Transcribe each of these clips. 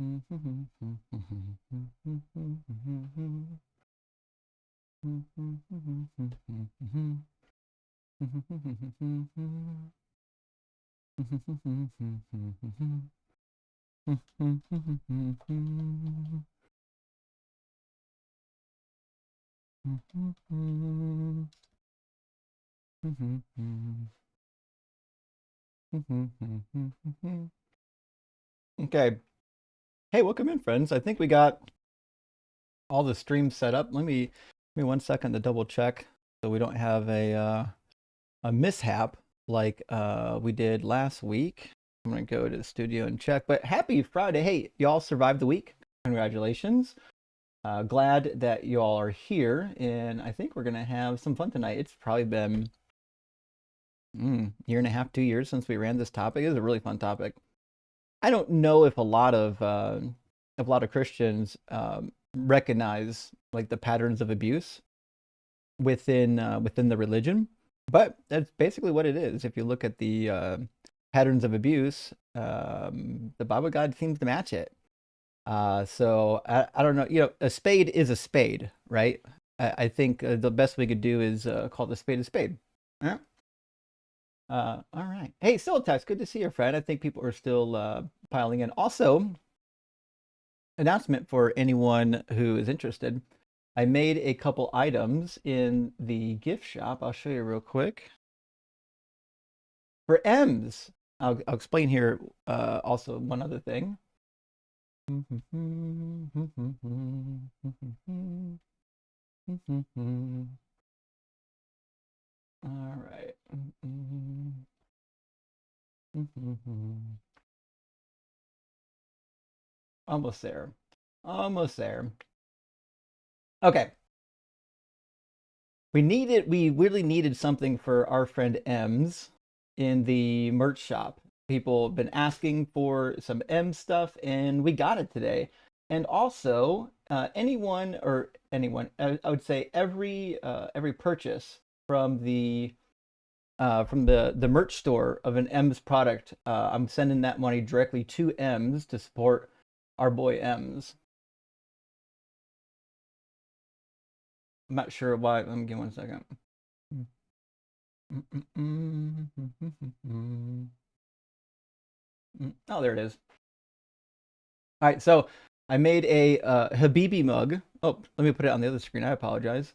Okay. Hey, welcome in, friends. I think we got all the streams set up. Let me 1 second to double check so we don't have a mishap like we did last week. I'm gonna go to the studio and check. But happy Friday. Hey, y'all survived the week. Congratulations. Glad that y'all are here, and I think we're gonna have some fun tonight. It's probably been year and a half, 2 years since we ran this topic. It was a really fun topic. I don't know if a lot of Christians recognize like the patterns of abuse within the religion, but that's basically what it is. If you look at the patterns of abuse, the Bible God seems to match it. So I don't know. A spade is a spade, right? I think the best we could do is call the spade a spade. Yeah. All right. Hey, Siltex, good to see you, friend. I think people are still piling in. Also, announcement for anyone who is interested. I made a couple items in the gift shop. I'll show you real quick. For M's, I'll explain here also one other thing. All right. Almost there. Almost there. Okay. We really needed something for our friend M's in the merch shop. People have been asking for some M stuff, and we got it today. And also, anyone, I would say every purchase from the merch store of an M's product, I'm sending that money directly to M's to support our boy M's. I'm not sure why. Let me give 1 second. Oh, there it is. All right, so I made a Habibi mug. Oh, let me put it on the other screen. I apologize.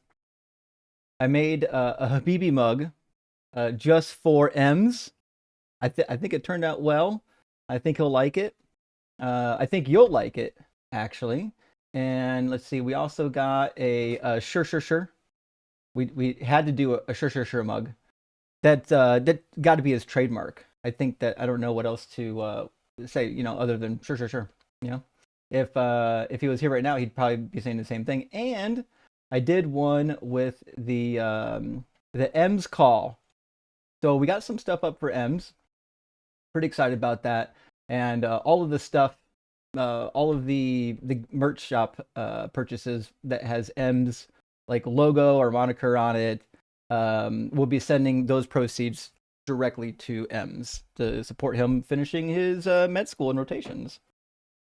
I made a Habibi mug just for M's. I think it turned out well. I think he'll like it. I think you'll like it, actually. And let's see, we also got a sure. We had to do a sure mug. That got to be his trademark. I think that I don't know what else to say, other than sure. You know, if he was here right now, he'd probably be saying the same thing. And I did one with the M's call. So we got some stuff up for M's. Pretty excited about that. And all of the stuff, all of the merch shop purchases that has M's like logo or moniker on it, we'll be sending those proceeds directly to M's to support him finishing his med school and rotations.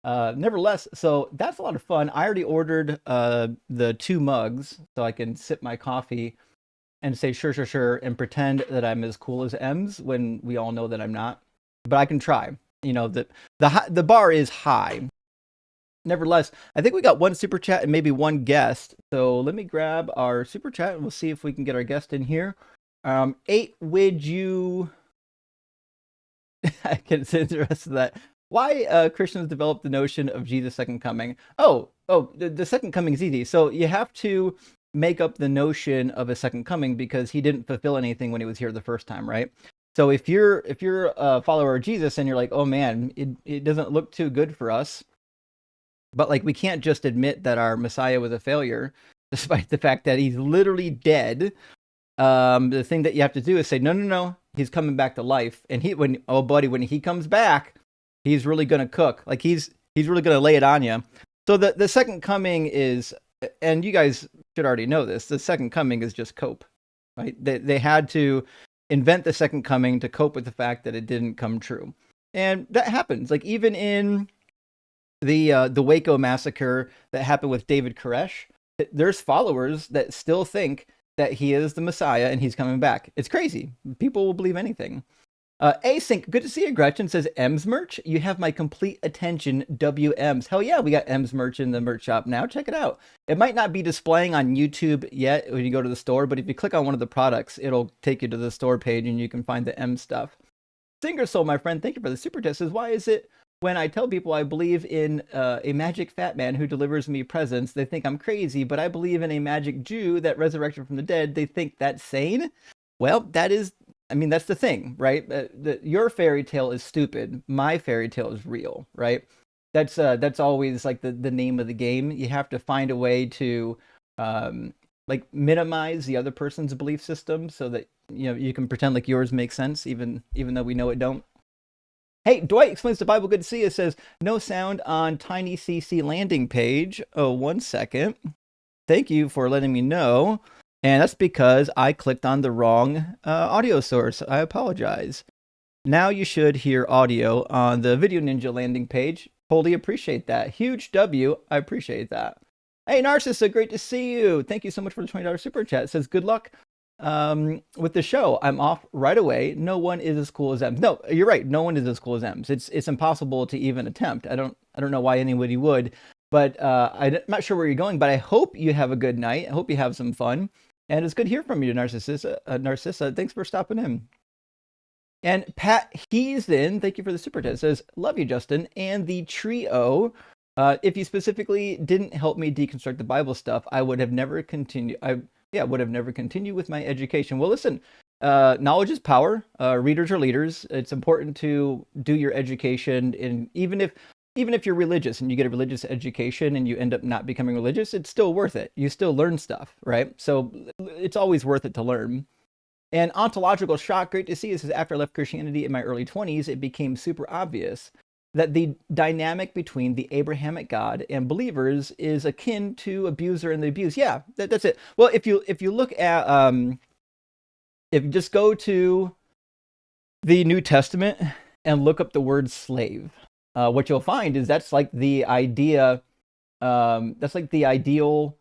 Nevertheless, so that's a lot of fun. I already ordered the 2 mugs so I can sip my coffee and say sure and pretend that I'm as cool as M's when we all know that I'm not. But I can try. The bar is high. Nevertheless, I think we got 1 super chat and maybe 1 guest. So let me grab our super chat and we'll see if we can get our guest in here. 8, would you? I can say the rest of that. Why Christians developed the notion of Jesus' second coming? The second coming is easy. So you have to make up the notion of a second coming because he didn't fulfill anything when he was here the first time, right? So if you're a follower of Jesus and you're like, oh man, it doesn't look too good for us, but like we can't just admit that our Messiah was a failure, despite the fact that he's literally dead. The thing that you have to do is say, no, he's coming back to life, and when he comes back, he's really gonna cook. Like he's really gonna lay it on you. So the second coming is, and you guys should already know this, the second coming is just cope, right? They had to invent the second coming to cope with the fact that it didn't come true. And that happens. Like even in the Waco massacre that happened with David Koresh, there's followers that still think that he is the Messiah and he's coming back. It's crazy. People will believe anything. Async, good to see you. Gretchen says, M's merch. You have my complete attention, WM's. Hell yeah, we got M's merch in the merch shop now. Check it out. It might not be displaying on YouTube yet when you go to the store, but if you click on one of the products, it'll take you to the store page and you can find the M stuff. Singer Soul, my friend, thank you for the super chat. Says, why is it when I tell people I believe in a magic fat man who delivers me presents, they think I'm crazy, but I believe in a magic Jew that resurrected from the dead, they think that's sane? Well, that's the thing, right? Your fairy tale is stupid. My fairy tale is real, right? That's always like the name of the game. You have to find a way to like minimize the other person's belief system so that you can pretend like yours makes sense, even though we know it don't. Hey, Dwight explains the Bible. Good to see you. Says no sound on Tiny CC landing page. Oh, 1 second. Thank you for letting me know. And that's because I clicked on the wrong audio source. I apologize. Now you should hear audio on the Video Ninja landing page. Totally appreciate that. Huge W. I appreciate that. Hey, Narcissa, great to see you. Thank you so much for the $20 super chat. It says good luck with the show. I'm off right away. No one is as cool as Ems. No, you're right. No one is as cool as Ems. It's impossible to even attempt. I don't know why anybody would, but I'm not sure where you're going, but I hope you have a good night. I hope you have some fun. And it's good to hear from you, Narcissa. Thanks for stopping in. And Pat Heason, thank you for the super chat. Says, love you, Justin. And the trio, if you specifically didn't help me deconstruct the Bible stuff, I would have never continued. Would have never continued with my education. Well, listen, knowledge is power. Readers are leaders. It's important to do your education. And even if you're religious and you get a religious education and you end up not becoming religious, it's still worth it. You still learn stuff, right? So it's always worth it to learn. And ontological shock, great to see. This is after I left Christianity in my early 20s, it became super obvious that the dynamic between the Abrahamic God and believers is akin to abuser and the abused. Yeah, that's it. Well, if you look at if you just go to the New Testament and look up the word slave, what you'll find is that's like the idea. That's like the ideal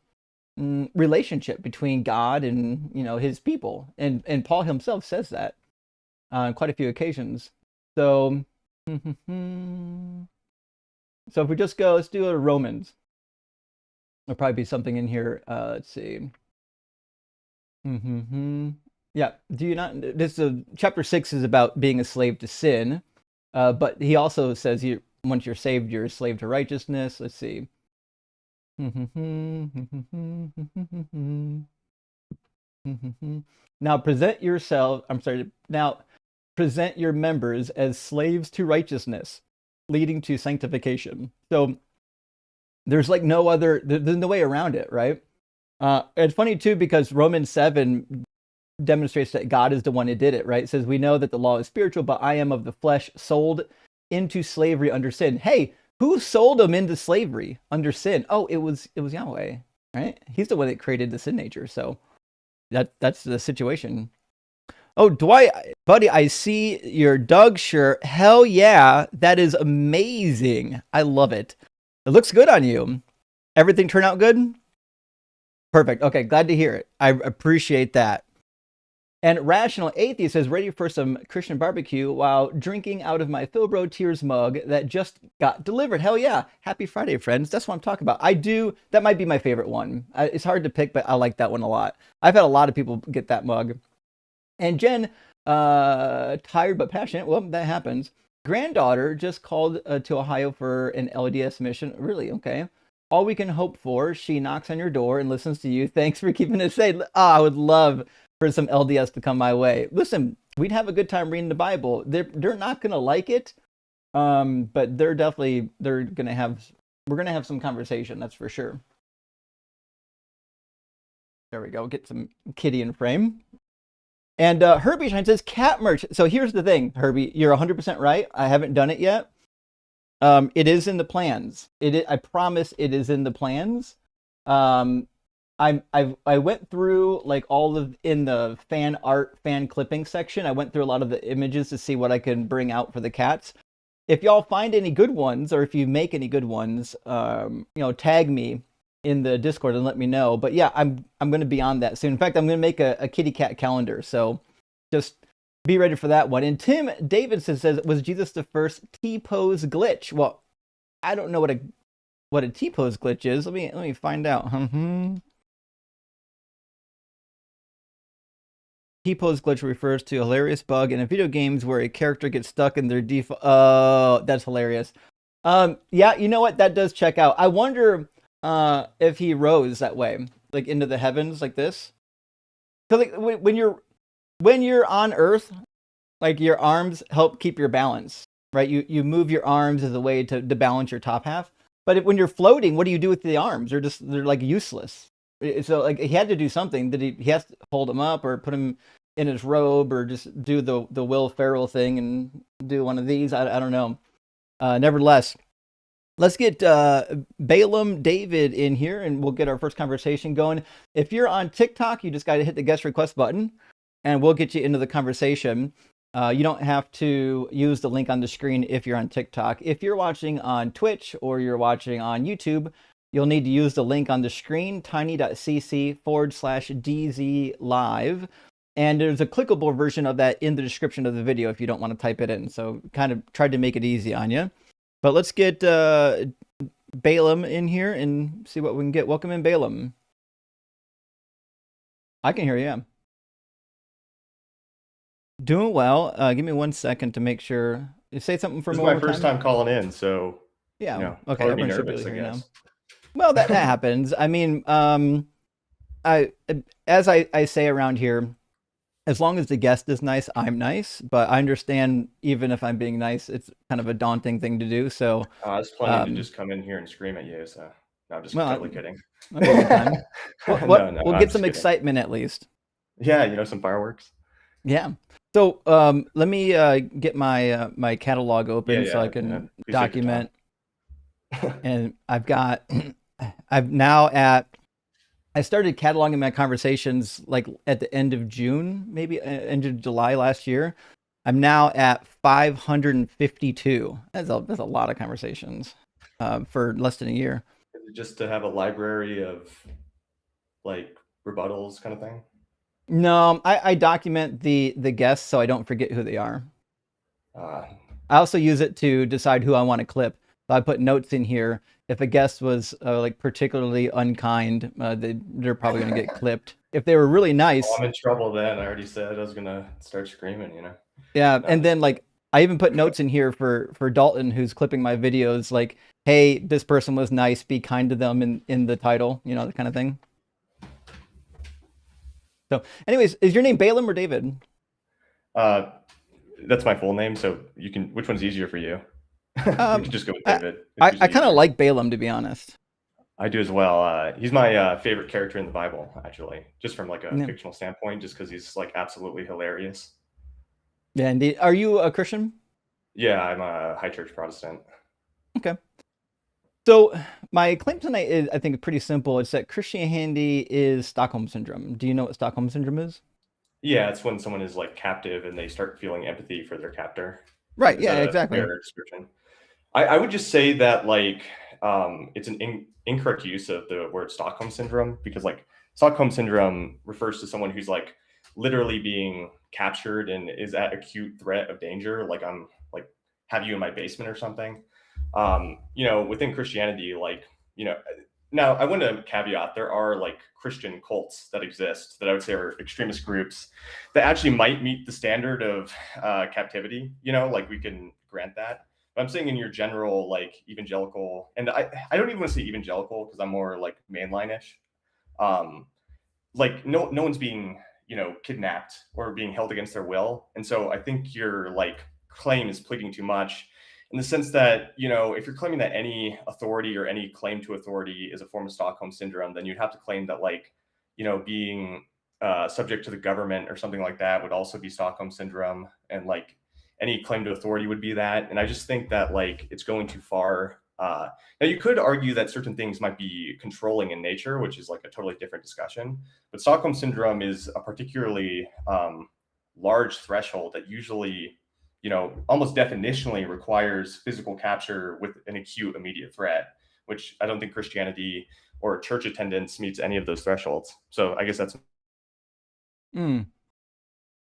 relationship between God and his people, and Paul himself says that on quite a few occasions. So. So if we just go, let's do a Romans. There'll probably be something in here. Let's see. Yeah. Do you not? This chapter 6 is about being a slave to sin, but he also says once you're saved, you're a slave to righteousness. Let's see. Now present yourself. I'm sorry. Now. Present your members as slaves to righteousness, leading to sanctification. So there's like there's no way around it, right? It's funny too, because Romans 7 demonstrates that God is the one who did it, right? It says, we know that the law is spiritual, but I am of the flesh, sold into slavery under sin. Hey, who sold him into slavery under sin? Oh, it was Yahweh, right? He's the one that created the sin nature. So that's the situation. Oh, Dwight, buddy, I see your Doug shirt. Hell yeah, that is amazing. I love it. It looks good on you. Everything turn out good? Perfect. Okay, glad to hear it. I appreciate that. And Rational Atheist is ready for some Christian barbecue while drinking out of my Philbro Tears mug that just got delivered. Hell yeah. Happy Friday, friends. That's what I'm talking about. That might be my favorite one. It's hard to pick, but I like that one a lot. I've had a lot of people get that mug. And Jen, tired but passionate. Well, that happens. Granddaughter just called to Ohio for an LDS mission. Really? Okay. All we can hope for. She knocks on your door and listens to you. Thanks for keeping it safe. I would love for some LDS to come my way. Listen, we'd have a good time reading the Bible. They're not going to like it, but we're going to have some conversation. That's for sure. There we go. Get some kitty in frame. And Herbie Shine says cat merch. So here's the thing, Herbie, you're 100% right. I haven't done it yet. It is in the plans. I promise it is in the plans. I went through like in the fan clipping section. I went through a lot of the images to see what I can bring out for the cats. if y'all find any good ones, or if you make any good ones, tag me in the Discord and let me know. But yeah, I'm going to be on that soon. In fact, I'm going to make a kitty cat calendar. So just be ready for that one. And Tim Davidson says, was Jesus the first T-pose glitch? Well, I don't know what a T-pose glitch is. Let me find out. T-pose glitch refers to a hilarious bug in a video games where a character gets stuck in their default. Oh, that's hilarious. Yeah, you know what? That does check out. I wonder if he rose that way, like into the heavens, like this. Because like when you're on Earth, like your arms help keep your balance, right? You move your arms as a way to balance your top half. But when you're floating, what do you do with the arms? They're like useless. So like he had to do something. Did he has to hold him up or put him in his robe or just do the Will Ferrell thing and do one of these? I don't know. Nevertheless, let's get Balaam David in here and we'll get our first conversation going. If you're on TikTok, you just got to hit the guest request button and we'll get you into the conversation. You don't have to use the link on the screen if you're on TikTok. If you're watching on Twitch or you're watching on YouTube, you'll need to use the link on the screen, tiny.cc/DZ live. And there's a clickable version of that in the description of the video if you don't want to type it in. So kind of tried to make it easy on you. But let's get Balaam in here and see what we can get. Welcome in, Balaam. I can hear you. Doing well. Give me 1 second to make sure. You say something for This me. is my first time calling in, so yeah. Okay. Everyone should be nervous, I guess. Well, that happens. I mean, as I say around here, as long as the guest is nice, I'm nice. But I understand even if I'm being nice, it's kind of a daunting thing to do. So I was planning to just come in here and scream at you. So no, I'm just totally kidding. We'll get some excitement at least. Yeah, some fireworks. Yeah. So let me get my catalog open so I can document. And I started cataloging my conversations like at the end of June, maybe end of July last year. I'm now at 552. That's a lot of conversations for less than a year. Is it just to have a library of like rebuttals kind of thing? No, I document the guests so I don't forget who they are. I also use it to decide who I want to clip. So I put notes in here. If a guest was like particularly unkind, they're probably going to get clipped. If they were really nice, I'm in trouble then. I already said I was going to start screaming, Yeah, no. And then like I even put notes in here for Dalton, who's clipping my videos, like, hey, this person was nice, be kind to them in the title, that kind of thing. So anyways, is your name Balaam or David? That's my full name. So which one's easier for you? You can just go with David. I kind of like Balaam, to be honest. I do as well. He's my favorite character in the Bible, actually, just from like a fictional standpoint, just because he's like absolutely hilarious. Yeah, indeed. Are you a Christian? Yeah, I'm a high church Protestant. Okay. So my claim tonight is, I think, pretty simple. It's that Christianity is Stockholm Syndrome. Do you know what Stockholm Syndrome is? Yeah, it's when someone is like captive and they start feeling empathy for their captor. Right. Yeah, exactly. Fair description. I would just say that like it's an incorrect use of the word Stockholm Syndrome, because like Stockholm Syndrome refers to someone who's like literally being captured and is at acute threat of danger. Like I'm like have you in my basement or something. Within Christianity, like, now I want to caveat, there are like Christian cults that exist that I would say are extremist groups that actually might meet the standard of captivity, like we can grant that. But I'm saying in your general, like evangelical, and I don't even want to say evangelical because I'm more like mainline-ish. Like no one's being, kidnapped or being held against their will. And so I think your like claim is pleading too much, in the sense that, if you're claiming that any authority or any claim to authority is a form of Stockholm Syndrome, then you'd have to claim that like, being subject to the government or something like that would also be Stockholm Syndrome. And like any claim to authority would be that. And I just think that like it's going too far. Now you could argue that certain things might be controlling in nature, which is like a totally different discussion. But Stockholm Syndrome is a particularly large threshold that usually almost definitionally requires physical capture with an acute immediate threat, which I don't think Christianity or church attendance meets any of those thresholds. So I guess that's Mm.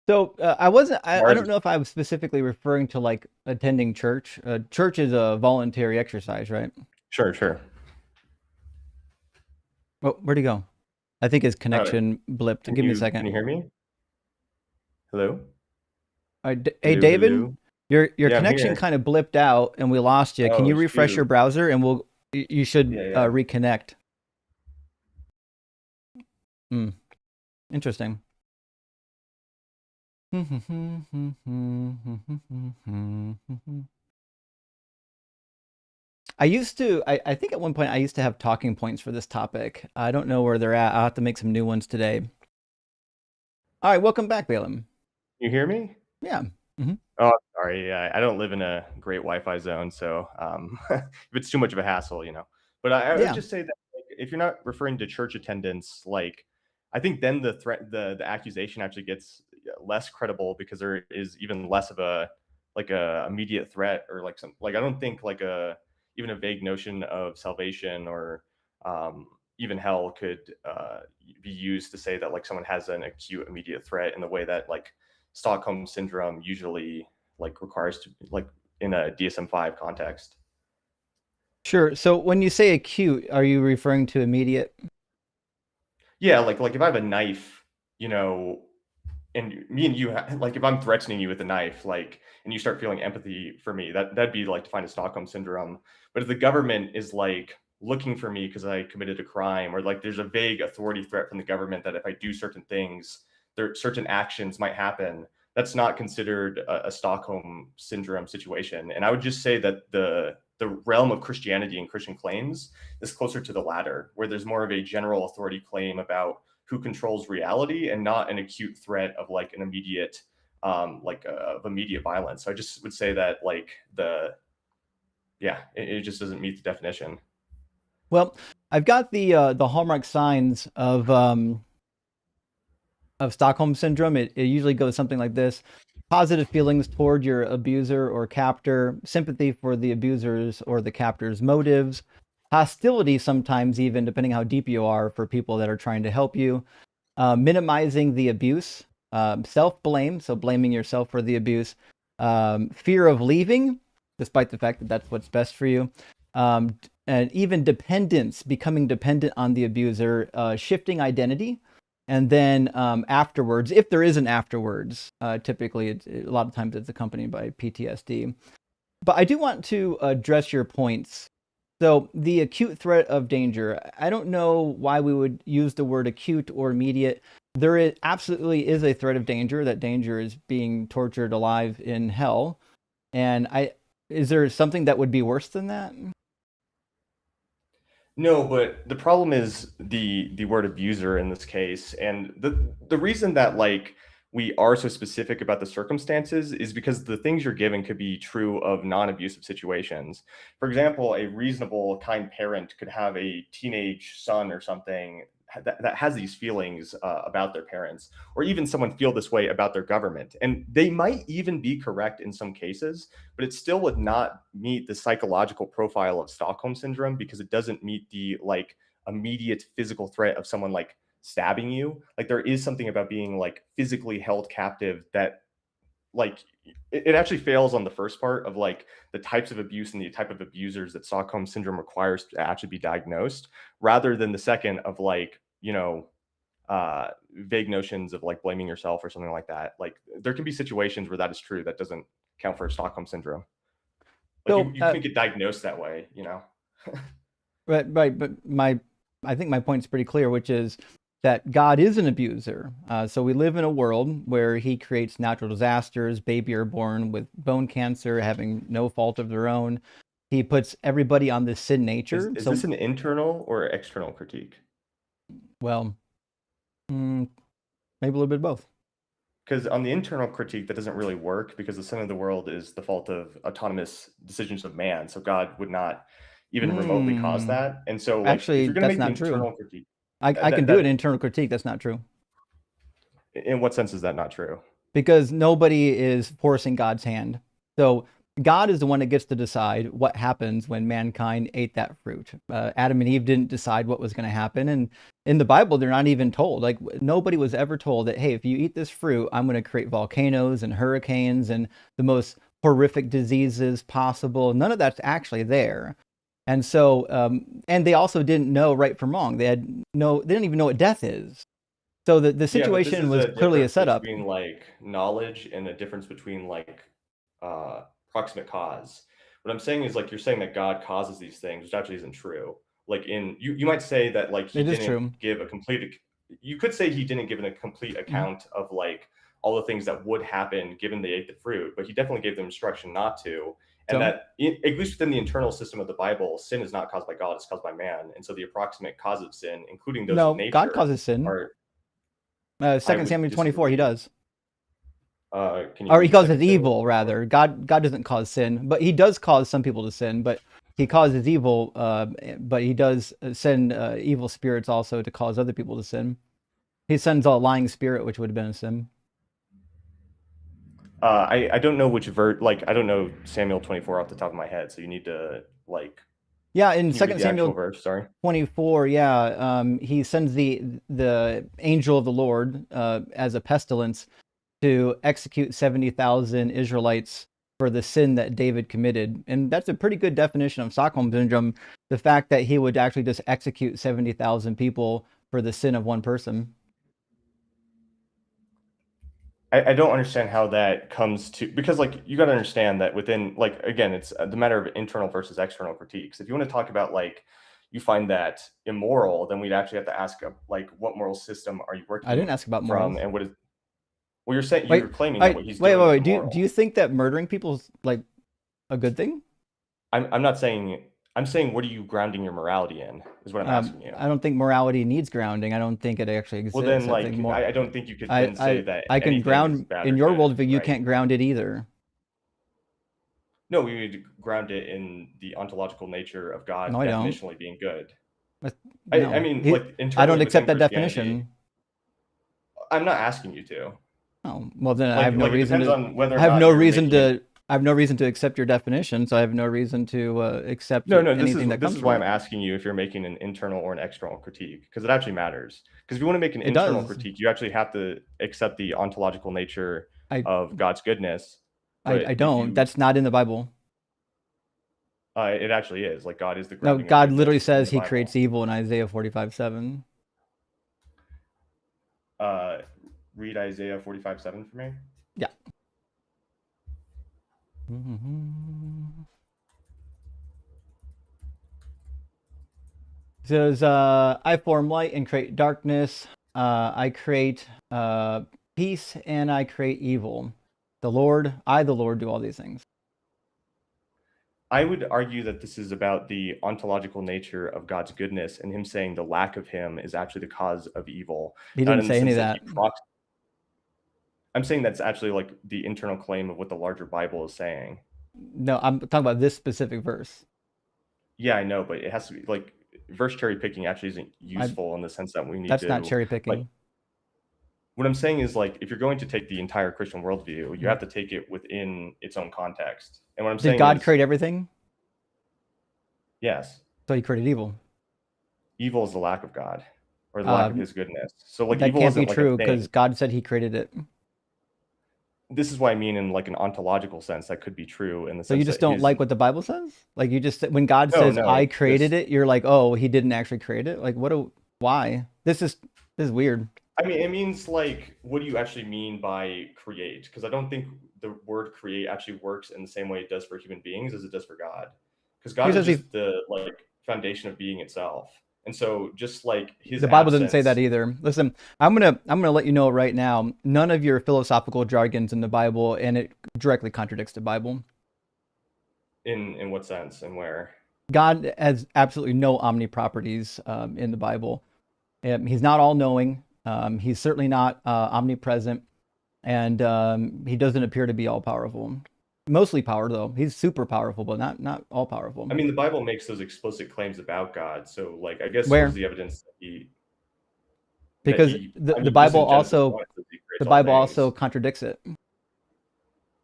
So I wasn't. I ours. don't know if I was specifically referring to like attending church. Church is a voluntary exercise, right? Sure, sure. Oh, where'd he go? I think his Uh, connection blipped. can Give me a you can second. you hear me? Hello, Hey, hello, David, hello. your Yeah, I'm connection here. kind of blipped out, and we lost you. Can Oh you refresh your shoot. browser, and you should Yeah, yeah. reconnect. Hmm. Interesting. I think at one point I used to have talking points for this topic. I don't know where they're at. I'll have to make some new ones today. All right, welcome back, Balaam. You hear me? Yeah. Hmm. Oh, sorry. Yeah, I don't live in a great Wi-Fi zone, so if it's too much of a hassle, But I would Yeah. just say that like, if you're not referring to church attendance, like I think then the threat, the accusation actually gets less credible because there is even less of a immediate threat or like some like I don't think like a even a vague notion of salvation or even hell could be used to say that like someone has an acute immediate threat in the way that like Stockholm syndrome usually like requires to like in a DSM-5 context. Sure. So when you say acute, are you referring to immediate? Yeah, like if I have a knife, you know, and me and you like if I'm threatening you with a knife, like, and you start feeling empathy for me, that'd be like defined as Stockholm syndrome. But if the government is like looking for me because I committed a crime, or like there's a vague authority threat from the government that if I do certain things, there certain actions might happen. That's not considered a Stockholm syndrome situation. And I would just say that the realm of Christianity and Christian claims is closer to the latter, where there's more of a general authority claim about who controls reality and not an acute threat of like an immediate of immediate violence. So I just would say that like it just doesn't meet the definition. Well, I've got the hallmark signs of Stockholm syndrome. It usually goes something like this: positive feelings toward your abuser or captor, sympathy for the abuser's or the captor's motives, hostility sometimes even, depending how deep you are, for people that are trying to help you, minimizing the abuse, self-blame, so blaming yourself for the abuse, fear of leaving, despite the fact that that's what's best for you, and even dependence, becoming dependent on the abuser, shifting identity, and then afterwards, if there is an afterwards, typically a lot of times it's accompanied by PTSD. But I do want to address your points. So the acute threat of danger, I don't know why we would use the word acute or immediate. Absolutely is a threat of danger. That danger is being tortured alive in hell. And is there something that would be worse than that? No, but the problem is the word abuser in this case, and the reason that like we are so specific about the circumstances is because the things you're given could be true of non-abusive situations. For example, a reasonable, kind parent could have a teenage son or something that has these feelings about their parents, or even someone feel this way about their government, and they might even be correct in some cases, but it still would not meet the psychological profile of Stockholm syndrome because it doesn't meet the like immediate physical threat of someone like stabbing you. Like there is something about being like physically held captive that like it actually fails on the first part of like the types of abuse and the type of abusers that Stockholm syndrome requires to actually be diagnosed, rather than the second of like, vague notions of like blaming yourself or something like that. Like there can be situations where that is true. That doesn't count for Stockholm syndrome. Like So, you couldn't get diagnosed that way. right, but I think my point is pretty clear, which is that God is an abuser. So we live in a world where He creates natural disasters. Baby are born with bone cancer, having no fault of their own. He puts everybody on this sin nature. Is So, this an internal or external critique? well, maybe a little bit of both. Because on the internal critique, that doesn't really work because the sin of the world is the fault of autonomous decisions of man. So God would not even remotely cause Hmm. that. And so, like, if Actually, you're going to that's make the not true. internal critique, I can do an internal critique. That's not true in what sense is that not true? because nobody is forcing God's hand. So God is the one that gets to decide what happens when mankind ate that fruit. Adam and Eve didn't decide what was going to happen. And in the Bible, they're not even told. Like, nobody was ever told that, hey, if you eat this fruit, I'm going to create volcanoes and hurricanes and the most horrific diseases possible. None of that's actually there. And so, and they also didn't know right from wrong. They didn't even know what death is. So the Yeah, but this situation is was a clearly a difference setup. between like knowledge and a difference between like proximate cause. What I'm saying is like you're saying that God causes these things, which actually isn't true. Like you might say that like he It is didn't true. give a complete. You could say he didn't give a complete account of like all the things that would happen given they ate the fruit, but he definitely gave them instruction not to. And So that, at least within the internal system of the Bible, sin is not caused by God; it's caused by man. And so the approximate cause of sin, including those of no, God nature, causes sin. are. I 2 would Samuel 24, he disagree. does. Can you Or he read causes 2 Samuel evil, 24? rather. God doesn't cause sin, but he does cause some people to sin. But he causes evil. But he does send evil spirits also to cause other people to sin. He sends a lying spirit, which would have been a sin. I don't know which like I don't know Samuel 24 off the top of my head, so you need to like. Yeah, in Can you read 2 the actual Samuel verse? Sorry. 24, yeah, he sends the angel of the Lord as a pestilence to execute 70,000 Israelites for the sin that David committed. And that's a pretty good definition of Stockholm syndrome. The fact that he would actually just execute 70,000 people for the sin of one person. I don't understand how that comes to, because like you got to understand that within, like, again, it's the matter of internal versus external critiques. If you want to talk about like you find that immoral, then we'd actually have to ask like what moral system are you I didn't working ask about morals. from, and what is. Well, you're saying Wait, you're claiming that wait, what he's wait, doing is wait. immoral. Do you think that murdering people is like a good thing? I'm not saying. I'm saying, what are you grounding your morality in? Is what I'm asking you. I don't think morality needs grounding. I don't think it actually Well, exists. then, I think like, more. I don't think you could I then say I that I can anything is ground bad in or your good, worldview. You right? can't ground it either. No, we would ground it in the ontological nature of God No, I don't. definitionally being good. I No, mean, like I internally don't accept within that Christianity, definition. I'm not asking you to. Oh, well then I have no Like it reason depends to. on whether or I have not no you're reason making an. to. I have no reason to accept your definition, so I have no reason to accept No, anything that this comes is from why it. I'm asking you if you're making an internal or an external critique, because it actually matters. Because if you want to make an It internal does. critique, you actually have to accept the ontological nature I of God's goodness. I But if don't. you, That's not in the Bible. it actually is, like, God is the No, grounding of God literally goodness in says the He creates Bible. evil in Isaiah 45:7. Uh, read Isaiah 45:7 for me. Yeah. Mm-hmm. It says, "I form light and create darkness. I create peace and I create evil. The Lord, do all these things." I would argue that this is about the ontological nature of God's goodness, and him saying the lack of him is actually the cause of evil. He Not didn't in the say any sense of that that. I'm saying that's actually like the internal claim of what the larger Bible is saying. No, I'm talking about this specific verse. Yeah, I know, but it has to be like verse cherry picking actually isn't I, useful in the sense that we need that's not to, cherry like, picking. what I'm saying is, like, if you're going to take the entire Christian worldview, you Mm. have to take it within its own context. And what I'm Did saying God is, create everything? yes, So He created evil. evil is the lack of God or the lack of his goodness. So like That evil can't be isn't like a true because thing. God said He created it. This is what I mean in like an ontological sense that could be true in the So you sense just that don't his. like what the Bible says? Like you just when God No, says I no, created this. it, you're like, "Oh, He didn't actually create it." Like why? This is weird. I mean, it means like, what do you actually mean by create? Because I don't think the word create actually works in the same way it does for human beings as it does for God. Because He God is says he just the like foundation of being itself, and so just like his The Bible doesn't say that absence either. Listen, I'm gonna let you know right now. None of your philosophical jargon's in the Bible, and it directly contradicts the Bible. in what sense and where. God has absolutely no omniproperties in the Bible. He's not all knowing. He's certainly not omnipresent, and he doesn't appear to be all powerful. Mostly power though. He's super powerful, but not all powerful. I mean, the Bible makes those explicit claims about God. So like, I guess what is Where? the evidence that he? because I the mean, just Bible in Genesis also 1, it says he creates all things. contradicts it.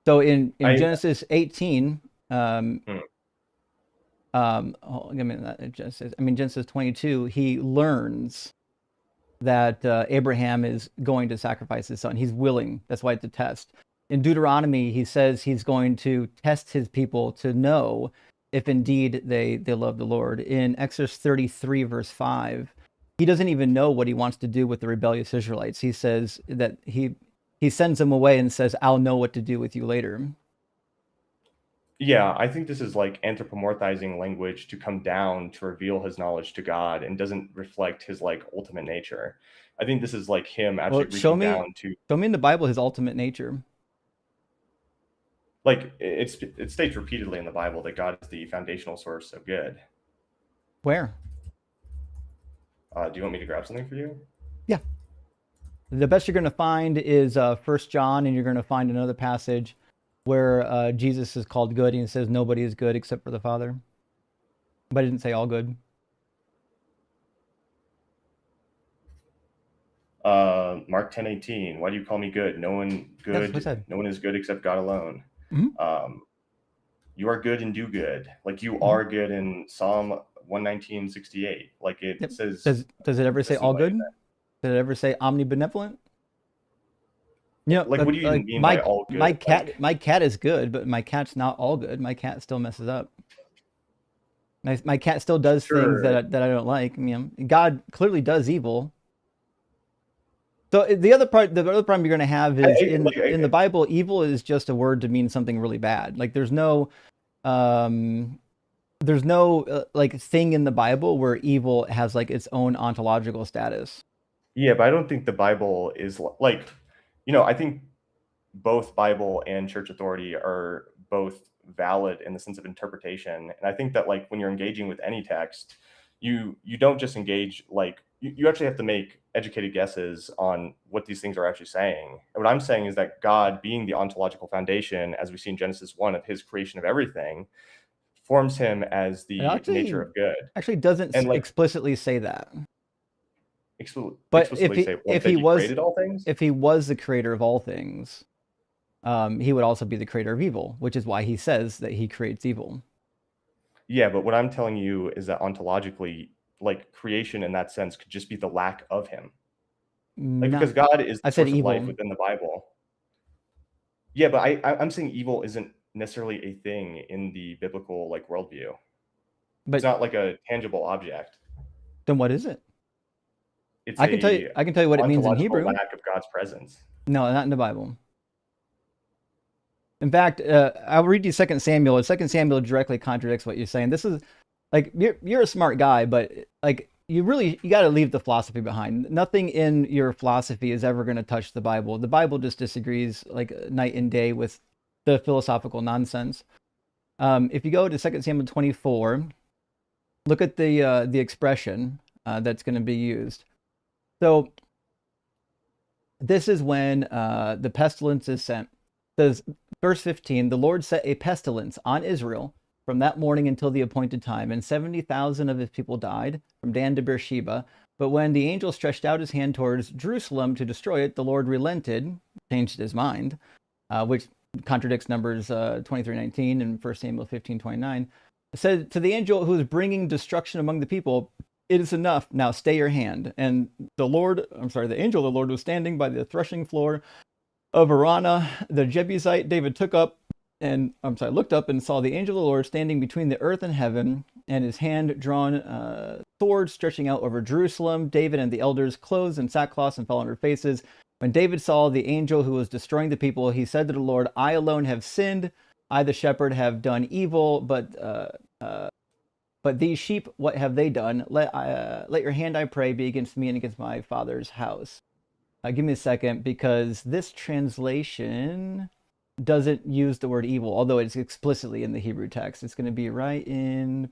So in I Genesis 18, hmm. Genesis 22, he learns that Abraham is going to sacrifice his son. He's willing. That's why it's a test. In Deuteronomy, he says he's going to test his people to know if indeed they love the Lord. In Exodus 33, verse 5, he doesn't even know what he wants to do with the rebellious Israelites. He says that he sends them away and says, I'll know what to do with you later. Yeah, I think this is like anthropomorphizing language to come down to reveal his knowledge to God and doesn't reflect his like ultimate nature. I think this is like him actually Well, reaching down to show me in the Bible his ultimate nature. like it states repeatedly in the Bible that God is the foundational source of good. Where? Do you want me to grab something for you? Yeah. The best you're going to find is 1 John, and you're going to find another passage where Jesus is called good, and he says nobody is good except for the Father. But I didn't say all good. Mark 10:18. Why do you call me good? No one good. That's what I said. No one is good except God alone. Mm-hmm. You are good and do good. Like you Mm-hmm. are good in Psalm 119:68. Like it says. Does it ever say all good? Did it ever say omnibenevolent? You know, like what do you mean by all good? My cat is good, but my cat's not all good. My cat still messes up. My cat still does things that I don't like. God clearly does evil. So the other problem you're going to have is in the Bible, evil is just a word to mean something really bad. Like there's no like thing in the Bible where evil has like its own ontological status. Yeah, but I don't think the Bible is like, I think both Bible and church authority are both valid in the sense of interpretation. And I think that like when you're engaging with any text, you don't just engage like you actually have to make educated guesses on what these things are actually saying. And what I'm saying is that God, being the ontological foundation, as we see in Genesis 1 of his creation of everything, forms him as the nature of good. Actually doesn't and like explicitly say that. But if he created all things, if he was the creator of all things, he would also be the creator of evil, which is why he says that he creates evil. Yeah, but what I'm telling you is that ontologically, like creation in that sense could just be the lack of him. Like because God is the source of life within the Bible. Yeah, but I'm saying evil isn't necessarily a thing in the biblical like worldview. But it's not like a tangible object. Then what is it? I can tell you what it means in Hebrew. Lack of God's presence. No, not in the Bible. In fact, I'll read you 2 Samuel. 2 Samuel directly contradicts what you're saying. This is like you're a smart guy, but like you got to leave the philosophy behind. Nothing in your philosophy is ever going to touch the Bible. The Bible just disagrees like night and day with the philosophical nonsense. If you go to 2 Samuel 24, look at the expression that's going to be used. So this is when the pestilence is sent. It says, verse 15, the Lord set a pestilence on Israel from that morning until the appointed time, and 70,000 of his people died from Dan to Beersheba. But when the angel stretched out his hand towards Jerusalem to destroy it, the Lord relented, changed his mind, which contradicts Numbers 23:19 and 1 Samuel 15:29. Said to the angel who was bringing destruction among the people, it is enough, now stay your hand. And the angel of the Lord was standing by the threshing floor of Arana, the Jebusite. David looked up and saw the angel of the Lord standing between the earth and heaven, and his hand drawn sword stretching out over Jerusalem. David and the elders, clothed in sackcloth, and fell on their faces. When David saw the angel who was destroying the people, he said to the Lord, I alone have sinned. I, the shepherd, have done evil, but these sheep, what have they done? Let your hand, I pray, be against me and against my father's house. Give me a second, because this translation doesn't use the word evil, although it's explicitly in the Hebrew text. It's going to be right in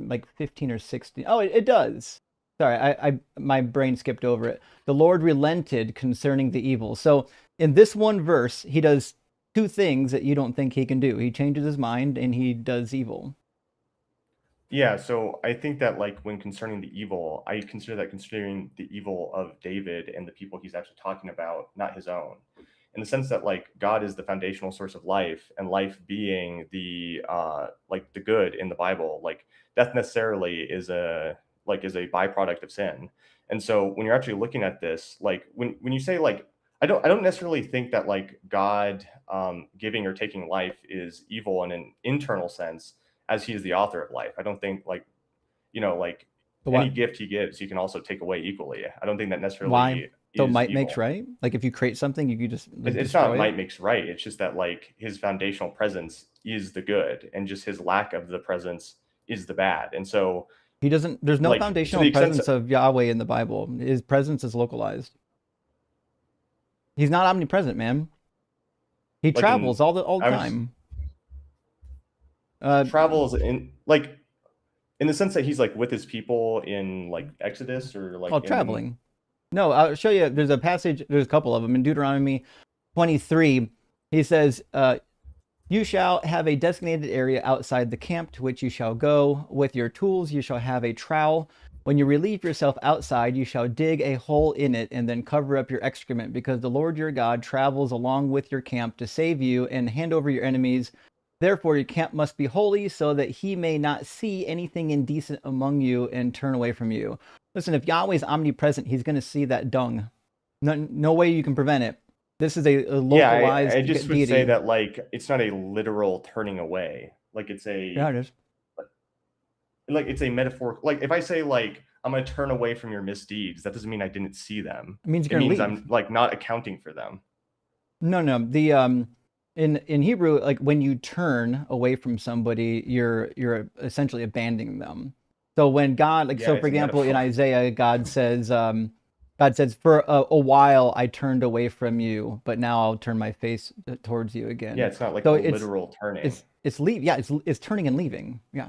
like 15 or 16. Oh, it does. Sorry, my brain skipped over it. The Lord relented concerning the evil. So in this one verse, he does two things that you don't think he can do. He changes his mind and he does evil. Yeah, so I think that like when concerning the evil, I consider that considering the evil of David and the people he's actually talking about, not his own. In the sense that like God is the foundational source of life, and life being the like the good in the Bible, like death necessarily is a byproduct of sin. And so when you're actually looking at this, like when you say like I don't necessarily think that like God giving or taking life is evil in an internal sense, as he is the author of life. I don't think like, like So any what? gift he gives, he can also take away equally. I don't think that Why? necessarily So is might makes evil. right. Like if you create something, you could just like It's not destroy it. might makes right. It's just that like his foundational presence is the good, and just his lack of the presence is the bad. And so, He doesn't. There's no like to foundational the extent, presence of Yahweh in the Bible. His presence is localized. He's not omnipresent, man. He like in travels all the I was time. Uh, travels in the sense that he's like with his people in like Exodus or like called in the traveling. No, I'll show you. There's a passage. There's a couple of them in Deuteronomy 23. He says, "You shall have a designated area outside the camp to which you shall go. With your tools, you shall have a trowel. When you relieve yourself outside, you shall dig a hole in it and then cover up your excrement, because the Lord your God travels along with your camp to save you and hand over your enemies. Therefore, your camp must be holy, so that he may not see anything indecent among you and turn away from you." Listen, if Yahweh's omnipresent, he's going to see that dung. No way you can prevent it. This is a Yeah, I localized just would say deity. that like it's not a literal turning away. Like Yeah, it is. it's a metaphor. Like if I say like I'm going to turn away from your misdeeds, that doesn't mean I didn't see them. It means It you're going to means leave. I'm like not accounting for them. No. In Hebrew, like when you turn away from somebody, you're essentially abandoning them. So when God, like Yeah, so for it's a example, in metaphor. Isaiah, God says, "For a while I turned away from you, but now I'll turn my face towards you Yeah, again." it's not like So a literal turning. it's leave. Yeah, it's turning and leaving. Yeah,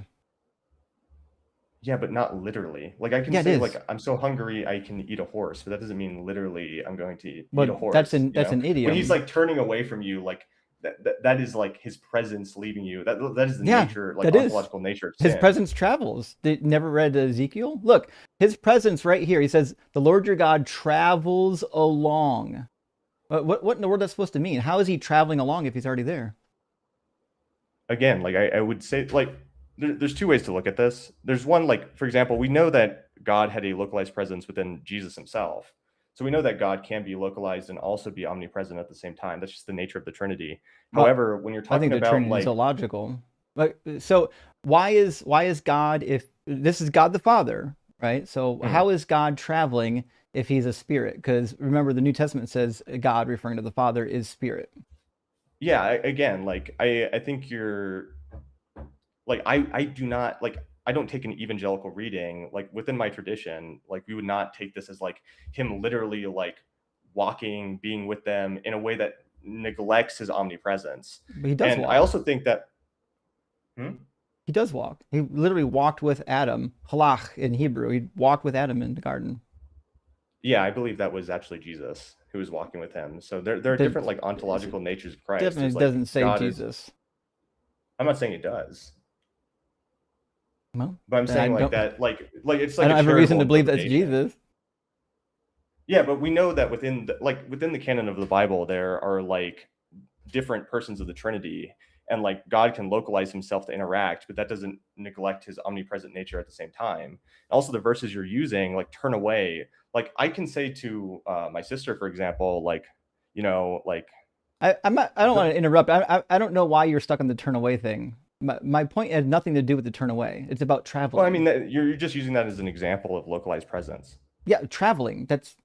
Yeah, but not literally. Like I can yeah, it say like is. I'm so hungry I can eat a horse, but that doesn't mean literally I'm going to eat a But that's horse, an that's an When he's idiom. like turning away from you, like that is like his presence leaving you. That is the Yeah, nature, like that is. ontological nature of His sin. presence travels. Did never read Ezekiel? Look, his presence right here. He says, "The Lord your God travels along." What in the world that's supposed to mean? How is he traveling along if he's already there? Again, like I would say like there's two ways to look at this. There's one, like for example, we know that God had a localized presence within Jesus himself. So we know that God can be localized and also be omnipresent at the same time. That's just the nature of the Trinity. Well, However, when you're I think talking the about Trinity is like illogical. But so why is God, if this is God the Father, right? So hmm, how is God traveling if he's a spirit? Because remember, the New Testament says God, referring to the Father, is spirit. yeah, again, like I think you're like I do not like I don't take an evangelical reading like within my tradition. Like we would not take this as like him literally like walking, being with them in a way that neglects his omnipresence. But he does And I walk. also think that hmm? He does walk. He literally walked with Adam. Halach in Hebrew. He walked with Adam in the garden. Yeah, I believe that was actually Jesus who was walking with him. So there are That different like ontological natures of Christ. definitely There's like doesn't say God is. Jesus. I'm not saying it does, Well, but I'm then I saying like don't. that like it's I like don't a have a reason charitable to believe that's interpretation. Jesus. Yeah, but we know that within the canon of the Bible, there are like different persons of the Trinity, and like God can localize himself to interact, but that doesn't neglect his omnipresent nature at the same time. Also, the verses you're using, like turn away, like I can say to my sister, for example, like, like, I'm not. I don't want go, to interrupt. I don't know why you're stuck on the turn away thing. My point had nothing to do with the turn away. It's about well, I mean, traveling. you're just using that as an example of localized presence. Yeah, traveling. That's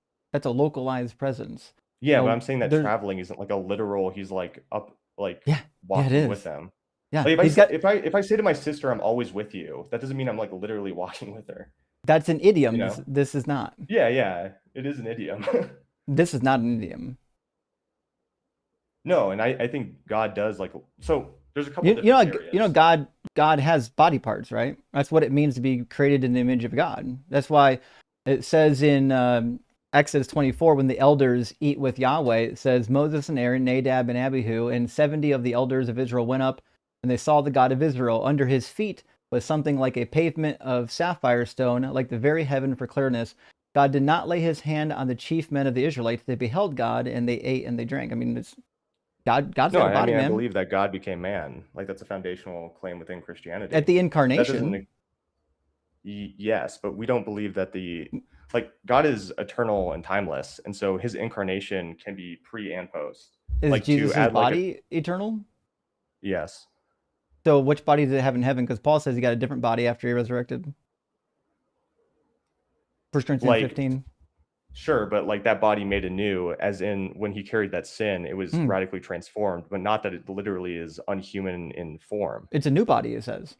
a localized presence. Yeah, but So I'm saying that there's traveling isn't like a literal, he's like up, like yeah, it walking with is. them. Yeah, Like if I he's say got. if I say to my sister, I'm always with you, that doesn't mean I'm like literally walking with her, That's an you idiom. This know? this is not. Yeah, it is an idiom. This is not an idiom. No, and I think God does like so. There's a couple You different know areas. God has body parts, right? That's what it means to be created in the image of God. That's why it says in Exodus 24, when the elders eat with Yahweh, it says Moses and Aaron, Nadab and Abihu, and 70 of the elders of Israel went up, and they saw the God of Israel. Under his feet was something like a pavement of sapphire stone, like the very heaven for clearness. God did not lay his hand on the chief men of the Israelites. They beheld God, and they ate and they drank. I mean, it's God's No, got a I body, mean, I man. believe that God became man. Like that's a foundational claim within At Christianity. the That doesn't, incarnation, yes, but we don't believe that like God is eternal and timeless, and so his incarnation can be pre and post. is Like to Jesus's add like a, body eternal? yes, So which body did it have in heaven? Because Paul says he got a different body after he resurrected. 1 Corinthians like 15. sure, but like that body made anew, as in when he carried that sin, it was Hmm. radically transformed, but not that it literally is unhuman in form. It's a new body, it says.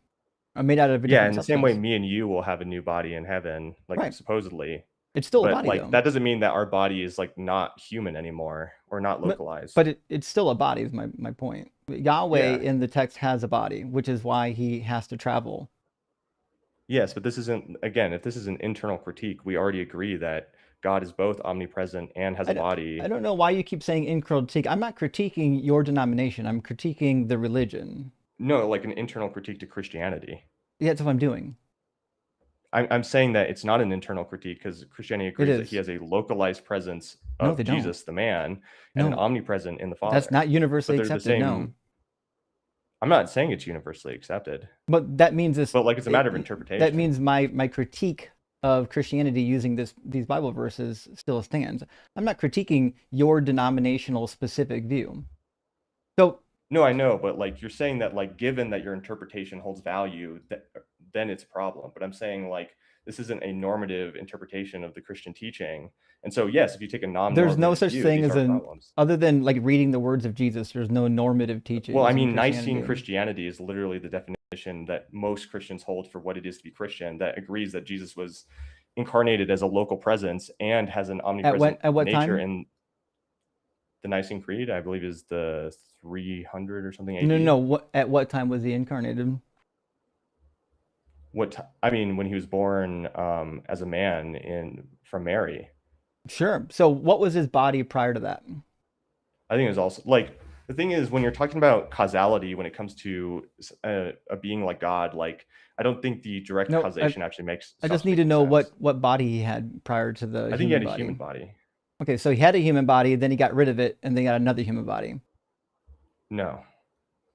Made out of a Yeah, different in the same way, substance. me and you will have a new body in heaven, like Right. supposedly. It's still a But body, like though. that doesn't mean that our body is like not human anymore or not But localized. but it's still a body is my point. Yahweh Yeah. in the text has a body, which is why he has to travel. Yes, but this isn't, again, if this is an internal critique, we already agree that God is both omnipresent and has a I body. don't know why you keep saying in critique. I'm not critiquing your denomination. I'm critiquing the religion. No, like an internal critique to Christianity. Yeah, that's what I'm doing. I'm saying that it's not an internal critique because Christianity It agrees that he is. has a localized presence No, they of don't. Jesus, the man, and an No, omnipresent in the that's Father. not But universally they're the accepted. No. same. I'm not saying it's universally accepted, But that means this. but like it's a matter of That interpretation. means my critique of Christianity using these Bible verses still stands. I'm not critiquing your denominational specific view. So No, I know, but like you're saying that like given that your interpretation holds value, then it's a problem. But I'm saying like this isn't a normative interpretation of the Christian teaching. And so yes, if you take a there's no non-normative such view, thing these as are an problems. other than like reading the words of Jesus. There's no normative Well, I teachings in mean, Nicene Christianity. Christianity is literally the definition that most Christians hold for what it is to be Christian, that agrees that Jesus was incarnated as a local presence and has an omnipresent At what nature. time? In the Nicene Creed, I believe, is the 300 or something No, AD. no. At what time was he incarnated? I mean, when he was born as a man from Mary. Sure. So what was his body prior to that? I think it was also like the thing is when you're talking about causality when it comes to a being like God, like I don't think the direct No, causation actually I just stops need to making know sense. what body he had prior to the I think he human had a body. human body. Okay, so he had a human body, then he got rid of it, and then got another human body. No,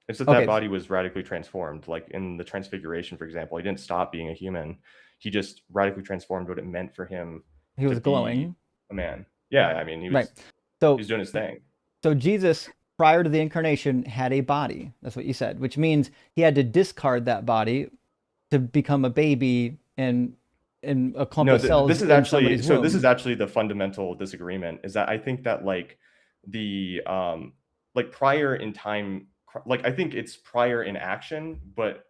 it's that Okay, body was radically transformed. Like in the Transfiguration, for example, he didn't stop being a human. He just radically transformed what it meant for him he to was be glowing. a man. Yeah, I mean, he Right. was So doing his thing. so Jesus prior to the incarnation had a body. That's what you said, which means he had to discard that body to become a baby in a clump No, of cells this is in actually somebody's so. This is womb. actually the fundamental disagreement. Is that I think that the like prior in time, like I think it's prior in action, but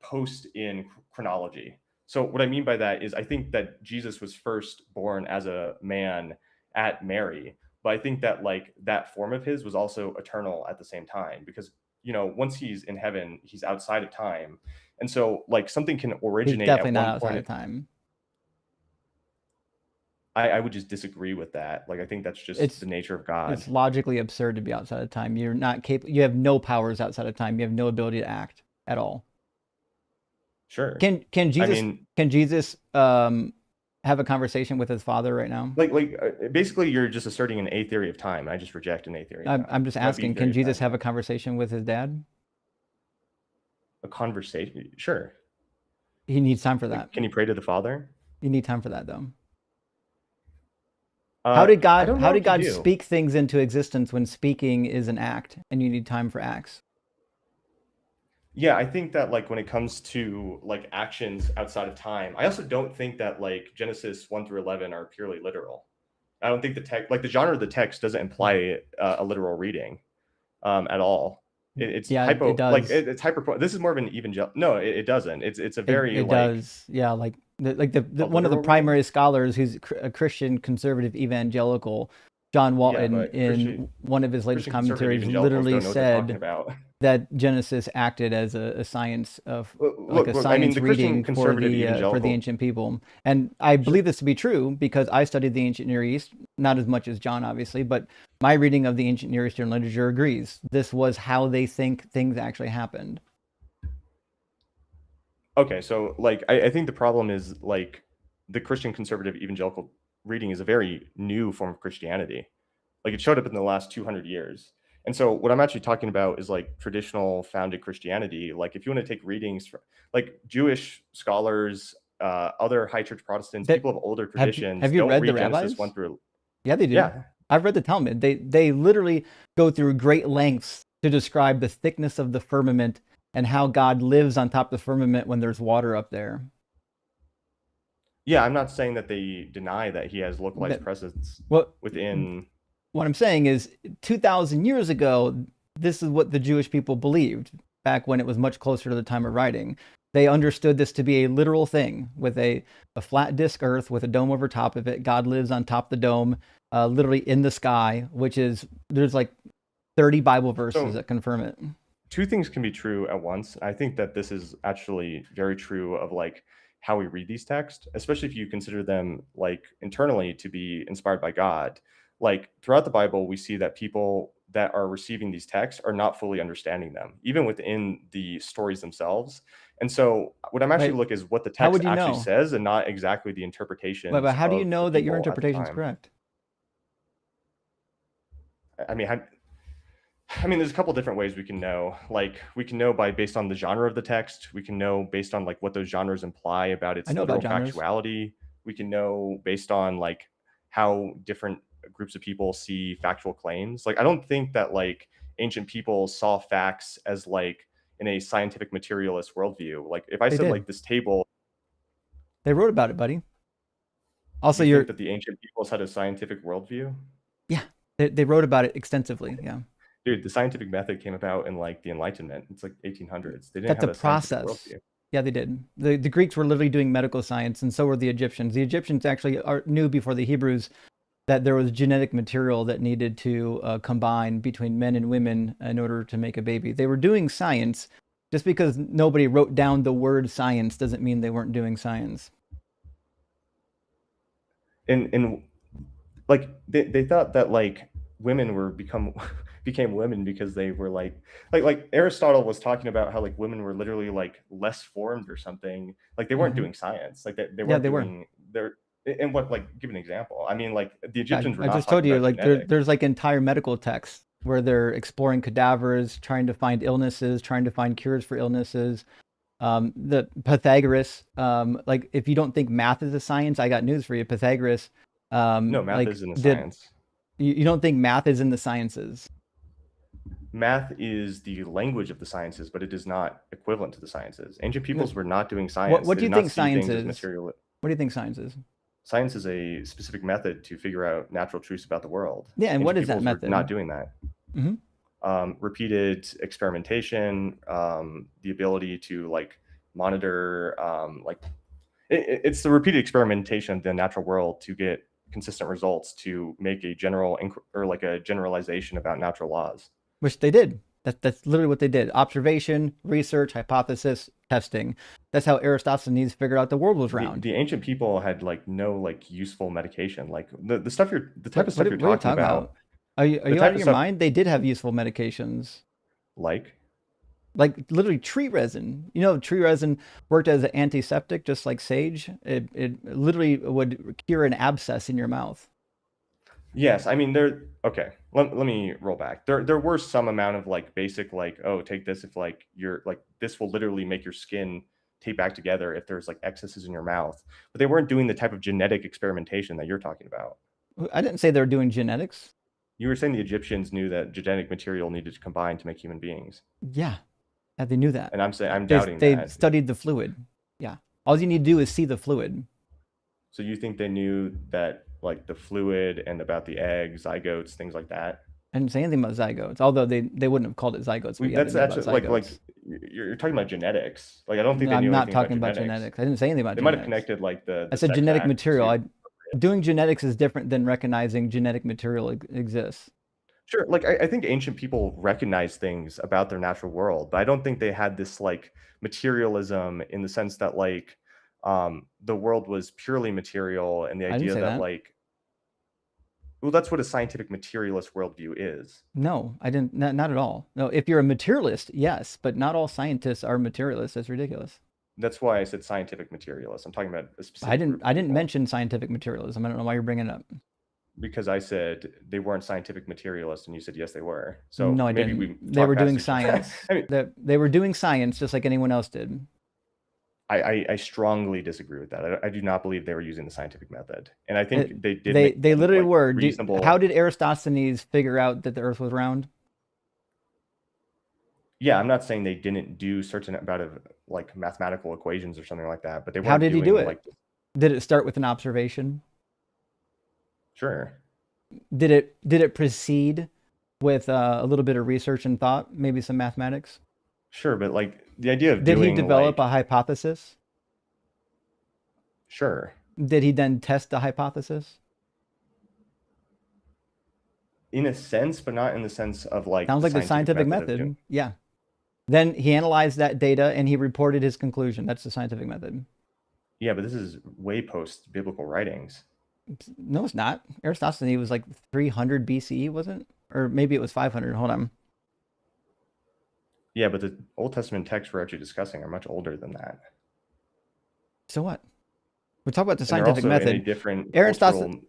post in chronology. So what I mean by that is I think that Jesus was first born as a man at Mary, but I think that like that form of his was also eternal at the same time because once he's in heaven, he's outside of time. And so like something can He's originate definitely at not one outside point. of time. I would just disagree with that. Like I think that's just It's the nature of God. it's logically absurd to be outside of time. You're not capable. You have no powers outside of time. You have no ability to act at all. Sure. Can I Jesus mean, have a conversation with his father right now? basically you're just asserting an A theory of time. I just reject an A theory of time. I'm just A B asking. theory Can of Jesus time. have a conversation with his dad? A conversation. Sure. He needs time for that. Can you pray to the Father? You need time for that, though. I don't How know did if you God do. speak things into existence when speaking is an act and you need time for acts? Yeah, I think that like when it comes to like actions outside of time, I also don't think that like Genesis 1 through 11 are purely literal. I don't think the text, like the genre of the text, doesn't imply a literal reading at all. It's Yeah, it does. it's hyper. This is more of an evangel. No, it doesn't. It's a very It like does. Yeah, like the a one of the literal reading. primary scholars who's a Christian conservative evangelical, John Yeah, Walton, but in one of his latest Christian conservative commentaries, evangelicals literally don't know what they're talking said about. that Genesis acted as a science of like a Look. I mean, science the Christian reading conservative for the evangelical. ancient people, and I Sure. believe this to be true because I studied the ancient Near East, not as much as John, obviously, but my reading of the ancient Near Eastern literature agrees. This was how they think things actually happened. Okay, so like I think the problem is like the Christian conservative evangelical reading is a very new form of Christianity. Like it showed up in the last 200 years. And so what I'm actually talking about is like traditional founded Christianity. Like if you want to take readings from like Jewish scholars, other high church Protestants, That people of older have traditions have you don't read the read Genesis 1 rabbis? through. Yeah, they do. Yeah. I've read the Talmud. They literally go through great lengths to describe the thickness of the firmament and how God lives on top of the firmament when there's water up there. Yeah, I'm not saying that they deny that he has localized That presence what within. what I'm saying is 2,000 years ago, this is what the Jewish people believed back when it was much closer to the time of writing. They understood this to be a literal thing with a flat disk earth with a dome over top of it. God lives on top of the dome, literally in the sky, which is, there's like 30 Bible verses So that confirm it. two things can be true at once. I think that this is actually very true of like how we read these texts, especially if you consider them like internally to be inspired by God. Like throughout the Bible, we see that people that are receiving these texts are not fully understanding them, even within the stories themselves. And so, what I'm actually Wait, looking is what the how text would you actually know? says, and not exactly the Wait, but interpretations how do you of the know that your people at the interpretation is time. correct? I mean, there's a couple different ways we can know. Like, we can know by based on the genre of the text. We can know based on like what those genres imply about I its know about literal genres. factuality. We can know based on like how different groups of people see factual claims. Like, I don't think that like ancient people saw facts as like in a scientific materialist worldview. Like, if I They said did. like this table, They wrote about it, buddy. Also, you think you're, that the ancient peoples had a scientific worldview? yeah, they wrote about it extensively. Yeah. Dude, the scientific method came about in like the Enlightenment. It's like 1800s. They didn't That's a have a scientific process. worldview. Yeah, they did. The Greeks were literally doing medical science, and so were the Egyptians. The Egyptians actually knew before the Hebrews that there was genetic material that needed to combine between men and women in order to make a baby. They were doing science. Just because nobody wrote down the word science doesn't mean they weren't doing science. And like they thought that like women were became women because they were like Aristotle was talking about how like women were literally like less formed or something. Like they weren't Hmm. doing science. Like they Yeah, weren't they were. doing their. And what, like, give an example. I mean, like the Yeah, Egyptians were I not just told talking you, about like genetics. there's like entire medical texts where they're exploring cadavers, trying to find illnesses, trying to find cures for illnesses. The Pythagoras, like if you don't think math is a science, I got news for you. Pythagoras, No, math like isn't a did science. you don't think math is in the sciences? Math is the language of the sciences, but it is not equivalent to the sciences. Ancient No. peoples were not doing What science. what They do you did not think see science things as is? material. What do you think science is? Science is a specific method to figure out natural truths about the world. Yeah, and what Ancient is that peoples were not method? doing that. Hmm. Repeated experimentation, the ability to like monitor, like it's the repeated experimentation of the natural world to get consistent results to make a general or like a generalization about natural laws. Which they did. That's literally what they did. Observation, research, hypothesis, testing. That's how Aristophanes figured out the world was round. The ancient people had like no like useful medication. Like the stuff the type What of what stuff are, you're what are you talking talking about, about? Are the you out type of of your stuff mind? They did have useful medications. like Like literally tree resin. You know, tree resin worked as an antiseptic, just like sage. It literally would cure an abscess in your mouth. yes, I mean there. Okay, let me roll back. There were some amount of like basic like, oh, take this if like you're like this will literally make your skin tape back together if there's like excesses in your mouth. But they weren't doing the type of genetic experimentation that you're talking about. I didn't say they were doing genetics. You were saying the Egyptians knew that genetic material needed to combine to make human beings, Yeah, that they knew that. and I'm saying I'm They doubting they that. studied the fluid. Yeah, all you need to do is see the fluid. So you think they knew that like the fluid and about the eggs, zygotes, things like that? I didn't say anything about zygotes, although they wouldn't have called it zygotes, but yeah, they That's knew about actually zygotes. you're talking about genetics. Like I don't think No, they I'm knew not anything about talking about genetics. genetics. I didn't say anything about They might have genetics. connected like I the said sex genetic act material. to. Doing genetics is different than recognizing genetic material exists. Sure, like I think ancient people recognize things about their natural world, but I don't think they had this like materialism in the sense that like the world was purely material, and the I didn't idea say that that. like, well, that's what a scientific materialist worldview is. No, I didn't. Not at all. No, if you're a materialist, yes, but not all scientists are materialists. That's ridiculous. That's why I said scientific materialist. I'm talking about a specific I group of didn't people. mention scientific materialism. I don't know why you're bringing it up. Because I said they weren't scientific materialists, and you said yes, they were. So No, I maybe didn't. we They talk were past doing each other. science. I mean, They were doing science just like anyone else did. I strongly disagree with that. I do not believe they were using the scientific method, and I think they did. They literally like, were. reasonable. How did Eratosthenes figure out that the Earth was round? Yeah, I'm not saying they didn't do certain amount of like mathematical equations or something like that, but they weren't. How did he do it? Like, did it start with an observation? Sure. Did it proceed with a little bit of research and thought, maybe some mathematics? Sure, but like the idea of did doing, he develop like, a hypothesis? Sure. Did he then test the hypothesis? In a sense, but not in the sense of like Sounds like the scientific method. Yeah. Then he analyzed that data and he reported his conclusion. That's the scientific method. Yeah, but this is way post biblical writings. No, it's not. Eratosthenes was like 300 BCE, wasn't? Or maybe it was 500. Hold on. Yeah, but the Old Testament texts we're actually discussing are much older than that. So what? We talk about the scientific method. In a different Eratosthenes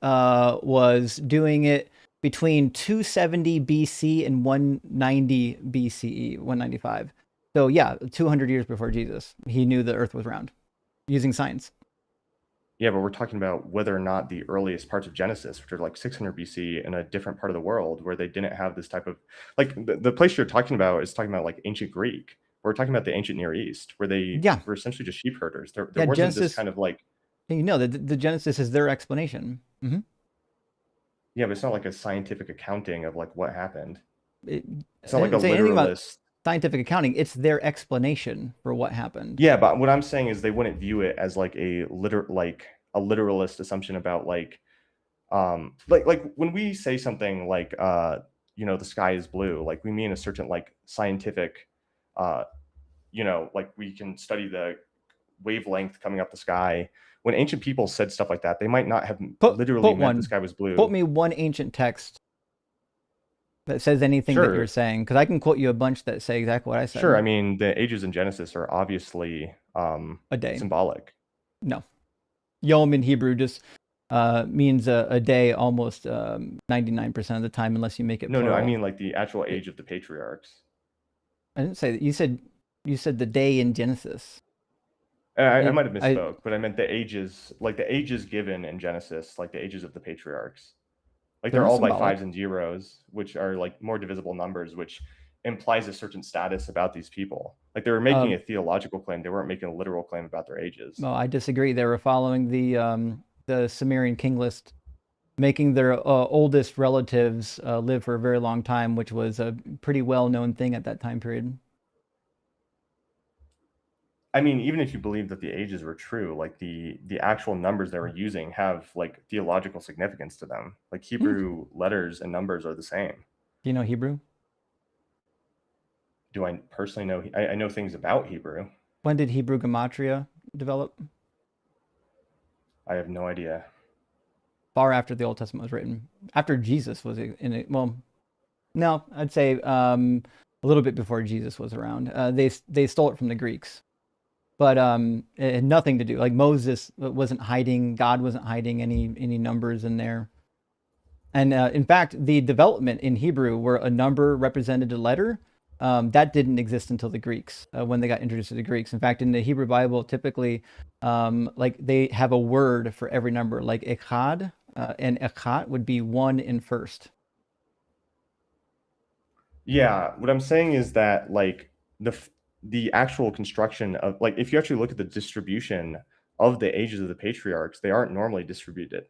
was doing it between 270 BC and 190 BCE, 195. So yeah, 200 years before Jesus, he knew the Earth was round using science. Yeah, but we're talking about whether or not the earliest parts of Genesis, which are like 600 BC in a different part of the world where they didn't have this type of, like, the place you're talking about is talking about like ancient Greek. We're talking about the ancient Near East, where they were essentially just sheep herders. There wasn't Genesis, this kind of like... You know, the Genesis is their explanation. Mm-hmm. Yeah, but it's not like a scientific accounting of like what happened. It's not like a literalist scientific accounting. It's their explanation for what happened. Yeah, but what I'm saying is they wouldn't view it as like a literalist assumption about like when we say something like you know, the sky is blue, like we mean a certain like scientific you know, like we can study the wavelength coming up the sky. When ancient people said stuff like that, they might not have literally meant the sky was blue. Quote me one ancient text that says anything that you're saying, because I can quote you a bunch that say exactly what I said. Sure. I mean, the ages in Genesis are obviously a day symbolic. No. Yom in Hebrew just means a day almost 99% of the time, unless you make it plural. No, I mean like the actual age of the patriarchs. I didn't say that. You said the day in Genesis. I might have misspoke, but I meant the ages, like the ages given in Genesis, like the ages of the patriarchs. Like they're all symbolic by 5s and 0s, which are like more divisible numbers, which implies a certain status about these people. Like they were making a theological claim. They weren't making a literal claim about their ages. No, I disagree. They were following the Sumerian king list, making their oldest relatives live for a very long time, which was a pretty well-known thing at that time period. I mean, even if you believe that the ages were true, like the actual numbers they were using have like theological significance to them. Like Hebrew letters and numbers are the same. Do you know Hebrew? Do I personally know? I know things about Hebrew. When did Hebrew gematria develop? I have no idea. Far after the Old Testament was written. After Jesus was in it. Well, no, I'd say a little bit before Jesus was around. They stole it from the Greeks. But it had nothing to do. Like Moses wasn't hiding, God wasn't hiding any numbers in there. And in fact, the development in Hebrew where a number represented a letter, that didn't exist until the Greeks, when they got introduced to the Greeks. In fact, in the Hebrew Bible, typically, like they have a word for every number, like echad, and echat would be 1 in first. Yeah, what I'm saying is that like the actual construction of, like, if you actually look at the distribution of the ages of the patriarchs, they aren't normally distributed.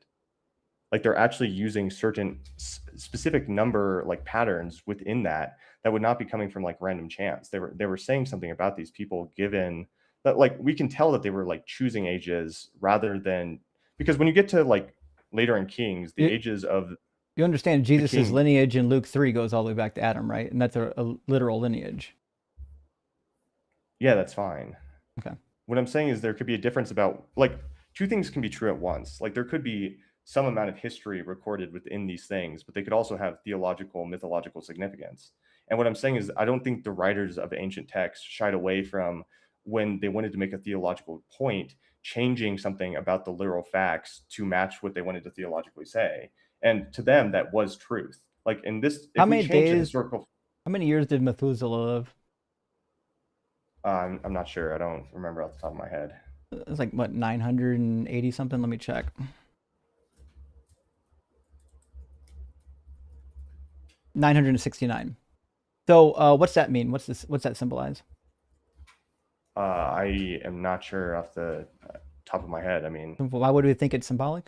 Like they're actually using certain specific number like patterns within that would not be coming from like random chance. They were saying something about these people, given that like we can tell that they were like choosing ages rather than, because when you get to like later in Kings, the ages of, you understand Jesus's lineage in Luke 3 goes all the way back to Adam, right? And that's a literal lineage. Yeah, that's fine. Okay. What I'm saying is there could be a difference about, like, two things can be true at once. Like there could be some amount of history recorded within these things, but they could also have theological, mythological significance. And what I'm saying is, I don't think the writers of ancient texts shied away from, when they wanted to make a theological point, changing something about the literal facts to match what they wanted to theologically say. And to them, that was truth. Like in this, How if we many change the days? historical, How many years did Methuselah live? I'm not sure. I don't remember off the top of my head. It's like what, 980 something? Let me check. 969. So what's that mean? What's this? What's that symbolize? I am not sure off the top of my head. I mean, Why would we think it's symbolic?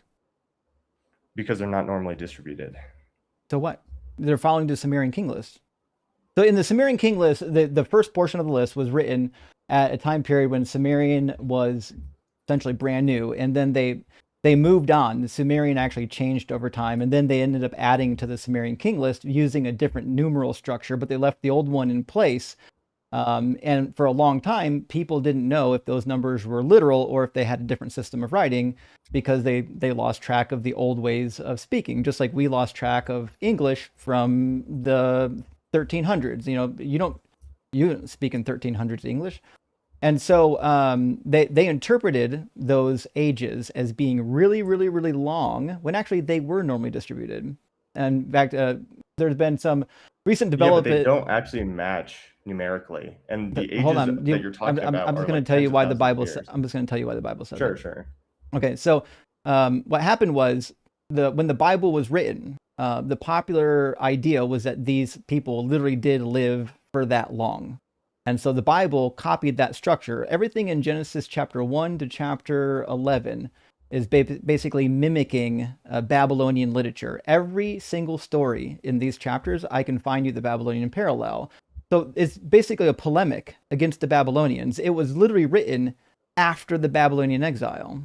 because they're not normally distributed. So what? They're following the Sumerian king list. So in the Sumerian king list, the first portion of the list was written at a time period when Sumerian was essentially brand new, and then they moved on. The Sumerian actually changed over time, and then they ended up adding to the Sumerian king list using a different numeral structure, but they left the old one in place. And for a long time, people didn't know if those numbers were literal or if they had a different system of writing, because they lost track of the old ways of speaking, just like we lost track of English from the 1300s. You don't speak in 1300s English. And so they interpreted those ages as being really, really, really long, when actually they were normally distributed. And in fact, there's been some recent development. Yeah, but they don't actually match numerically, and the Hold ages on. that you're talking about I'm just are going like to tell you tens of why the thousands of Bible. years. I'm just going to tell you why the Bible says Sure, it. sure. Okay, so what happened was, when the Bible was written, the popular idea was that these people literally did live for that long. And so the Bible copied that structure. Everything in Genesis chapter 1 to chapter 11 is basically mimicking Babylonian literature. Every single story in these chapters, I can find you the Babylonian parallel. So it's basically a polemic against the Babylonians. It was literally written after the Babylonian exile.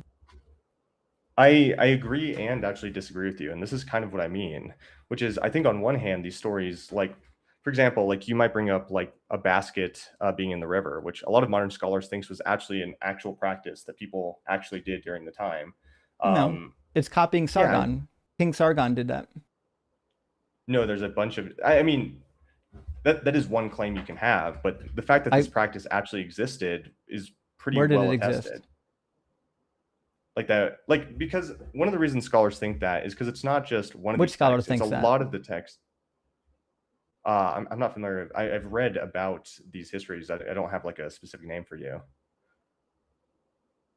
I agree and actually disagree with you, and this is kind of what I mean, which is, I think on one hand, these stories, like, for example, like you might bring up like a basket being in the river, which a lot of modern scholars thinks was actually an actual practice that people actually did during the time. No, it's copying Yeah, Sargon. King Sargon did that. no, there's a bunch of, I mean, that is one claim you can have, but the fact that this practice actually existed is pretty Where did well it attested. exist? Like that, like, because one of the reasons scholars think that is because it's not just one of Which these scholars texts, it's thinks a that? lot of the text. I'm not familiar. I've read about these histories. I don't have like a specific name for you.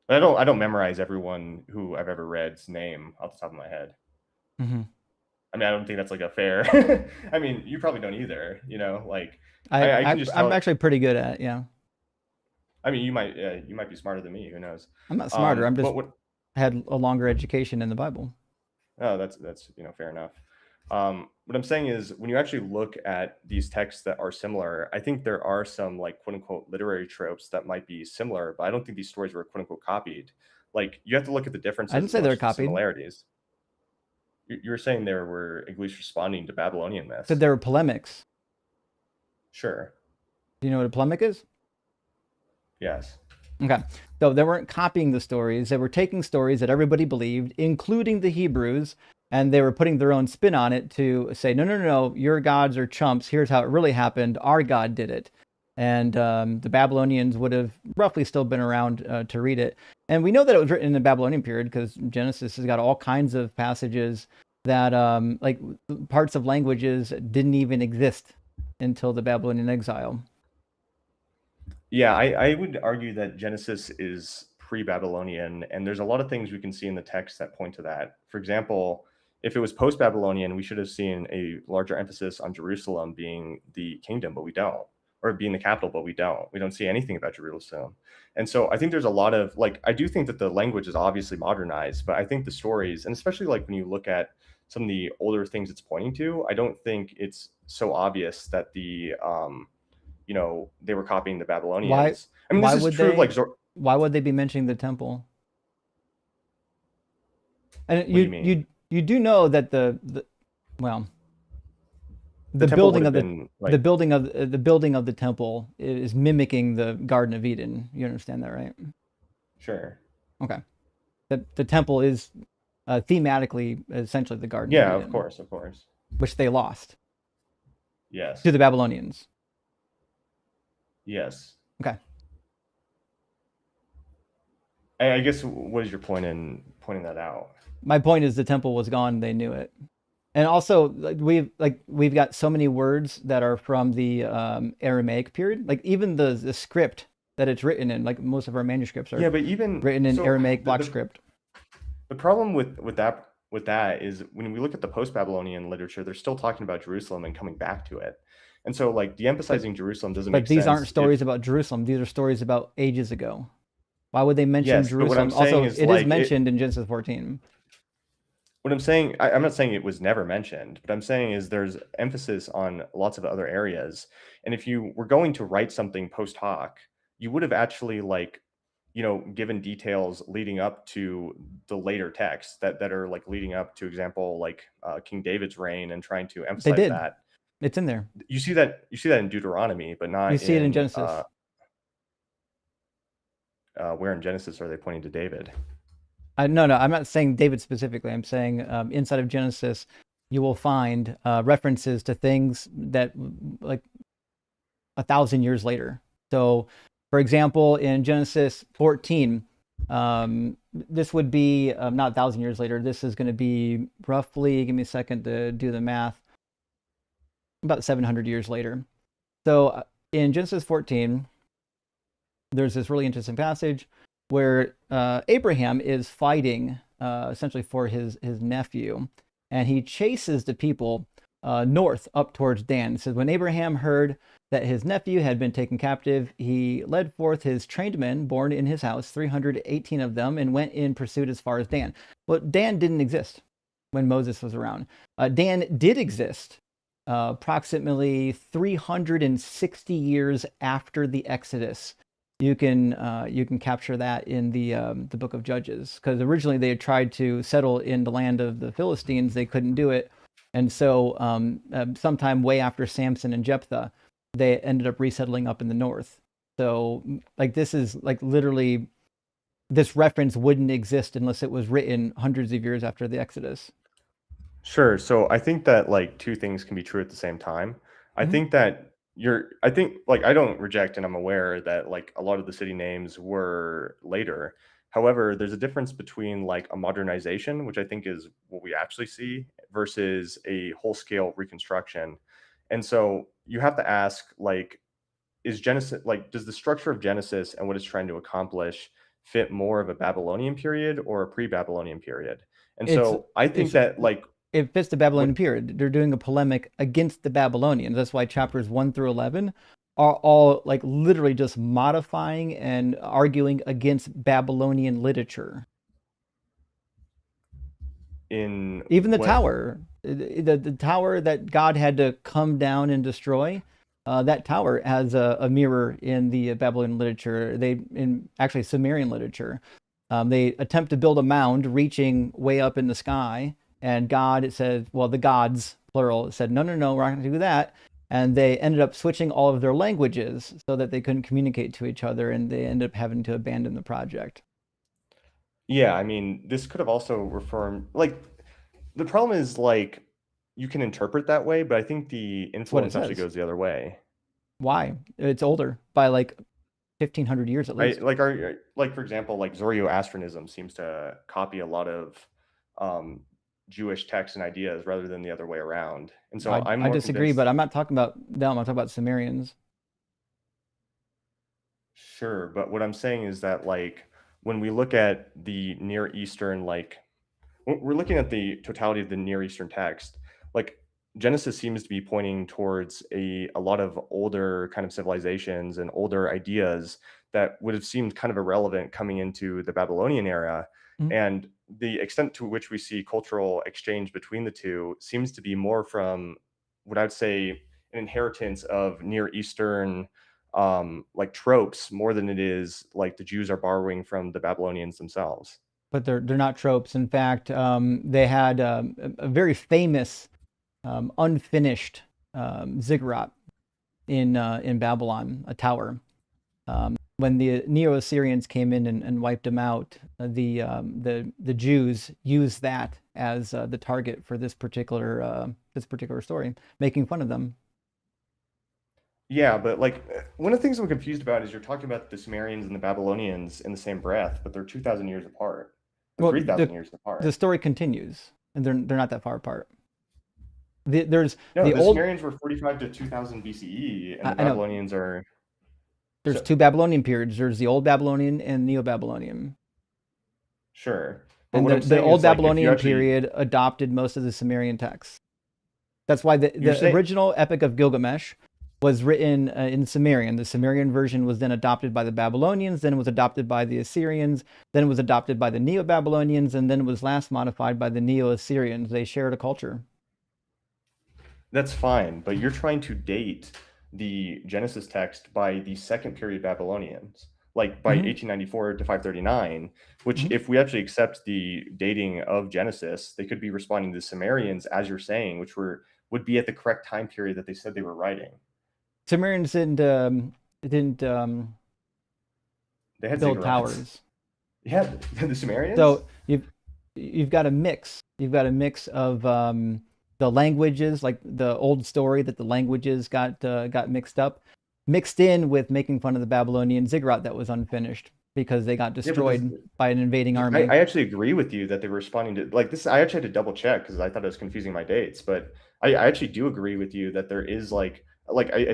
I don't memorize everyone who I've ever read's name off the top of my head. Mm-hmm. I mean, I don't think that's like a fair. I mean, you probably don't either. Like I can just tell. I'm actually pretty good at it. Yeah. I mean, you might be smarter than me. Who knows? I'm not smarter. I'm just but had a longer education in the Bible. Oh, that's fair enough. What I'm saying is, when you actually look at these texts that are similar, I think there are some like quote unquote literary tropes that might be similar, but I don't think these stories were quote unquote copied. Like, you have to look at the differences. I didn't say as they're much as the copied. similarities. You were saying there were at least responding to Babylonian myths. So there were polemics. Sure. Do you know what a polemic is? Yes. Okay. So they weren't copying the stories. They were taking stories that everybody believed, including the Hebrews, and they were putting their own spin on it to say, no, your gods are chumps. Here's how it really happened. Our God did it. And the Babylonians would have roughly still been around to read it. And we know that it was written in the Babylonian period because Genesis has got all kinds of passages that, like, parts of languages didn't even exist until the Babylonian exile. Yeah, I would argue that Genesis is pre-Babylonian, and there's a lot of things we can see in the text that point to that. For example, if it was post-Babylonian, we should have seen a larger emphasis on Jerusalem being the kingdom, but we don't, or being the capital, but we don't. We don't see anything about Jerusalem. And so I think there's a lot of, like, I do think that the language is obviously modernized, but I think the stories, and especially like when you look at some of the older things it's pointing to, I don't think it's so obvious that they were copying the Babylonians. Why? I mean, this is true. Why would they be mentioning the temple? And you do know that the building of the building of the temple is mimicking the Garden of Eden. You understand that, right? Sure. Okay. The temple is thematically essentially the Garden. Yeah, of Eden, of course, which they lost. Yes. to the Babylonians. Yes. Okay. I guess what is your point in pointing that out? My point is the temple was gone. They knew it. And also, we've got so many words that are from the Aramaic period. Like even the script that it's written in, like most of our manuscripts are Yeah, but even written in so, Aramaic block script. the problem with that is when we look at the post-Babylonian literature, they're still talking about Jerusalem and coming back to it. And so like But de-emphasizing Jerusalem doesn't but make these aren't sense stories if about Jerusalem. These are stories about ages ago. Why would they mention yes, but what I'm Jerusalem? saying Also, is it is like it mentioned in Genesis 14. what I'm saying, I'm not saying it was never mentioned, but I'm saying is there's emphasis on lots of other areas. And if you were going to write something post hoc, you would have actually like, given details leading up to the later texts that are like leading up to example, like King David's reign and trying to They emphasize did. that. It's in there. You see that in Deuteronomy, but You not see it in in Genesis. where in Genesis are they pointing to David? No, I'm not saying David specifically. I'm saying inside of Genesis, you will find references to things that like 1,000 years later. So, for example, in Genesis 14, this would be not 1,000 years later. This is going to be roughly, give me a second to do the math, about 700 years later. So, in Genesis 14, there's this really interesting passage where Abraham is fighting essentially for his nephew, and he chases the people north up towards Dan. It says, when Abraham heard that his nephew had been taken captive, he led forth his trained men born in his house, 318 of them, and went in pursuit as far as Dan. Well, Dan didn't exist when Moses was around. Dan did exist approximately 360 years after the Exodus. You can capture that in the book of Judges, because originally they had tried to settle in the land of the Philistines. They couldn't do it, and so sometime way after Samson and Jephthah, they ended up resettling up in the north. So like this is like literally, this reference wouldn't exist unless it was written hundreds of years after the Exodus. Sure. So I think that like two things can be true at the same time. I Mhm. think that I think like I don't reject and I'm aware that like a lot of the city names were later. However, there's a difference between like a modernization, which I think is what we actually see, versus a whole scale reconstruction. And so you have to ask like, is Genesis like, does the structure of Genesis and what it's trying to accomplish fit more of a Babylonian period or a pre-Babylonian period? And It's so I think it's that like it fits the what Babylonian period. They're doing a polemic against the Babylonians. That's why chapters 1 through 11 are all like literally just modifying and arguing against Babylonian literature. in Even the what tower, the tower that God had to come down and destroy, that tower has a mirror in the Babylonian literature. In actually Sumerian literature, they attempt to build a mound reaching way up in the sky, and God, it said, well, the gods plural said, no, no, no, we're not going to do that. And they ended up switching all of their languages so that they couldn't communicate to each other, and they ended up having to abandon the project. yeah, I mean, this could have also reformed like the problem is like you can interpret that way, but I think the It's what it influence actually says. goes the other way. Why? It's older by like 1,500 years at I least. like are like for example, like Zoroastrianism seems to copy a lot of um Jewish texts and ideas rather than the other way around. And so I'm I more disagree, convinced. but I'm not talking about them. I'm talking about Sumerians. Sure, but what I'm saying is that like when we look at the Near Eastern, like we're looking at the totality of the Near Eastern text, like Genesis seems to be pointing towards a lot of older kind of civilizations and older ideas that would have seemed kind of irrelevant coming into the Babylonian era. Mhm. And the extent to which we see cultural exchange between the two seems to be more from what I'd say an inheritance of Near Eastern like tropes more than it is like the Jews are borrowing from the Babylonians themselves. But they're not tropes. In fact, they had a very famous unfinished ziggurat in Babylon, a tower. When the Neo-Assyrians came in and wiped them out, the Jews used that as the target for this particular story, making fun of them. Yeah, but like one of the things I'm confused about is you're talking about the Sumerians and the Babylonians in the same breath, but they're 2,000 years apart. They're Well, 3,000 years the apart. story continues, and they're not that far apart. There's No, the the old. Sumerians were 45 to 2000 BCE, and the I know Babylonians are there's so two Babylonian periods. There's the old Babylonian and Neo-Babylonian. sure. But And what I'm the saying old is like if you Babylonian actually period adopted most of the Sumerian texts. That's why you're the saying original Epic of Gilgamesh was written in Sumerian. The Sumerian version was then adopted by the Babylonians, then it was adopted by the Assyrians, then it was adopted by the Neo-Babylonians, and then it was last modified by the Neo-Assyrians. They shared a culture. that's fine, but you're trying to date the Genesis text by the second period Babylonians, like by Mm-hmm. 1894 to 539, which Mm-hmm. if we actually accept the dating of Genesis, they could be responding to the Sumerians, as you're saying, which would be at the correct time period that they said they were writing. Sumerians didn't They had build ziggurats. towers. Yeah, the Sumerians? So you've got a mix. You've got a mix of the languages, like the old story that the languages got mixed in with making fun of the Babylonian ziggurat that was unfinished because they got Yeah, but this, destroyed by an invading I, army. I actually agree with you that they were responding to like this. I actually had to double check because I thought I was confusing my dates, but I actually do agree with you that there is I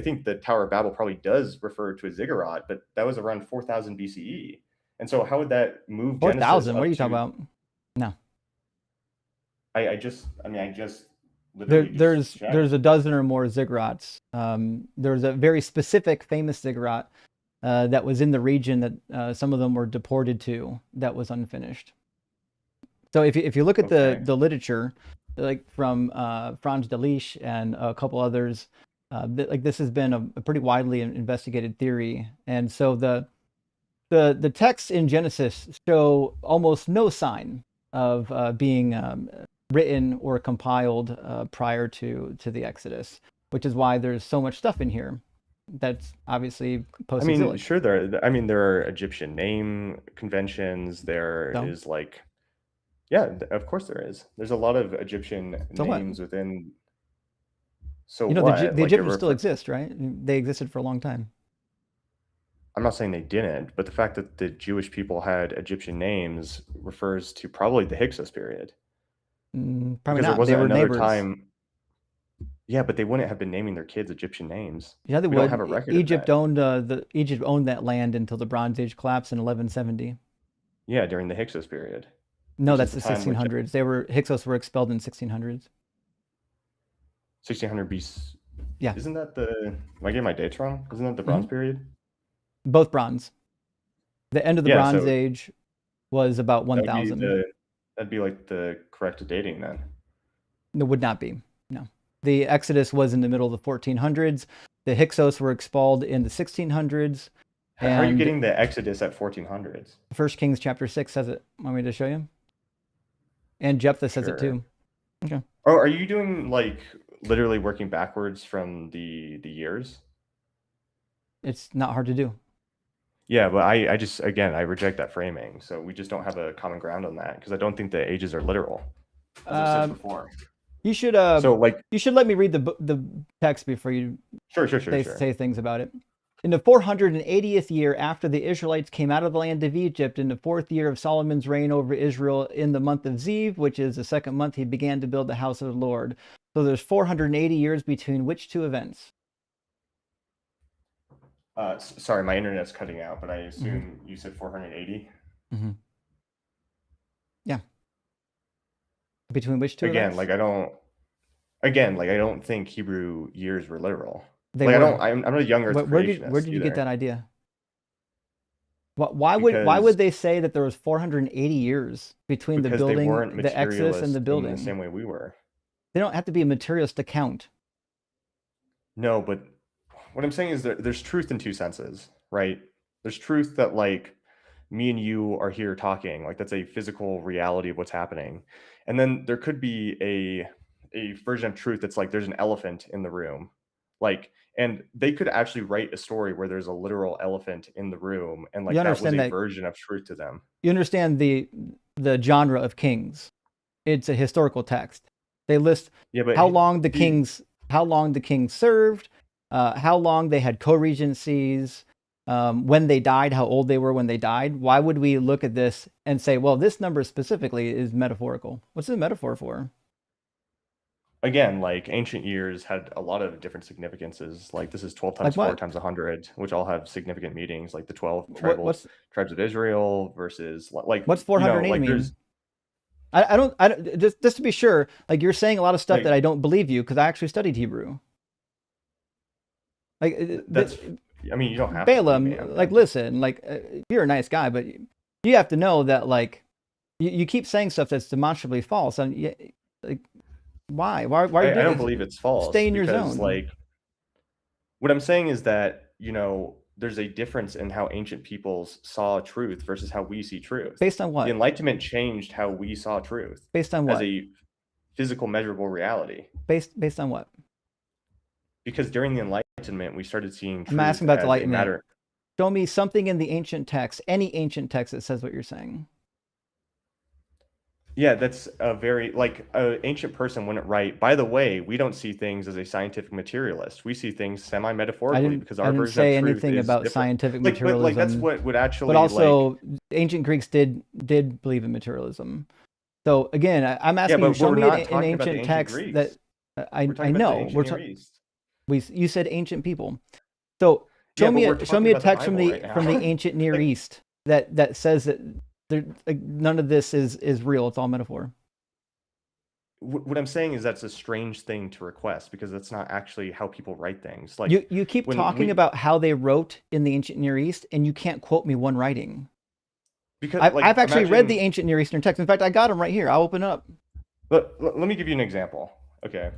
think the Tower of Babel probably does refer to a ziggurat, but that was around 4000 BCE. And so how would that move Four Genesis thousand? What are up you talking to about? No, I just literally just there's checked. a dozen or more ziggurats. There's a very specific, famous ziggurat that was in the region that some of them were deported to that was unfinished. So if you look at Okay. the literature, like from Franz Delitzsch and a couple others, like this has been a pretty widely investigated theory, and so the texts in Genesis show almost no sign of being written or compiled prior to the Exodus, which is why there's so much stuff in here that's obviously I mean, post-exilic. sure there are Egyptian name conventions. There So is yeah, of course there is. There's a lot of Egyptian so what? names within. So You know what? the Like it Egyptians still refer exist, right? They existed for a long time. I'm not saying they didn't, but the fact that the Jewish people had Egyptian names refers to probably the Hyksos period Probably because there not. They wasn't were another neighbors. time. Yeah, but they wouldn't have been naming their kids Egyptian names. Yeah, they We don't have would. a record of that. Egypt owned that land until the Bronze Age collapsed in 1170. Yeah, during the Hyksos period, No, which is that's the the time which 1600s. Hyksos were expelled in 1600s. 1600 BC. Yeah, Isn't that the? Am I getting my dates wrong? Isn't that the hmm Bronze period? both bronze. The end of the Yeah, Bronze so Age was about that would be 1000. that'd be like the correct dating then. It would not be. No. The Exodus was in the middle of the 1400s. The Hyksos were expelled in the 1600s. How are you And getting the Exodus at 1400s? 1 Kings chapter 6 says it. Want me to show you? And Jephthah says it Sure. too. Okay. Oh, are you doing like literally working backwards from the years? It's not hard to do. Yeah, but I just again I reject that framing. So we just don't have a common ground on that because I don't think the ages are literal, as I've said Um, before. you should So like you should let me read the text before you sure. say things about it. In the 480th year after the Israelites came out of the land of Egypt, in the fourth year of Solomon's reign over Israel, in the month of Ziv, which is the second month, he began to build the house of the Lord. So there's 480 years between which two events? Sorry, my internet's cutting out, but I Mm-hmm. assume you said 480. Mm-hmm. Yeah. Between which two Again, events? like I don't think Hebrew years were literal. They Like I were. don't I'm not a young Earth Where creationist did you get either that idea? Why because would they say that there was 480 years between the because they building, weren't the Exodus, and materialist the in the building? same way we were. They don't have to be a materialist to count. No, but what I'm saying is that there's truth in two senses, right? There's truth that like me and you are here talking, like that's a physical reality of what's happening. And then there could be a version of truth that's like there's an elephant in the room. Like and they could actually write a story where there's a literal elephant in the room and You like that was understand a that version of truth to them. you understand the genre of kings. It's a historical text. They list Yeah, but how long the the kings served, how long they had co-regencies, when they died, how old they were when they died. Why would we look at this and say, well, this number specifically is metaphorical? What's the metaphor for? Again, like ancient years had a lot of different significances. Like this is 12 Like times 4 what? times 100, which all have significant meanings. Like the 12 What's tribes of Israel versus like, what's you know, 480 like mean? there's I don't just to be sure, like you're saying a lot of stuff that like I don't believe you because I actually studied Hebrew. Like that's. I mean, you don't have to believe me. Balaam, like listen, like you're a nice guy, but you have to know that like you keep saying stuff that's demonstrably false, and like why are you I doing don't it? believe it's false Stay in your because zone. like what I'm saying is that, you know, there's a difference in how ancient peoples saw truth versus how we see truth. Based on The what? Enlightenment changed how we saw truth Based on as what? a physical, measurable reality. Based on what? Because during the Enlightenment, we started seeing I'm truth asking about the as a Enlightenment. matter. Show me something in the ancient text, any ancient text that says what you're saying. Yeah, that's a very like an ancient person wouldn't write. By the way, we don't see things as a scientific materialist. We see things semi-metaphorically because I our didn't version of say truth anything is about different. scientific But like that's materialism, what would but actually like. also ancient Greeks did believe in materialism. So again, I'm Yeah, asking you, but show we're me not an talking about the ancient ancient text that Greeks. I We're I talking about the know ancient Near East. you said ancient people. So Yeah, but we're show talking me a about the text Bible right from the now. ancient Near Like, East that says that there, like, none of this is real. It's all metaphor. what I'm saying is that's a strange thing to request because that's not actually how people write things. Like You keep when talking we about how they wrote in the ancient Near East, and you can't quote me one writing. because I've like actually read the imagine ancient Near Eastern text. In fact, I got them right here. I'll open up. let me give you an example. Okay.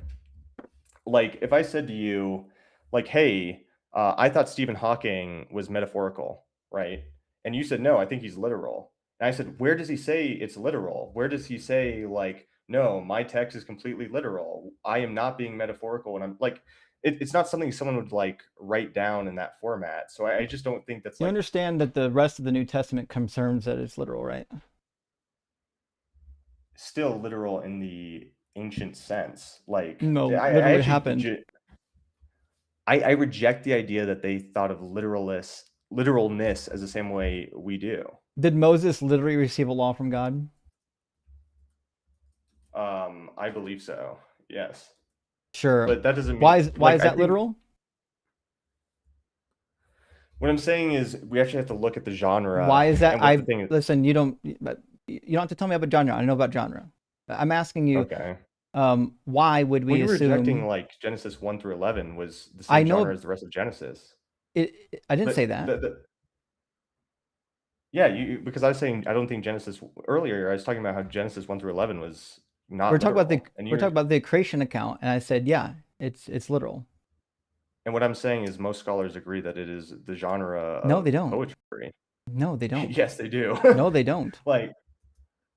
Like if I said to you, like, hey, I thought Stephen Hawking was metaphorical, right? And you said, no, I think he's literal. And I said, where does he say it's literal? Where does he say, like, no, my text is completely literal? I am not being metaphorical. And I'm like, it's not something someone would like write down in that format. So I just don't think that's You like understand that the rest of the New Testament confirms that it's literal, right? still literal in the ancient sense. Like, No, I literally actually happened. I reject the idea that they thought of literalness as the same way we do. Did Moses literally receive a law from God? I believe so. Yes, Sure. but that doesn't mean Why like is I that think literal? what I'm saying is we actually have to look at the Why genre is that? and what the thing is. Listen. You don't have to tell me about genre. I know about genre. I'm asking you, Okay, why would well, we you're rejecting assume? like Genesis 1 through 11 was the I same genre know as the rest of Genesis. I didn't say But that. yeah, you because I was saying I don't think Genesis earlier. I was talking about how Genesis 1 through 11 was not literal, and We're you're talking about the creation account, and I said, yeah, it's literal. and what I'm saying is most scholars agree that it is the genre No, they of don't. poetry. No, they don't. Yes, they do. No, they don't. Like,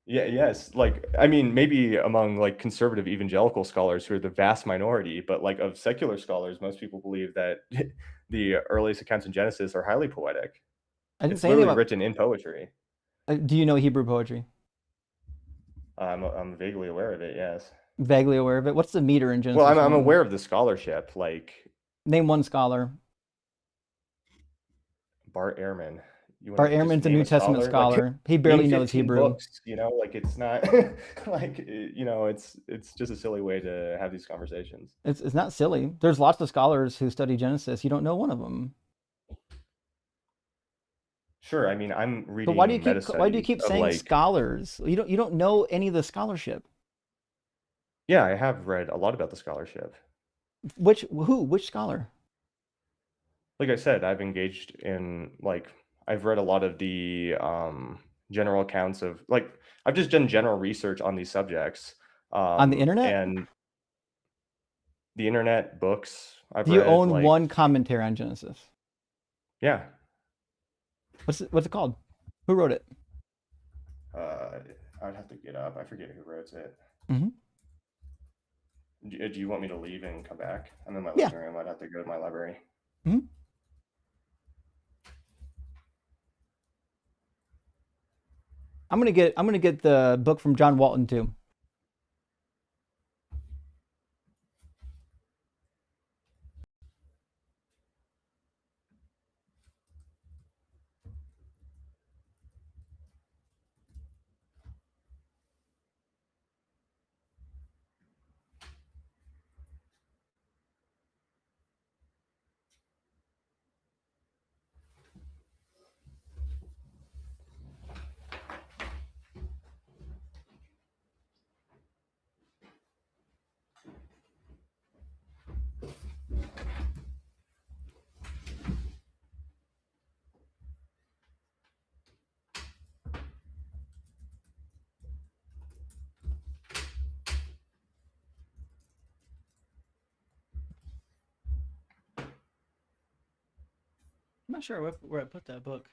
yeah, yes. Like, I mean, maybe among like conservative evangelical scholars who are the vast minority, but like of secular scholars, most people believe that the earliest accounts in Genesis are highly poetic. I didn't It's say anything literally about. written in poetry. Do you know Hebrew poetry? I'm vaguely aware of it. Yes. Vaguely aware of it. What's the meter in Well, Genesis I'm one? aware of the scholarship, like Name one scholar. Bart Ehrman. You want Bart to just Ehrman's a name New a Testament scholar? Like, scholar. He name barely knows 15 Hebrew. books. You know, like it's not like you know, it's just a silly way to have these conversations. It's not silly. There's lots of scholars who study Genesis. You don't know one of them. Sure. I mean, I'm So reading meta why do you studies keep of saying like, scholars? You don't know any of the scholarship. yeah, I have read a lot about the scholarship. Which scholar? Like I said, I've engaged in like I've read a lot of the general accounts of like I've just done general research on these subjects. On the internet? And the internet, books I've Do you read, own like one commentary on Genesis? yeah. What's it called? Who wrote it? Uh, I'd have to get up. I forget who wrote it. Hmm. Do you want me to leave and come back? I'm in my Yeah. living room. I'd have to go to my library. Hmm. I'm gonna get the book from John Walton too. not sure where I put that book.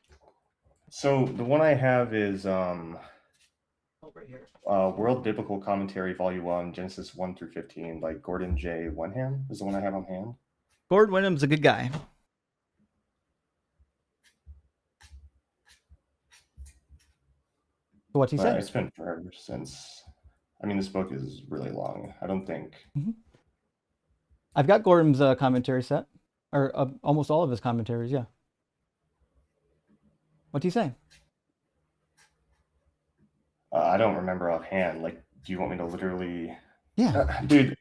So the one I have is Oh, right here. World Biblical Commentary, Volume 1, Genesis 1 through 15, by Gordon J. Wenham is the one I have on hand. Gordon Wenham's a good guy. So what's he say? It's been forever since. I mean, this book is really long. I don't think. Mm-hmm. I've got Gordon's commentary set, or almost all of his commentaries. Yeah. What's he say? I don't remember offhand. Like, do you want me to literally? Yeah. Dude,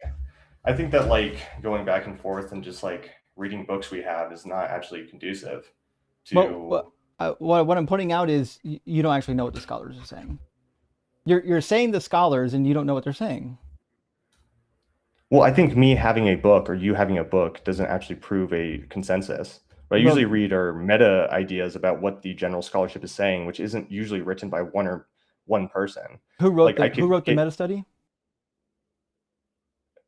I think that like going back and forth and just like reading books we have is not actually conducive to. What I'm putting out is you don't actually know what the scholars are saying. You're saying the scholars and you don't know what they're saying. Well, I think me having a book or you having a book doesn't actually prove a consensus. What I usually read are meta ideas about what the general scholarship is saying, which isn't usually written by one person. Who wrote the meta study?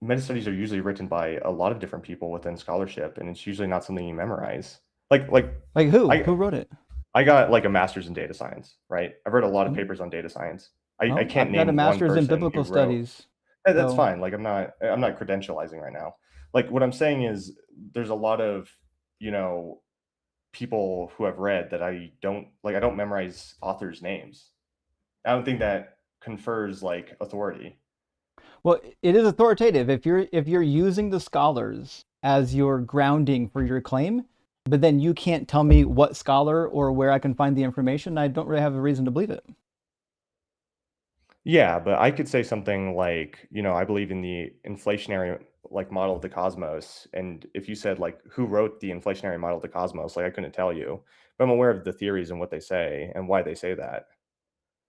Meta studies are usually written by a lot of different people within scholarship, and it's usually not something you memorize. Like who? Who wrote it? I got like a master's in data science, right? I've read a lot of papers on data science. I can't name got a master's in biblical studies. That's fine. Like I'm not credentializing right now. Like what I'm saying is there's a lot of, people who have read that I don't memorize authors' names. I don't think that confers like authority. Well, it is authoritative if you're using the scholars as your grounding for your claim, but then you can't tell me what scholar or where I can find the information. I don't really have a reason to believe it. Yeah, but I could say something like, I believe in the inflationary like model of the cosmos. And if you said like who wrote the inflationary model of the cosmos, like I couldn't tell you, but I'm aware of the theories and what they say and why they say that.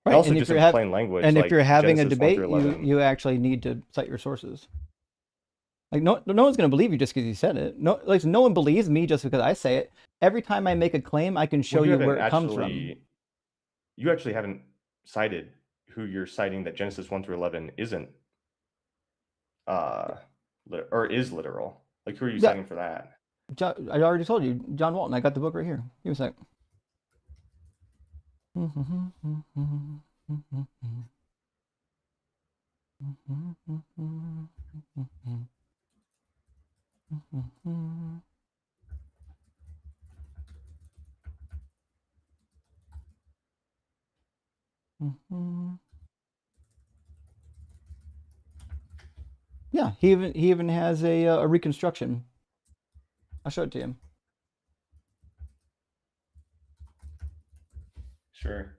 Right. And also just in plain language. And like if you're having Genesis a debate, you actually need to cite your sources. Like no one's going to believe you just because you said it. No one believes me just because I say it. Every time I make a claim, I can show you where it comes from. You actually haven't cited who you're citing that Genesis 1 through 11 isn't, or is literal. Like who are you citing for that? I already told you, John Walton. I got the book right here. Give me a sec. Yeah, he even has a reconstruction. I'll show it to him. Sure.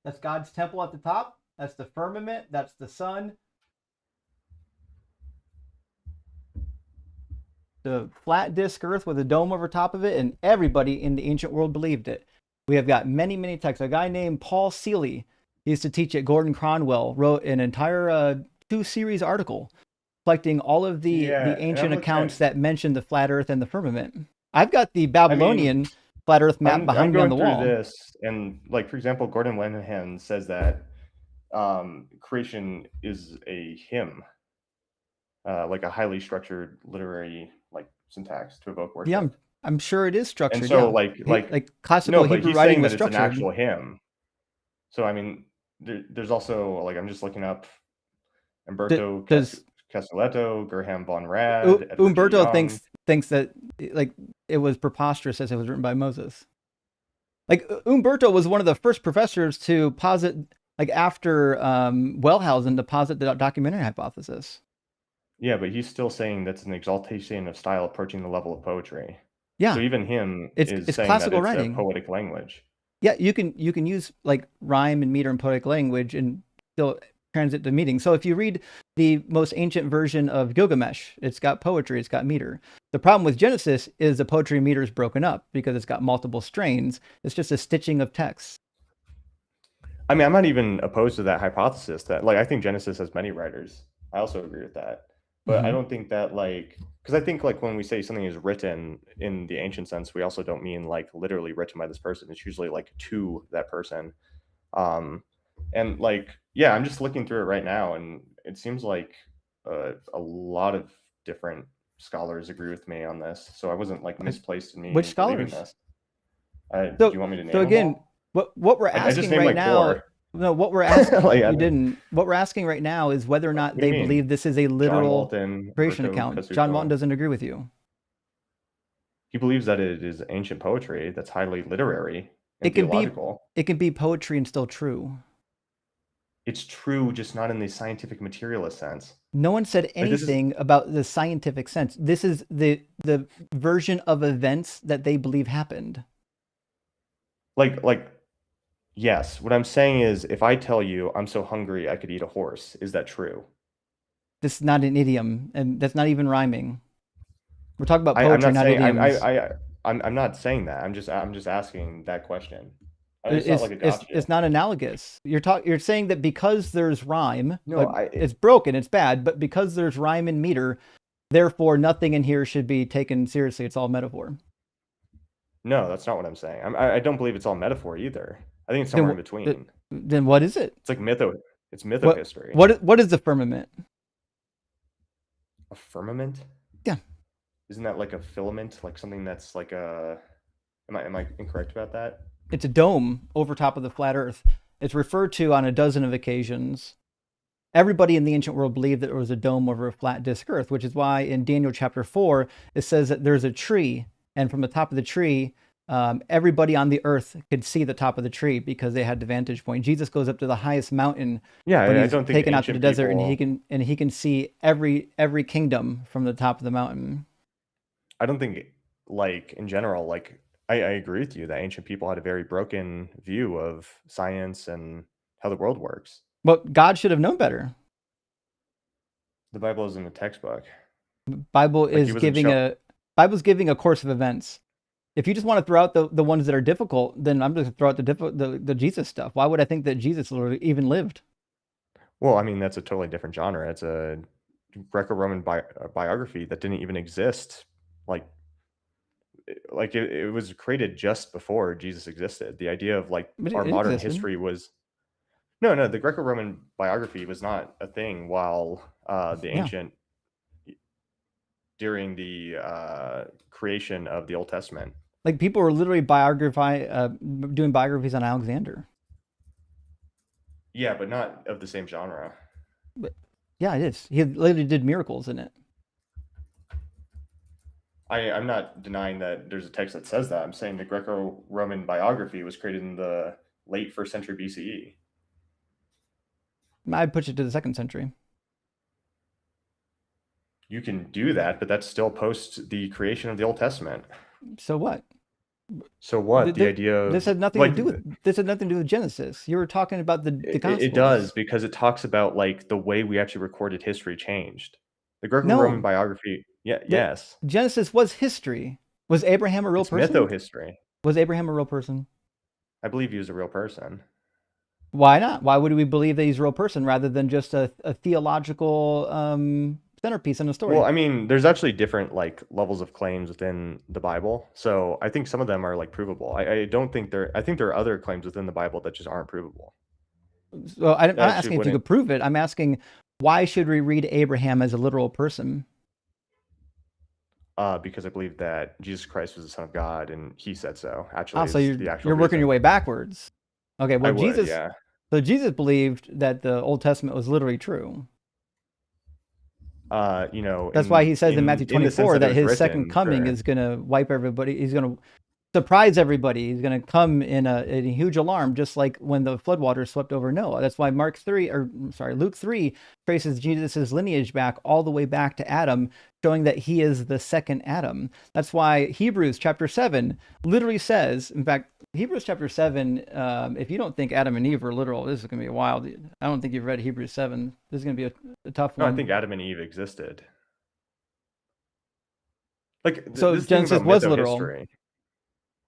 That's God's temple at the top. That's the firmament. That's the sun. The flat disk earth with a dome over top of it, and everybody in the ancient world believed it. We have got many texts. A guy named Paul Seeley, he used to teach at Gordon Cronwell, wrote an entire 2-series article collecting all of the ancient accounts that mention the flat earth and the firmament. I've got the Babylonian flat earth map behind me on the wall. I'm going through this, and like for example, Gordon Wenham says that creation is a hymn, like a highly structured literary like syntax to evoke worship. Yeah, I'm sure it is structured. And so like classical Hebrew writing was structured. It's an actual hymn. So I mean, there's also like I'm just looking up Umberto Castelletto, Gerham von Rad. Umberto thinks that like it was preposterous as it was written by Moses. Like Umberto was one of the first professors to posit, like after Wellhausen, to posit the documentary hypothesis. Yeah, but he's still saying that's an exaltation of style approaching the level of poetry. Yeah. So even him it's saying classical that it's writing. a poetic language. Yeah, you can use like rhyme and meter and poetic language and still transit to meaning. So if you read the most ancient version of Gilgamesh, it's got poetry, it's got meter. The problem with Genesis is the poetry meter is broken up because it's got multiple strains. It's just a stitching of text. I mean, I'm not even opposed to that hypothesis that like I think Genesis has many writers. I also agree with that. But I don't think that like, because I think like when we say something is written in the ancient sense, we also don't mean like literally written by this person. It's usually like to that person. And like, yeah, I'm just looking through it right now, and it seems like a lot of different scholars agree with me on this, so I wasn't like misplaced in me Which believing scholars? this. Do So you want me to name so them again, all? what we're I just asking named right like now, 4. no, what we're asking, Like, you didn't. What we're asking right now is whether or not what do they you mean? believe this is a John literal Walton, creation Umberto account. John Walton Casuto. doesn't agree with you. He believes that it is ancient poetry that's highly literary It and can be theological. it can be poetry and still true. It's true, just not in the scientific materialist sense. No one said Like this is anything about the scientific sense. This is the version of events that they believe happened. like yes. What I'm saying is, if I tell you I'm so hungry I could eat a horse, is that true? This is not an idiom, and that's not even rhyming. We're talking about I'm poetry, not not saying idioms. I'm not saying that. I'm just asking that question. It's not It's like a it's gotcha. it's not analogous. You're saying that because there's rhyme, No, but it's broken, it's bad. But because there's rhyme and meter, therefore nothing in here should be taken seriously. It's all metaphor. no, that's not what I'm saying. I don't believe it's all metaphor either. I think it's somewhere in Then between. then what is it? It's like mytho. It's mytho What history. what is the firmament? A firmament? Yeah. Isn't that like a filament? Like something that's like a. Am I incorrect about that? It's a dome over top of the flat Earth. It's referred to on a dozen of occasions. Everybody in the ancient world believed that there was a dome over a flat disk Earth, which is why in Daniel chapter 4, it says that there's a tree, and from the top of the tree, everybody on the earth could see the top of the tree because they had the vantage point. Jesus goes up to the highest mountain Yeah, when I he's don't think taken out to the ancient desert, and people. he can see every kingdom from the top of the mountain. I don't think, like in general, like I agree with you that ancient people had a very broken view of science and how the world works. But God should have known better. The Bible isn't a textbook. Bible Like he is wasn't giving show. Bible's giving a course of events. If you just want to throw out the ones that are difficult, then I'm just going to throw out the Jesus stuff. Why would I think that Jesus even lived? Well, I mean that's a totally different genre. It's a Greco-Roman biography that didn't even exist. Like it was created just before Jesus existed. The idea of like But our it modern existed. history was no. The Greco-Roman biography was not a thing while the Yeah. ancient during the creation of the Old Testament. Like people were literally doing biographies on Alexander. Yeah, but not of the same genre. But yeah, it is. He literally did miracles in it. I'm not denying that there's a text that says that. I'm saying the Greco-Roman biography was created in the late 1st century BCE. I'd push it to the 2nd century. You can do that, but that's still post the creation of the Old Testament. So what? So what? The idea This of had nothing to like do with Genesis. You were talking about the it Gospels. does because it talks about like the way we actually recorded history changed. The Greco-Roman No, biography, yeah, the yes, Genesis was history. Was Abraham a real it's person? mytho-history. Was Abraham a real person? I believe he was a real person. Why not? Why would we believe that he's a real person rather than just a theological centerpiece in a story? Well, I mean, there's actually different like levels of claims within the Bible. So I think some of them are like provable. I don't think I think there are other claims within the Bible that just aren't provable. So I'm not That actually asking if you wouldn't could prove it. I'm asking why should we read Abraham as a literal person? because I believe that Jesus Christ was the Son of God and he said so. Oh, Actually so is the actual you're working your reason. way backwards. Okay, I well would, yeah. So Jesus believed that the Old Testament was literally true. That's why he says in Matthew in the sense 24 that it that was his second written, coming sure. is going to wipe everybody. He's going to surprise everybody. He's going to come in a huge alarm, just like when the floodwaters swept over Noah. That's why Luke 3 traces Jesus' lineage back all the way back to Adam, showing that he is the second Adam. That's why Hebrews chapter 7 literally says, in fact, Hebrews chapter 7, if you don't think Adam and Eve are literal, this is going to be wild. I don't think you've read Hebrews 7. This is going to be a tough No, one. I think Adam and Eve existed. Like So this thing Genesis about was literal. mytho-history.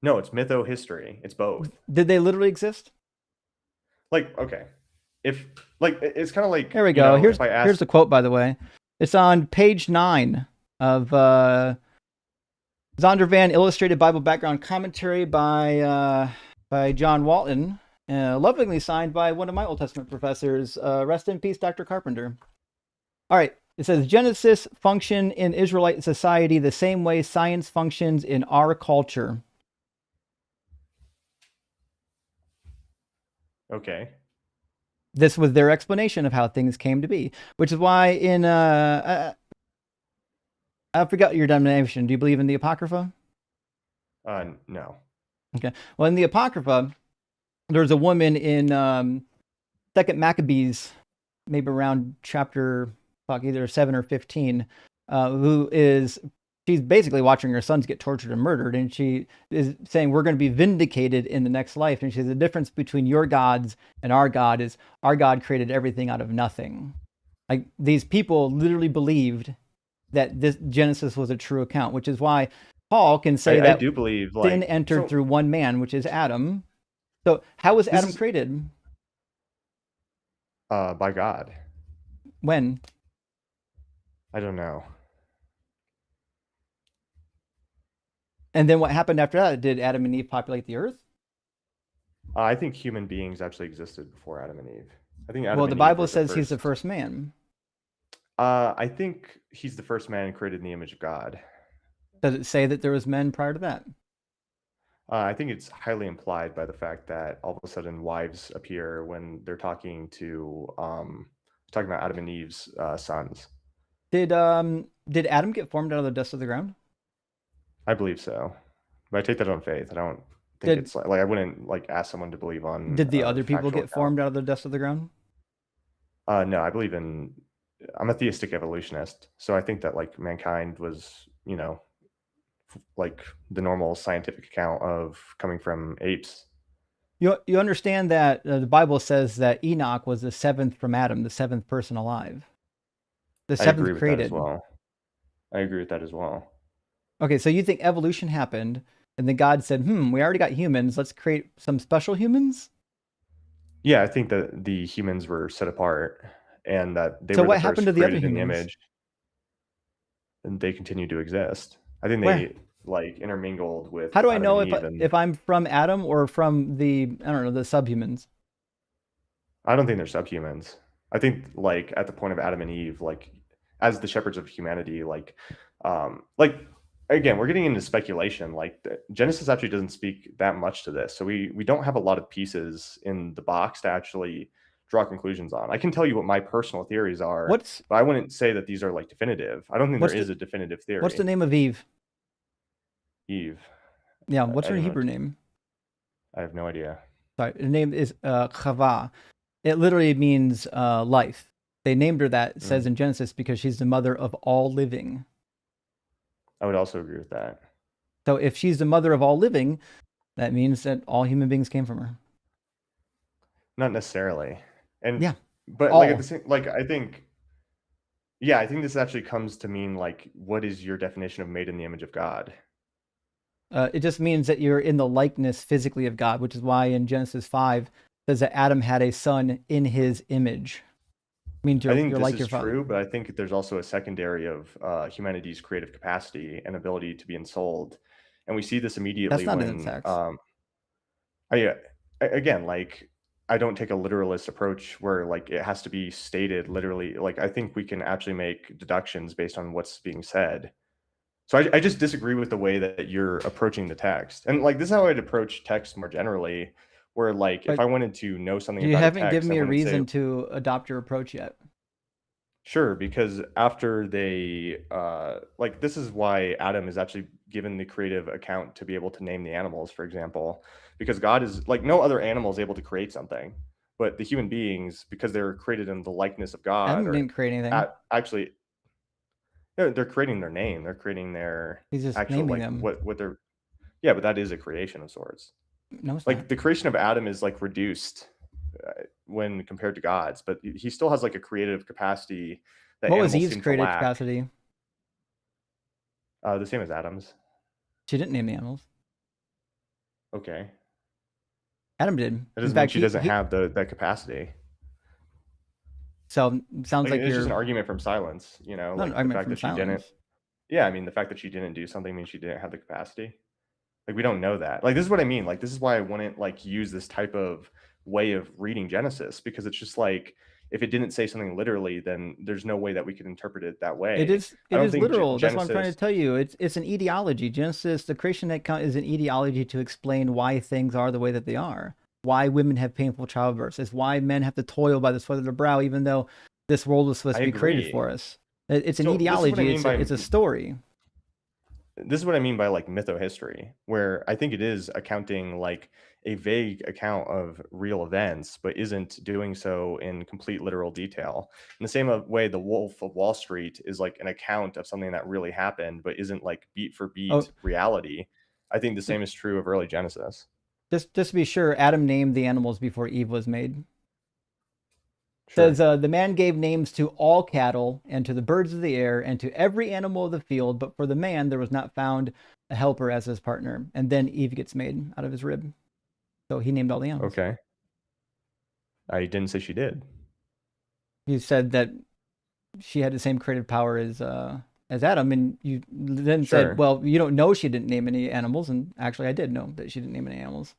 No, it's mytho-history. It's both. Did they literally exist? Like, okay. If like it's kind of like Here we go. if I ask Here's the quote, by the way. It's on page 9 of Zondervan Illustrated Bible Background Commentary by John Walton, lovingly signed by one of my Old Testament professors. Rest in peace, Dr. Carpenter. All right. It says Genesis function in Israelite society the same way science functions in our culture. Okay. This was their explanation of how things came to be, which is why in I forgot your denomination. Do you believe in the Apocrypha? No. Okay. Well, in the Apocrypha, there's a woman in Second Maccabees, maybe around chapter either 7 or 15, who is she's basically watching her sons get tortured and murdered, and she is saying we're going to be vindicated in the next life. And she says the difference between your gods and our God is our God created everything out of nothing. Like these people literally believed that this Genesis was a true account, which is why Paul can say I that do believe sin like entered so through one man, which is Adam. So how was this Adam is created? by God. When? I don't know. And then what happened after that? Did Adam and Eve populate the earth? I think human beings actually existed before Adam and Eve. I think Adam Well, the and Eve Bible were the says he's the first. first man. I think he's the first man created in the image of God. Does it say that there was men prior to that? I think it's highly implied by the fact that all of a sudden wives appear when they're talking about Adam and Eve's sons. Did Adam get formed out of the dust of the ground? I believe so, but I take that on faith. I don't think Did it's like I wouldn't like ask someone to believe on did the other people factual get account. formed out of the dust of the ground? No, I believe in. I'm a theistic evolutionist, so I think that like mankind was, like the normal scientific account of coming from apes. You understand that the Bible says that Enoch was the seventh from Adam, the seventh person alive, the I agree seventh with that as created. well. I agree with that as well. Okay, so you think evolution happened, and then God said, we already got humans. Let's create some special humans? Yeah, I think that the humans were set apart and that they So were the what happened first to the other created in the humans? image, and they continue to exist. I think Where? they like intermingled with How do I Adam know and if Eve, and if I'm from Adam or from the I don't know the subhumans? I don't think they're subhumans. I think like at the point of Adam and Eve, like as the shepherds of humanity, like again, we're getting into speculation. Like Genesis actually doesn't speak that much to this, so we don't have a lot of pieces in the box to actually draw conclusions on. I can tell you what my personal theories are, What's but I wouldn't say that these are like definitive. I don't think there what's is the a definitive what's the theory. name of Eve? Eve, Yeah, what's I her don't know. Hebrew name? I have no idea. Sorry, her name is Chava. It literally means life. They named her that, it says Mm. in Genesis, because she's the mother of all living. I would also agree with that. So if she's the mother of all living, that means that all human beings came from her. Not necessarily, and Yeah, but like at the all. same, like I think yeah, I think this actually comes to mean like, what is your definition of made in the image of God? It just means that you're in the likeness physically of God, which is why in Genesis 5 it says that Adam had a son in his image. It means I think you're this like is your father. true, but I think there's also a secondary of humanity's creative capacity and ability to be ensouled, and we see this That's immediately not in the when text. I again like I don't take a literalist approach where like it has to be stated literally. Like I think we can actually make deductions based on what's being said. So I just disagree with the way that you're approaching the text. And like this is how I'd approach text more generally, where like if But I wanted to know something you about a haven't given text, I me a wouldn't say reason to adopt your approach yet. sure, because after they like this is why Adam is actually given the creative account to be able to name the animals, for example, because God is like no other animal is able to create something. But the human beings, because they're created in the likeness of God, Adam or didn't create anything. actually they're creating their name, they're creating their He's just actual naming like them. what they're yeah, but that is a creation of sorts. No, it's not. Like the creation of Adam is like reduced when compared to God's, but he still has like a creative capacity that What was animals Eve's seem to creative lack. capacity? The same as Adam's. She didn't name the animals. Okay, Adam did. that In doesn't mean fact, she doesn't have that capacity. so sounds Like like it's just an you're argument from silence. not an Like the argument fact from that she didn't. silence. Yeah, I mean the fact that she didn't do something means she didn't have the capacity. Like we don't know that. Like this is what I mean. Like this is why I wouldn't like use this type of way of reading Genesis because it's just like if it didn't say something literally, then there's no way that we could interpret it that way. It is I don't think literal. That's what I'm trying to Genesis. tell you. It's an etiology. Genesis, the creation account, is an etiology to explain why things are the way that they are. Why women have painful childbirths. It's why men have to toil by the sweat of their brow, even though this world was supposed I to be created agree. for us. It's an So this is what I etiology. mean by It's a story. this is what I mean by like mythohistory, where I think it is accounting like a vague account of real events, but isn't doing so in complete literal detail. In the same way, The Wolf of Wall Street is like an account of something that really happened, but isn't like beat for Oh, beat reality. I think the same is true of early Genesis. just to be sure, Adam named the animals before Eve was made. Sure. Says the man gave names to all cattle and to the birds of the air and to every animal of the field, but for the man there was not found a helper as his partner. And then Eve gets made out of his rib. So he named all the animals. Okay. I didn't say she did. You said that she had the same creative power as Adam, and you then said, Sure. well, you don't know she didn't name any animals, and actually I did know that she didn't name any animals.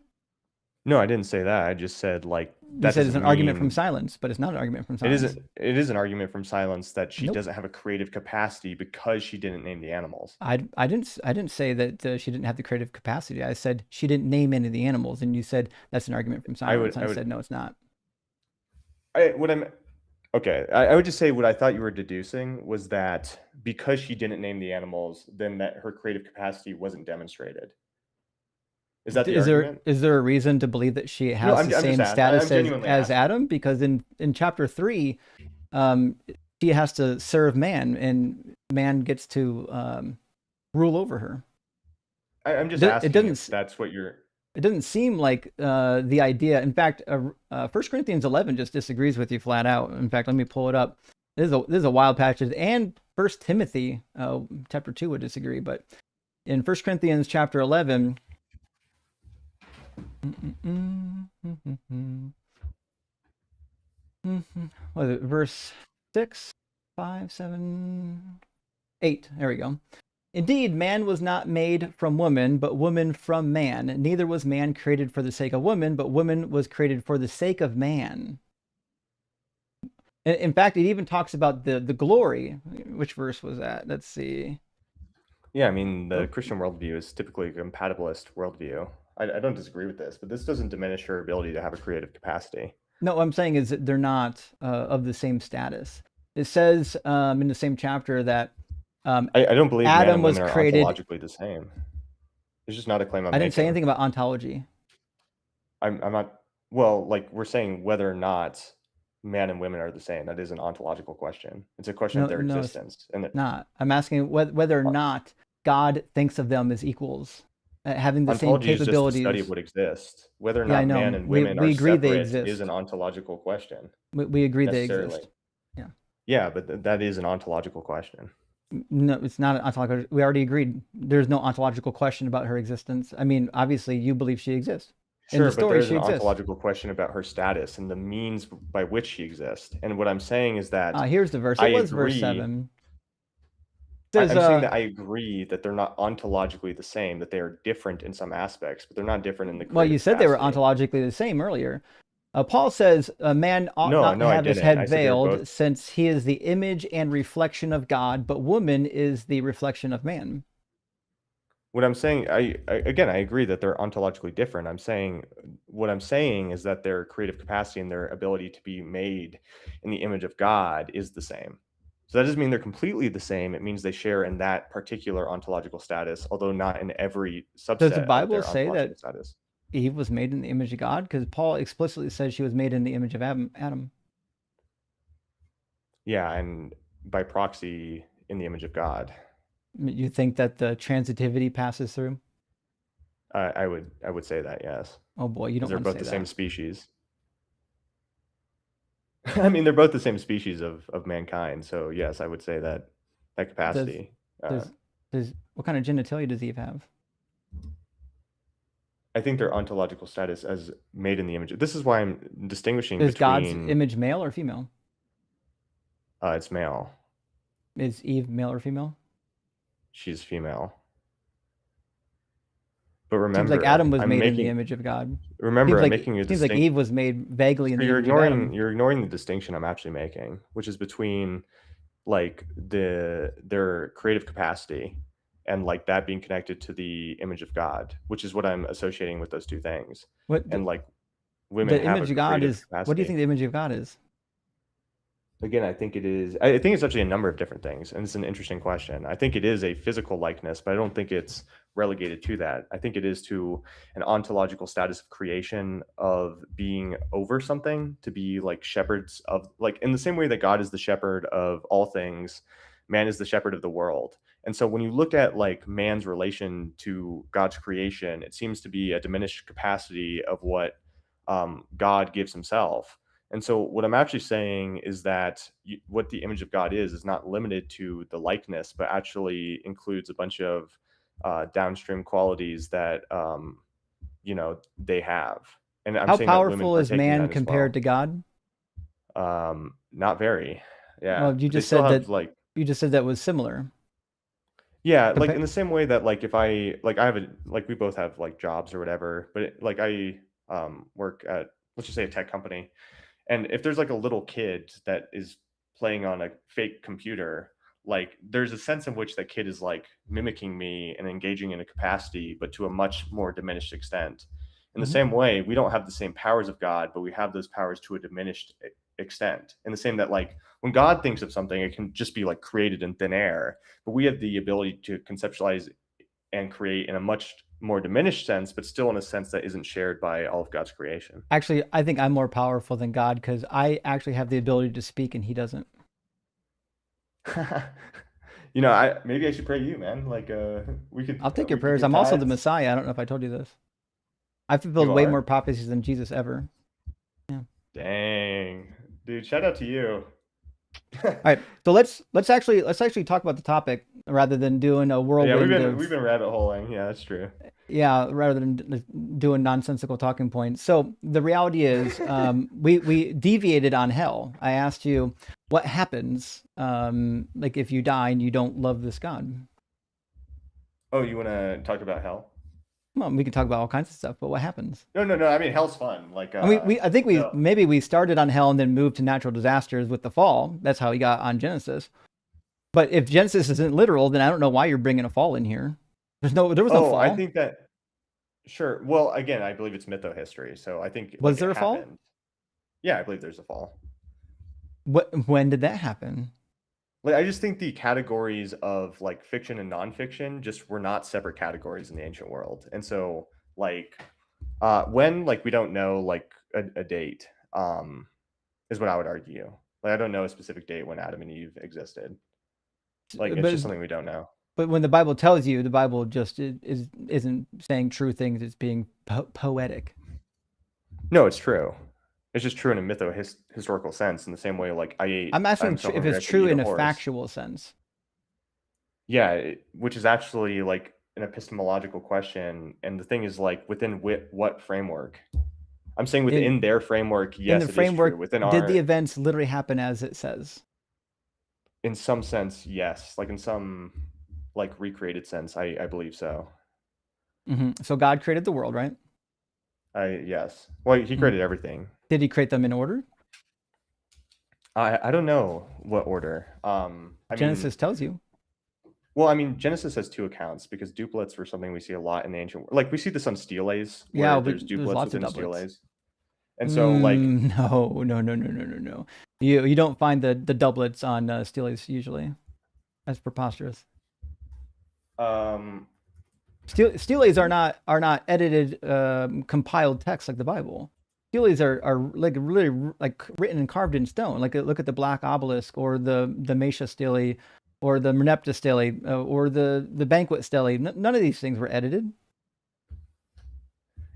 No, I didn't say that. I just said like You that said it's doesn't an argument from mean silence, but it's not an argument from it silence. isn't. It is an argument from silence that she Nope. doesn't have a creative capacity because she didn't name the animals. I didn't say that she didn't have the creative capacity. I said she didn't name any of the animals, and you said that's an argument from I would. silence. And I I would. said no, it's not. What I'm. Okay. I would just say what I thought you were deducing was that because she didn't name the animals, then that her creative capacity wasn't demonstrated. Is that the argument? Is there a reason to believe that she No, has the I'm just same asking. I'm status genuinely as asking. Adam? Because in chapter 3, um, she has to serve man, and man gets to rule over her. I'm just It asking doesn't if that's what you're. it doesn't seem like the idea. In fact, 1 Corinthians 11 just disagrees with you flat out. In fact, let me pull it up. This is a wild passage, and 1 Timothy chapter 2 would disagree. But in 1 Corinthians chapter 11, what is it, verse 6, 5, 7, 8. There we go. Indeed, man was not made from woman, but woman from man. Neither was man created for the sake of woman, but woman was created for the sake of man. In fact, it even talks about the glory. Which verse was that? Let's see. Yeah, I mean, the Oh, Christian worldview is typically a compatibilist worldview. I don't disagree with this, but this doesn't diminish her ability to have a creative capacity. no, what I'm saying is that they're not of the same status. It says in the same chapter that I don't believe men Adam and was women are created. ontologically the same. It's just not a claim I'm I didn't say making. anything about ontology. I'm not. Well, like we're saying whether or not men and women are the same. That is an ontological question. It's a question of No, their no, it's existence. And not. I'm asking whether or not God thinks of them as equals, having the same ontology is just the study of capabilities. what exists. Whether or Yeah, I not man know. and women are We agree they separate is an exist. ontological question, We agree they necessarily. exist. Yeah. Yeah, but that is an ontological question. No, it's not an ontological. We already agreed. There's no ontological question about her existence. I mean, obviously, you believe she exists. In the Sure, but there story, is she an exists. ontological question about her status and the means by which she exists. And what I'm saying is that Here's the verse. I It was verse agree. 7. It says, I'm saying that I agree that they're not ontologically the same, that they are different in some aspects, but they're not different in the well, you creative said they were capacity. ontologically the same earlier. Paul says a man ought No, not to no, I have his didn't. I head said they're both. veiled, since he is the image and reflection of God, but woman is the reflection of man. What I'm saying, again, I agree that they're ontologically different. What I'm saying is that their creative capacity and their ability to be made in the image of God is the same. So that doesn't mean they're completely the same. It means they share in that particular ontological status, although not in every Does the subset of Bible their say ontological that status. Eve was made in the image of God? Because Paul explicitly says she was made in the image of Adam. Yeah, and by proxy, in the image of God. You think that the transitivity passes through? I would say that, yes, Oh boy, you because don't they're want to both say the same that. species. I mean, they're both the same species of mankind. So yes, I would say that that Does capacity. does what kind of genitalia does Eve have? I think their ontological status as made in the image. This is why I'm distinguishing Is God's between. image male or female? It's male. Is Eve male or female? She's female. But Seems like remember, Adam was I'm made in the making image of God. remember Seems I'm like making a seems like distinct. Eve was made vaguely in So the image of Adam. you're ignoring the distinction I'm actually making, which is between like their creative capacity and like that being connected to the image of God, which is what I'm associating with those two things. What And like women the have a image of God creative is? What do you capacity. think the image of God is? Again, I think it is. I think it's actually a number of different things, and it's an interesting question. I think it is a physical likeness, but I don't think it's relegated to that. I think it is to an ontological status of creation, of being over something, to be like shepherds of, like in the same way that God is the shepherd of all things, man is the shepherd of the world. And so when you look at like man's relation to God's creation, it seems to be a diminished capacity of what God gives himself. And so, what I'm actually saying is that what the image of God is not limited to the likeness, but actually includes a bunch of downstream qualities that they have. And I'm How saying that women powerful is partake in man that as compared well. to God? Not very. Yeah, Well, you but they just still said have that like, was similar. yeah, like Compa- in the same way that like if I have a, like we both have like jobs or whatever, but like I work at, let's just say, a tech company. And if there's like a little kid that is playing on a fake computer, like there's a sense in which that kid is like mimicking me and engaging in a capacity, but to a much more diminished extent. In the Mhm. same way, we don't have the same powers of God, but we have those powers to a diminished extent. In the same that like when God thinks of something, it can just be like created in thin air, but we have the ability to conceptualize and create in a much more diminished sense, but still in a sense that isn't shared by all of God's creation. Actually, I think I'm more powerful than God because I actually have the ability to speak and he doesn't. I maybe I should pray to you, man. Like, I'll take your we could prayers. give I'm also the tithes. Messiah. I don't know if I told you this. I've fulfilled You way more are? prophecies than Jesus ever. Yeah. Dang, dude! Shout out to you. All right. So let's actually talk about the topic rather than doing a Yeah, whirlwind we've of been rabbit holing. Yeah, that's true. yeah, rather than doing nonsensical talking points. So the reality is, we deviated on hell. I asked you what happens, like if you die and you don't love this God. Oh, you want to talk about hell? Well, we can talk about all kinds of stuff, but what happens? No, no, no. I mean, hell's fun. Like, And I think we so. maybe we started on hell and then moved to natural disasters with the fall. That's how we got on Genesis. But if Genesis isn't literal, then I don't know why you're bringing a fall in here. There was no Oh, I fall. think that sure. Well, again, I believe it's mytho history, so I think Was like it there a fall? happened. Yeah, I believe there's a fall. When did that happen? Like, I just think the categories of like fiction and nonfiction just were not separate categories in the ancient world. And so like when like we don't know like a date is what I would argue. Like I don't know a specific date when Adam and Eve existed. Like it's just But something we don't know. But when the Bible tells you, the Bible just isn't saying true things. It's being poetic. No, it's true. It's just true in a historical sense in the same way like I'm I'm asking so if hungry it's I could true eat a in a horse. factual sense. Yeah, which is actually like an epistemological question. And the thing is like within what framework? I'm saying In within their framework, in the yes, it is true. framework, Within did the our, events literally happen as it says? in some sense, yes. Like in some like recreated sense, I believe so. So God created the world, right? Yes. Well, he Mhm. created everything. Did He create them in order? I don't know what order. I mean, Genesis tells you. well, I mean, Genesis has two accounts because duplets were something we see a lot in the ancient. Like we see this on steles Yeah, where but there's there's duplets lots of within a doublets. steles, and so like No, no, no, no, no, no, no. You don't find the doublets on steles usually. That's preposterous. um Steles are not edited, compiled text like the Bible. Steles are like really like written and carved in stone. Like look at the black obelisk or the Mesha stele or the Merneptah stele or the banquet stele. None of these things were edited.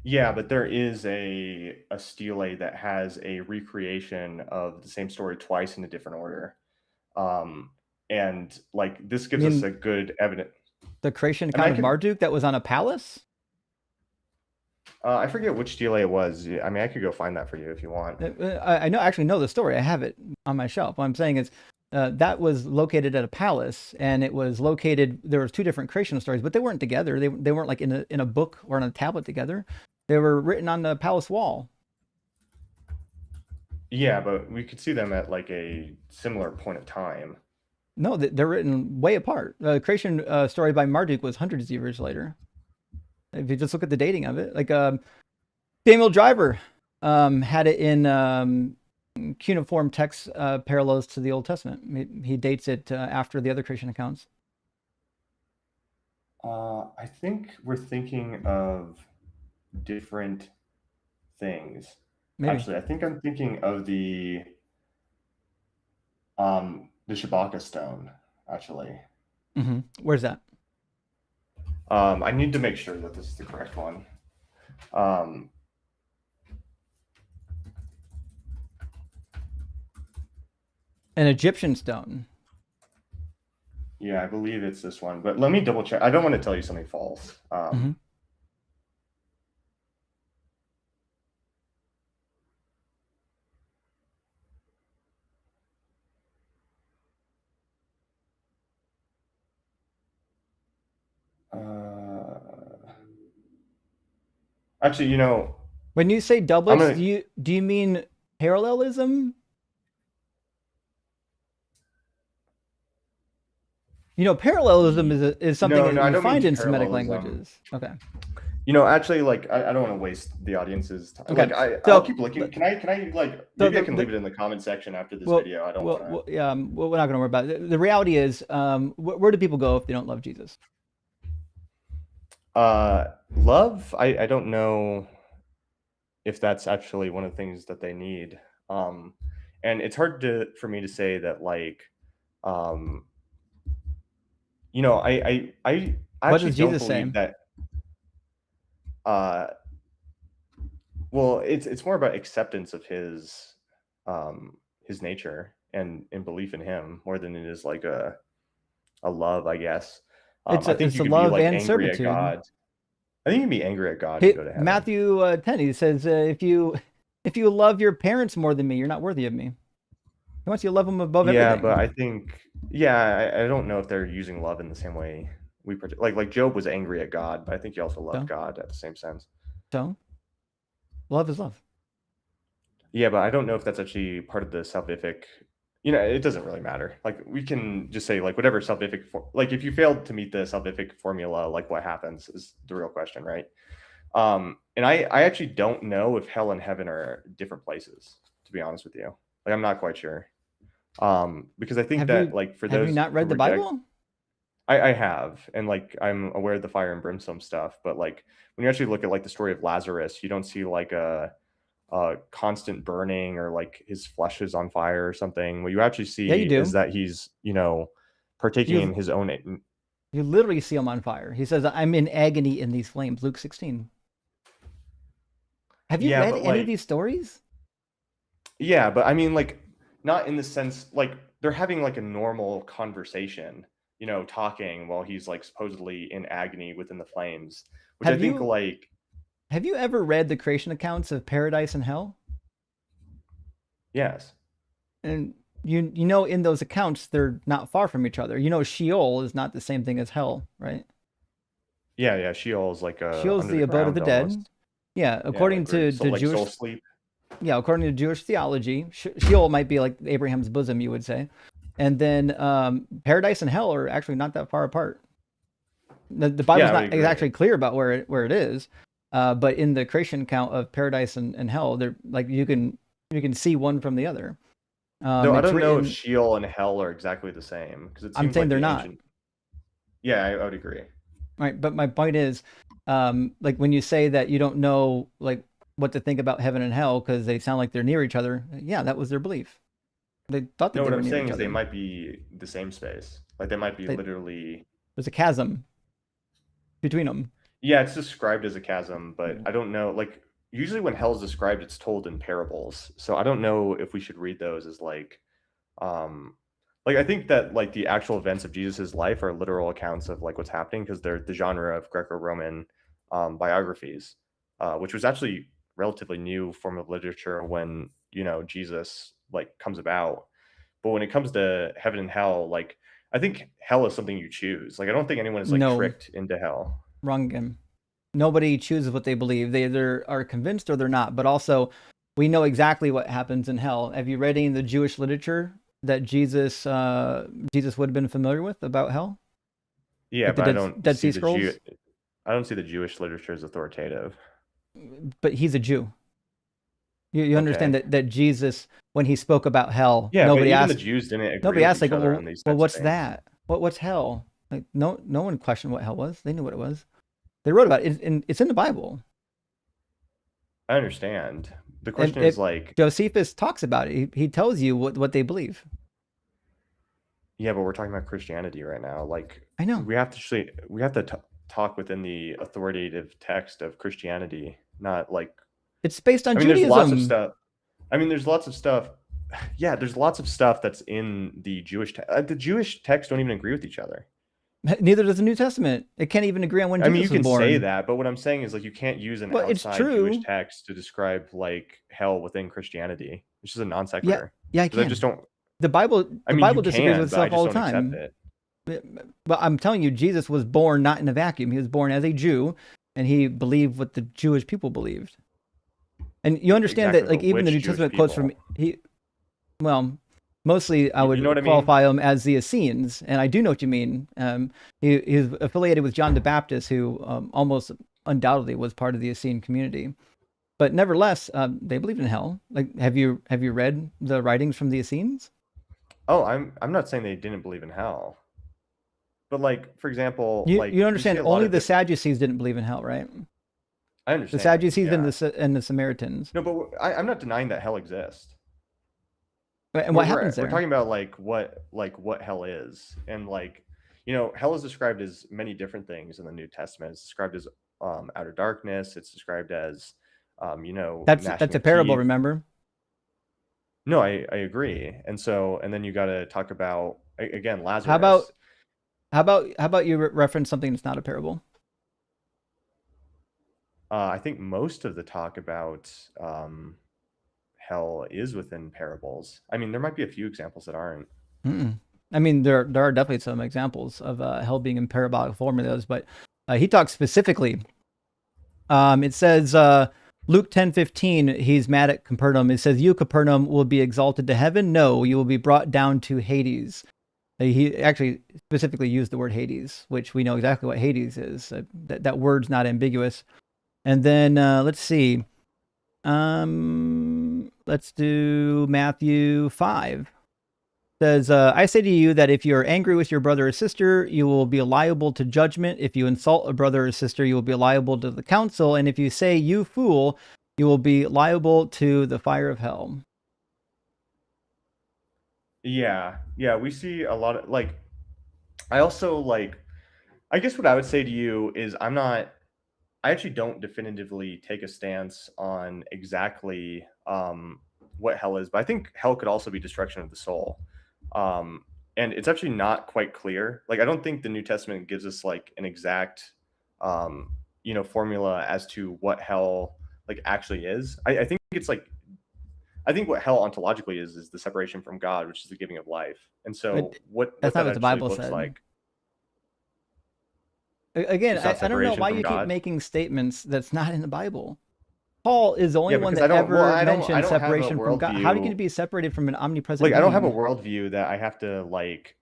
yeah, but there is a stele that has a recreation of the same story twice in a different order. Um, and like this I gives us a mean, good evidence. the creation I mean, account of Marduk that was on a palace. I forget which stele it was. I mean, I could go find that for you if you want. I actually know the story. I have it on my shelf. What I'm saying is that was located at a palace, and it was located. There was two different creation stories, but they weren't together. They weren't like in a book or on a tablet together. They were written on the palace wall. Yeah, but we could see them at like a similar point of time. No, they're written way apart. Creation story by Marduk was hundreds of years later. If you just look at the dating of it, like Samuel Driver had it in cuneiform text parallels to the Old Testament. He dates it after the other creation accounts. I think we're thinking of different things. Maybe. Actually, I think I'm thinking of the Shabaka stone, actually. Mm-hmm. Where's that? I need to make sure that this is the correct one. An Egyptian stone. Yeah, I believe it's this one, but let me double check. I don't want to tell you something false. Mm-hmm. Actually, When you say doublets, do you mean parallelism? Parallelism is something that you find in Semitic languages. Okay. Actually, like I don't want to waste the audience's time. Okay. Like I'll keep looking. Can I like maybe I can leave it in the comment section after this video. I don't want to. We're not going to worry about it. The reality is, where do people go if they don't love Jesus? Love. I don't know if that's actually one of the things that they need. And it's hard for me to say that like, I actually don't believe that. Well, it's more about acceptance of his nature and belief in him more than it is like a love, I guess. I think you could be like angry at God. I think you can be angry at God and go to heaven. Matthew 10, he says, if you love your parents more than me, you're not worthy of me. He wants you to love them above everything. Yeah, but I think, I don't know if they're using love in the same way we like Job was angry at God, but I think he also loved God at the same sense. So, love is love. Yeah, but I don't know if that's actually part of the salvific. It doesn't really matter. Like we can just say like whatever salvific, like if you failed to meet the salvific formula, like what happens is the real question, right? And I actually don't know if hell and heaven are different places, to be honest with you. Like I'm not quite sure. Because I think like for those have you not read the Bible? I have, and like I'm aware of the fire and brimstone stuff, but like when you actually look at like the story of Lazarus, you don't see like a constant burning or like his flesh is on fire or something. What you actually see is that he's partaking in his own. You literally see him on fire. He says, "I'm in agony in these flames." Luke 16. Have you read any of these stories? Yeah, but I mean, like, not in the sense like they're having like a normal conversation, talking while he's like supposedly in agony within the flames, which I think like. Have you ever read the creation accounts of paradise and hell? Yes. And in those accounts, they're not far from each other. Sheol is not the same thing as hell, right? Yeah. Sheol is like Sheol's the abode of the dead. Yeah, according to Jewish soul sleep. Yeah, according to Jewish theology, Sheol might be like Abraham's bosom, you would say. And then paradise and hell are actually not that far apart. The Bible's not actually clear about where it is. But in the creation account of paradise and hell, they're like you can see one from the other. No, I don't know if Sheol and hell are exactly the same because I'm saying they're not. Yeah, I would agree. Right, but my point is, like when you say that you don't know like what to think about heaven and hell because they sound like they're near each other. Yeah, that was their belief. They thought that. No, what I'm saying is they might be the same space. Like they might be literally. There's a chasm between them. Yeah, it's described as a chasm, but I don't know. Like usually when hell is described, it's told in parables. So I don't know if we should read those as like I think that like the actual events of Jesus's life are literal accounts of like what's happening because they're the genre of Greco-Roman biographies, which was actually relatively new form of literature when Jesus like comes about. But when it comes to heaven and hell, like I think hell is something you choose. Like I don't think anyone is like No, tricked into hell. wrong again. Nobody chooses what they believe. They either are convinced or they're not. But also, we know exactly what happens in hell. Have you read any of the Jewish literature that Jesus would have been familiar with about hell? Yeah, Like the but I don't Dead see Sea the Jew. Scrolls? I don't see the Jewish literature as authoritative. But he's a Jew. You understand Okay. that Jesus, when he spoke about hell, Yeah, but even the Jews didn't agree nobody with asked each like, other on these well, types of what's things. that? What's hell? Like no one questioned what hell was. They knew what it was. They wrote about it, and it's in the Bible. I understand. The And question is like, Josephus talks about it. He tells you what they believe. yeah, but we're talking about Christianity right now. Like, I know. we have to talk within the authoritative text of Christianity, not like. It's based on I mean, there's lots of Judaism. stuff. I mean, there's lots of stuff. Yeah, there's lots of stuff that's in the Jewish text. The Jewish texts don't even agree with each other. Neither does the New Testament. It can't even agree on when I mean, you Jesus was can born. say that, but what I'm saying is like you can't use an Well, it's outside Jewish true. text to describe like hell within Christianity. It's just a non Yeah, sequitur. yeah, I Because I can. just don't. The Bible, I the mean, you Bible disagrees with can, but I itself just all the don't accept time. it. But I'm telling you, Jesus was born not in a vacuum. He was born as a Jew, and he believed what the Jewish people believed. And you understand Exactly, that, like but even the which New Jewish Testament quotes people? from well, mostly I You know would what I mean? qualify him as the Essenes, and I do know what you mean. He's affiliated with John the Baptist, who almost undoubtedly was part of the Essene community. But nevertheless, they believed in hell. Like, have you read the writings from the Essenes? Oh, I'm not saying they didn't believe in hell, but like for example, You like we see understand a lot only of the different. Sadducees didn't believe in hell, right? I The understand, Sadducees yeah. and the Samaritans. No, but I'm not denying that hell exists. And We're what happens we're there? talking about like what hell is, and like hell is described as many different things in the New Testament. It's described as outer darkness. It's described as gnashing That's a of parable, teeth. remember? No, I agree. And then you got to talk about again How about Lazarus. you reference something that's not a parable? I think most of the talk about hell is within parables. I mean, there might be a few examples that aren't. Mm-mm. I mean, there are definitely some examples of hell being in parabolic formulas, but he talks specifically. It says Luke 10:15. He's mad at Capernaum. It says, "You Capernaum will be exalted to heaven. No, you will be brought down to Hades." He actually specifically used the word Hades, which we know exactly what Hades is. That word's not ambiguous. And then let's see. Let's do Matthew 5. It says, I say to you that if you are angry with your brother or sister, you will be liable to judgment. If you insult a brother or sister, you will be liable to the council. And if you say, you fool, you will be liable to the fire of hell. Yeah, yeah, we see a lot of like. I also like. I guess what I would say to you is I'm not. I actually don't definitively take a stance on exactly what hell is, but I think hell could also be destruction of the soul. Um, and it's actually not quite clear. Like I don't think the New Testament gives us like an exact formula as to what hell like actually is. I think it's like I think what hell ontologically is the separation from God, which is the giving of life. And so But what that's not that what the actually Bible looks said. like Again, is not I don't know separation why from you keep God. making statements that's not in the Bible. Paul is the only Yeah, one because that ever I mentioned don't have a separation from God. How are you going to worldview. be separated from an omnipresent Like I don't have a being? worldview that I have to like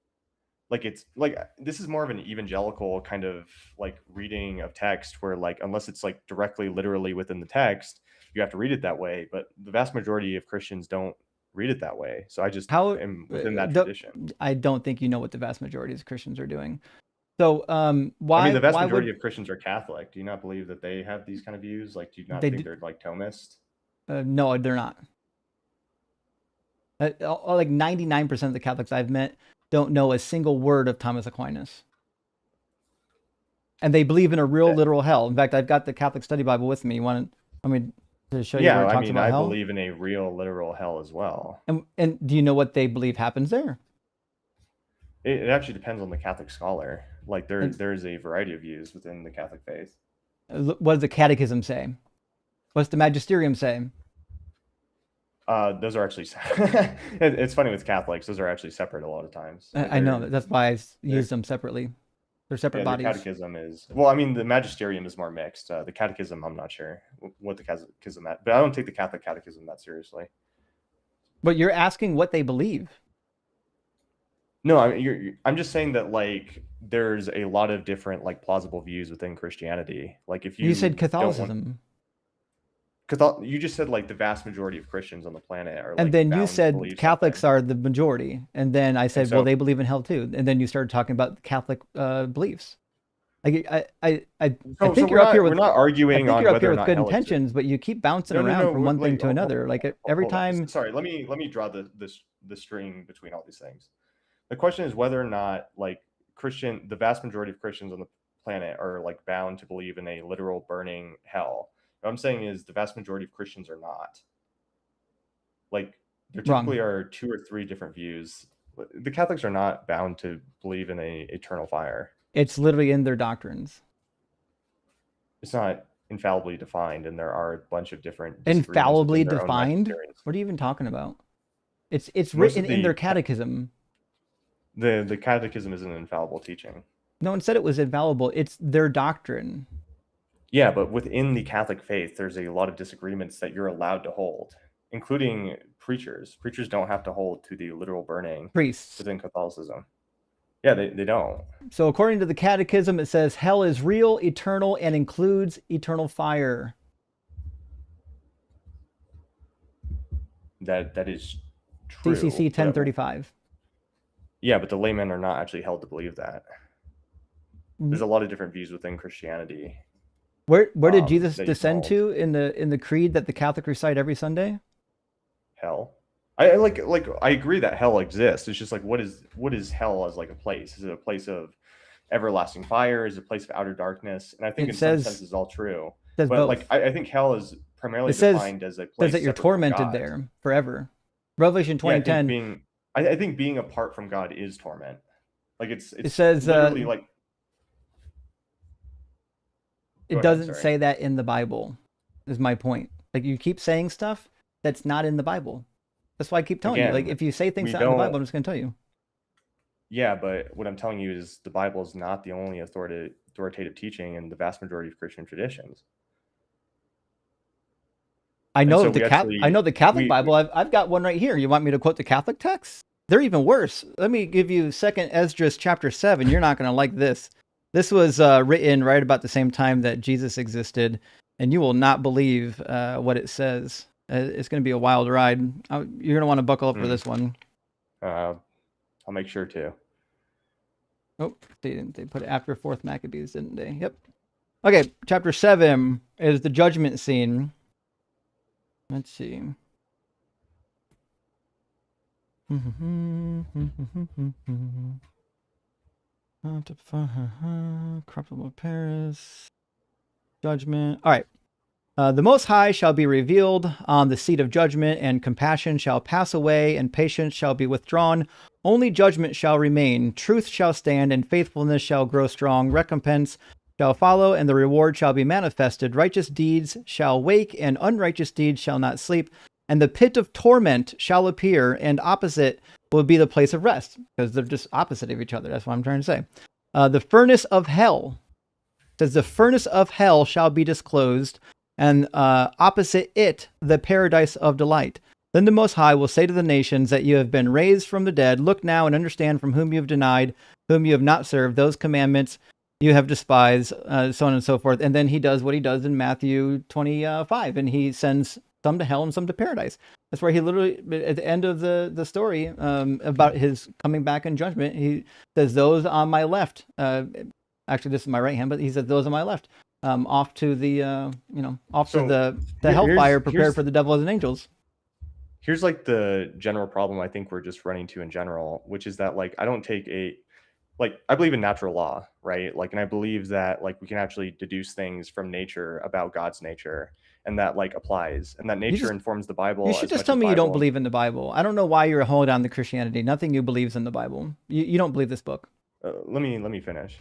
it's like this is more of an evangelical kind of like reading of text where like unless it's like directly literally within the text, you have to read it that way. But the vast majority of Christians don't read it that way. So I just How am within that tradition. I don't think you know what the vast majority of Christians are doing. So I mean, the vast why majority would of Christians are Catholic. Do you not believe that they have these kind of views? Like, do you not they think they're like Thomist? no, they're not. Like 99% of the Catholics I've met don't know a single word of Thomas Aquinas. And they believe in a real literal hell. In fact, I've got the Catholic Study Bible with me. You want me to show you Yeah, where it I talks mean, about I hell? believe in a real literal hell as well. And do you know what they believe happens there? It actually depends on the Catholic scholar. Like And there's a variety of views within the Catholic faith. what does the Catechism say? What's the Magisterium say? Those are actually it's funny with Catholics. Those are actually separate a lot of times. I know that's why I they're- use them separately. They're separate Yeah, their bodies. catechism is well. I mean, the magisterium is more mixed. The catechism, I'm not sure what the catechism at, but I don't take the Catholic catechism that seriously. But you're asking what they believe. No, I'm just saying that like there's a lot of different like plausible views within Christianity. Like if You said Catholicism. You just said like the vast majority of Christians on the planet are. Like, and then you bound to said believe Catholics something. are the majority, and then I said, so- well, they believe in hell too. And then you started talking about Catholic beliefs. Like I think you're up here with. We're not arguing on you're up whether here or with not good hell intentions, exists. but you keep bouncing around from one thing to another. Like every time. Sorry, let me draw the string between all these things. The question is whether or not like the vast majority of Christians on the planet are like bound to believe in a literal burning hell. What I'm saying is the vast majority of Christians are not. Like there typically are 2 or 3 different views. The Catholics are not bound to believe in a eternal fire. It's literally in their doctrines. It's not infallibly defined, and there are a bunch of different infallibly defined. What are you even talking about? It's written in their catechism. The catechism is an infallible teaching. No one said it was infallible. It's their doctrine. Yeah, but within the Catholic faith, there's a lot of disagreements that you're allowed to hold, including preachers. Preachers don't have to hold to the literal burning. Priests within Catholicism. Yeah, they don't. So according to the catechism, it says hell is real, eternal, and includes eternal fire. That is true. CCC 1035. Yeah, but the laymen are not actually held to believe that. There's a lot of different views within Christianity. Where did Jesus descend to in the creed that the Catholic recite every Sunday? Hell. I agree that hell exists. It's just like what is hell as like a place? Is it a place of everlasting fire? Is it a place of outer darkness? And I think some sense it's all true. But both. Like I think hell is primarily defined as a place that you're tormented there forever. Revelation 20:10. Yeah, I think being apart from God is torment. Like it says literally like it doesn't say that in the Bible. Is my point. Like you keep saying stuff that's not in the Bible. That's why I keep telling you. Like if you say things not in the Bible, I'm just going to tell you. Yeah, but what I'm telling you is the Bible is not the only authoritative teaching in the vast majority of Christian traditions. I know the Catholic Bible. I've got one right here. You want me to quote the Catholic text? They're even worse. Let me give you 2nd Esdras chapter 7. You're not going to like this. This was written right about the same time that Jesus existed, and you will not believe what it says. It's going to be a wild ride. You're going to want to buckle up for this one. I'll make sure to. Oh, they put it after 4th Maccabees, didn't they? Yep. Okay, chapter 7 is the judgment scene. Let's see. Corruptible Paris. Judgment. All right. The Most High shall be revealed on the seat of judgment, and compassion shall pass away, and patience shall be withdrawn. Only judgment shall remain. Truth shall stand, and faithfulness shall grow strong. Recompense shall follow, and the reward shall be manifested. Righteous deeds shall wake, and unrighteous deeds shall not sleep. And the pit of torment shall appear, and opposite will be the place of rest, because they're just opposite of each other. That's what I'm trying to say. The furnace of hell says the furnace of hell shall be disclosed, and opposite it, the paradise of delight. Then the Most High will say to the nations that you have been raised from the dead. Look now and understand from whom you have denied, whom you have not served, those commandments you have despised, so on and so forth. And then he does what he does in Matthew 25, and he sends some to hell and some to paradise. That's where he literally, at the end of the story about his coming back in judgment, he says, those on my left, actually this is my right hand, but he says, those on my left, off to the, to the hellfire prepared for the devil and angels. Here's like the general problem I think we're just running to in general, which is that like I don't take I believe in natural law, right? Like, and I believe that like we can actually deduce things from nature about God's nature, and that like applies, and that nature informs the Bible. You should just tell me you don't believe in the Bible. I don't know why you're holding on to Christianity. Nothing you believes in the Bible. You don't believe this book. Let me finish.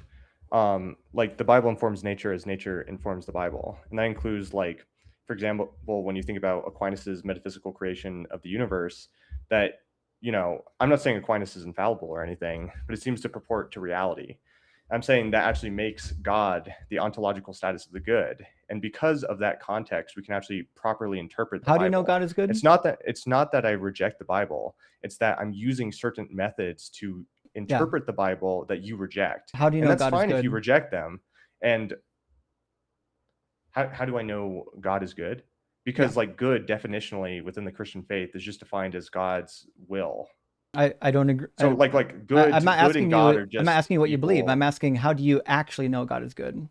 Like the Bible informs nature as nature informs the Bible, and that includes like for example, when you think about Aquinas's metaphysical creation of the universe, that, you know, I'm not saying Aquinas is infallible or anything, but it seems to purport to reality. I'm saying that actually makes God the ontological status of the good. And because of that context, we can actually properly interpret the How Bible. do you know God is good? It's not that I reject the Bible. It's that I'm using certain methods to interpret the Bible that you reject. How do you and know that's God is fine if good? you reject them. And how do I know God is good? Because like good definitionally within the Christian faith is just defined as God's will. I don't agree. So like good, I'm not good asking and God you. are just I'm not asking you what you believe. equal. I'm asking how do you actually know God is good?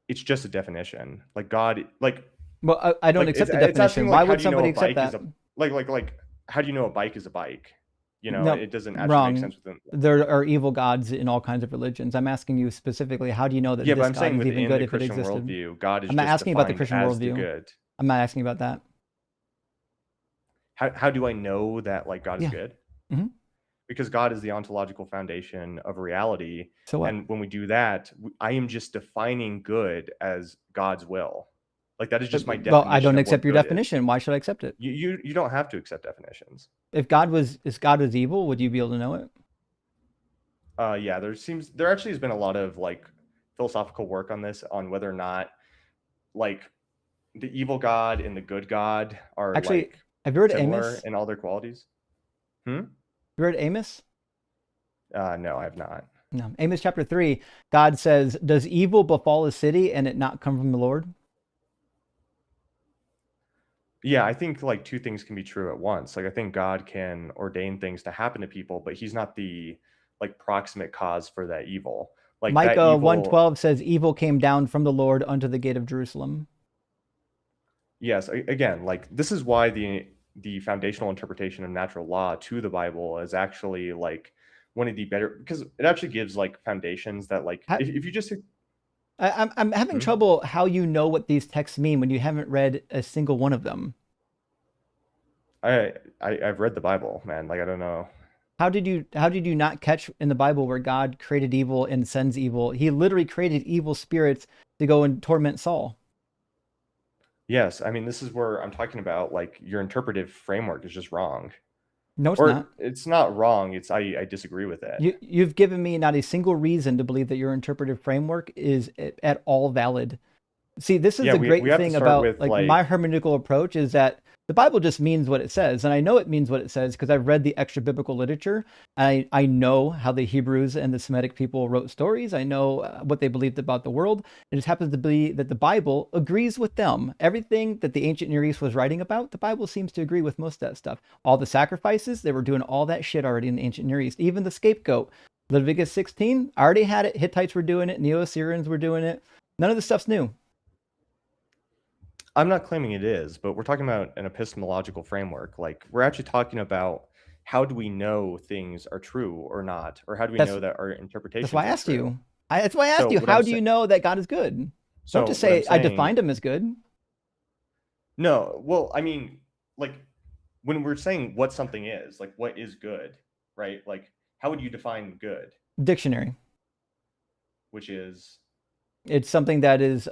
It's just a definition. Like God, like, Well, I don't like accept the it's asking definition. like Why how would do you know somebody a accept bike is that? like how do you know a bike is a bike? You know, No, it doesn't actually wrong. make sense within. There are evil gods in all kinds of religions. I'm asking you specifically, how do you know that Yeah, but this I'm God saying is even within good the if it Christian existed? worldview, God is I'm not just asking about the defined Christian as the worldview. good. I'm not asking about that. How do I know that like God is good? Mm-hmm. Because God is the ontological foundation of reality. So what? And when we do that, I am just defining good as God's will. Like that is just my definition. Well, I don't of accept what your good definition. is. Why should I accept it? You don't have to accept definitions. If God was evil, would you be able to know it? Yeah, there actually has been a lot of like philosophical work on this, on whether or not like the evil God and the good God are Actually, like have you read similar Amos? in all their qualities. You read Amos? No, I have not. No. Amos chapter 3, God says, "Does evil befall a city and it not come from the Lord?" Yeah, I think like two things can be true at once. Like I think God can ordain things to happen to people, but he's not the like proximate cause for that evil. Like that Micah evil 1:12 says, "Evil came down from the Lord unto the gate of Jerusalem." Yes, again, like this is why the foundational interpretation of natural law to the Bible is actually like one of the better, because it actually gives like foundations that like if you just I'm having trouble how you know what these texts mean when you haven't read a single one of them. I've read the Bible, man. Like I don't know. How did you not catch in the Bible where God created evil and sends evil? He literally created evil spirits to go and torment Saul. Yes, I mean this is where I'm talking about like your interpretive framework is just wrong. No, it's Or not. it's not wrong. It's I disagree with it. You've given me not a single reason to believe that your interpretive framework is at all valid. See, this is Yeah, the we great have to thing start about with, like my hermeneutical approach is that the Bible just means what it says, and I know it means what it says because I've read the extra biblical literature. I know how the Hebrews and the Semitic people wrote stories. I know what they believed about the world. It just happens to be that the Bible agrees with them. Everything that the ancient Near East was writing about, the Bible seems to agree with most of that stuff. All the sacrifices, they were doing all that shit already in the ancient Near East. Even the scapegoat, Leviticus 16, already had it. Hittites were doing it. Neo-Assyrians were doing it. None of this stuff's new. I'm not claiming it is, but we're talking about an epistemological framework. Like we're actually talking about how do we know things are true or not, or how do we know that our interpretations That's why I are asked true? you. That's why I asked you. How do you know that God is good? Don't just say I defined him as good. No, well, I mean, like when we're saying what something is, like what is good, right? Like how would you define good? Dictionary. Which is? It's something that is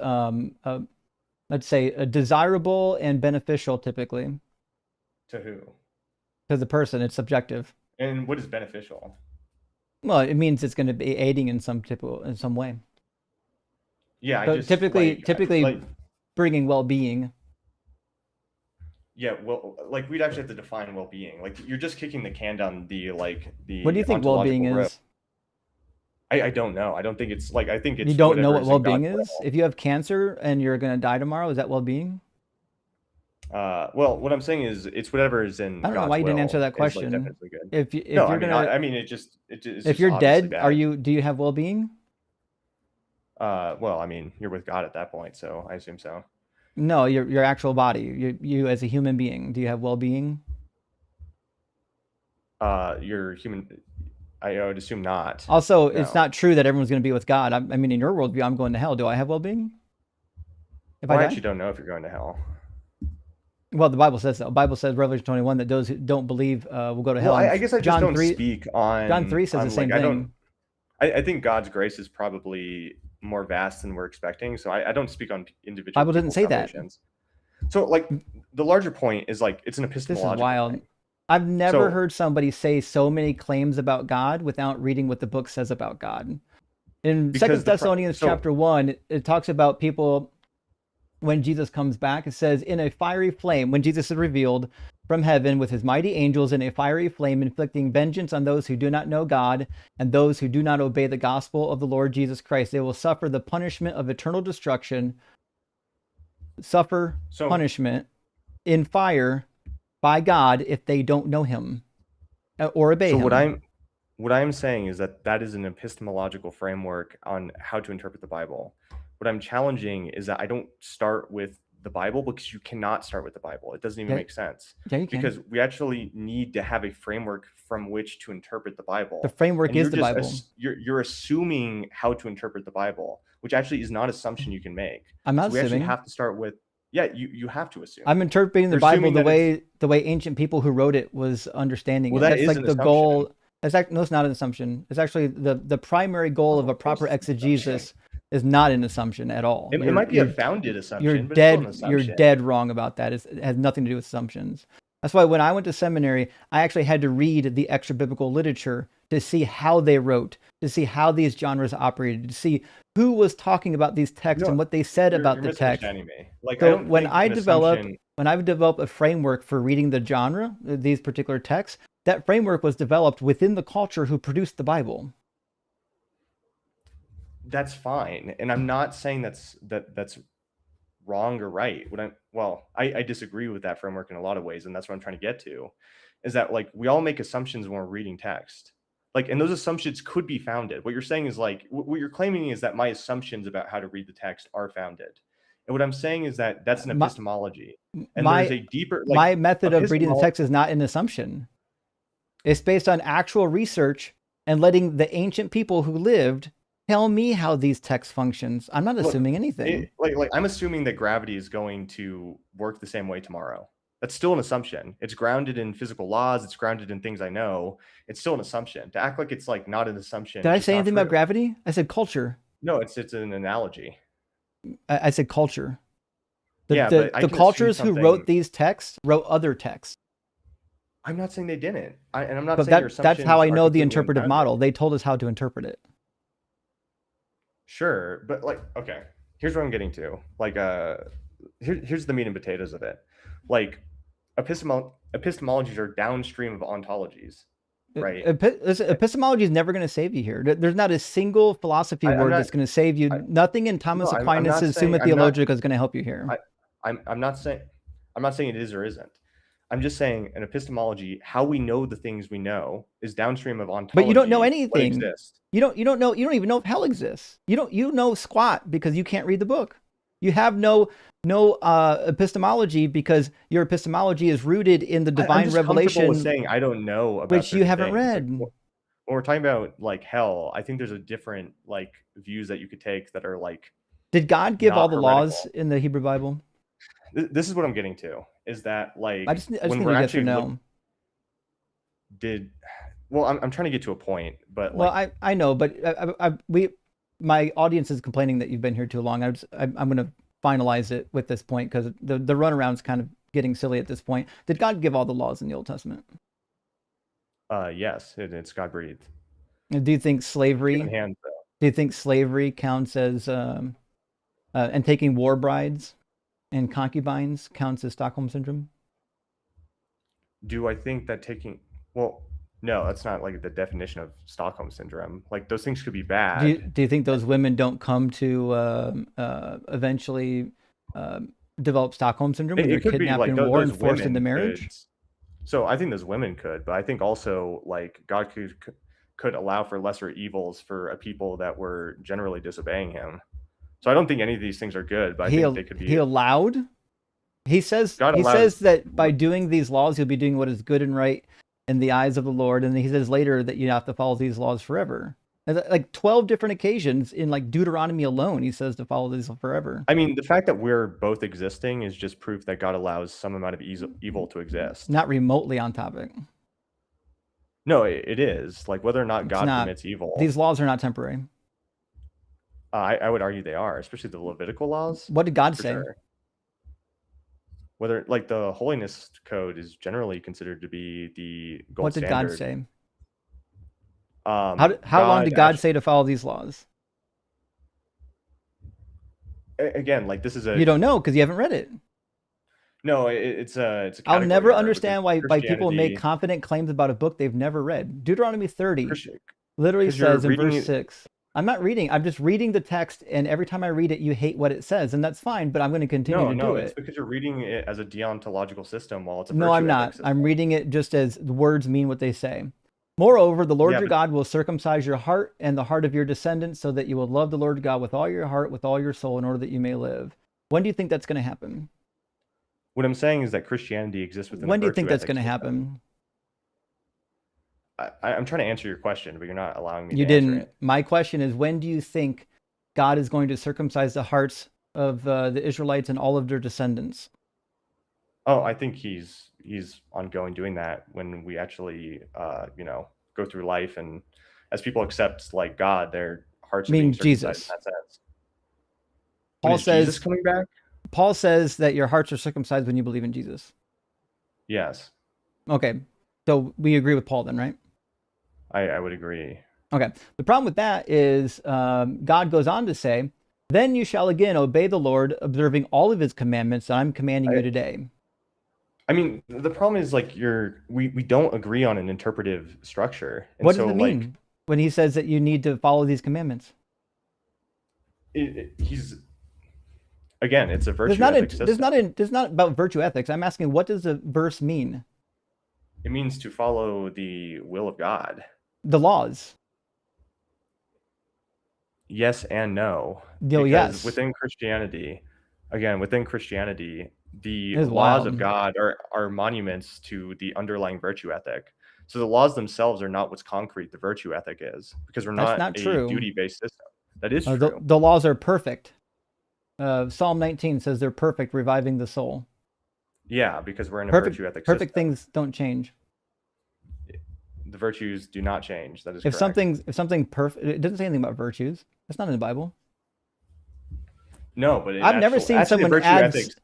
let's say desirable and beneficial typically. To who? To the person. It's subjective. And what is beneficial? Well, it means it's going to be aiding in some way. Yeah, so typically bringing well-being. Yeah, well, like we'd actually have to define well-being. Like you're just kicking the can down the the. What do you think well-being is? I don't know. I don't think it's like, I think it's. You don't know what well-being is? If you have cancer and you're going to die tomorrow, is that well-being? Well, what I'm saying is it's whatever is in. I don't know why you didn't answer that question. Like definitely good. If you're gonna, I mean, it's if you're dead, do you have well-being? Well, I mean, you're with God at that point, so I assume so. No, your actual body. You as a human being, do you have well-being? You're human. I would assume not. Also, no. It's not true that everyone's going to be with God. I mean, in your worldview, I'm going to hell. Do I have well-being? I actually don't know if you're going to hell. Well, the Bible says so. The Bible says, Revelation 21, that those who don't believe will go to hell. Well, I guess I just John don't 3, speak on. John 3 says the same thing. I think God's grace is probably more vast than we're expecting. So I don't speak on individual Bible didn't people's say that. salvations. So like the larger point is like it's an This is epistemological wild. thing. I've never So heard somebody say so many claims about God without reading what the book says about God. In because Second Thessalonians so chapter 1, it talks about people when Jesus comes back. It says, in a fiery flame, when Jesus is revealed from heaven with his mighty angels in a fiery flame, inflicting vengeance on those who do not know God and those who do not obey the gospel of the Lord Jesus Christ. They will suffer the punishment of eternal destruction, punishment in fire by God if they don't know him or obey him. What I'm saying is that is an epistemological framework on how to interpret the Bible. What I'm challenging is that I don't start with the Bible, because you cannot start with the Bible. It doesn't even make sense. Yeah, you can. Because we actually need to have a framework from which to interpret the Bible. The framework is the Bible. You're assuming how to interpret the Bible, which actually is not an assumption you can make. I'm not so we assuming. actually have to start with, yeah, you have to assume. I'm interpreting the Bible the way ancient people who wrote it was understanding it. That's like the goal. No, it's not an assumption. It's actually the primary goal of a proper exegesis is not an assumption at all. It might be a founded assumption. You're dead wrong about that. It has nothing to do with assumptions. That's why when I went to seminary, I actually had to read the extra biblical literature to see how they wrote, to see how these genres operated, to see who was talking about these texts and what they said about the text. Like, so when I've developed a framework for reading the genre, these particular texts, that framework was developed within the culture who produced the Bible. That's fine, and I'm not saying that's wrong or right. I disagree with that framework in a lot of ways, and that's what I'm trying to get to, is that like we all make assumptions when we're reading text, like, and those assumptions could be founded. What you're saying is like what you're claiming is that my assumptions about how to read the text are founded, and what I'm saying is that that's an epistemology, and there's a deeper my method of reading the text is not an assumption. It's based on actual research and letting the ancient people who lived tell me how these text functions. I'm not assuming anything. I'm assuming that gravity is going to work the same way tomorrow. That's still an assumption. It's grounded in physical laws. It's grounded in things I know. It's still an assumption. To act like it's like not an assumption. Did I say anything about gravity? I said culture. No, it's an analogy. I said culture. The cultures who wrote these texts wrote other texts. I'm not saying they didn't. And I'm not saying your assumptions. That's how I know the interpretive model. They told us how to interpret it. Sure, but like, okay, here's what I'm getting to. Like, here's the meat and potatoes of it. Like, epistemologies are downstream of ontologies, right? Epistemology is never going to save you here. There's not a single philosophy word that's going to save you. Nothing in Thomas Aquinas' Summa Theologica is going to help you here. I'm not saying it is or isn't. I'm just saying an epistemology, how we know the things we know, is downstream of ontology. But you don't know anything. You don't know. You don't even know if hell exists. You know squat because you can't read the book. You have no epistemology because your epistemology is rooted in the divine revelation. With saying I don't know about which you haven't read. Like, when we're talking about like hell, I think there's a different like views that you could take that are like. Did God give all the laws in the Hebrew Bible? This is what I'm getting to. Is that like I just when we're actually know. I'm trying to get to a point, but I know, but my audience is complaining that you've been here too long. I'm going to finalize it with this point because the runaround's kind of getting silly at this point. Did God give all the laws in the Old Testament? Yes, it's God breathed. Do you think slavery? Do you think slavery counts as and taking war brides and concubines counts as Stockholm syndrome? Do I think that no, that's not like the definition of Stockholm syndrome. Like those things could be bad. Do you think those women don't come to eventually develop Stockholm syndrome when they're kidnapped in war and forced into marriage? So I think those women could, but I think also like God could allow for lesser evils for a people that were generally disobeying him. So I don't think any of these things are good, but I think they could be. He allowed. He says that by doing these laws, you'll be doing what is good and right in the eyes of the Lord. And he says later that you have to follow these laws forever. Like 12 different occasions in like Deuteronomy alone, he says to follow these forever. I mean, the fact that we're both existing is just proof that God allows some amount of evil to exist. Not remotely on topic. No, it is. Like, whether or not It's God not. permits evil, These laws are not temporary. I would argue they are, especially the Levitical laws, What did God for say? sure. Whether, like, the holiness code is generally considered to be the What gold did God standard. say? How long God did God actually, say to follow these laws? again, like, this is You don't know because you haven't read it. no, it's a I'll category never error because understand why people make Christianity, confident claims about a book they've never read. Deuteronomy 30 Christian, literally because you're says in reading verse it. 6, I'm not reading, I'm just reading the text, and every time I read it, you hate what it says, and that's fine, but I'm going to continue to do It's it. because you're reading it as a deontological system while it's a No, I'm virtue ethics not. system. I'm reading it just as the words mean what they say. Moreover, the Lord Yeah, your but God will circumcise your heart and the heart of your descendants so that you will love the Lord God with all your heart, with all your soul, in order that you may live. When do you think that's going to happen? what I'm saying is that Christianity exists within a When do you think virtue that's going ethics to system. happen? I'm trying to answer your question, but you're not allowing me You to answer didn't. it. My question is, when do you think God is going to circumcise the hearts of the Israelites and all of their descendants? Oh, I think he's ongoing doing that when we actually, go through life, and as people accept like God, their hearts I are being mean, circumcised in Jesus. that sense. When Paul is Jesus says, coming back? Paul says that your hearts are circumcised when you believe in Jesus. Yes, Okay, so we agree with Paul then, right? I would agree. Okay. The problem with that is God goes on to say, then you shall again obey the Lord, observing all of his commandments that I'm commanding you today. I mean, the problem is like we don't agree on an interpretive structure, and What does so it like mean when he says that you need to follow these commandments? he's again, it's a virtue ethics system. There's not about virtue ethics. I'm asking, what does the verse mean? It means to follow the will of God. The laws. Yes and no, No, because yes. within Christianity, the It is laws of wild. God are monuments to the underlying virtue ethic. So the laws themselves are not what's concrete the virtue ethic is, because we're That's not not a true. duty-based system. That is The, true. the laws are perfect. Psalm 19 says they're perfect, reviving the soul. Yeah, because we're in a Perfect, virtue ethic perfect system. things don't change. The virtues do not change. That is If correct. something perfect, it doesn't say anything about virtues. That's not in the Bible. No, but I've never seen actually the someone virtue add ethics.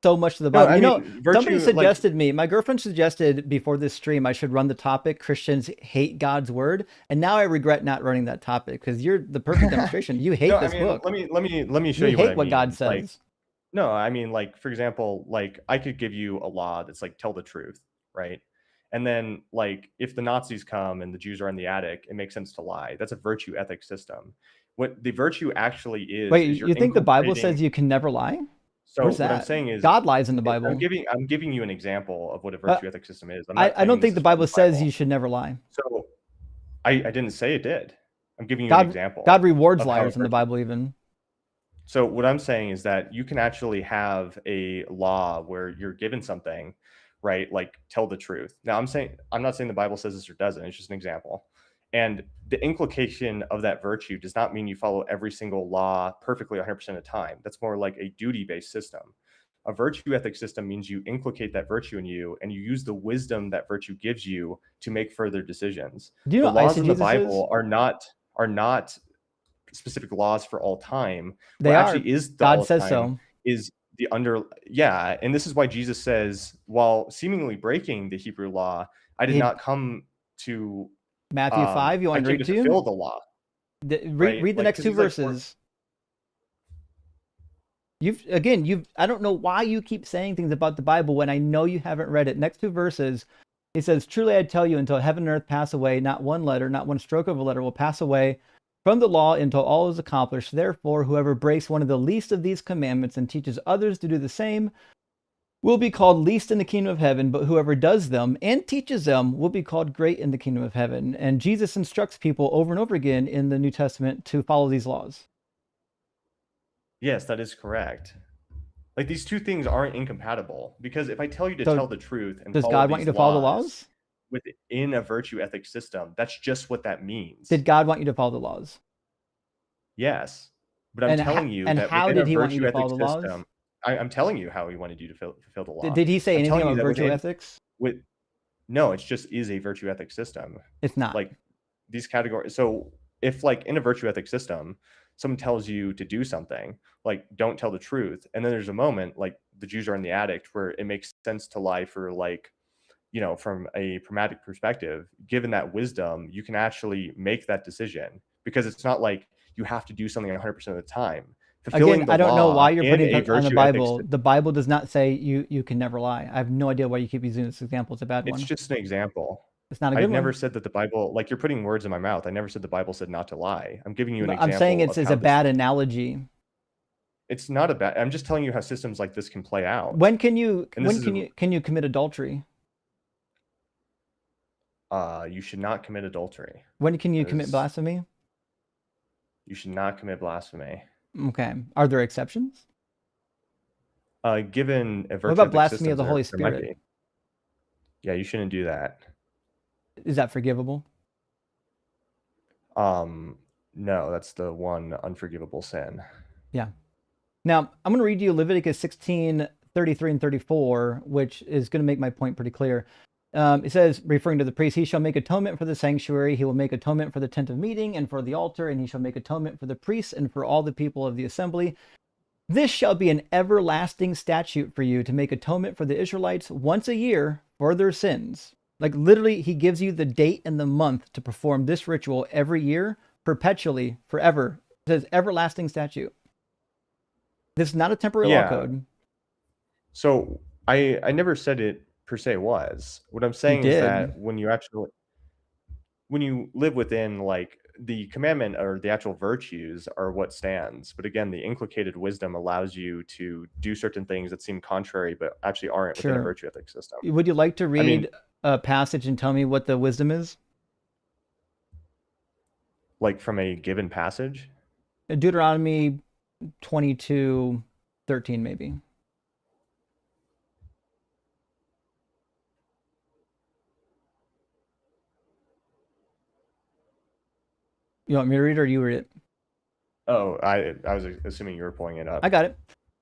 so much to the No, Bible. I You know, mean somebody virtue like suggested me, my girlfriend suggested before this stream, I should run the topic Christians hate God's word. And now I regret not running that topic because you're the perfect demonstration. You no, hate I this mean book. let me show You you what hate I what God mean. Like says. no, I mean like for example, like I could give you a law that's like tell the truth, right? And then like if the Nazis come and the Jews are in the attic, it makes sense to lie. That's a virtue ethics system. What the virtue actually is Wait, you're you think the Bible inculcating. says you can never lie? So Where's what I'm that? saying is God lies in the Bible. I'm giving you an example of what a Uh, virtue ethics system is. I'm not I don't claiming think this the is from Bible the says Bible. you should never lie. So I didn't say it did. I'm giving you an God example God rewards of how a liars in the virtue. Bible even. So what I'm saying is that you can actually have a law where you're given something, right? Like tell the truth. Now I'm not saying the Bible says this or doesn't. It's just an example. And the inculcation of that virtue does not mean you follow every single law perfectly 100% of the time. That's more like a duty-based system. A virtue ethic system means you inculcate that virtue in you and you use the wisdom that virtue gives you to make further decisions. Do you know The what laws in the eisegesis is? Bible are not specific laws for all time. They What are. actually is the God all says time so. is the under yeah, and this is why Jesus says, while seemingly breaking the Hebrew law, I did He not come to Matthew 5, you I want to came read to to you? fulfill the law, Read, right? read the Like next because two he's like verses. I don't know why you keep saying things about the Bible when I know you haven't read it. Next two verses, he says, truly I tell you, until heaven and earth pass away, not one letter, not one stroke of a letter will pass away from the law until all is accomplished. Therefore, whoever breaks one of the least of these commandments and teaches others to do the same will be called least in the kingdom of heaven, but whoever does them and teaches them will be called great in the kingdom of heaven. And Jesus instructs people over and over again in the New Testament to follow these laws. yes, that is correct. Like these two things aren't incompatible, because if I tell you to So tell the truth and does follow God want you these to follow the laws laws? within a virtue ethics system, that's just what that means. Did God want you to follow the laws? Yes, but I'm telling you And that how within a did he want you virtue to follow ethics the laws? system, I'm telling you how he wanted you to fulfill the law. Did he say I'm anything telling you about that virtue within ethics? with No, it's just is a virtue ethic system. It's not. Like these categories. So if like in a virtue ethic system, someone tells you to do something, like don't tell the truth, and then there's a moment like the Jews are in the addict where it makes sense to lie for like, from a pragmatic perspective, given that wisdom, you can actually make that decision because it's not like you have to do something 100% of the time. Again, Fulfilling the I don't know why law you're in putting a it on the virtue ethics, Bible. The Bible does not say you can never lie. I have no idea why you keep using this example. It's a bad it's one. just an example. It's not a I've good never one. said that the Bible, like you're putting words in my mouth. I never said the Bible said not to lie. I'm giving you an But I'm saying example of it's how a this, bad analogy. it's not a bad, I'm just telling you how systems like this can play out. When can you And this is, can you commit adultery? you should not commit adultery. When can you commit Because blasphemy? you should not commit blasphemy. Okay. Are there exceptions? Given a What virtue about ethic blasphemy of systems, the Holy there might Spirit? be. Yeah, you shouldn't do that. Is that forgivable? No, that's the one unforgivable sin. Yeah. Now, I'm going to read you Leviticus 16, 33 and 34, which is going to make my point pretty clear. It says, referring to the priest, he shall make atonement for the sanctuary. He will make atonement for the tent of meeting and for the altar, and he shall make atonement for the priests and for all the people of the assembly. This shall be an everlasting statute for you to make atonement for the Israelites once a year for their sins. Like literally, he gives you the date and the month to perform this ritual every year, perpetually, forever. It says everlasting statute. This is not a temporary law Yeah. code. So I never said it per se was. What I'm You saying is that did. when you live within like the commandment or the actual virtues are what stands. But again, the inculcated wisdom allows you to do certain things that seem contrary, but actually aren't within a Sure. virtue ethic system. Would you like to I mean, read a passage and tell me what the wisdom is? like from a given passage. Deuteronomy 22:13, maybe. You want me to read it or you read it? Oh, I was assuming you were pulling it up. I got it.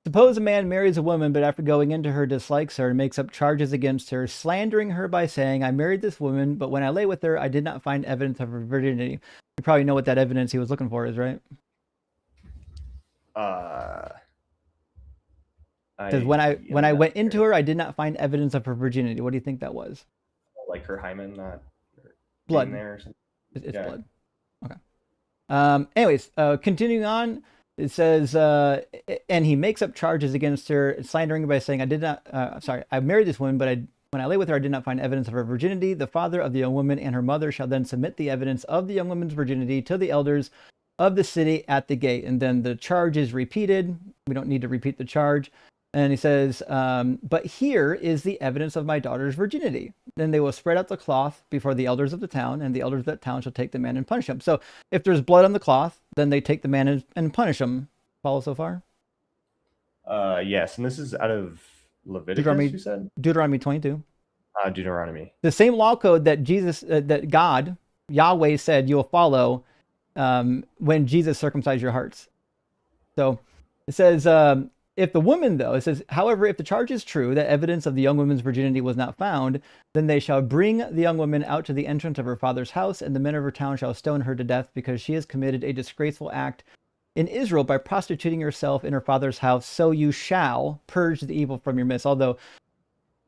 Suppose a man marries a woman, but after going into her dislikes her and makes up charges against her, slandering her by saying, I married this woman, but when I lay with her, I did not find evidence of her virginity. You probably know what that evidence he was looking for is, right? Because when I went into her, I did not find evidence of her virginity. What do you think that was? like her hymen not Blood. being there or something. It's blood. Okay. Anyways, continuing on, it says, and he makes up charges against her, slandering her by saying, I married this woman, but when I lay with her, I did not find evidence of her virginity. The father of the young woman and her mother shall then submit the evidence of the young woman's virginity to the elders of the city at the gate. And then the charge is repeated. We don't need to repeat the charge. And he says, but here is the evidence of my daughter's virginity. Then they will spread out the cloth before the elders of the town, and the elders of that town shall take the man and punish him. So if there's blood on the cloth, then they take the man and punish him. Follow so far? Yes, and this is out of Leviticus, you said? Deuteronomy 22. Deuteronomy. The same law code that that God, Yahweh said you'll follow when Jesus circumcised your hearts. So it says, if the woman, though, it says, however, if the charge is true that evidence of the young woman's virginity was not found, then they shall bring the young woman out to the entrance of her father's house, and the men of her town shall stone her to death because she has committed a disgraceful act in Israel by prostituting herself in her father's house. So you shall purge the evil from your midst. Although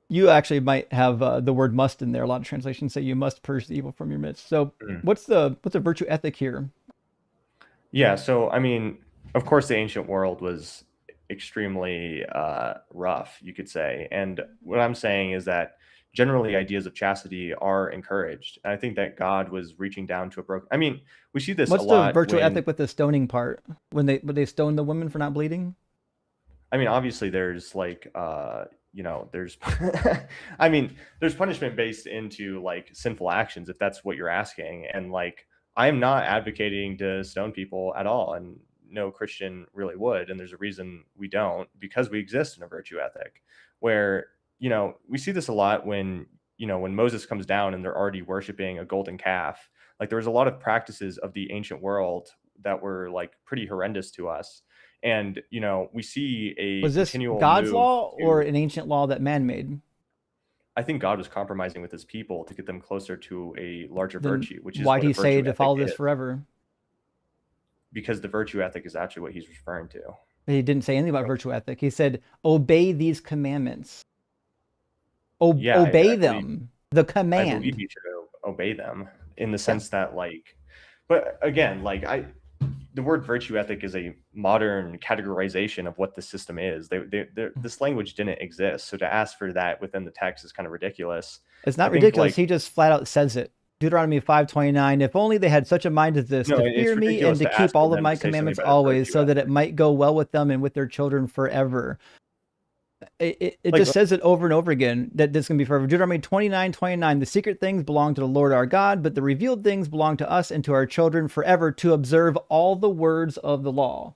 you actually might have the word must in there. A lot of translations say you must purge the evil from your midst. So what's the virtue ethic here? Yeah, so I mean, of course, the ancient world was extremely rough, you could say. And what I'm saying is that generally ideas of chastity are encouraged. And I think that God was reaching down to a broken. I mean, we see this What's a lot. The virtue ethic with the stoning part? When they stone the women for not bleeding? I mean, obviously, there's like there's I mean, there's punishment based into like sinful actions, if that's what you're asking. And like, I am not advocating to stone people at all, and no Christian really would. And there's a reason we don't, because we exist in a virtue ethic where, we see this a lot when Moses comes down and they're already worshiping a golden calf. Like there was a lot of practices of the ancient world that were like pretty horrendous to us. And, we see a Was this continual God's move law to, or an ancient law that man made? I think God was compromising with his people to get them closer to a larger Then virtue, which is why'd what a he say virtue to ethic follow this is. forever? Because the virtue ethic is actually what he's referring to. He didn't say anything about virtue ethic. He said, obey these commandments. Yeah, Obey I believe them. The I believe command. you should obey them in the Yeah. sense that but again, the word virtue ethic is a modern categorization of what the system is. This language didn't exist, so to ask for that within the text is kind of ridiculous. It's not I think, ridiculous. He just flat out says it. Deuteronomy 5:29. If only they had such a mind as this, no, to fear it's me and ridiculous to to keep ask for all of them my to say something commandments about a always, virtue so that it ethic. might go well with them and with their children forever. It Like, just says it over and over again that this can be forever. Deuteronomy 29:29. The secret things belong to the Lord our God, but the revealed things belong to us and to our children forever, to observe all the words of the law.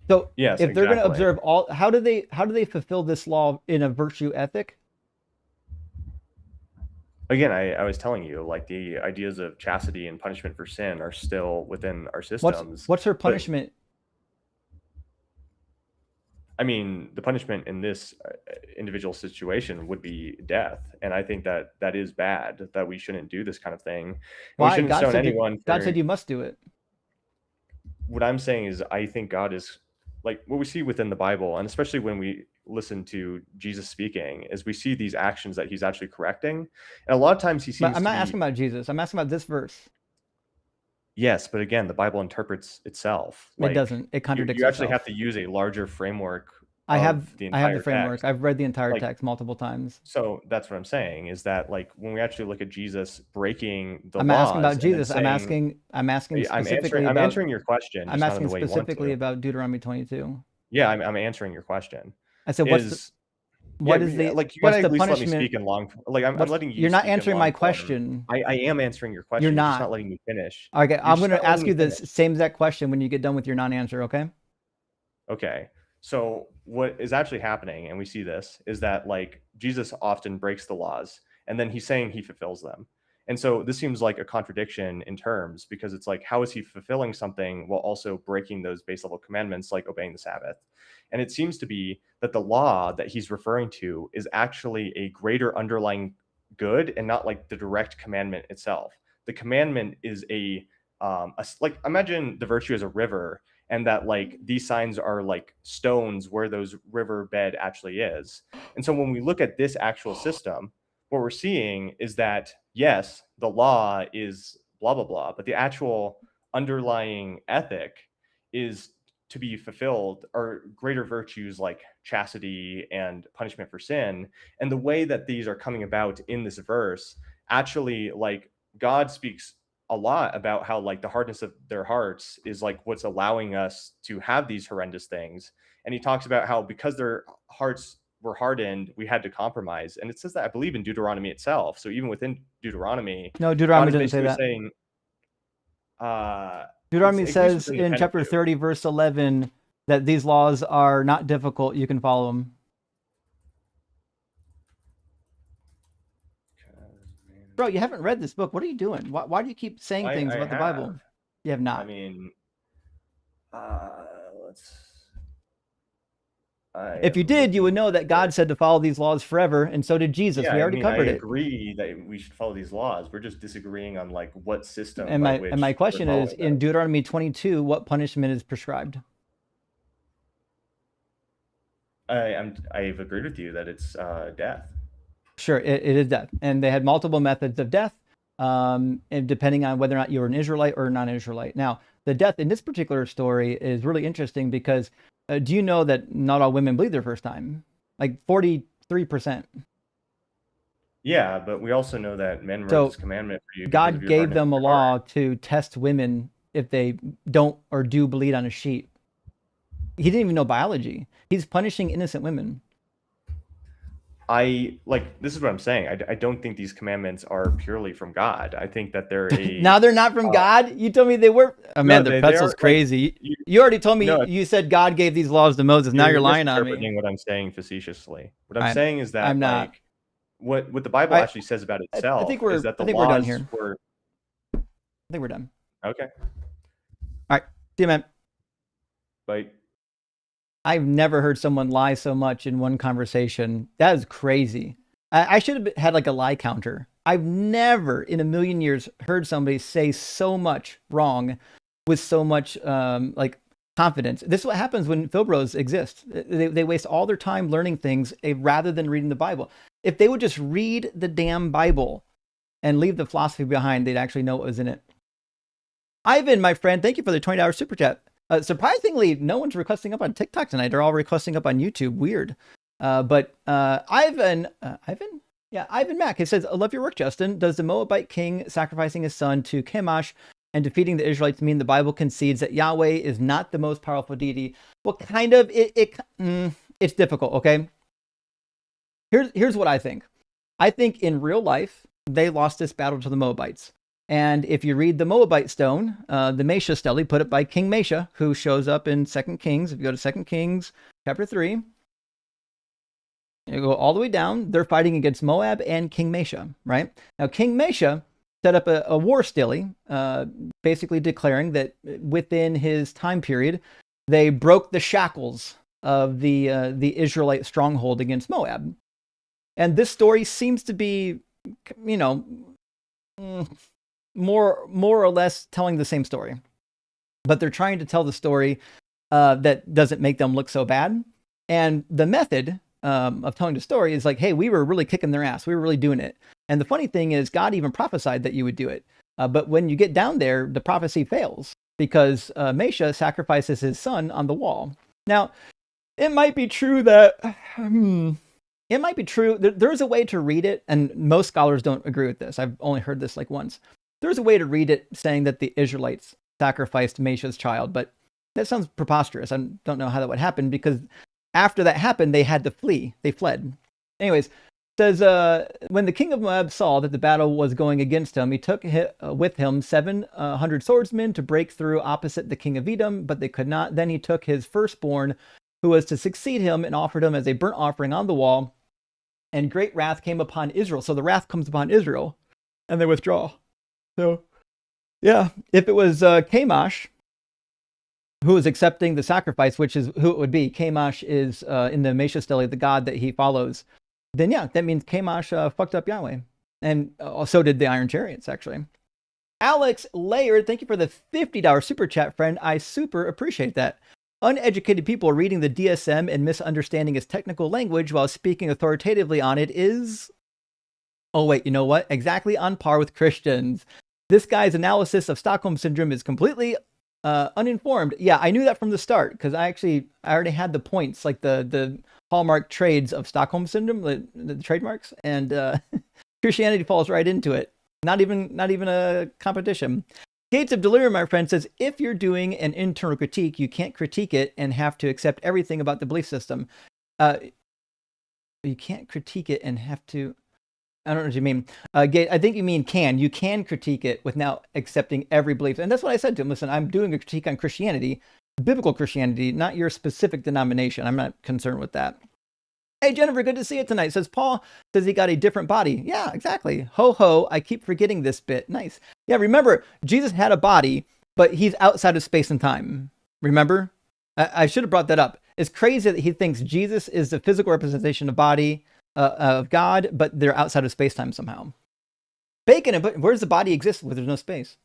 So yes, if they're going to exactly. observe all, how do they fulfill this law in a virtue ethic? Again, I was telling you, like, the ideas of chastity and punishment for sin are still within our systems. What's her but punishment? I mean, the punishment in this individual situation would be death, and I think that that is bad. That we shouldn't do this kind of thing. And we Why? shouldn't stone anyone God for. said you must do it. What I'm saying is, I think God is like what we see within the Bible, and especially when we listen to Jesus speaking, is we see these actions that he's actually correcting, and a lot of times he seems. But I'm not asking about Jesus. I'm asking about this verse. Yes, but again, the Bible interprets itself. It doesn't. It contradicts you actually itself. have to use a larger framework I have of the I have entire the framework. text. I've read the entire Like, text multiple times. So that's what I'm saying, is that like when we actually look at Jesus breaking the I'm laws asking about and then Jesus. I'm saying, asking I'm specifically answering about your question, I'm just not in asking the way you want specifically to. about Deuteronomy 22. Yeah, I'm answering your question. I said, Yeah, like you what's gotta the at least let me punishment? speak in long. Like I'm letting you You're not speak in answering long my form. question. I am answering your question. You're You're just not. not letting me finish. Okay, You're I'm just going to not letting ask me you the finish. same exact question when you get done with your non-answer, okay? Okay. So what is actually happening, and we see this, is that like Jesus often breaks the laws, and then he's saying he fulfills them. And so this seems like a contradiction in terms, because it's like, how is he fulfilling something while also breaking those base level commandments, like obeying the Sabbath? And it seems to be that the law that he's referring to is actually a greater underlying good and not like the direct commandment itself. The commandment is like imagine the virtue as a river, and that like these signs are like stones where those river bed actually is. And so when we look at this actual system, what we're seeing is that yes, the law is blah blah blah, but the actual underlying ethic is to be fulfilled are greater virtues like chastity and punishment for sin. And the way that these are coming about in this verse, actually, like, God speaks a lot about how like the hardness of their hearts is like what's allowing us to have these horrendous things. And he talks about how because their hearts were hardened, we had to compromise. And it says that, I believe, in Deuteronomy itself. So even within Deuteronomy, No, God Deuteronomy is doesn't say basically that. saying, Deuteronomy at least says within the in chapter Pentateuch. 30, verse 11, that these laws are not difficult. You can follow them. Bro, you haven't read this book. What are you doing? Why do you keep saying things I about the have. Bible? You have not. I mean, let's. If you did, you would know that God said to follow these laws forever, and so did Jesus. Yeah, We already covered I it. agree that we should follow these laws. We're just disagreeing on like what system. And my question is, in Deuteronomy 22, what punishment is prescribed? I've agreed with you that it's death. Sure, it is death, and they had multiple methods of death, and depending on whether or not you were an Israelite or a non-Israelite. Now, the death in this particular story is really interesting because do you know that not all women bleed their first time? Like 43%. Yeah, but we also know that men wrote this commandment for you. God gave them a law to test women if they don't or do bleed on a sheet. He didn't even know biology. He's punishing innocent women. This is what I'm saying. I don't think these commandments are purely from God. I think that they're now they're not from God. You told me they were. Amanda, pretzel's crazy. Like, you already told me. You said God gave these laws to Moses. Now you're lying on me. What I'm saying facetiously. What I'm saying is that I'm not. What the Bible actually says about itself is that the we're done laws here. were. I think we're done. Okay. All right. See you, man. Bye. I've never heard someone lie so much in one conversation. That is crazy. I should have had like a lie counter. I've never in a million years heard somebody say so much wrong with so much like confidence. This is what happens when Philbros exist. They waste all their time learning things rather than reading the Bible. If they would just read the damn Bible and leave the philosophy behind, they'd actually know what was in it. Ivan, my friend, thank you for the $20 super chat. Surprisingly, no one's requesting up on TikTok tonight. They're all requesting up on YouTube. Weird. But Ivan Mack, it says, I love your work, Justin. Does the Moabite king sacrificing his son to Chemosh and defeating the Israelites mean the Bible concedes that Yahweh is not the most powerful deity? Well, kind of. It's difficult, okay? Here's what I think. I think in real life, they lost this battle to the Moabites. And if you read the Moabite stone, the Mesha stele put up by King Mesha, who shows up in 2 Kings. If you go to 2 Kings chapter 3, you go all the way down. They're fighting against Moab and King Mesha, right? Now, King Mesha set up a war stele, basically declaring that within his time period, they broke the shackles of the Israelite stronghold against Moab. And this story seems to be, you know, more or less telling the same story. But they're trying to tell the story that doesn't make them look so bad. And the method of telling the story is like, hey, we were really kicking their ass. We were really doing it. And the funny thing is, God even prophesied that you would do it. But when you get down there, the prophecy fails because Mesha sacrifices his son on the wall. Now, it might be true that... It might be true. There's a way to read it, and most scholars don't agree with this. I've only heard this like once. There's a way to read it saying that the Israelites sacrificed Mesha's child, but that sounds preposterous. I don't know how that would happen because after that happened, they had to flee. They fled. Anyways, it says, when the king of Moab saw that the battle was going against him, he took with him 700 swordsmen to break through opposite the king of Edom, but they could not. Then he took his firstborn, who was to succeed him, and offered him as a burnt offering on the wall. And great wrath came upon Israel. So the wrath comes upon Israel, and they withdraw. So, yeah, if it was Chemosh who was accepting the sacrifice, which is who it would be, Chemosh is in the Mesha stele, the god that he follows, then yeah, that means Chemosh fucked up Yahweh. And so did the Iron Chariots, actually. Alex Laird, thank you for the $50 super chat, friend. I super appreciate that. Uneducated people reading the DSM and misunderstanding its technical language while speaking authoritatively on it is... Oh, wait, you know what? Exactly on par with Christians. This guy's analysis of Stockholm Syndrome is completely uninformed. Yeah, I knew that from the start because I already had the points, like the hallmark trades of Stockholm Syndrome, the trademarks, and Christianity falls right into it. Not even a competition. Gates of Delirium, my friend, says, if you're doing an internal critique, you can't critique it and have to accept everything about the belief system. You can't critique it and have to... I don't know what you mean. Gate, I think you mean can. You can critique it without accepting every belief. And that's what I said to him. Listen, I'm doing a critique on Christianity, biblical Christianity, not your specific denomination. I'm not concerned with that. Hey, Jennifer, good to see you tonight. Says Paul says he got a different body. Yeah, exactly. Ho, ho. I keep forgetting this bit. Nice. Yeah, remember, Jesus had a body, but he's outside of space and time. Remember? I should have brought that up. It's crazy that he thinks Jesus is the physical representation of body of God, but they're outside of space-time somehow. Bacon and Bush, where does the body exist where there's no space?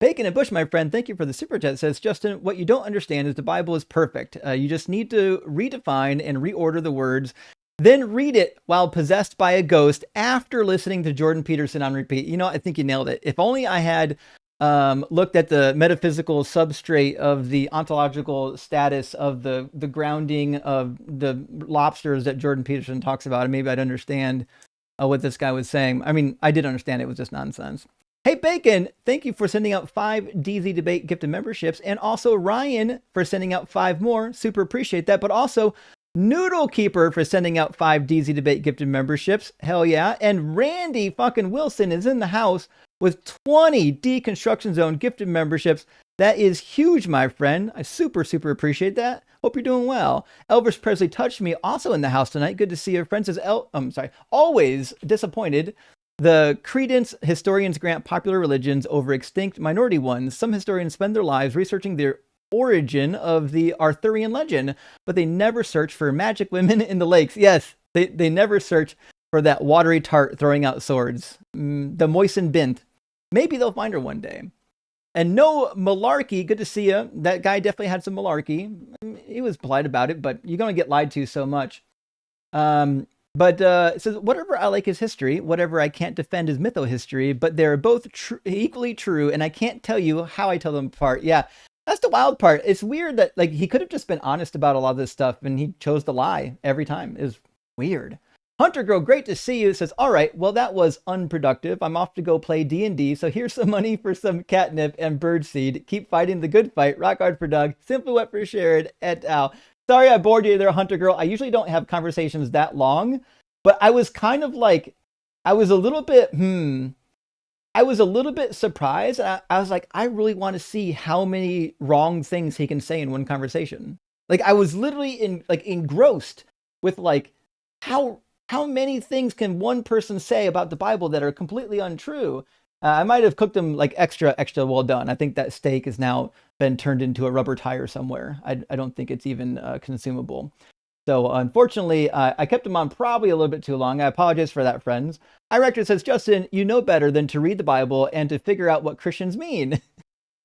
Bacon and Bush, my friend, thank you for the super chat. Says, Justin, what you don't understand is the Bible is perfect. You just need to redefine and reorder the words, then read it while possessed by a ghost after listening to Jordan Peterson on repeat. You know, I think you nailed it. If only I had looked at the metaphysical substrate of the ontological status of the grounding of the lobsters that Jordan Peterson talks about, and maybe I'd understand what this guy was saying. I mean, I did understand it was just nonsense. Hey, Bacon, thank you for sending out 5 DZ Debate gifted memberships, and also Ryan for sending out 5 more. Super appreciate that. But also Noodle Keeper for sending out 5 DZ Debate gifted memberships. Hell yeah. And Randy fucking Wilson is in the house with 20 Deconstruction Zone gifted memberships. That is huge, my friend. I super appreciate that. Hope you're doing well. Elvis Presley Touched Me also in the house tonight. Good to see your friends. Always disappointed. The credence historians grant popular religions over extinct minority ones. Some historians spend their lives researching the origin of the Arthurian legend, but they never search for magic women in the lakes. Yes, they never search for that watery tart throwing out swords. The moistened bint. Maybe they'll find her one day. And no malarkey. Good to see you. That guy definitely had some malarkey. He was polite about it, but you're going to get lied to so much. But it says, whatever I like is history, whatever I can't defend is mytho-history, but they're both equally true, and I can't tell you how I tell them apart. Yeah, that's the wild part. It's weird that like he could have just been honest about a lot of this stuff, and he chose to lie every time. It was weird. Hunter Girl, great to see you. Says, all right, well, that was unproductive. I'm off to go play D&D, so here's some money for some catnip and birdseed. Keep fighting the good fight. Rock hard for Doug. Simply wet for Sharon, et al. Sorry I bored you there, Hunter Girl. I usually don't have conversations that long, but I was kind of like, I was a little bit surprised. And I was like, I really want to see how many wrong things he can say in one conversation. Like I was literally engrossed with like how many things can one person say about the Bible that are completely untrue. I might have cooked them like extra well done. I think that steak has now been turned into a rubber tire somewhere. I don't think it's even consumable. So unfortunately, I kept them on probably a little bit too long. I apologize for that, friends. iRector says, Justin, you know better than to read the Bible and to figure out what Christians mean.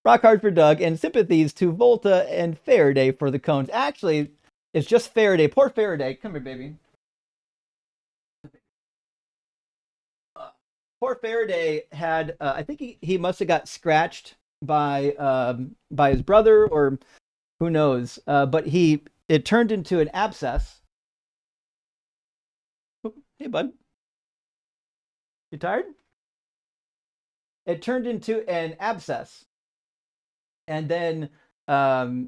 Rock hard for Doug, and sympathies to Volta and Faraday for the cones. Actually, it's just Faraday. Poor Faraday. Come here, baby. Poor Faraday had, I think he must have got scratched by his brother, or who knows. But it turned into an abscess. Oh, hey, bud. You tired? It turned into an abscess. And then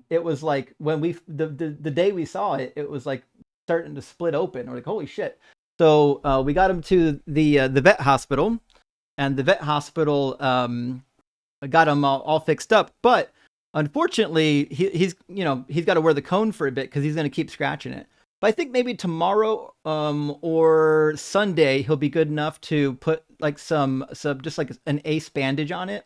it was like when the day we saw it, it was like starting to split open. We're like, holy shit. So we got him to the vet hospital, and the vet hospital got him all fixed up. But unfortunately, he's got to wear the cone for a bit because he's going to keep scratching it. But I think maybe tomorrow or Sunday he'll be good enough to put like some just like an ace bandage on it,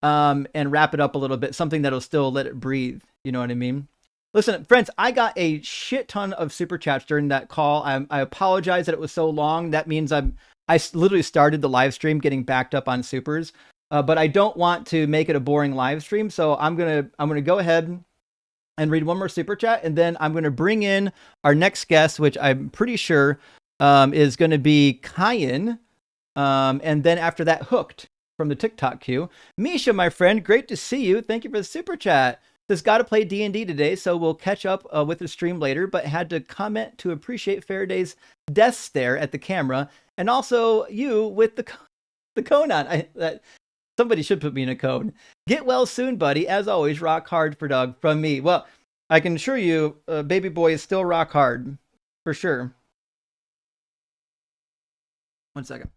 and wrap it up a little bit, something that'll still let it breathe. You know what I mean? Listen, friends, I got a shit ton of super chats during that call. I apologize that it was so long. That means I literally started the live stream getting backed up on supers, but I don't want to make it a boring live stream. So I'm gonna go ahead and read one more super chat, and then I'm gonna bring in our next guest, which I'm pretty sure is gonna be Kyan, and then after that, Hooked from the TikTok queue. Misha, my friend, great to see you. Thank you for the super chat. Just got to play D&D today, so we'll catch up with the stream later, but had to comment to appreciate Faraday's death stare at the camera, and also you with the cone on. Somebody should put me in a cone. Get well soon, buddy. As always, rock hard for Doug from me. Well, I can assure you, baby boy is still rock hard, for sure. 1 second.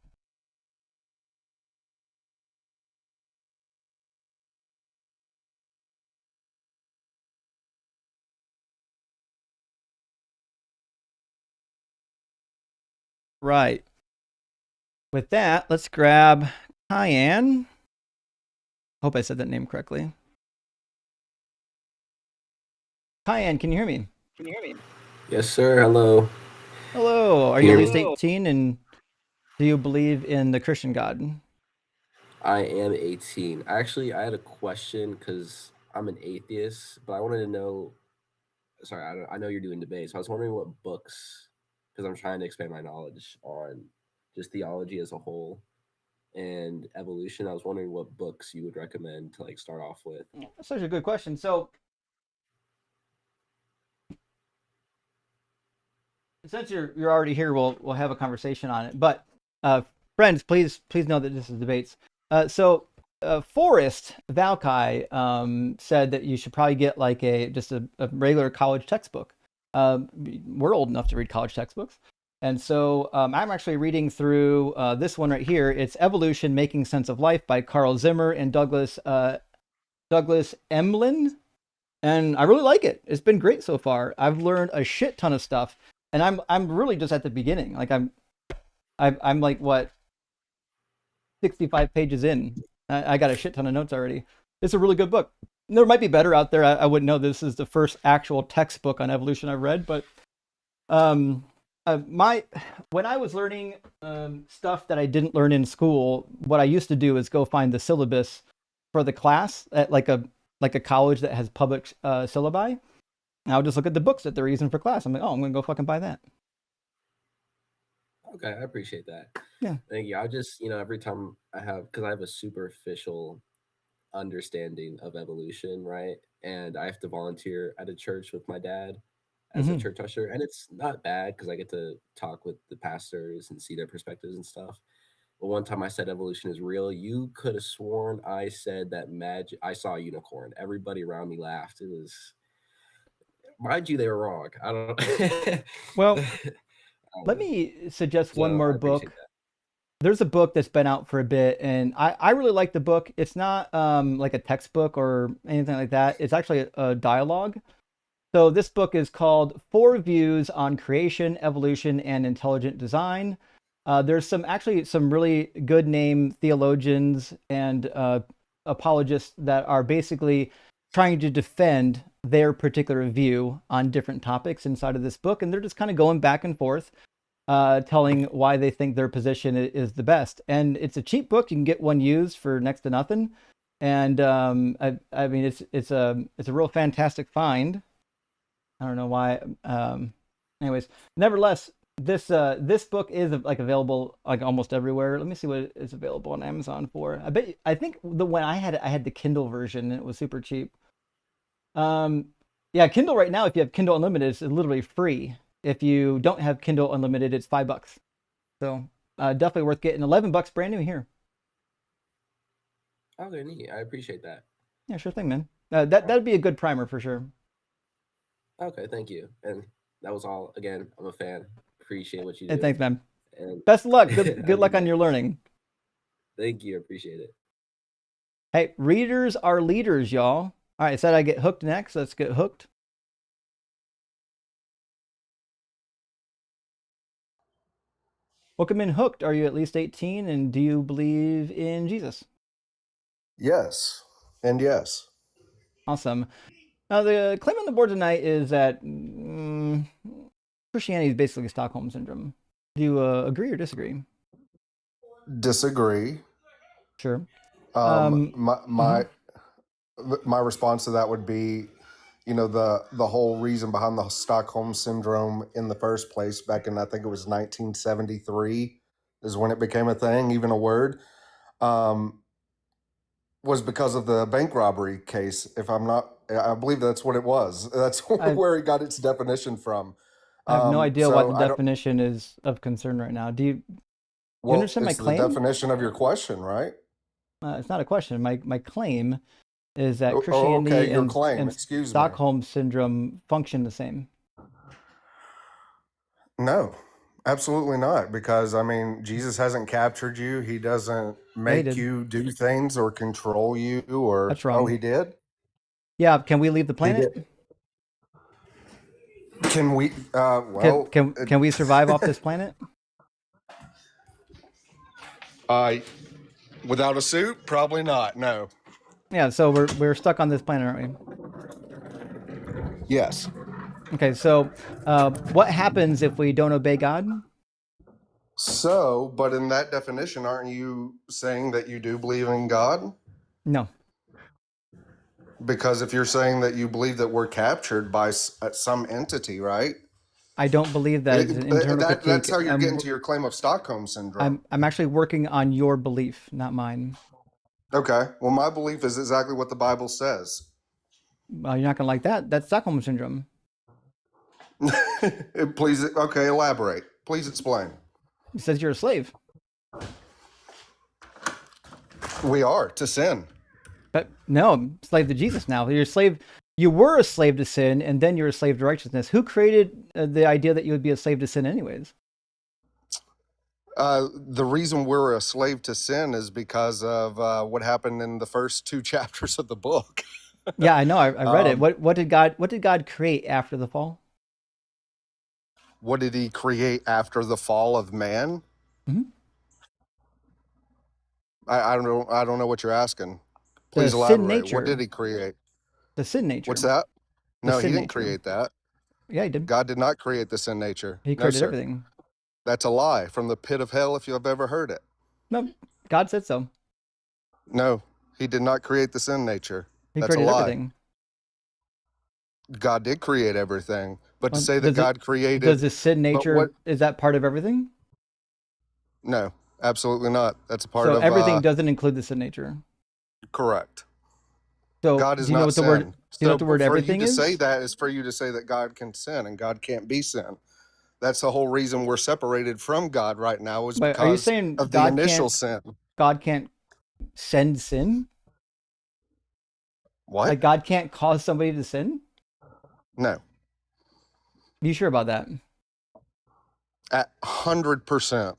Right. With that, let's grab Kyan. Hope I said that name correctly. Kyan, can you hear me? Yes, sir. Hello. Hello. Are you at least 18, and do you believe in the Christian God? I am 18. Actually, I had a question because I'm an atheist, but I wanted to know. Sorry, I know you're doing debates. So I was wondering what books, because I'm trying to expand my knowledge on just theology as a whole and evolution. I was wondering what books you would recommend to like start off with. That's such a good question. So, since you're already here, we'll have a conversation on it. But friends, please know that this is debates. So Forrest Valkai said that you should probably get like a regular college textbook. We're old enough to read college textbooks, and so I'm actually reading through this one right here. It's Evolution: Making Sense of Life by Carl Zimmer and Douglas Emlin, and I really like it. It's been great so far. I've learned a shit ton of stuff, and I'm really just at the beginning. Like I'm like what 65 pages in. I got a shit ton of notes already. It's a really good book. There might be better out there. I wouldn't know. This is the first actual textbook on evolution I've read, but I When I was learning stuff that I didn't learn in school, what I used to do is go find the syllabus for the class at like a college that has public syllabi. And I would just look at the books that they're using for class. I'm like, oh, I'm gonna go fucking buy that. Okay, I appreciate that. Yeah. Thank you. I just, every time because I have a superficial understanding of evolution, right? And I have to volunteer at a church with my dad as a Hmm. church usher, and it's not bad because I get to talk with the pastors and see their perspectives and stuff. But one time I said evolution is real. You could have sworn I said that magic. I saw a unicorn. Everybody around me laughed. It was, mind you, they were wrong. I don't. Well, I don't let know. me suggest one So more I appreciate book. There's a book that's been out for a bit, and I really like the book. It's not like a textbook or anything like that. It's actually a dialogue. So this book is called Four Views on Creation, Evolution, and Intelligent Design. There's some really good name theologians and apologists that are basically trying to defend their particular view on different topics inside of this book, and they're just kind of going back and forth, telling why they think their position is the best. And it's a cheap book; you can get one used for next to nothing. And I mean, it's a real fantastic find. I don't know why. Anyways, nevertheless, this book is like available like almost everywhere. Let me see what it's available on Amazon for. I think the one I had the Kindle version and it was super cheap. Um, yeah, Kindle right now, if you have Kindle Unlimited, it's literally free. If you don't have Kindle Unlimited, it's $5. So definitely worth getting. $11 brand new here. that. Okay, neat. I appreciate that. Yeah, sure thing, man. That'd be a good primer for sure. Okay, thank you. And that was all. Again, I'm a fan. Appreciate what you And do. thanks, man. And Best of luck. have Good a luck good on day. your learning. Thank you. Appreciate it. Hey, readers are leaders, y'all. All right, I said I get hooked next. Let's get hooked. Welcome in, Hooked. Are you at least 18 and do you believe in Jesus? Yes, and yes. Awesome. Now, the claim on the board tonight is that Christianity is basically Stockholm syndrome. Do you agree or disagree? Disagree. Sure. Um, my Mhm. my my response to that would be, the whole reason behind the Stockholm syndrome in the first place, back in I think it was 1973, is when it became a thing, even a word. Um, was because of the bank robbery case. If I'm not, I believe that's what it was. That's I, where it got its definition from. I have no idea what the So I don't. definition is of concern right now. Do you Well, understand my it's the claim? definition of your question, right? It's not a question. My claim is that Okay, Christianity your and claim. and Excuse me. Stockholm syndrome function the same. No, absolutely not. Because I mean, Jesus hasn't captured you. He doesn't Yeah, he make did. you do things or control you. Or That's oh, wrong. he did. Yeah, can we leave the He planet? did. Can we? Can Well, can can we survive off this planet? uh, without a suit, probably not. No. Yeah, so we're stuck on this planet, aren't Yes. we? Okay, so what happens if we don't obey God? So, but in that definition, aren't you saying that you do believe in God? No, Because if you're saying that you believe that we're captured by some entity, right? I don't believe that is an internal That's critique. how you're getting to your claim of Stockholm syndrome. I'm actually working on your belief, not mine. Okay. Well, my belief is exactly what the Bible says. Well, you're not gonna like that. That's Stockholm syndrome. Please, okay, elaborate. Please explain. It says you're a slave. We are to sin. But no, I'm slave to Jesus now. You're a slave. You were a slave to sin, and then you're a slave to righteousness. Who created the idea that you would be a slave to sin, anyways? The reason we're a slave to sin is because of what happened in the first two chapters of the book. Yeah, I know. I read it. Um, What did God create after the fall? what did he create after the fall of man? Hmm. I don't know what you're asking. The Please sin elaborate. What did nature. he create? The sin What's nature. that? The No, he sin didn't nature. create that. Yeah, he did. God did not create the sin nature. He No, created sir. everything. That's a lie from the pit of hell if you have ever heard it. No, God said so. No, he did not create the sin nature. He That's a created lie. everything. God did create everything. But to Well, say that God created... Does the sin but nature, what- is that part of everything? No, absolutely not. That's a part So of... everything doesn't include the sin nature. Correct. So God is do you know not what the sin. word? Do you know what the word for everything you to is? say that is for you to say that God can sin and God can't be sin. That's the whole reason we're separated from God right now, is But are you because saying of the initial sin. God can't send sin? What? Like God can't cause somebody to sin? No. Are you sure about that? At 100%.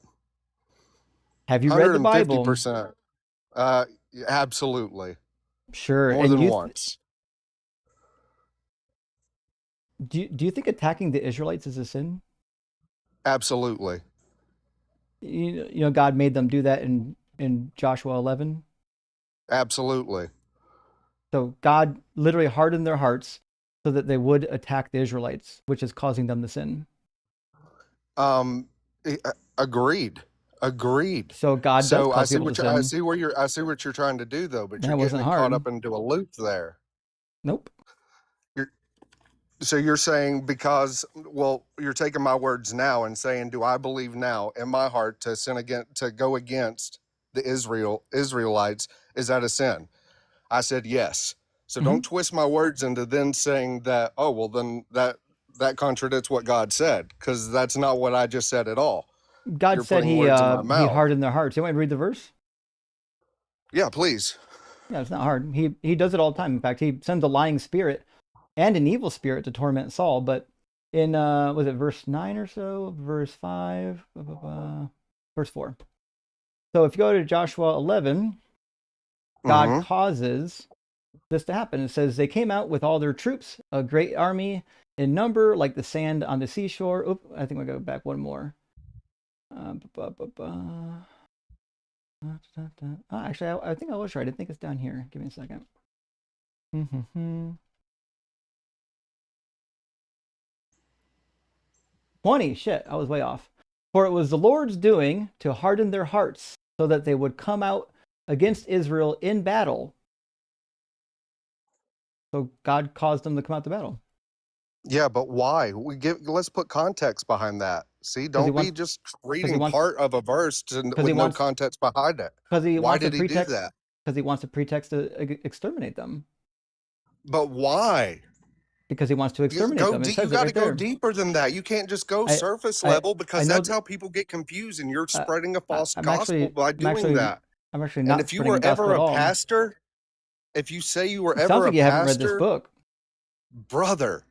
Have you read the Bible? 150%. Absolutely. Sure. More And than once. Do you think attacking the Israelites is a sin? Absolutely. You know, God made them do that in Joshua 11. Absolutely. So God literally hardened their hearts so that they would attack the Israelites, which is causing them to sin. Agreed. So God does So I cause see people what to I sin. see what you're trying to do, though, but That you're wasn't getting caught hard. up into a loop there. Nope. So you're saying because, well, you're taking my words now and saying, do I believe now in my heart to sin against, to go against the Israelites? Is that a sin? I said yes. So don't twist my words into then saying that, oh, well, then that contradicts what God said, because that's not what I just said at all. God You're said putting he words in my mouth. hardened their hearts. You want me to read the verse? Yeah, please. Yeah, it's not hard. He does it all the time. In fact, he sends a lying spirit and an evil spirit to torment Saul. But in was it verse 9 or so, verse 5, verse 4. So if you go to Joshua 11, God causes this to happen. It says they came out with all their troops, a great army in number, like the sand on the seashore. Oop, I think we'll go back one more. Actually, I think I was right. I think it's down here. Give me a second. 20. Shit, I was way off. For it was the Lord's doing to harden their hearts so that they would come out against Israel in battle. So God caused them to come out to battle. Yeah, but why? Let's put context behind that. See, don't be just reading part of a verse with no context behind it. Why did he do that? Because he wants a pretext to exterminate them. But why? Because he wants to exterminate them. You got to go deeper than that. You can't just go surface level, because that's how people get confused, and you're spreading a false gospel by doing that. I'm actually not. And if you were ever a pastor, if you say you were ever a pastor, sounds like you haven't read this book, brother.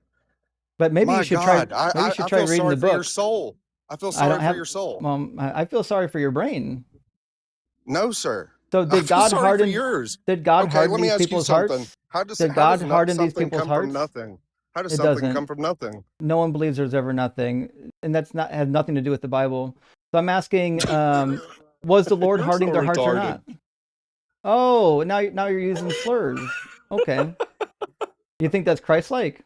But maybe you should try. Maybe you should try reading the book. For your soul. I feel sorry for your soul. I feel sorry for your brain. No, sir. So did God harden yours? Did God harden these people's hearts? Did God harden these people's hearts? Nothing. How does something come from nothing? No one believes there's ever nothing, and that's not has nothing to do with the Bible. So I'm asking, was the Lord hardening their hearts or not? Oh, now you're using slurs. Okay. You think that's Christ-like?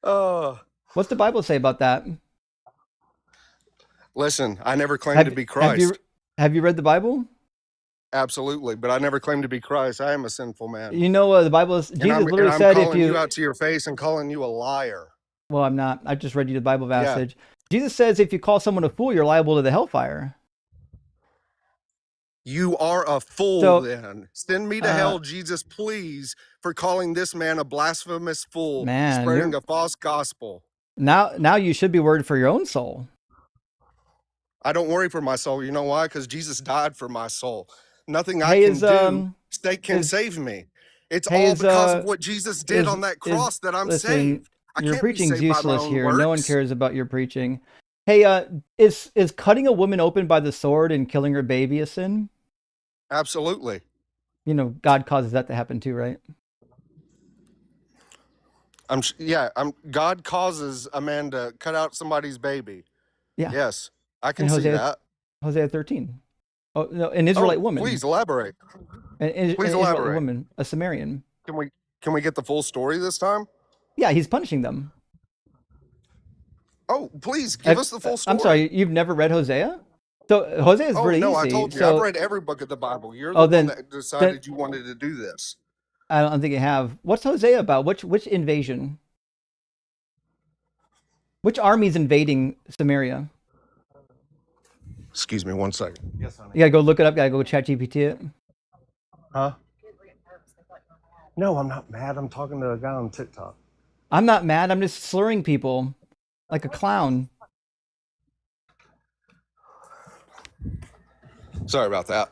What's the Bible say about that? Listen, I never claimed to be Christ. Have you read the Bible? Absolutely, but I never claimed to be Christ. I am a sinful man. You know, the Bible is, Jesus literally said, if you out to your face and calling you a liar. Well, I'm not. I just read you the Bible passage. Yeah. Jesus says, if you call someone a fool, you're liable to the hellfire. You are a fool, then. Send me to hell, Jesus, please, for calling this man a blasphemous fool, spreading a false gospel. Now you should be worried for your own soul. I don't worry for my soul. You know why? Because Jesus died for my soul. Nothing I can do can save me. It's all because of what Jesus did on that cross that I'm saved. Your preaching's useless here. No one cares about your preaching. Hey, is cutting a woman open by the sword and killing her baby a sin? Absolutely. You know, God causes that to happen too, right? God causes a man to cut out somebody's baby. Yeah. Yes, I can see that. Hosea 13. Oh no, an Israelite woman. Please elaborate. Please elaborate. Woman, a Samaritan. Can we get the full story this time? Yeah, he's punishing them. Oh, please give us the full story. I'm sorry, you've never read Hosea? So Hosea is really no, easy. I told you. So, I've read every book of the Bible. You're Oh, the then- one that decided you wanted to do this. I don't think you have. What's Hosea about? Which invasion? Which army's invading Samaria? Excuse me 1 second. Yes, honey. You gotta go look it up. Gotta go chat GPT it. Huh? No, I'm not mad. I'm talking to a guy on TikTok. I'm not mad. I'm just slurring people like a clown. Sorry about that.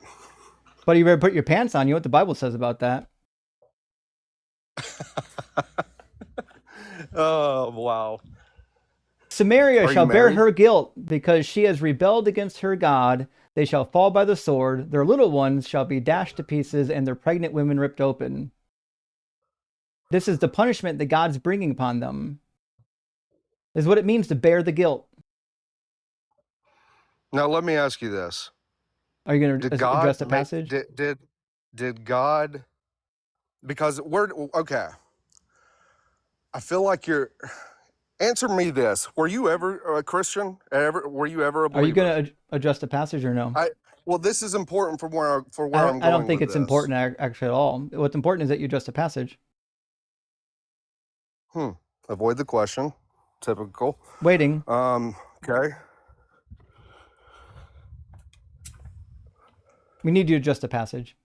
But you better put your pants on. You know what the Bible says about that. Oh, wow. Samaria Are you shall bear married? her guilt because she has rebelled against her God. They shall fall by the sword. Their little ones shall be dashed to pieces and their pregnant women ripped open. This is the punishment that God's bringing upon them. This is what it means to bear the guilt. Now, let me ask you this. Are you going to Did God address the passage? Did God, because we're okay. I feel like you're, answer me this. Were you ever a Christian? Were you ever a believer? Are you going to address the passage or no? Well, this is important for where I'm going. I don't think with it's this. important actually at all. What's important is that you address the passage. Avoid the question. Typical. Waiting. Okay. We need you to adjust the passage.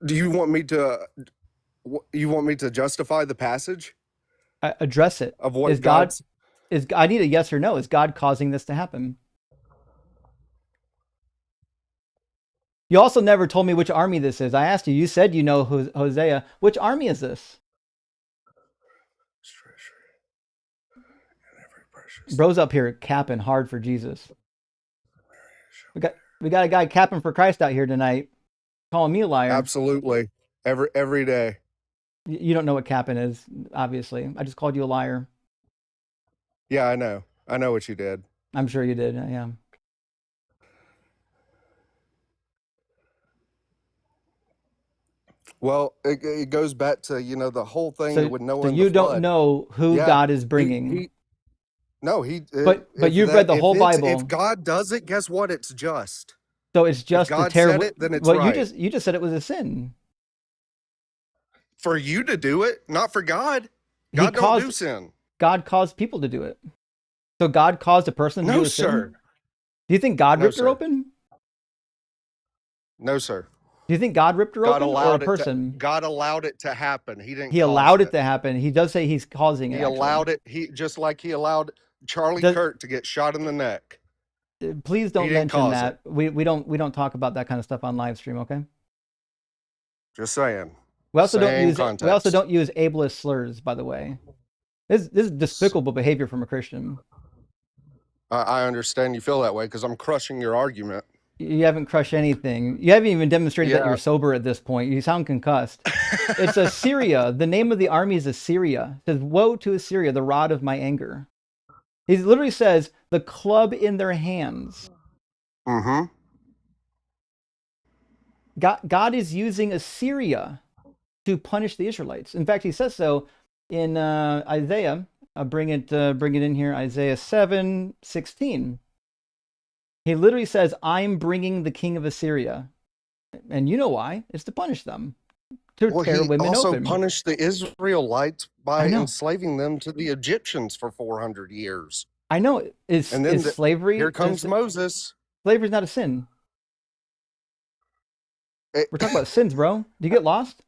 Do you want me to? You want me to justify the passage Address it. of what Is God? God's? I need a yes or no. Is God causing this to happen? You also never told me which army this is. I asked you. You said you know Hosea. Which army is this? Bro's up here capping hard for Jesus. We got a guy capping for Christ out here tonight, calling me a liar. Absolutely. Every day. You don't know what capping is, obviously. I just called you a liar. Yeah, I know. I know what you did. I'm sure you did. Yeah. Well, it goes back to the whole thing with Noah. So and you the don't flood. know who Yeah, God is bringing. But you've read the whole Bible. If God does it, guess what? It's just. So it's just if God a terrible. said it, then it's well, right. you just said it was a sin. For you to do it, not for God. God don't do sin. God caused people to do it. So God caused a person to do a sin? No, sir. Do you think God ripped her sir. open? No, sir. Do you think God ripped her God open or a person? God allowed it to happen. He didn't. He allowed it to happen. He does say he's causing it. He allowed it. Just like he allowed Charlie Kirk to get shot in the neck. Please don't mention that. We don't talk about that kind of stuff on live stream, okay? Just saying. We also don't use ableist slurs, by the way. This is despicable behavior from a Christian. I understand you feel that way because I'm crushing your argument. You haven't crushed anything. You haven't even demonstrated that you're sober at this point. You sound concussed. It's Assyria. The name of the army is Assyria. It says, "Woe to Assyria, the rod of my anger." He literally says, the club in their hands. Mm-hmm. God is using Assyria to punish the Israelites. In fact, he says so in Isaiah. I'll bring it in here. Isaiah 7:16. He literally says, "I'm bringing the king of Assyria," and you know why? It's to punish them, to tear women also open. Punished the Israelites by enslaving them to the Egyptians for 400 years. I know. Is slavery? Here comes Moses. Slavery is not a sin. We're talking about sins, bro. Do you get lost?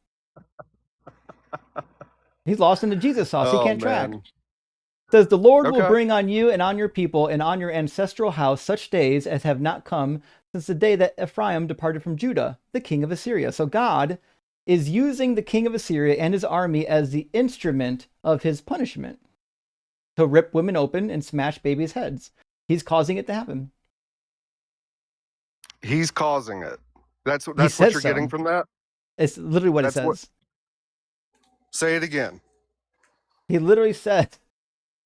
He's lost in the Jesus sauce. He can't track. It says, "The Lord will bring on you and on your people and on your ancestral house such days as have not come since the day that Ephraim departed from Judah, the king of Assyria." So God is using the king of Assyria and his army as the instrument of his punishment to rip women open and smash babies' heads. He's causing it to happen. He's causing it. That's what you're getting from that? It's literally what it says. Say it again. He literally said,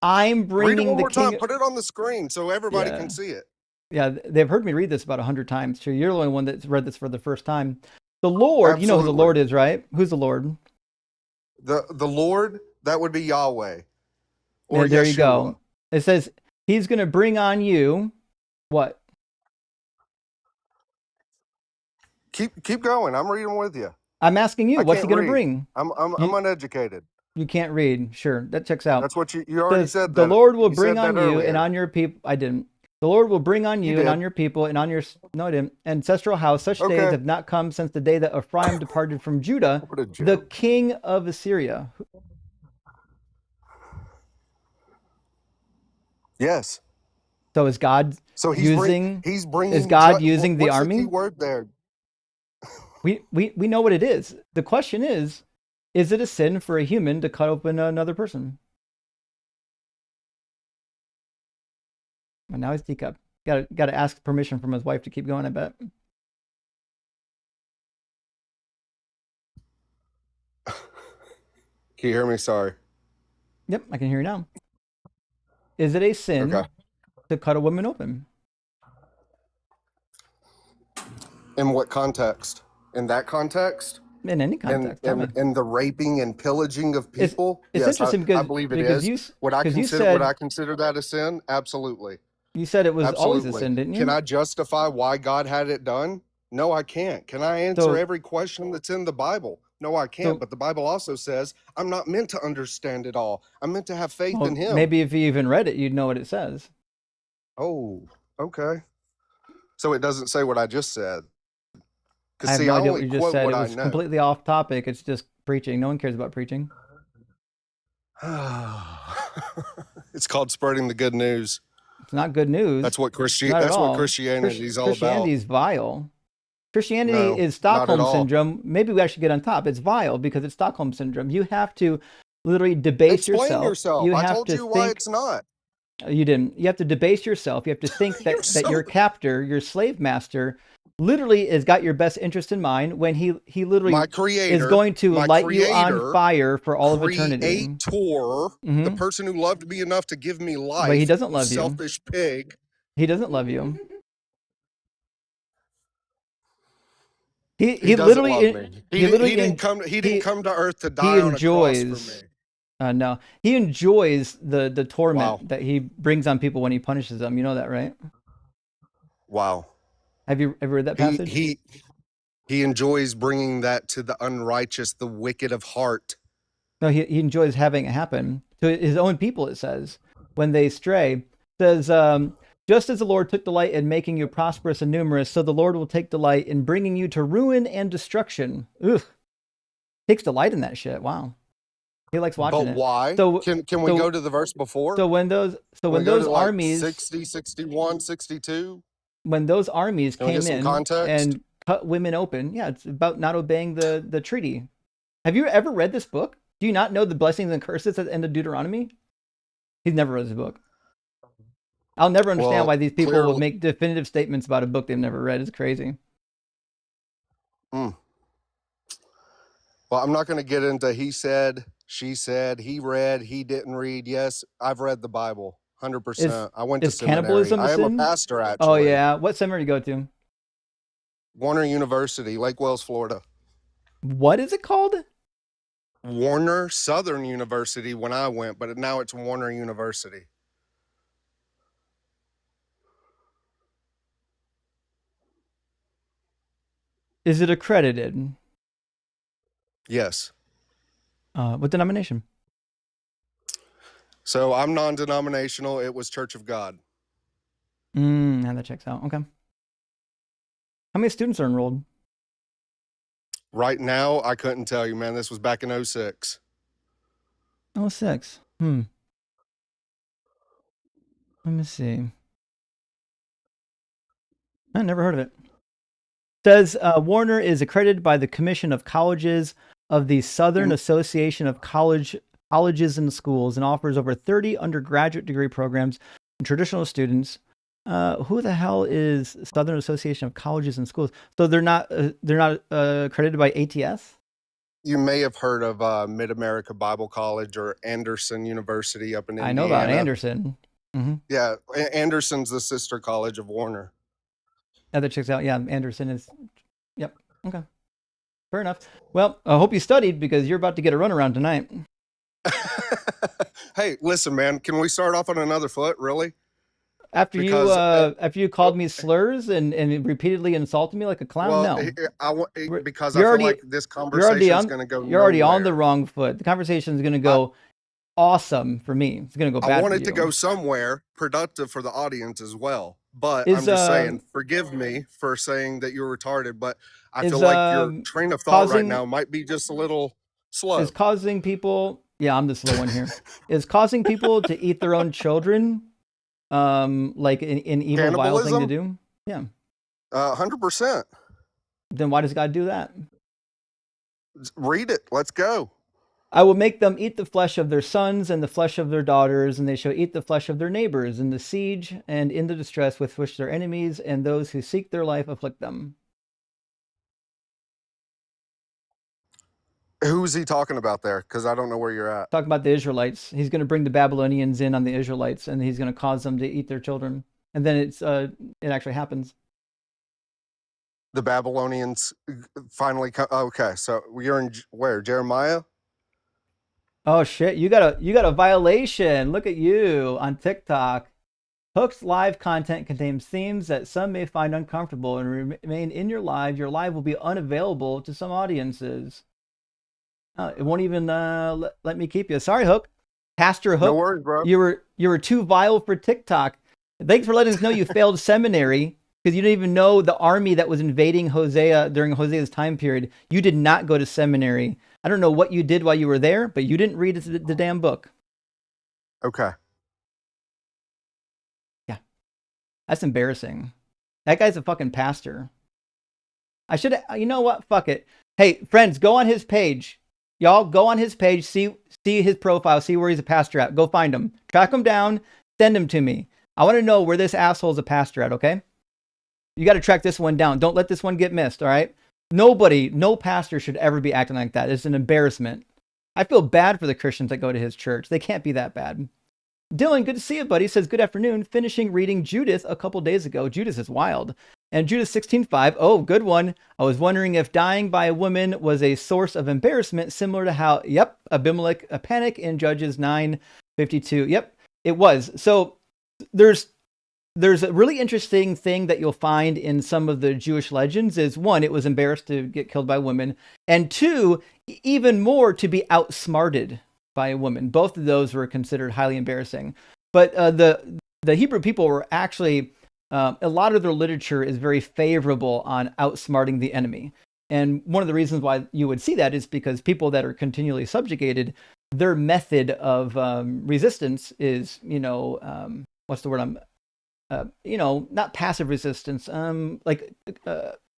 "I'm bringing Read it one the more king." time. Put it on the screen so everybody can see it. Yeah, they've heard me read this about 100 times. Sure, you're the only one that's read this for the first time. The Lord, You know who the Lord is, right? Who's the Lord? The Lord, that would be Yahweh. Or there you Yeshua. go. It says he's going to bring on you what? Keep going. I'm reading with you. I'm asking you, I what's he can't going to read. bring? I'm uneducated. You can't read. Sure, that checks out. That's what you already Says, said. the That Lord will you bring said on that you earlier. and on your people. I didn't. The Lord will bring on you and did. on your people and on your ancestral house such days Okay. have not come since the day that Ephraim departed from Judah, What a the joke. king of Assyria. Yes. So is God So he's using? bringing. Is God using the what's army? the key word there? We know what it is. The question is it a sin for a human to cut open another person? And now he's teacup. Got to ask permission from his wife to keep going, I bet. Can you hear me? Sorry. Yep, I can hear you now. Is it a sin to cut a woman open? In what context? In that context? In any context, tell me. In the raping and pillaging of people? It's yes, interesting I believe it because is. Would I consider that a sin? Absolutely. You said it was Absolutely. always a sin, didn't you? Can I justify why God had it done? No, I can't. Can I answer every question that's in the Bible? No, I can't. But the Bible also says I'm not meant to understand it all. I'm meant to have faith in Him. Maybe if you even read it, you'd know what it says. Oh, okay. So it doesn't say what I just said. I have no idea what you just said. It was completely off topic. It's just preaching. No one cares about preaching. It's called spreading the good news. It's not good news. That's what Christianity is all Christianity is vile. Christianity is Stockholm syndrome. Maybe we actually get on top. It's vile because it's Stockholm syndrome. You have to literally debase yourself. You I have told to you why it's not. You didn't. You have to debase yourself. You have to think that your captor, your slave master, literally has got your best interest in mind when he literally is going to light you on fire for all of eternity. The person who loved me enough to give me life. But he doesn't love you. Selfish pig. He doesn't love you. He literally love me. He didn't come to earth to die on a cross for me. No, he enjoys the torment that he brings on people when he punishes them. You know that, right? Wow. Have you ever read that passage? He enjoys bringing that to the unrighteous, the wicked of heart. No, he enjoys having it happen to his own people. It says when they stray, it says just as the Lord took delight in making you prosperous and numerous, so the Lord will take delight in bringing you to ruin and destruction. Ugh, takes delight in that shit. Wow. He likes watching it. But why? So, can we go to the verse before? So when those armies 60, 61, 62? When those armies came in and cut women open, it's about not obeying the treaty. Have you ever read this book? Do you not know the blessings and curses at the end of Deuteronomy? He's never read this book. I'll never understand why these people will make definitive statements about a book they've never read. It's crazy. Well, I'm not going to get into he said, she said, he read, he didn't read. Yes, I've read the Bible, 100%. I went to seminary. Cannibalism a sin? I am a pastor, actually. Oh, yeah. What seminary do you go to? Warner University, Lake Wales, Florida. What is it called? Warner Southern University when I went, but now it's Warner University. Is it accredited? Yes. What denomination? So I'm non-denominational. It was Church of God. Now that checks out. Okay. How many students are enrolled? Right now, I couldn't tell you, man. This was back in 06. 06. Let me see. I never heard of it. Says Warner is accredited by the Commission of Colleges of the Southern Association of Colleges and Schools and offers over 30 undergraduate degree programs and traditional students. Who the hell is Southern Association of Colleges and Schools? So they're not accredited by ATS? You may have heard of Mid-America Bible College or Anderson University up in Indiana. I know about Anderson. Mm-hmm. Yeah, Anderson's the sister college of Warner. That checks out. Yeah, Anderson is. Yep. Okay. Fair enough. Well, I hope you studied because you're about to get a runaround tonight. Hey, listen, man. Can we start off on another foot? Really? After Because you called me slurs and repeatedly insulted me like a clown, well, no. because I You're feel already like this you're already conversation is on going to go you're already on the nowhere. wrong foot. The conversation is going to I, go awesome for me. It's going to go I bad want for it to you. go somewhere productive for the audience as well. But Is I'm just saying, forgive me for saying that you're retarded, but I feel like your train of thought right now might be just a little slow. is causing people. Yeah, I'm the slow one here. Is causing people to eat their own children, like an evil, vile thing to do? Yeah. 100%. Then why does God do that? Read it. Let's go. I will make them eat the flesh of their sons and the flesh of their daughters, and they shall eat the flesh of their neighbors in the siege and in the distress with which their enemies and those who seek their life afflict them. Who's he talking about there? Because I don't know where you're at. Talking about the Israelites. He's going to bring the Babylonians in on the Israelites, and he's going to cause them to eat their children. And then it actually happens. The Babylonians finally come. Okay, so you're in where? Jeremiah? Oh shit, you got a violation. Look at you on TikTok. Hook's live content contains themes that some may find uncomfortable and remain in your live. Your live will be unavailable to some audiences. It won't even let me keep you. Sorry, Hook. Pastor Hook. No worries, bro. You were too vile for TikTok. Thanks for letting us know you failed seminary because you didn't even know the army that was invading Hosea during Hosea's time period. You did not go to seminary. I don't know what you did while you were there, but you didn't read the damn book. Okay. Yeah. That's embarrassing. That guy's a fucking pastor. I should have, you know what? Fuck it. Hey, friends, go on his page. Y'all go on his page, see his profile, see where he's a pastor at. Go find him. Track him down, send him to me. I want to know where this asshole's a pastor at, okay? You got to track this one down. Don't let this one get missed, all right? No pastor should ever be acting like that. It's an embarrassment. I feel bad for the Christians that go to his church. They can't be that bad. Dylan, good to see you, buddy. Says, good afternoon. Finishing reading Judith a couple days ago. Judith is wild. And Judith 16:5. Oh, good one. I was wondering if dying by a woman was a source of embarrassment, similar to how, yep, Abimelech, a panic in Judges 9:52. Yep, it was. So there's a really interesting thing that you'll find in some of the Jewish legends is one, it was embarrassed to get killed by women. And two, even more to be outsmarted by a woman. Both of those were considered highly embarrassing. But the Hebrew people were actually, a lot of their literature is very favorable on outsmarting the enemy. And one of the reasons why you would see that is because people that are continually subjugated, their method of resistance is, what's the word not passive resistance,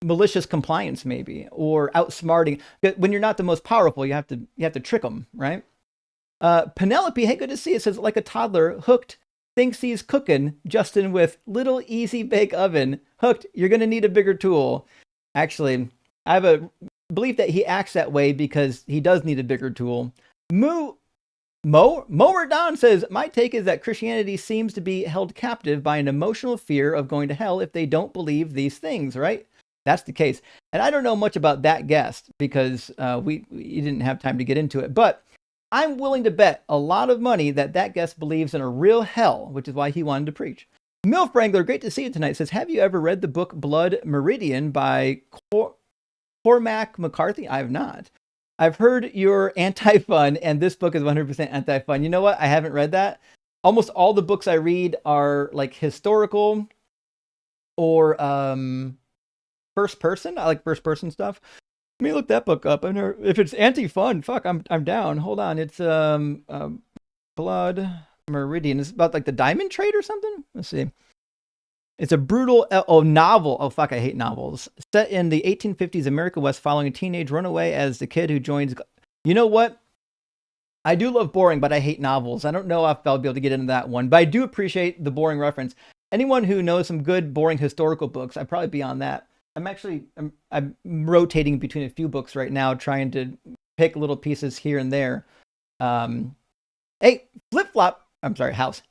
malicious compliance maybe, or outsmarting. When you're not the most powerful, you have to trick them, right? Penelope, hey, good to see you. It says, like a toddler, Hooked thinks he's cooking Justin with little easy bake oven. Hooked, you're going to need a bigger tool. Actually, I have a belief that he acts that way because he does need a bigger tool. Mower Don says, my take is that Christianity seems to be held captive by an emotional fear of going to hell if they don't believe these things, right? That's the case. And I don't know much about that guest because we didn't have time to get into it. But I'm willing to bet a lot of money that guest believes in a real hell, which is why he wanted to preach. Milf Wrangler, great to see you tonight, says, have you ever read the book Blood Meridian by Cormac McCarthy? I have not. I've heard you're anti-fun, and this book is 100% anti-fun. You know what? I haven't read that. Almost all the books I read are like historical or first person. I like first person stuff. Let me look that book up. If it's anti-fun, fuck, I'm down. Hold on. It's Blood Meridian. It's about like the diamond trade or something. Let's see. It's a brutal novel. Oh, fuck, I hate novels. Set in the 1850s America West following a teenage runaway as the kid who joins... You know what? I do love boring, but I hate novels. I don't know if I'll be able to get into that one, but I do appreciate the boring reference. Anyone who knows some good, boring historical books, I'd probably be on that. I'm rotating between a few books right now, trying to pick little pieces here and there. Hey, Flip-Flop. I'm sorry, House.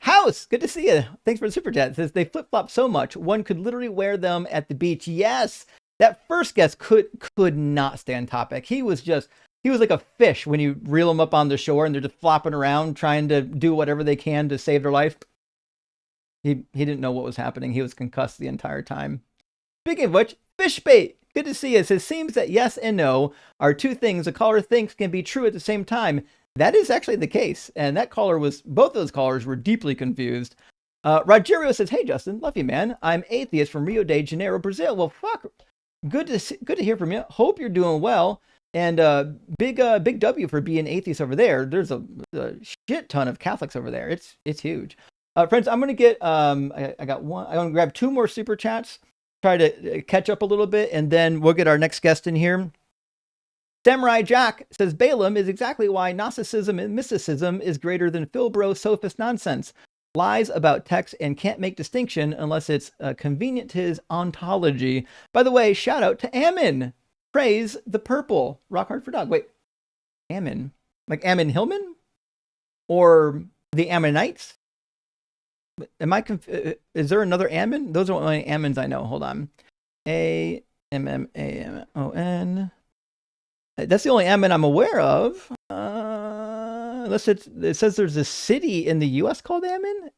Good to see you. Thanks for the super chat. It says they flip-flop so much, one could literally wear them at the beach. Yes, that first guest could not stay on topic. He was just he was like a fish when you reel him up on the shore and they're just flopping around trying to do whatever they can to save their life. He didn't know what was happening. He was concussed the entire time. Speaking of which, fish bait. Good to see us. It seems that yes and no are two things a caller thinks can be true at the same time. That is actually the case. And that caller both those callers were deeply confused. Rogerio says, hey, Justin, love you, man. I'm atheist from Rio de Janeiro, Brazil. Well, fuck. Good to hear from you. Hope you're doing well. And big W for being atheist over there. There's a shit ton of Catholics over there. It's huge. Friends, I'm gonna get I got one. I'm gonna grab two more super chats, try to catch up a little bit, and then we'll get our next guest in here. Samurai Jack says Balaam is exactly why Gnosticism and mysticism is greater than Filbro sophist nonsense. Lies about text and can't make distinction unless it's convenient to his ontology. By the way, shout out to Ammon. Praise the purple. Rock hard for dog. Wait, Ammon? Like Ammon Hillman? Or the Ammonites? Am I is there another Ammon? Those are the only Ammons I know. Hold on. Ammon. That's the only Ammon I'm aware of. Unless it says there's a city in the U.S. called Ammon.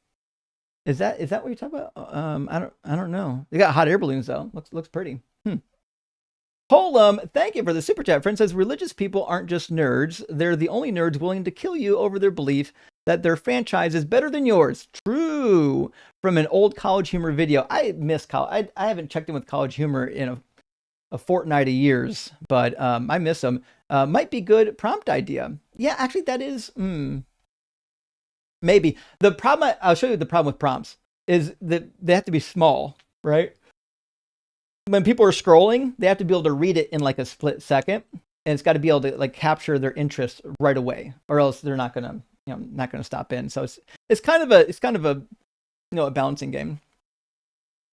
Is that what you're talking about? I don't know. They got hot air balloons though. Looks pretty. Holum, thank you for the super chat. Friend says religious people aren't just nerds. They're the only nerds willing to kill you over their belief that their franchise is better than yours. True. From an old College Humor video. I miss college. I haven't checked in with College Humor in a fortnight of years, but I miss them. Might be good prompt idea. Yeah, actually that is maybe. The problem, I'll show you the problem with prompts is that they have to be small, right? When people are scrolling, they have to be able to read it in like a split second, and it's got to be able to like capture their interest right away, or else they're not gonna stop in. So it's kind of a a balancing game.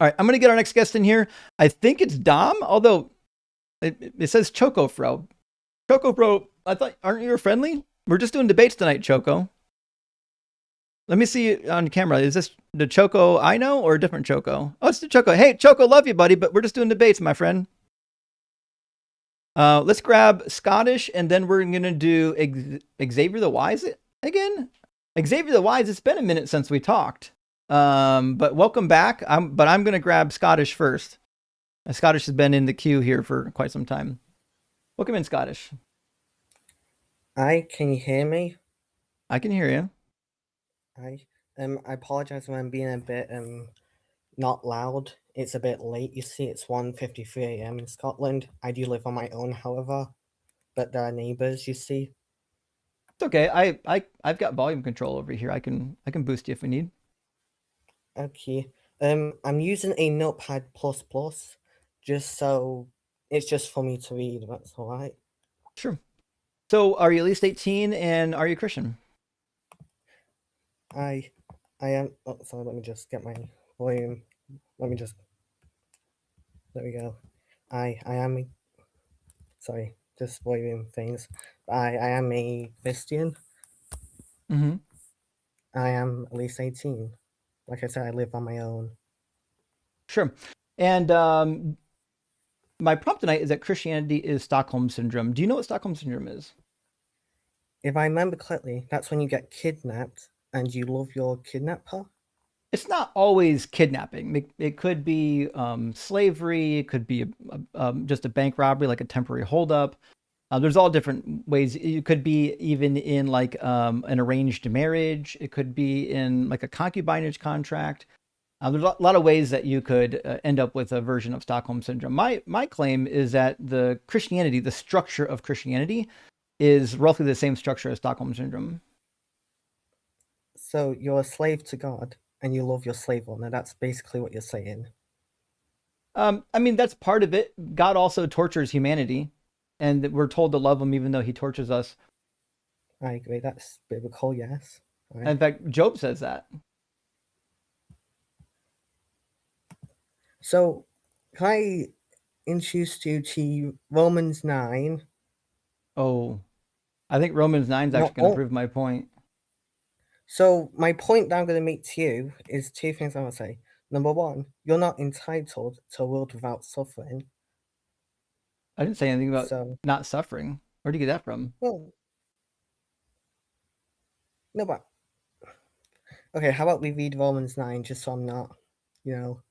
All right, I'm gonna get our next guest in here. I think it's Dom, although it says Choco Fro. Choco Fro, I thought, aren't you friendly? We're just doing debates tonight, Choco. Let me see you on camera. Is this the Choco I know or a different Choco? Oh, it's the Choco. Hey, Choco, love you, buddy, but we're just doing debates, my friend. Let's grab Scottish, and then we're going to do Xavier the Wise again. Xavier the Wise, it's been a minute since we talked. But welcome back. I'm going to grab Scottish first. Scottish has been in the queue here for quite some time. Welcome in, Scottish. Hi, can you hear me? I can hear you. Hi. I apologize when I'm being a bit not loud. It's a bit late. You see, it's 1:53 a.m. in Scotland. I do live on my own, however, but there are neighbors. You see. It's okay. I've got volume control over here. I can boost you if we need. Okay. I'm using a Notepad++, just so it's just for me to read. That's all right. Sure. So, are you at least 18, and are you Christian? I am. Oh, sorry. Let me just get my volume. There we go. I am. Sorry, just volume things. I am a Christian. Mm-hmm. I am at least 18. Like I said, I live on my own. Sure. And my prompt tonight is that Christianity is Stockholm Syndrome. Do you know what Stockholm Syndrome is? If I remember correctly, that's when you get kidnapped and you love your kidnapper. It's not always kidnapping. It could be slavery. It could be just a bank robbery, like a temporary holdup. There's all different ways. It could be even in like an arranged marriage. It could be in like a concubinage contract. There's a lot of ways that you could end up with a version of Stockholm Syndrome. My claim is that the structure of Christianity, is roughly the same structure as Stockholm Syndrome. So you're a slave to God and you love your slave owner. That's basically what you're saying. I mean, that's part of it. God also tortures humanity, and we're told to love him even though he tortures us. I agree. That's biblical, yes. Right. In fact, Job says that. So, can I introduce you to Romans 9? Oh, I think Romans 9 is actually going to prove my point. So, my point that I'm going to make to you is two things I want to say. Number one, you're not entitled to a world without suffering. I didn't say anything about not suffering. Where'd you get that from? Well, no, but okay. How about we read Romans 9, just so I'm not, you know.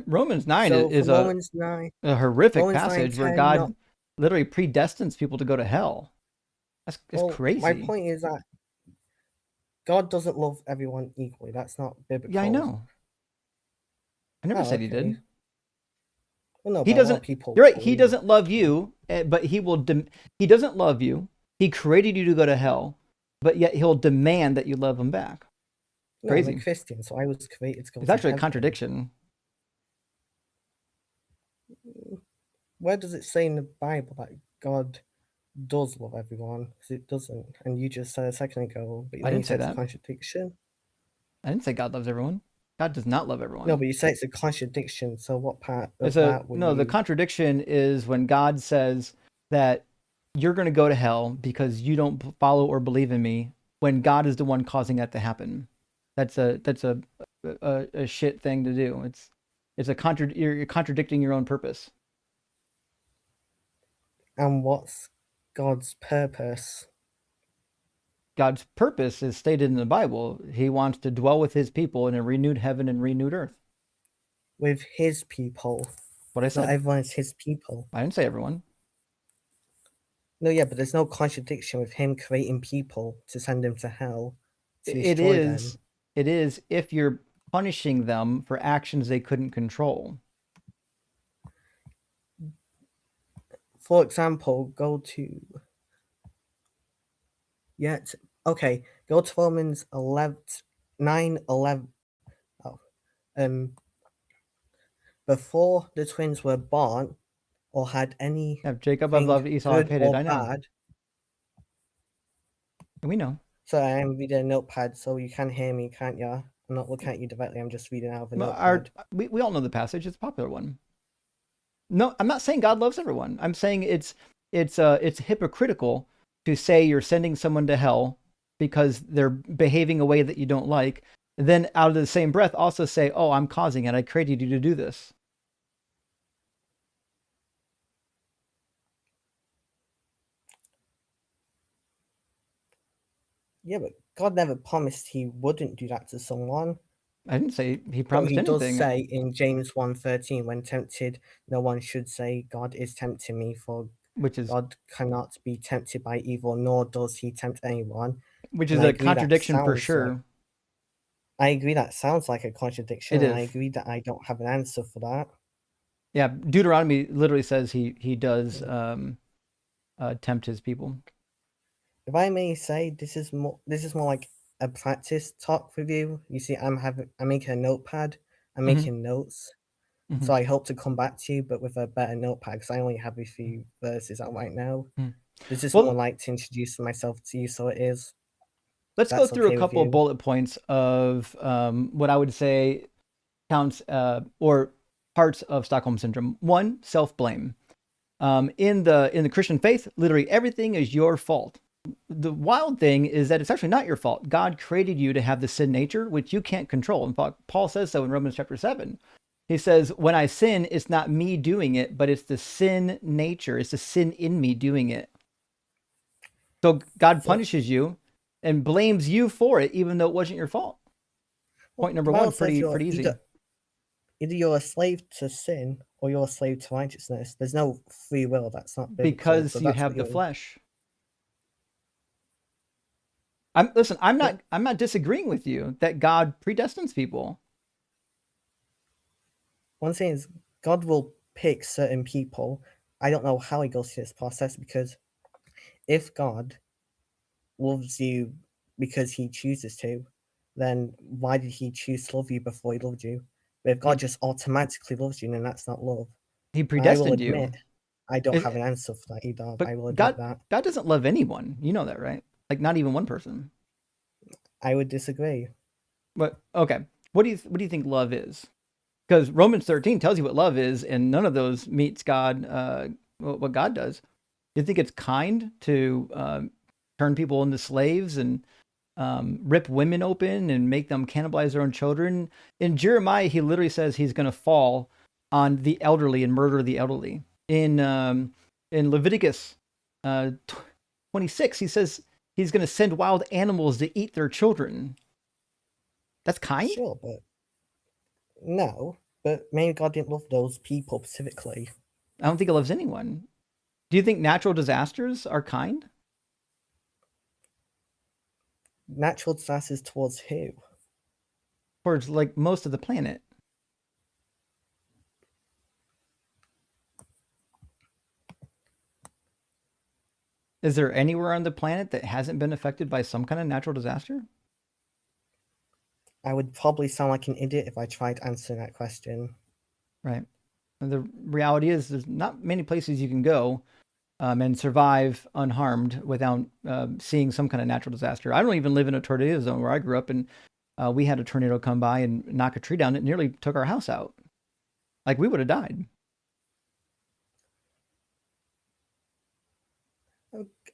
Romans 9 So is for Romans 9, a horrific Romans 9, passage where 10, God literally predestines people to go to hell. That's well, crazy. my point is that God doesn't love everyone equally. That's not biblical. Yeah, I know. I never said he did. Well, no, He but a lot of doesn't. people You're right. He believe. doesn't love you, but he will. He doesn't love you. He created you to go to hell, but yet he'll demand that you love him back. No, Crazy. I'm a Christian, so I was created to go It's to actually a heaven. contradiction. Where does it say in the Bible that God does love everyone? Because it doesn't. And you just said a second ago, but I then you didn't say said it's that. a contradiction. I didn't say God loves everyone. God does not love everyone. No, but you say it's a contradiction. So what part of It's that would you... The contradiction is when God says that you're going to go to hell because you don't follow or believe in me, when God is the one causing that to happen. That's a shit thing to do. You're contradicting your own purpose. And what's God's purpose? God's purpose is stated in the Bible. He wants to dwell with his people in a renewed heaven and renewed earth. With his people. What I said. Not everyone is his people. I didn't say everyone. No, yeah, but there's no contradiction with him creating people to send them to hell to It destroy is. them. It is if you're punishing them for actions they couldn't control. For example, go to Romans 9:11. Before the twins were born or had any Jacob have loved, Esau have good hated. or I know. bad. We know. So I am reading a notepad, so you can hear me, can't you? I'm not looking at you directly. I'm just reading out of a notepad. We all know the passage. It's a popular one. No, I'm not saying God loves everyone. I'm saying it's hypocritical to say you're sending someone to hell because they're behaving a way that you don't like. Then out of the same breath, also say, "Oh, I'm causing it. I created you to do this." Yeah, but God never promised he wouldn't do that to someone. I didn't say he promised anything. He does say in James 1:13, when tempted, no one should say, God is tempting me, for God cannot be tempted by evil, nor does he tempt anyone. Which is a contradiction for sure. I agree that sounds like a contradiction, and I agree that I don't have an answer for that. Yeah, Deuteronomy literally says he does tempt his people. If I may say, this is more like a practice talk with you. You see, I'm making a notepad. I'm making notes. So I hope to come back to you, but with a better notepad, because I only have a few verses out right now. This is more like to introduce myself to you, so it is. Let's go through a couple of bullet points of what I would say counts or parts of Stockholm Syndrome. One, self-blame. In the Christian faith, literally everything is your fault. The wild thing is that it's actually not your fault. God created you to have the sin nature, which you can't control. In fact, Paul says so in Romans chapter 7. He says, when I sin, it's not me doing it, but it's the sin nature. It's the sin in me doing it. So God punishes you and blames you for it, even though it wasn't your fault. Point number one, pretty easy. Either you're a slave to sin or you're a slave to righteousness. There's no free will. That's not biblical, because you have the flesh. I'm not disagreeing with you that God predestines people. One thing is, God will pick certain people. I don't know how he goes through this process, because if God loves you because he chooses to, then why did he choose to love you before he loved you? But if God just automatically loves you, then that's not love. He predestined you. I will admit, I don't have an answer for that either. But I will admit that. God doesn't love anyone. You know that, right? Like, not even one person. I would disagree. But okay, what do you think love is? Because Romans 13 tells you what love is, and none of those meets God. What God does. Do you think it's kind to turn people into slaves and rip women open and make them cannibalize their own children? In Jeremiah, he literally says he's going to fall on the elderly and murder the elderly. In in Leviticus 26, he says he's going to send wild animals to eat their children. That's kind? Sure, but no. But maybe God didn't love those people specifically. I don't think he loves anyone. Do you think natural disasters are kind? Natural disasters towards who? Towards like most of the planet. Is there anywhere on the planet that hasn't been affected by some kind of natural disaster? I would probably sound like an idiot if I tried answering that question. Right. And the reality is there's not many places you can go and survive unharmed without seeing some kind of natural disaster. I don't even live in a tornado zone where I grew up, and we had a tornado come by and knock a tree down. It nearly took our house out. Like, we would have died.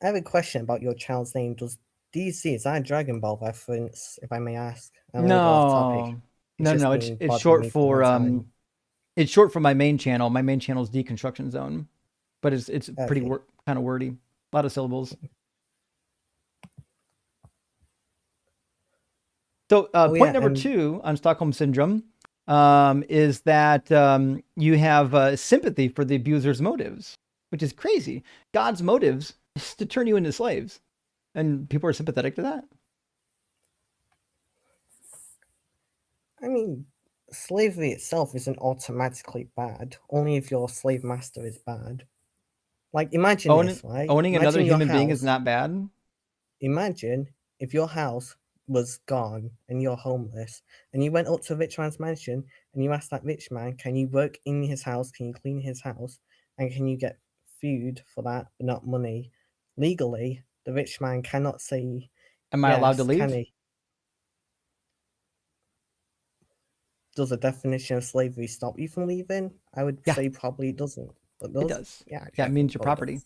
I have a question about your child's name. Does DC, is that a Dragon Ball reference, if I may ask? I know we got off topic. No. It's short for it's short for my main channel. My main channel is Deconstruction Zone, but it's pretty kind of wordy. A lot of syllables. So point number 2 on Stockholm Syndrome is that you have sympathy for the abuser's motives, which is crazy. God's motives is to turn you into slaves, and people are sympathetic to that. I mean, slavery itself isn't automatically bad. Only if your slave master is bad. Like, imagine this, right? Owning another human being is not bad. Imagine if your house was gone and you're homeless, and you went up to a rich man's mansion and you asked that rich man, can you work in his house? Can you clean his house? And can you get food for that, but not money? Legally, the rich man cannot say, am I allowed to leave? Can he? Does the definition of slavery stop you from leaving? I would say probably it doesn't. But it does. Yeah, it means your property.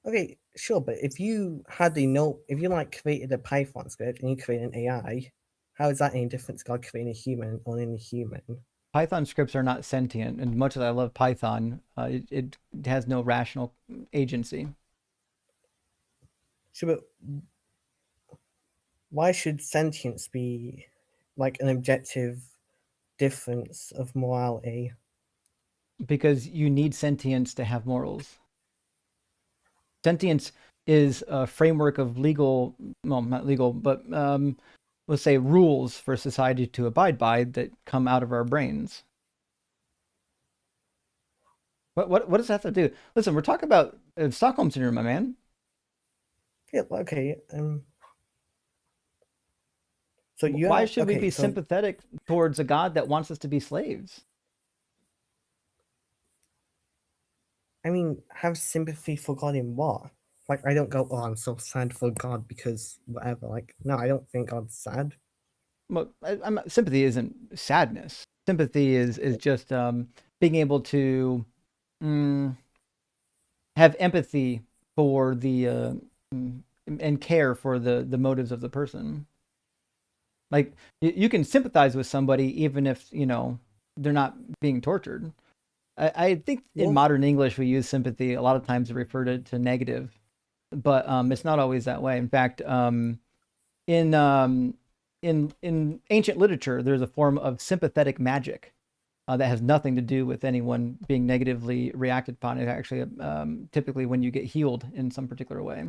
Okay, sure, but if you had if you like created a Python script and you create an AI, how is that any different to God creating a human or any human? Python scripts are not sentient, and much as I love Python, it has no rational agency. Sure, but why should sentience be like an objective difference of morality? Because you need sentience to have morals. Sentience is a framework of legal, well, not legal, but let's say rules for society to abide by that come out of our brains. What does that have to do? Listen, we're talking about Stockholm Syndrome, my man. Yeah, okay. So why should we be sympathetic towards a God that wants us to be slaves? I mean, have sympathy for God in what? Like, I don't go, oh, I'm so sad for God because whatever. Like, no, I don't think God's sad. Well, sympathy isn't sadness. Sympathy is just being able to have empathy for the and care for the motives of the person. Like, you can sympathize with somebody even if they're not being tortured. I think in modern English we use sympathy a lot of times to refer to negative, but it's not always that way. In fact, in ancient literature, there's a form of sympathetic magic that has nothing to do with anyone being negatively reacted upon. It actually typically when you get healed in some particular way.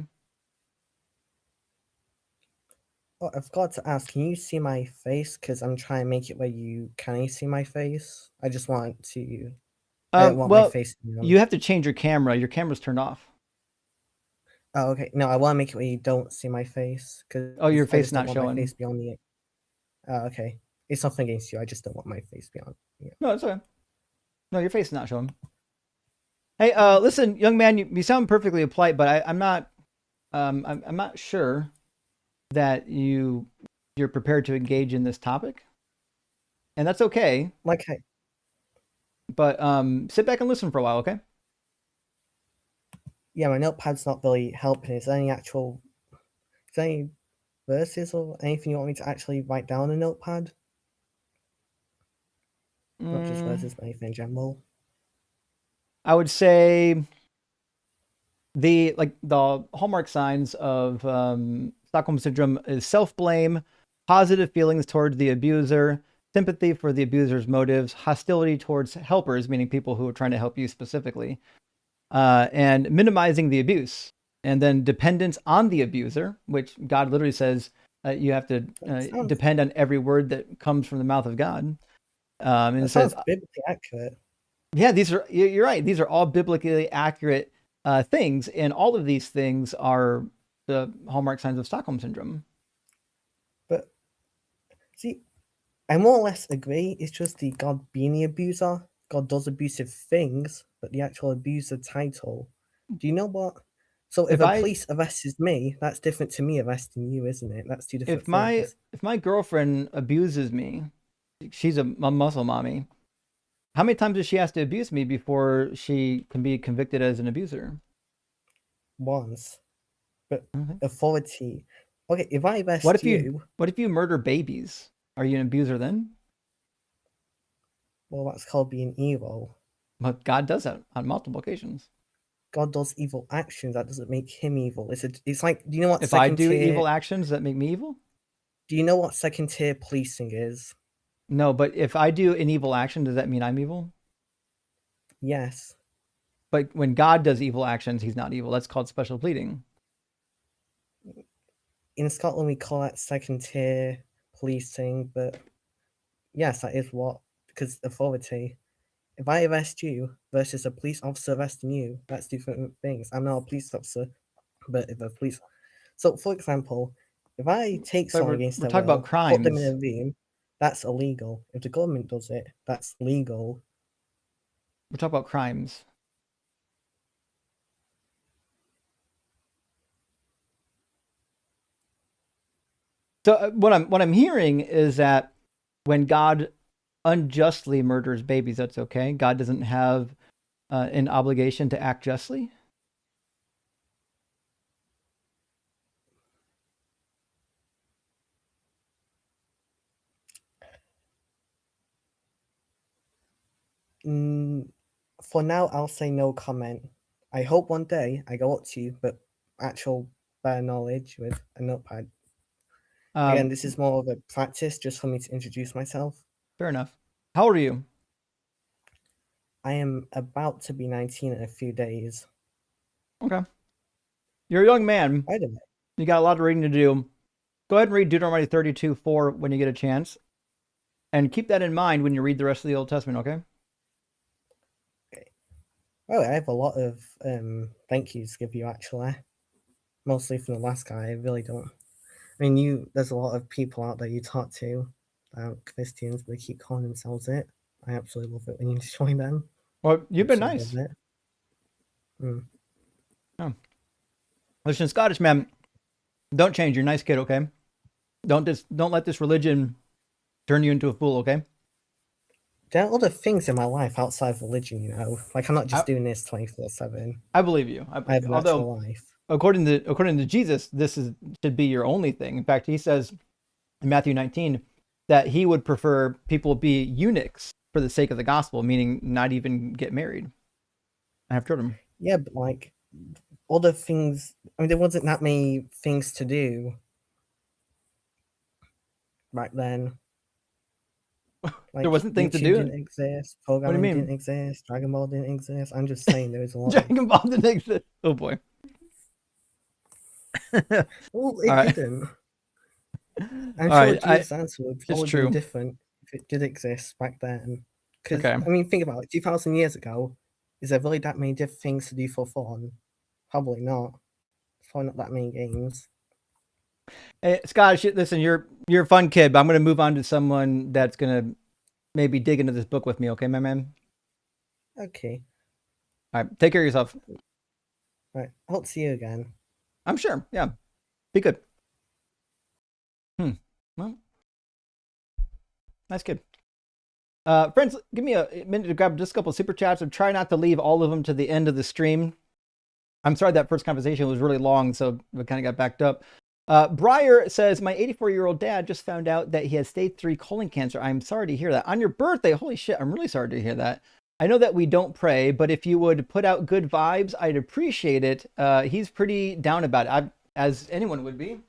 Oh, I've got to ask, can you see my face? Because I'm trying to make it where you can see my face. I just want to. I don't want my face. You have to change your camera. Your camera's turned off. Oh, okay. No, I want to make it where you don't see my face. Your face not showing. My face beyond the. Oh, okay. It's nothing against you. I just don't want my face beyond. Yeah. No, it's okay. No, your face is not showing. Hey, listen, young man, you sound perfectly polite, but I'm not. I'm not sure that you're prepared to engage in this topic, and that's okay. Okay. But sit back and listen for a while, okay? Yeah, my notepad's not really helping. Is there any verses or anything you want me to actually write down in a notepad? Not just verses, but anything in general. I would say the hallmark signs of Stockholm syndrome is self-blame, positive feelings towards the abuser, sympathy for the abuser's motives, hostility towards helpers, meaning people who are trying to help you specifically, and minimizing the abuse, and then dependence on the abuser, which God literally says you have to depend on every word that comes from the mouth of God. And it says, biblically accurate. Yeah, you're right. These are all biblically accurate things, and all of these things are the hallmark signs of Stockholm syndrome. But see, I more or less agree. It's just the God being the abuser. God does abusive things, but the actual abuser title. Do you know what? So if a police arrests me, that's different to me arresting you, isn't it? That's two different things. If my girlfriend abuses me, she's a muscle mommy. How many times does she have to abuse me before she can be convicted as an abuser? Once. But authority. Okay, if I arrest you... What if you murder babies? Are you an abuser then? Well, that's called being evil. But God does that on multiple occasions. God does evil actions. That doesn't make him evil. It's like, do you know what if I do evil actions, does that make me evil? Do you know what second tier policing is? No, but if I do an evil action, does that mean I'm evil? Yes. But when God does evil actions, he's not evil. That's called special pleading. In Scotland, we call that second tier policing, but yes, that is what, because authority. If I arrest you versus a police officer arresting you, that's different things. I'm not a police officer, but if a police... So, for example, if I take someone against their will, put them in a room, that's illegal. If the government does it, that's legal. We're talking about crimes. So what I'm hearing is that when God unjustly murders babies, that's okay. God doesn't have an obligation to act justly. For now, I'll say no comment. I hope one day I go up to you, but actual bare knowledge with a notepad. Again, this is more of a practice just for me to introduce myself. Fair enough. How old are you? I am about to be 19 in a few days. Okay. You're a young man. Wait a minute. You got a lot of reading to do. Go ahead and read Deuteronomy 32:4 when you get a chance. And keep that in mind when you read the rest of the Old Testament, okay? Okay. Oh, I have a lot of thank yous to give you, actually. Mostly from the last guy. I really don't. I mean, there's a lot of people out there you talk to about Christians, but they keep calling themselves it. I absolutely love it when you join them. Well, you've been nice. Oh. Listen, Scottish man, don't change. You're a nice kid, okay? Don't let this religion turn you into a fool, okay? There are other things in my life outside of religion, you know. Like, I'm not just doing this 24/7. I believe you. I have an actual life. According to Jesus, this should be your only thing. In fact, he says in Matthew 19 that he would prefer people be eunuchs for the sake of the gospel, meaning not even get married. I have children. Yeah, but like other things, I mean, there wasn't that many things to do back then. Like, there wasn't things YouTube to do. Didn't exist. Programming didn't exist. Dragon Ball didn't exist. I'm just saying there was a lot. Dragon Ball didn't exist. Oh boy. Well, it didn't. I'm sure Jesus' answer would probably be different if it did exist back then. Because I mean, think about it. 2,000 years ago, is there really that many different things to do for fun? Probably not. Probably not that many games. Hey, Scott, listen, you're a fun kid, but I'm going to move on to someone that's going to maybe dig into this book with me, okay, my man? Okay. All right, take care of yourself. All right, I hope to see you again. I'm sure, yeah. Be good. Well, nice kid. Friends, give me a minute to grab just a couple of super chats and try not to leave all of them to the end of the stream. I'm sorry that first conversation was really long, so we kind of got backed up. Breyer says, my 84-year-old dad just found out that he has stage 3 colon cancer. I'm sorry to hear that. On your birthday, holy shit, I'm really sorry to hear that. I know that we don't pray, but if you would put out good vibes, I'd appreciate it. He's pretty down about it, as anyone would be.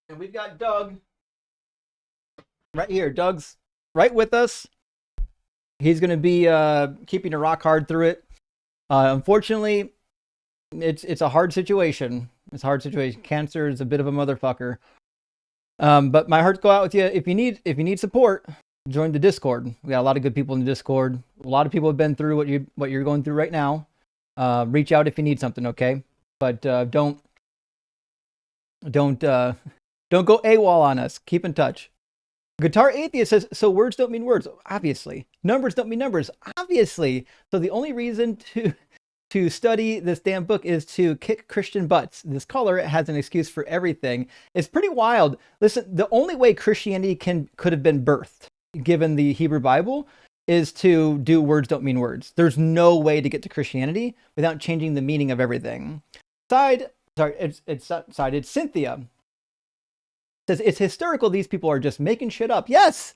And we've got Doug right here. Doug's right with us. He's going to be keeping a rock hard through it. Unfortunately, it's a hard situation. It's a hard situation. Cancer is a bit of a motherfucker. But my hearts go out with you. If you need support, join the Discord. We got a lot of good people in the Discord. A lot of people have been through what you're going through right now. Reach out if you need something, okay? But don't go AWOL on us. Keep in touch. Guitar Atheist says, so words don't mean words. Obviously. Numbers don't mean numbers. Obviously. So the only reason to study this damn book is to kick Christian butts. This caller has an excuse for everything. It's pretty wild. Listen, the only way Christianity could have been birthed, given the Hebrew Bible, is to do words don't mean words. There's no way to get to Christianity without changing the meaning of everything. It's Cynthia. Says it's hysterical. These people are just making shit up. Yes.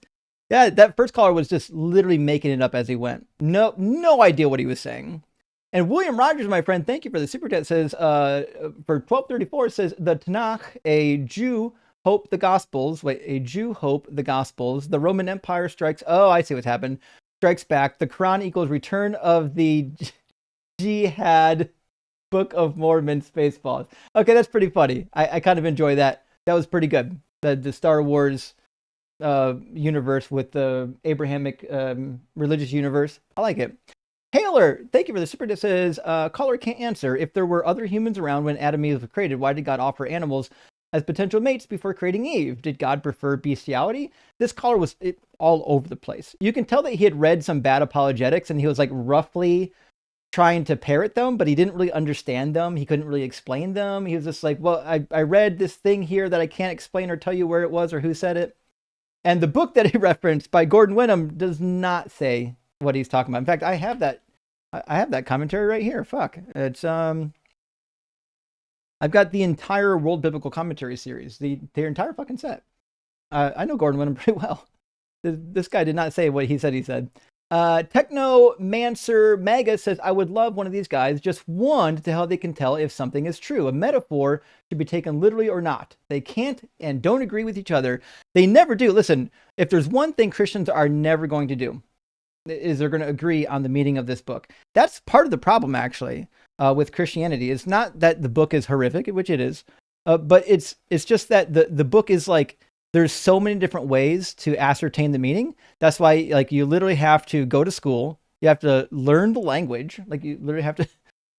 Yeah, that first caller was just literally making it up as he went. No idea what he was saying. And William Rogers, my friend, thank you for the super chat. Says for 1234 says the Tanakh, a Jew hope the Gospels. Wait, a Jew hope the Gospels. The Roman Empire strikes. Oh, I see what's happened. Strikes back. The Quran equals return of the Jihad. Book of Mormon Spaceballs. Okay, that's pretty funny. I kind of enjoy that. That was pretty good. The Star Wars universe with the Abrahamic religious universe. I like it. Taylor, thank you for the super chat. Says, caller can't answer. If there were other humans around when Adam and Eve was created, why did God offer animals as potential mates before creating Eve? Did God prefer bestiality? This caller was all over the place. You can tell that he had read some bad apologetics and he was like roughly trying to parrot them, but he didn't really understand them. He couldn't really explain them. He was just like, well, I read this thing here that I can't explain or tell you where it was or who said it. And the book that he referenced by Gordon Wenham does not say what he's talking about. In fact, I have that commentary right here. Fuck. It's I've got the entire World Biblical Commentary series, the entire fucking set. I know Gordon Wenham pretty well. This guy did not say what he said he said. Technomancer Mega says, I would love one of these guys, just one, to how they can tell if something is true. A metaphor should be taken literally or not. They can't and don't agree with each other. They never do. Listen, if there's one thing Christians are never going to do, is they're going to agree on the meaning of this book. That's part of the problem, actually, with Christianity. It's not that the book is horrific, which it is, but it's just that the book is like, there's so many different ways to ascertain the meaning. That's why, like, you literally have to go to school. You have to learn the language. Like, you literally have to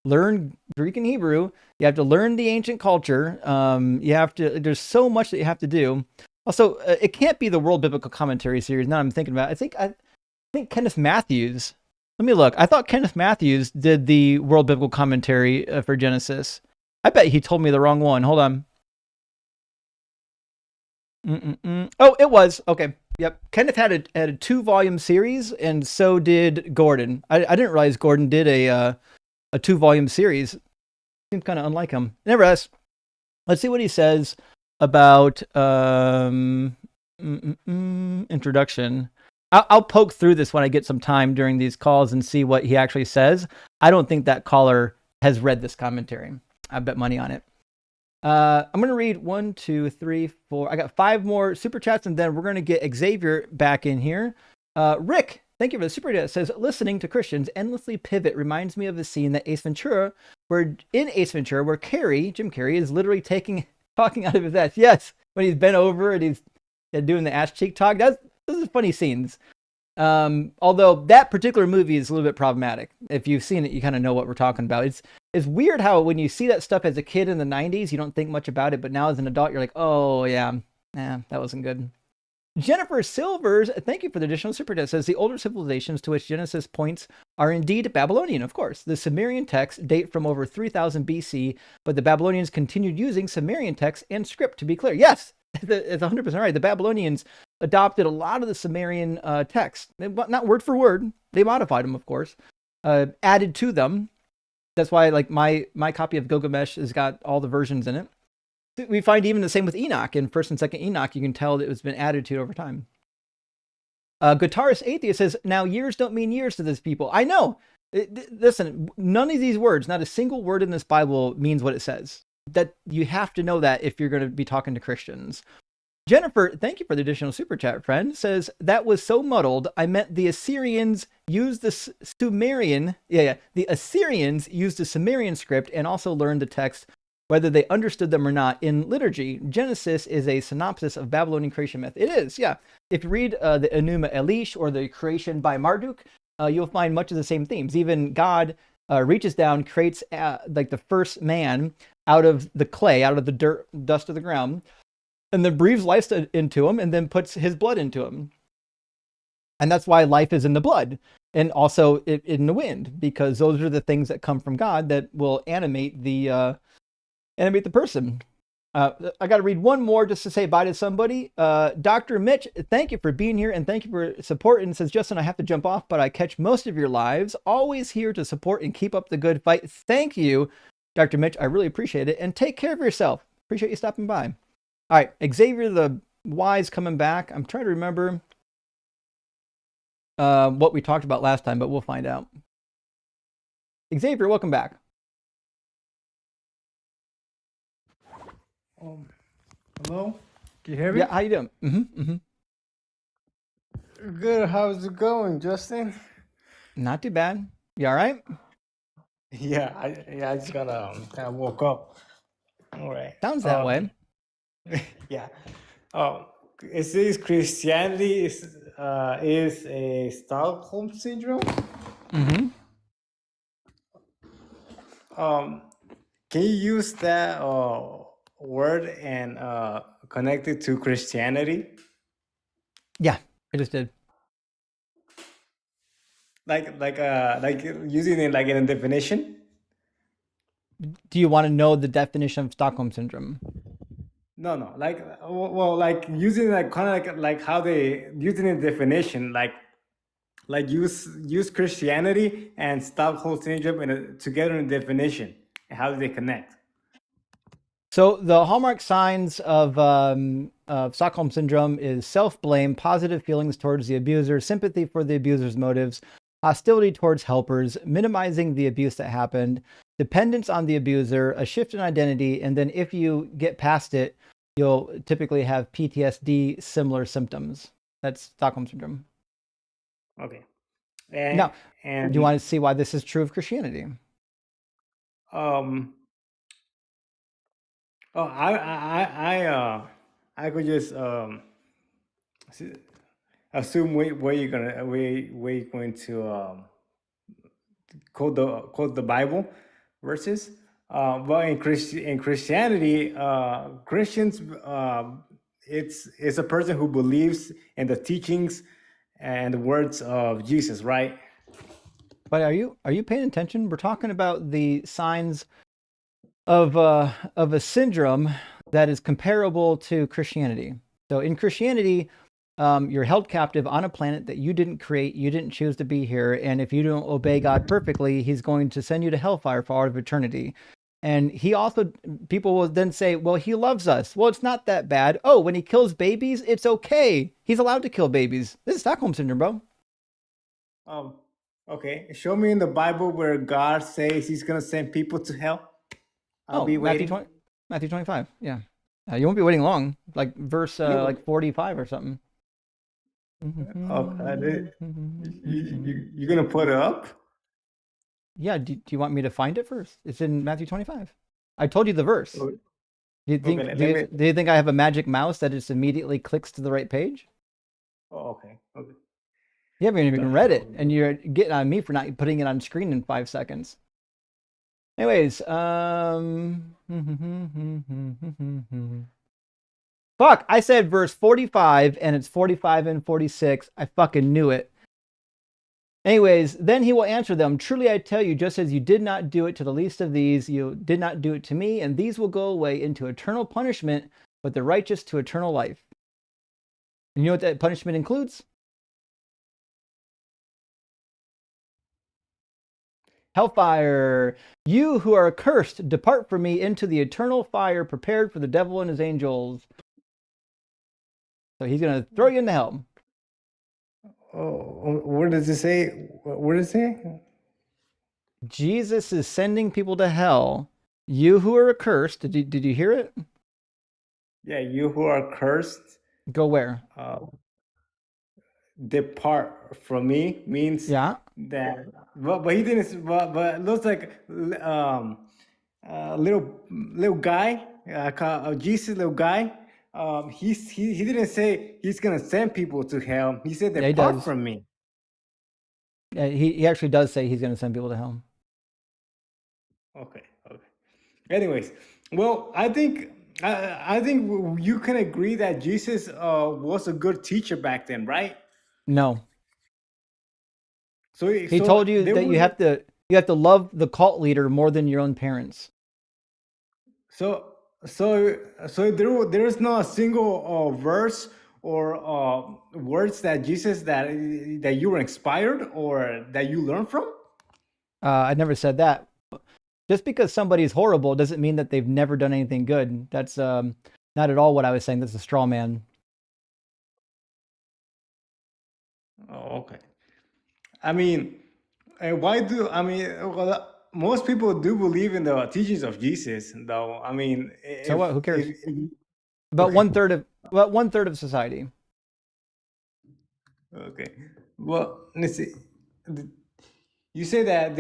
learn Greek and Hebrew. You have to learn the ancient culture. There's so much that you have to do. Also, it can't be the World Biblical Commentary series. Now I'm thinking about it. I think Kenneth Matthews. Let me look. I thought Kenneth Matthews did the World Biblical Commentary for Genesis. I bet he told me the wrong one. Hold on. Oh, it was. Okay. Yep. Kenneth had a 2-volume series, and so did Gordon. I didn't realize Gordon did a 2-volume series. Seems kind of unlike him. Nevertheless, let's see what he says about introduction. I'll poke through this when I get some time during these calls and see what he actually says. I don't think that caller has read this commentary. I bet money on it. I'm going to read 1, 2, 3, 4. I got 5 more super chats, and then we're going to get Xavier back in here. Rick, thank you for the super chat. It says, listening to Christians endlessly pivot reminds me of the scene that Jim Ventura, where Jim Carrey is literally talking out of his ass. Yes, when he's bent over and he's doing the ass cheek talk. Those are funny scenes. Although that particular movie is a little bit problematic. If you've seen it, you kind of know what we're talking about. It's weird how when you see that stuff as a kid in the 90s, you don't think much about it, but now as an adult, you're like, oh yeah, that wasn't good. Jennifer Silvers, thank you for the additional super chat. Says the older civilizations to which Genesis points are indeed Babylonian, of course. The Sumerian texts date from over 3000 BC, but the Babylonians continued using Sumerian texts and script, to be clear. Yes, it's 100% right. The Babylonians adopted a lot of the Sumerian text, not word for word. They modified them, of course, added to them. That's why, like, my copy of Gilgamesh has got all the versions in it. We find even the same with Enoch. In 1st and 2nd Enoch, you can tell that it's been added to over time. Guitarist Atheist says, now years don't mean years to this people. I know. Listen, none of these words, not a single word in this Bible means what it says. That you have to know that if you're going to be talking to Christians. Jennifer, thank you for the additional super chat, friend, says, that was so muddled. I meant the Assyrians used the Sumerian. The Assyrians used the Sumerian script and also learned the text, whether they understood them or not, in liturgy. Genesis is a synopsis of Babylonian creation myth. It is, yeah. If you read the Enuma Elish or the Creation by Marduk, you'll find much of the same themes. Even God reaches down, creates like the first man out of the clay, out of the dirt, dust of the ground, and then breathes life into him, and then puts his blood into him. And that's why life is in the blood, and also in the wind, because those are the things that come from God that will animate the person. I got to read one more just to say bye to somebody. Dr. Mitch, thank you for being here, and thank you for supporting. Says, Justin, I have to jump off, but I catch most of your lives. Always here to support and keep up the good fight. Thank you, Dr. Mitch. I really appreciate it. And take care of yourself. Appreciate you stopping by. All right, Xavier the Wise coming back. I'm trying to remember what we talked about last time, but we'll find out. Xavier, welcome back. Hello? Can you hear me? Yeah, how you doing? Good. How's it going, Justin? Not too bad. You all right? Yeah, I just kind of woke up. All right. Sounds that way. Yeah. It says Christianity is a Stockholm syndrome. Can you use that word and connect it to Christianity? Yeah, I just did. Like using it like in a definition? Do you want to know the definition of Stockholm syndrome? No. Like, well, like using like kind of like how they using a definition, like use Christianity and Stockholm syndrome together in a definition, and how do they connect? So the hallmark signs of Stockholm syndrome is self-blame, positive feelings towards the abuser, sympathy for the abuser's motives, hostility towards helpers, minimizing the abuse that happened, dependence on the abuser, a shift in identity, and then if you get past it, you'll typically have PTSD, similar symptoms. That's Stockholm syndrome. Okay. Now, do you want to see why this is true of Christianity? I could just assume where you're going to quote the Bible verses. But in Christianity, Christians, it's a person who believes in the teachings and the words of Jesus, right? But are you paying attention? We're talking about the signs of a syndrome that is comparable to Christianity. So in Christianity, you're held captive on a planet that you didn't create, you didn't choose to be here, and if you don't obey God perfectly, he's going to send you to hellfire for all of eternity. And he also, people will then say, well, he loves us. Well, it's not that bad. Oh, when he kills babies, it's okay. He's allowed to kill babies. This is Stockholm syndrome, bro. Okay. Show me in the Bible where God says he's going to send people to hell. I'll be waiting. Matthew 25. Yeah. You won't be waiting long. Like verse like 45 or something. Okay. You're going to put it up? Yeah. Do you want me to find it first? It's in Matthew 25. I told you the verse. Do you think, do you think I have a magic mouse that just immediately clicks to the right page? Oh, okay. You haven't even read it, and you're getting on me for not putting it on screen in 5 seconds. Anyways, fuck, I said verse 45, and it's 45 and 46. I fucking knew it. Anyways, then he will answer them, truly I tell you, just as you did not do it to the least of these, you did not do it to me, and these will go away into eternal punishment, but the righteous to eternal life. And you know what that punishment includes? Hellfire. You who are accursed, depart from me into the eternal fire prepared for the devil and his angels. So he's going to throw you into hell. where does it say? Where does it say? Jesus is sending people to hell. You who are accursed. Did you hear it? Yeah, you who are cursed, Go where? depart from me means Yeah. that. But he didn't. But it looks like little guy, Jesus little guy. He didn't say he's gonna send people to hell. He said Yeah, he depart does. from me. Yeah, he actually does say he's going to send people to hell. Okay. Anyways, well, I think you can agree that Jesus was a good teacher back then, right? No. So He told you there that was you have to love the cult leader more than your own parents. so there is not a single verse or words that Jesus that you were inspired or that you learned from. I never said that. Just because somebody's horrible doesn't mean that they've never done anything good. That's not at all what I was saying. That's a straw man. Oh, okay. I mean, why do I mean? Well, most people do believe in the teachings of Jesus, though. I mean, So what? Who cares? if- About okay. one third of society. Okay. Well, let's see. You say that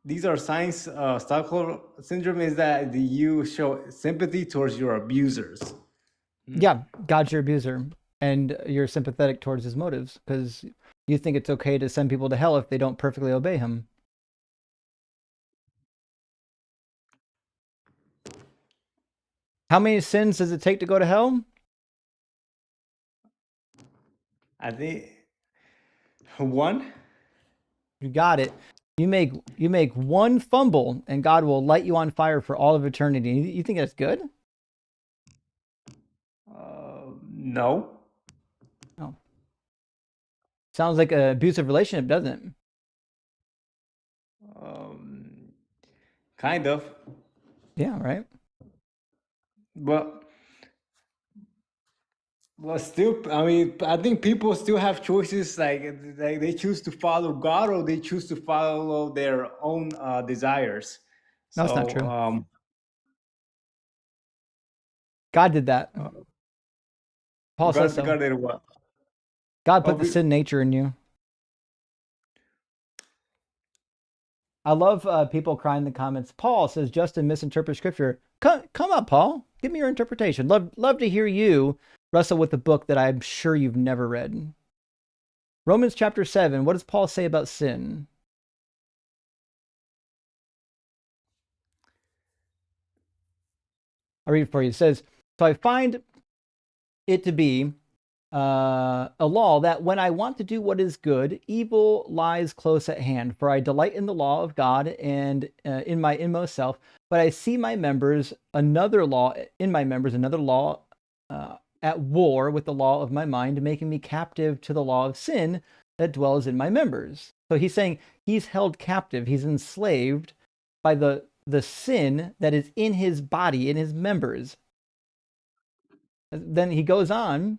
these are signs. Stockholm syndrome is that you show sympathy towards your abusers. Yeah, God's your abuser, and you're sympathetic towards his motives because you think it's okay to send people to hell if they don't perfectly obey him. How many sins does it take to go to hell? I think one. You got it. You make one fumble, and God will light you on fire for all of eternity. You think that's good? No. Oh, sounds like an abusive relationship, doesn't it? Kind of. Yeah, right. But still, I mean, I think people still have choices. Like they choose to follow God or they choose to follow their own desires. No, it's So, not true. God did that. Paul says so. God did what? God put Oh, the sin nature in you. I love people crying in the comments. Paul says Justin misinterprets scripture. Come up, Paul. Give me your interpretation. Love to hear you wrestle with the book that I'm sure you've never read. Romans chapter 7. What does Paul say about sin? I'll read it for you. It says, so I find it to be a law that when I want to do what is good, evil lies close at hand. For I delight in the law of God and in my inmost self, but I see another law at war with the law of my mind, making me captive to the law of sin that dwells in my members. So he's saying he's held captive, he's enslaved by the sin that is in his body, in his members. Then he goes on,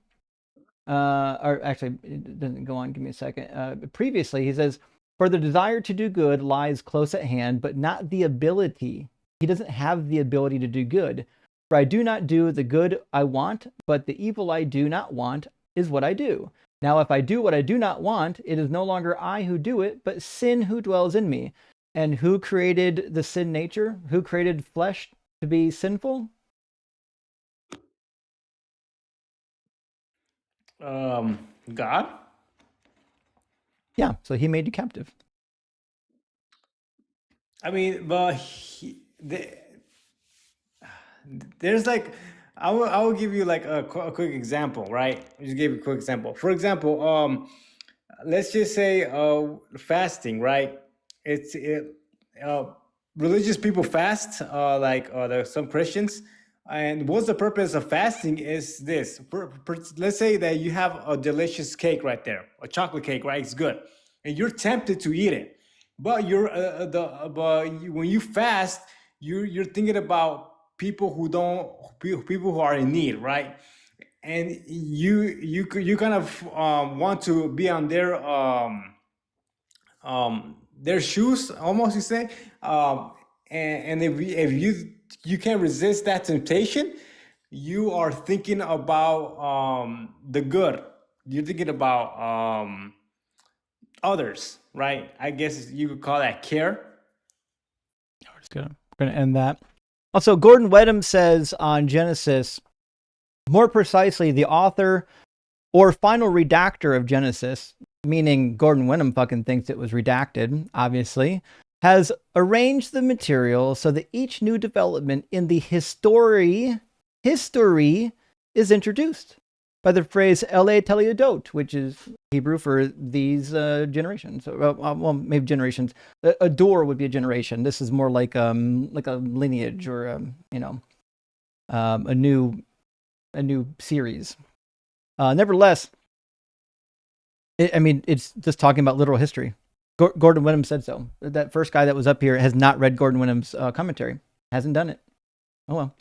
or actually, it doesn't go on. Give me a second. Previously, he says, for the desire to do good lies close at hand, but not the ability. He doesn't have the ability to do good. For I do not do the good I want, but the evil I do not want is what I do. Now, if I do what I do not want, it is no longer I who do it, but sin who dwells in me. And who created the sin nature? Who created flesh to be sinful? God. Yeah, so he made you captive. I mean, but there's like, I will give you like a quick example, right? I just gave you a quick example. For example, let's just say fasting, right? Religious people fast, there's some Christians. And what's the purpose of fasting is this. Let's say that you have a delicious cake right there, a chocolate cake, right? It's good. And you're tempted to eat it. But when you fast, you're thinking about people who are in need, right? and you kind of want to be on their shoes, almost, you say. And if you can't resist that temptation, you are thinking about the good. You're thinking about others, right? I guess you could call that care. We're just gonna end that. Also, Gordon Wedham says on Genesis, more precisely, the author or final redactor of Genesis, meaning Gordon Wenham fucking thinks it was redacted, obviously, has arranged the material so that each new development in the history is introduced by the phrase "ele teleodot," which is Hebrew for these generations. Well, maybe generations. A door would be a generation. This is more like a lineage or a new series. Nevertheless, it's just talking about literal history. Gordon Wenham said so. That first guy that was up here has not read Gordon Wenham's commentary. Hasn't done it. Oh well.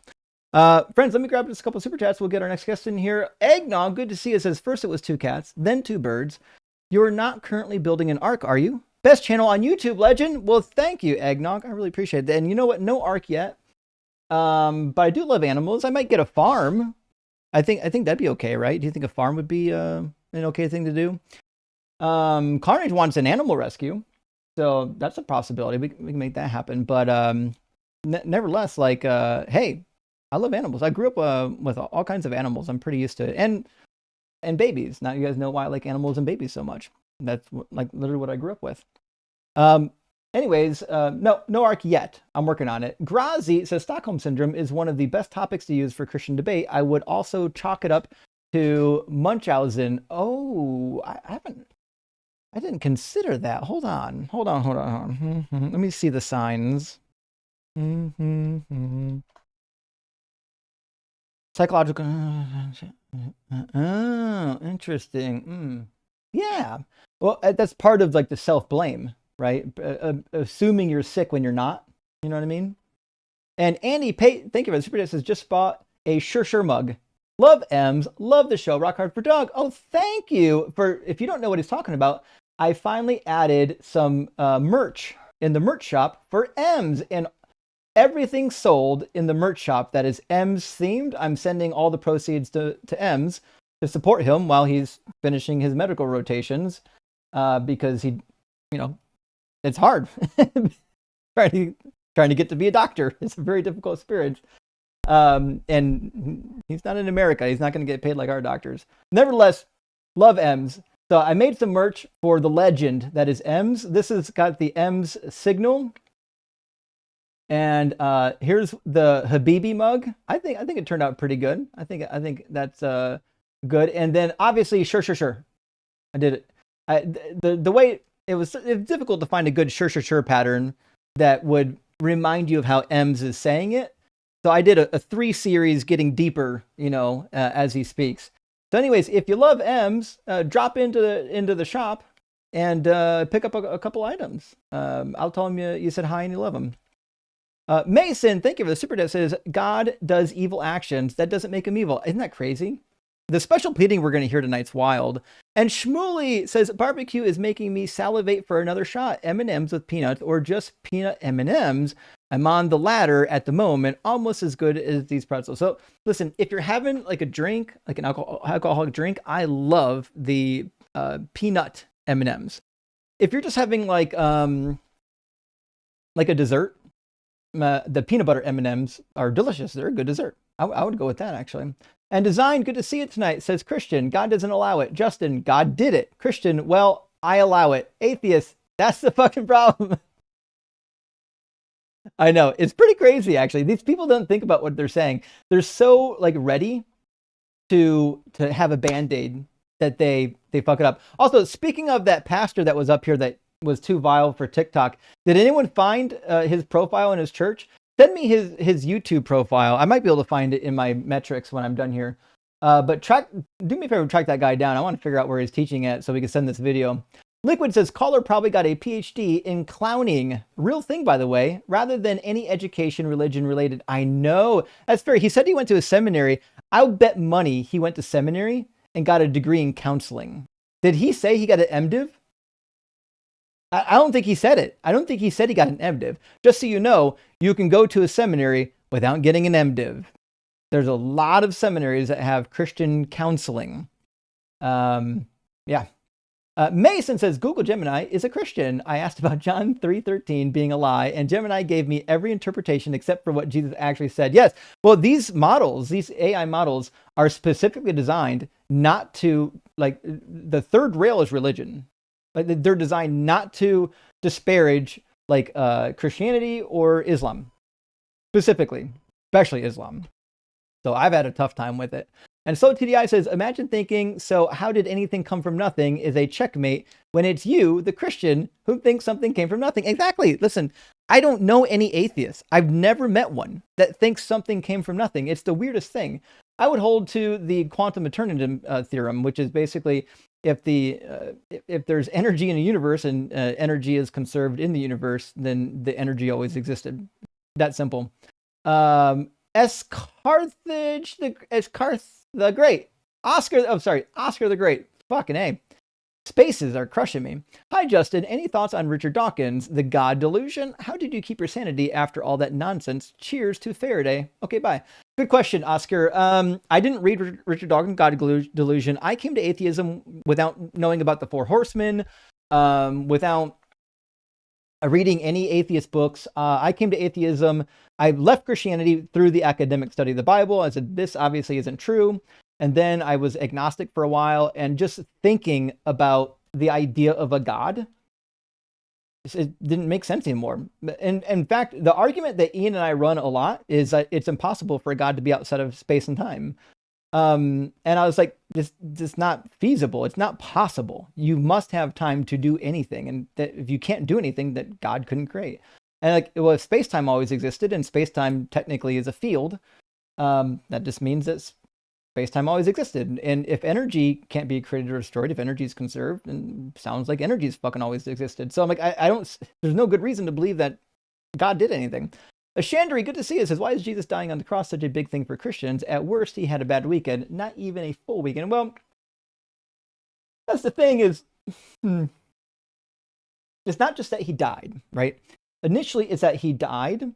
Friends, let me grab just a couple of super chats. We'll get our next guest in here. Eggnog, good to see you. It says, first it was 2 cats, then 2 birds. You're not currently building an ark, are you? Best channel on YouTube, legend. Well, thank you, Eggnog. I really appreciate that. And you know what? No ark yet. But I do love animals. I might get a farm. I think that'd be okay, right? Do you think a farm would be an okay thing to do? Carnage wants an animal rescue, so that's a possibility. We can make that happen. But nevertheless, like, hey, I love animals. I grew up with all kinds of animals. I'm pretty used to it, and babies. Now you guys know why I like animals and babies so much. That's like literally what I grew up with. Anyways, no arc yet. I'm working on it. Grazi says Stockholm Syndrome is one of the best topics to use for Christian debate. I would also chalk it up to Munchausen. Oh, I didn't consider that. Hold on. Let me see the signs. Psychological. Oh, interesting. Yeah. Well, that's part of like the self-blame, right? Assuming you're sick when you're not. You know what I mean? And Andy, thank you for the super chat. Says just bought a Sure mug. Love M's. Love the show. Rock hard for dog. Oh, thank you for. If you don't know what he's talking about, I finally added some merch in the merch shop for M's, and everything sold in the merch shop that is M's themed, I'm sending all the proceeds to M's to support him while he's finishing his medical rotations, because he, it's hard trying to get to be a doctor. It's a very difficult experience. And he's not in America. He's not going to get paid like our doctors. Nevertheless, love M's. So I made some merch for the legend that is M's. This has got the M's signal. And here's the Habibi mug. I think it turned out pretty good. I think that's good. And then obviously, sure. I did it. The way it was difficult to find a good sure pattern that would remind you of how M's is saying it. So I did a 3 series getting deeper, as he speaks. So anyways, if you love M's, drop into the shop and pick up a couple items. I'll tell him you said hi and you love them. Mason, thank you for the super chat. Says God does evil actions. That doesn't make him evil. Isn't that crazy? The special pleading we're going to hear tonight's wild. And Shmuley says barbecue is making me salivate for another shot. M&Ms with peanuts or just peanut M&Ms. I'm on the latter at the moment, almost as good as these pretzels. So listen, if you're having like a drink, like an alcoholic drink, I love the peanut M&Ms. If you're just having like a dessert, the peanut butter M&Ms are delicious. They're a good dessert. I would go with that, actually. And Design, good to see it tonight, says Christian, God doesn't allow it. Justin, God did it. Christian, well, I allow it. Atheist, that's the fucking problem. I know. It's pretty crazy, actually. These people don't think about what they're saying. They're so ready to have a Band-Aid that they fuck it up. Also, speaking of that pastor that was up here that was too vile for TikTok, did anyone find his profile in his church? Send me his YouTube profile. I might be able to find it in my metrics when I'm done here. But do me a favor, track that guy down. I want to figure out where he's teaching at so we can send this video. Liquid says, caller probably got a PhD in clowning. Real thing, by the way, rather than any education, religion related. I know. That's fair. He said he went to a seminary. I would bet money he went to seminary and got a degree in counseling. Did he say he got an MDiv? I don't think he said it. I don't think he said he got an MDiv. Just so you know, you can go to a seminary without getting an MDiv. There's a lot of seminaries that have Christian counseling. Yeah. Mason says, Google Gemini is a Christian. I asked about John 3:13 being a lie, and Gemini gave me every interpretation except for what Jesus actually said. Yes. Well, these models, these AI models, are specifically designed not to, like, the third rail is religion. Like, they're designed not to disparage, like, Christianity or Islam, specifically, especially Islam. So I've had a tough time with it. And so TDI says, imagine thinking, so how did anything come from nothing is a checkmate when it's you, the Christian, who thinks something came from nothing. Exactly. Listen, I don't know any atheists. I've never met one that thinks something came from nothing. It's the weirdest thing. I would hold to the quantum eternity theorem, which is basically if there's energy in a universe and energy is conserved in the universe, then the energy always existed. That simple. Carthage the Great. Oscar the Great. Fucking A. Spaces are crushing me. Hi, Justin. Any thoughts on Richard Dawkins, the God delusion? How did you keep your sanity after all that nonsense? Cheers to Faraday. Okay, bye. Good question, Oscar. I didn't read Richard Dawkins' God delusion. I came to atheism without knowing about the Four Horsemen, without reading any atheist books. I came to atheism. I left Christianity through the academic study of the Bible. I said, this obviously isn't true. And then I was agnostic for a while, and just thinking about the idea of a God, it didn't make sense anymore. And in fact, the argument that Ian and I run a lot is that it's impossible for a God to be outside of space and time. And I was like, this is not feasible. It's not possible. You must have time to do anything. And that if you can't do anything, that God couldn't create. And like, well, if space-time always existed, and space-time technically is a field, that just means that space-time always existed. And if energy can't be created or destroyed, if energy is conserved, then sounds like energy's fucking always existed. So I'm like, I don't, there's no good reason to believe that God did anything. Chandri, good to see you, says, why is Jesus dying on the cross such a big thing for Christians? At worst, he had a bad weekend, not even a full weekend. Well, that's the thing is, it's not just that he died, right? Initially, it's that he died,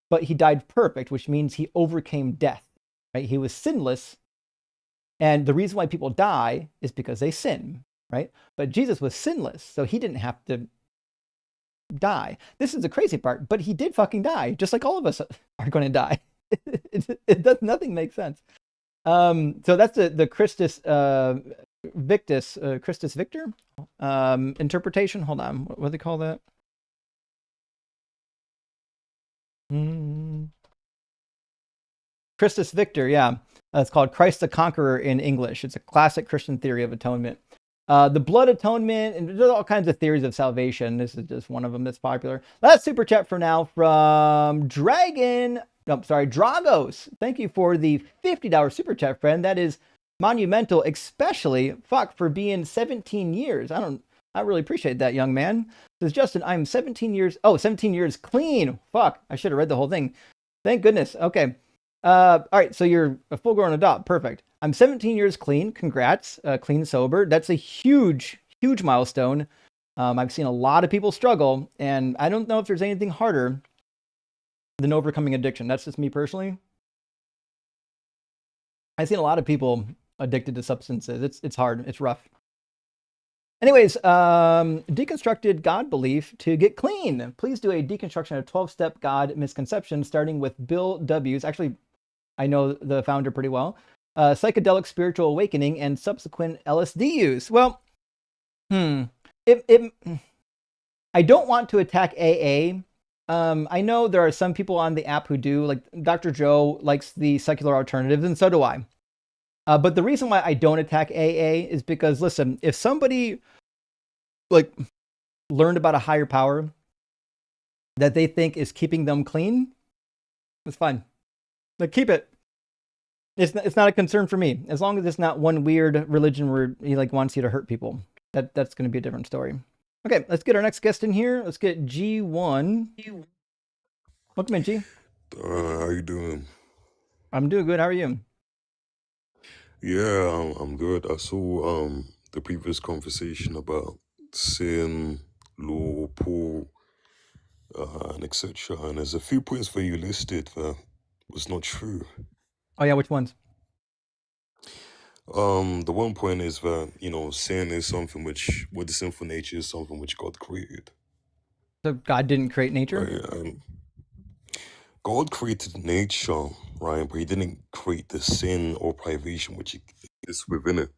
but he died perfect, which means he overcame death, right? He was sinless. And the reason why people die is because they sin, right? But Jesus was sinless, so he didn't have to die. This is the crazy part, but he did fucking die, just like all of us are going to die. It does nothing make sense. So that's the Christus Victus, Christus Victor interpretation. Hold on, what do they call that? Christus Victor, yeah. It's called Christ the Conqueror in English. It's a classic Christian theory of atonement. The blood atonement, and there's all kinds of theories of salvation. This is just one of them that's popular. Last super chat for now from Dragos. Thank you for the $50 super chat, friend. That is monumental, especially, for being 17 years. I really appreciate that, young man. Says, Justin, I'm 17 years clean. Fuck, I should have read the whole thing. Thank goodness. Okay. All right, so you're a full-grown adult. Perfect. I'm 17 years clean. Congrats. Clean, sober. That's a huge, huge milestone. I've seen a lot of people struggle, and I don't know if there's anything harder than overcoming addiction. That's just me personally. I've seen a lot of people addicted to substances. It's hard. It's rough. Anyways, deconstructed God belief to get clean. Please do a deconstruction of 12-step God misconception, starting with Bill W's. Actually, I know the founder pretty well. Psychedelic spiritual awakening and subsequent LSD use. Well, I don't want to attack AA. I know there are some people on the app who do, like Dr. Joe likes the secular alternatives, and so do I. But the reason why I don't attack AA is because, listen, if somebody like learned about a higher power that they think is keeping them clean, it's fine. Like, keep it. It's not a concern for me, as long as it's not one weird religion where he like wants you to hurt people. That's going to be a different story. Okay, let's get our next guest in here. Let's get G1. Welcome in, G. How you doing? I'm doing good. How are you? Yeah, I'm good. I saw the previous conversation about sin, law, Paul, and etc. And there's a few points where you listed that was not true. Oh yeah, which ones? The one point is that sin is something which, the sinful nature is something which God created. So God didn't create nature? Right? God created nature, right? But He didn't create the sin or privation which is within it.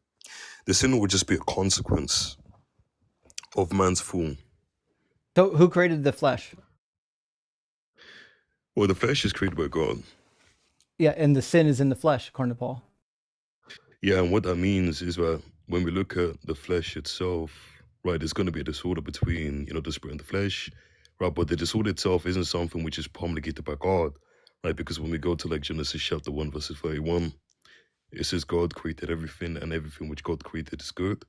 The sin would just be a consequence of man's fall. So who created the flesh? Well, the flesh is created by God. Yeah, and the sin is in the flesh, according to Paul. Yeah, and what that means is that when we look at the flesh itself, right, there's going to be a disorder between, the spirit and the flesh, right? But the disorder itself isn't something which is promulgated by God, right? Because when we go to like Genesis chapter 1, verses 31, it says God created everything and everything which God created is good,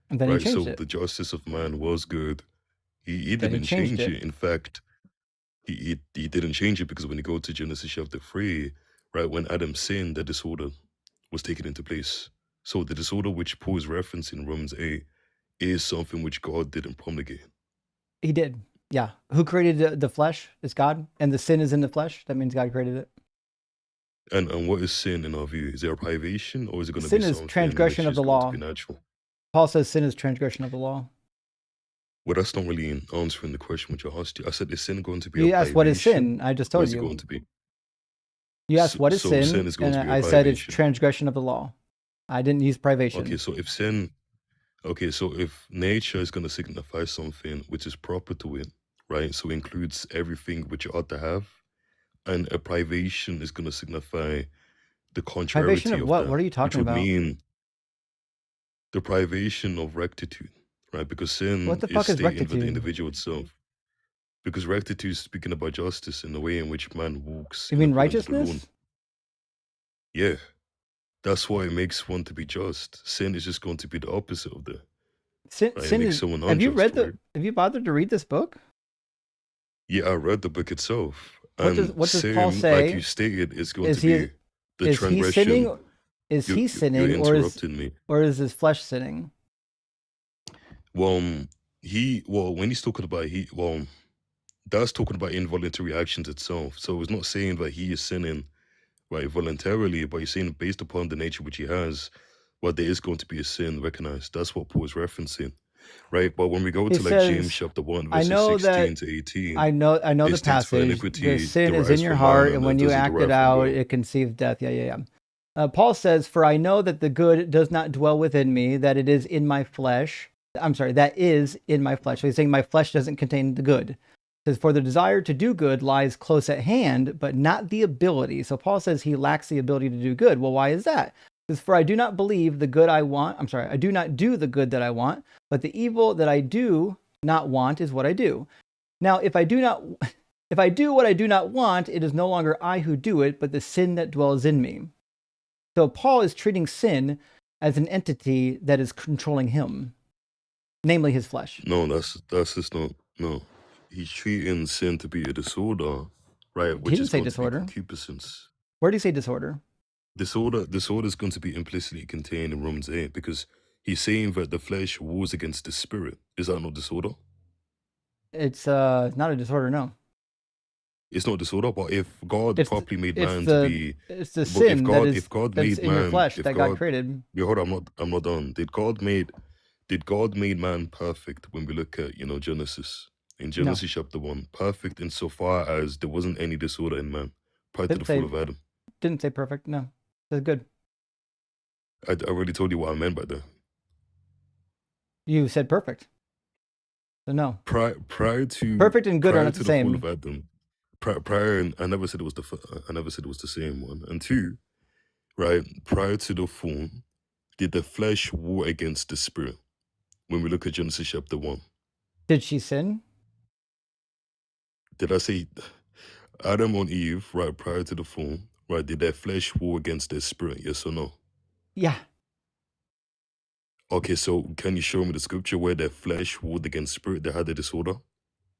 And then right? he So changed it. the justice of man was good. He Then he didn't changed change it. it. In fact, he didn't change it because when you go to Genesis chapter 3, right, when Adam sinned, the disorder was taken into place. So the disorder which Paul is referencing in Romans 8 is something which God didn't promulgate. He did. Yeah. Who created the flesh is God, and the sin is in the flesh. That means God created it. And what is sin in our view? Is there a privation, or is it going to Sin be is something transgression which of is the going law. to be natural? Paul says sin is transgression of the law. Well, that's not really answering the question which I asked you. I said, is sin going to be You a asked what is privation, sin? I just or told is it you. going to be? You asked what is So sin, sin is going and to be a I said it's privation. transgression of the law. I didn't use privation. Okay, so if sin, so if nature is going to signify something which is proper to it, right? So it includes everything which it ought to have, and a privation is going to signify the contrariety Privation of of what? that, What are you which talking would about? mean the privation of rectitude, right? Because sin What the is fuck is stating that the rectitude? individual itself. Because rectitude is speaking about justice in the way in which man walks. You in mean accordance to the law. righteousness? Yeah, that's why it makes one to be just. Sin is just going to be the opposite of that. Sin, Right? It sin makes is. someone Have you unjust. read Right? Have you bothered to read this book? Yeah, I read the book itself, What and does Paul sin, say? like you stated, is going Is to be the is he transgression. sinning? Is he You're sinning, interrupting me. or is his flesh sinning? Well, when he's talking about that's talking about involuntary actions itself. So it's not saying that he is sinning, right, voluntarily, but he's saying based upon the nature which he has, there is going to be a sin recognized. That's what Paul is referencing, right? But when we go He to like James says, chapter 1, I verses know 16 that to 18, I know it the states, for passage. The iniquity sin is in derives your from heart, man, and and when it you doesn't act it derive from out, God. it conceives death. Yeah. Paul says, "For I know that the good does not dwell within me; that it is in my flesh." I'm sorry, that is in my flesh. So he's saying my flesh doesn't contain the good. He says, "For the desire to do good lies close at hand, but not the ability." So Paul says he lacks the ability to do good. Well, why is that? Because for I do not believe the good I want. I'm sorry, I do not do the good that I want, but the evil that I do not want is what I do. Now, if I do what I do not want, it is no longer I who do it, but the sin that dwells in me. So Paul is treating sin as an entity that is controlling him, namely his flesh. No, that's just not, no. He's treating sin to be a disorder, right? Which He didn't is say going disorder. to be concupiscence. Where do you say disorder? Disorder is going to be implicitly contained in Romans 8 because he's saying that the flesh wars against the spirit. Is that not disorder? It's not a disorder, no. It's not disorder, but if God properly made man to be, it's the but sin if God that's made in your man, flesh if that God created. Yeah, hold on, I'm not done. Did God made man perfect when we look at Genesis? In Genesis chapter 1, perfect insofar as there wasn't any disorder in man prior to the fall of Adam. Didn't say perfect, no. That's good. I already told you what I meant by that. You said perfect. So no. Prior to perfect and good are not the same. Fall of Adam, prior, I never said it was the same one. And two, right, prior to the fall, did the flesh war against the spirit? When we look at Genesis chapter 1. Did she sin? Did I say Adam and Eve, right, prior to the fall, right, did their flesh war against their spirit, yes or no? Yeah. Okay, so can you show me the scripture where their flesh warred against spirit that had a disorder?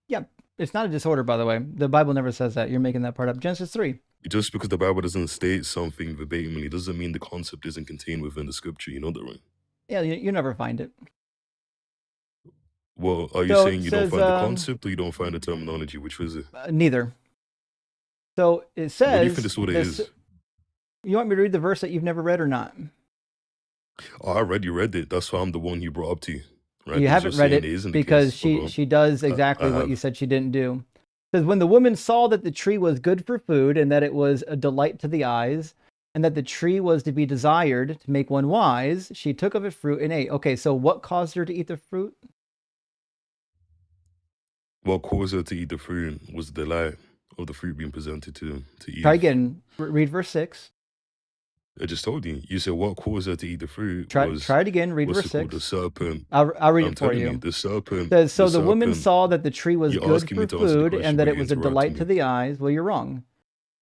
Yeah, it's not a disorder, by the way. The Bible never says that. You're making that part up. Genesis 3. just because the Bible doesn't state something verbatimly doesn't mean the concept isn't contained within the scripture. You know that, right? Yeah, you never find it. Well, are you So saying it you don't says find the concept or you don't find the terminology? Which was it? neither. So it What says do you think this order this. is? You want me to read the verse that you've never read or not? Oh, I read you read it. That's why I'm the one you brought up to you. Right? You Because haven't you're read saying it isn't the because case. But go on. she does exactly what have. you said she didn't do. It says, when the woman saw that the tree was good for food and that it was a delight to the eyes and that the tree was to be desired to make one wise, she took of its fruit and ate. Okay, so what caused her to eat the fruit? What caused her to eat the fruit was the delight of the fruit being presented to Eve. Try again. Read verse 6. I just told you. You said what caused her to eat the fruit Try was it again. Read what's verse it called? 6. The serpent. I'll read I'm it for telling you. you, the serpent. It says, so the woman serpent. saw that the tree was You're good asking me for to answer the food question, and that but it you're was a interrupting delight me. to the eyes. Well, you're wrong.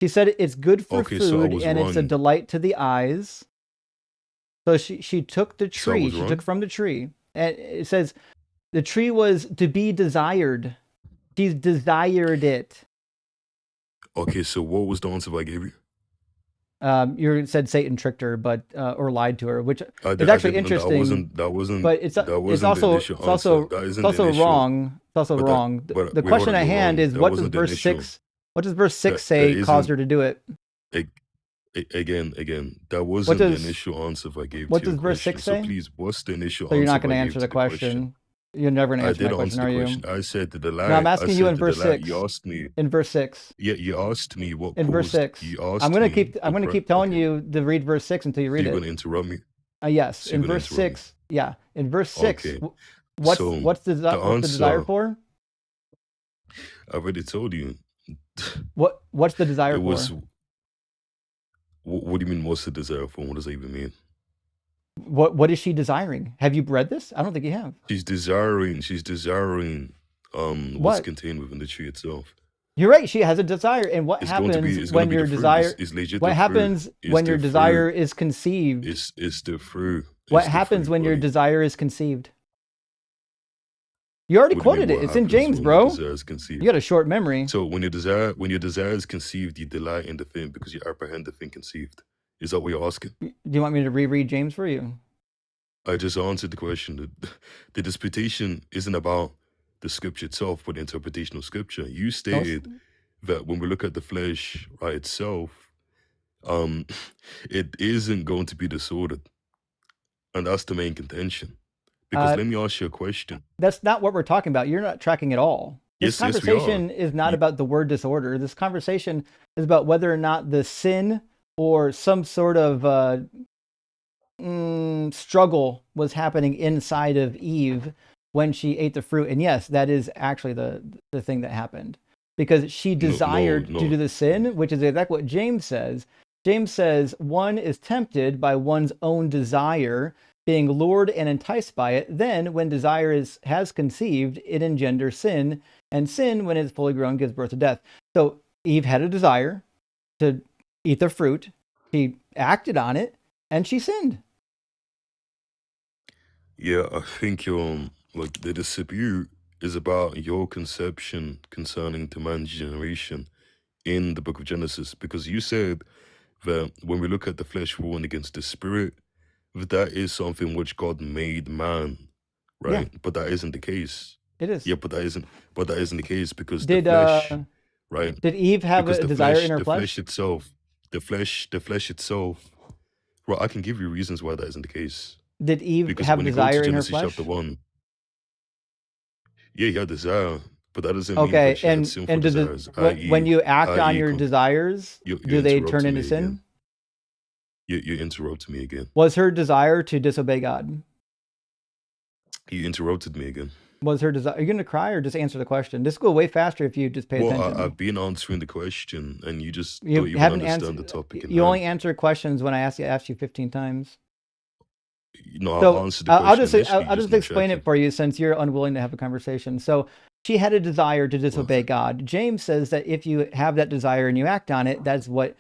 She said it's good for Okay, so I food was and it's a wrong. delight to the eyes. So she took the So I tree. was She wrong? took from the tree. And it says the tree was to be desired. She's desired it. Okay, so what was the answer I gave you? You said Satan tricked her, but or lied to her, which is I actually didn't. interesting. That wasn't. But it's the also initial answer. That isn't it's the also initial. wrong. It's also But wrong. but The wait, hold question on, at you're hand wrong. is That what does wasn't the verse initial. 6? What does verse 6 That say caused isn't. her to do it? Again, that What wasn't the does initial answer I gave what to does your verse question. 6 So say? please, what's the initial So you're answer not going to I answer gave the to the question? question. You're never going to I answer my did question, answer are the you? question. I said the No, delight. I'm I asking you said in the verse delight. 6. You asked me. In verse 6. Yeah, you asked me what In verse caused. 6. You I'm asked going me. to keep telling Okay. you to read verse 6 until you So read you're it. gonna interrupt me. Yes, So in you're gonna verse interrupt me. 6. Yeah, in verse 6. Okay. What's So what's the the desire answer for? I already told you. What's the desire It was. for? What do you mean? What's the desire for? What does that even mean? What is she desiring? Have you read this? I don't think you have. She's desiring. What's What? contained within the tree itself. You're right. She has a desire, and what It's going to be. happens It's going to when be your the fruit. desire? It's legit What the fruit. happens It's when the your fruit. desire is conceived? It's the fruit. What It's the happens fruit, when your buddy. desire is conceived? You already What do you mean? quoted it. What It's in happens James, when your bro. desire is You conceived? got a short memory. So when your desire is conceived, you delight in the thing because you apprehend the thing conceived. Is that what you're asking? Do you want me to reread James for you? I just answered the question. The disputation isn't about the scripture itself, but the interpretation of scripture. You stated that when we look at the flesh right itself, it isn't going to be disordered, and that's the main contention. Because let me ask you a question. That's not what we're talking about. You're not tracking at all. This Yes, we are. conversation is not about the word disorder. This conversation is about whether or not the sin or some sort of struggle was happening inside of Eve when she ate the fruit. And yes, that is actually the thing that happened, because she desired to do the sin, which is exactly what James says. James says one is tempted by one's own desire, being lured and enticed by it. Then when desire has conceived, it engenders sin, and sin, when it's fully grown, gives birth to death. So Eve had a desire to eat the fruit. She acted on it, and she sinned. Yeah, I think like the dispute is about your conception concerning to man's generation in the book of Genesis, because you said that when we look at the flesh warring against the spirit, that is something which God made man, right? Yeah. But that isn't the case. It is. Yeah, but that isn't the case, because Did the flesh, right? Did Eve have Because a the desire flesh, in her the flesh? flesh itself, the flesh itself. Well, I can give you reasons why that isn't the case. Did Eve Because have when you go to desire in her Genesis flesh? chapter 1, yeah, you had desire, but that doesn't mean Okay, that she had and sinful does desires. when you act on i.e. your desires, you do they interrupted turn into me sin? again. You interrupted me again. Was her desire to disobey God? You interrupted me again. Was her desire? Are you going to cry or just answer the question? This will go way faster if you just pay attention. I've been answering the question, and you just You don't even haven't understand answered. the topic. You only answer questions when I asked you 15 times. No, So I'll answer the question. I'll just explain it for you, since you're unwilling to have a conversation. So she had a desire to disobey God. James says that if you have that desire and you act on it, that's what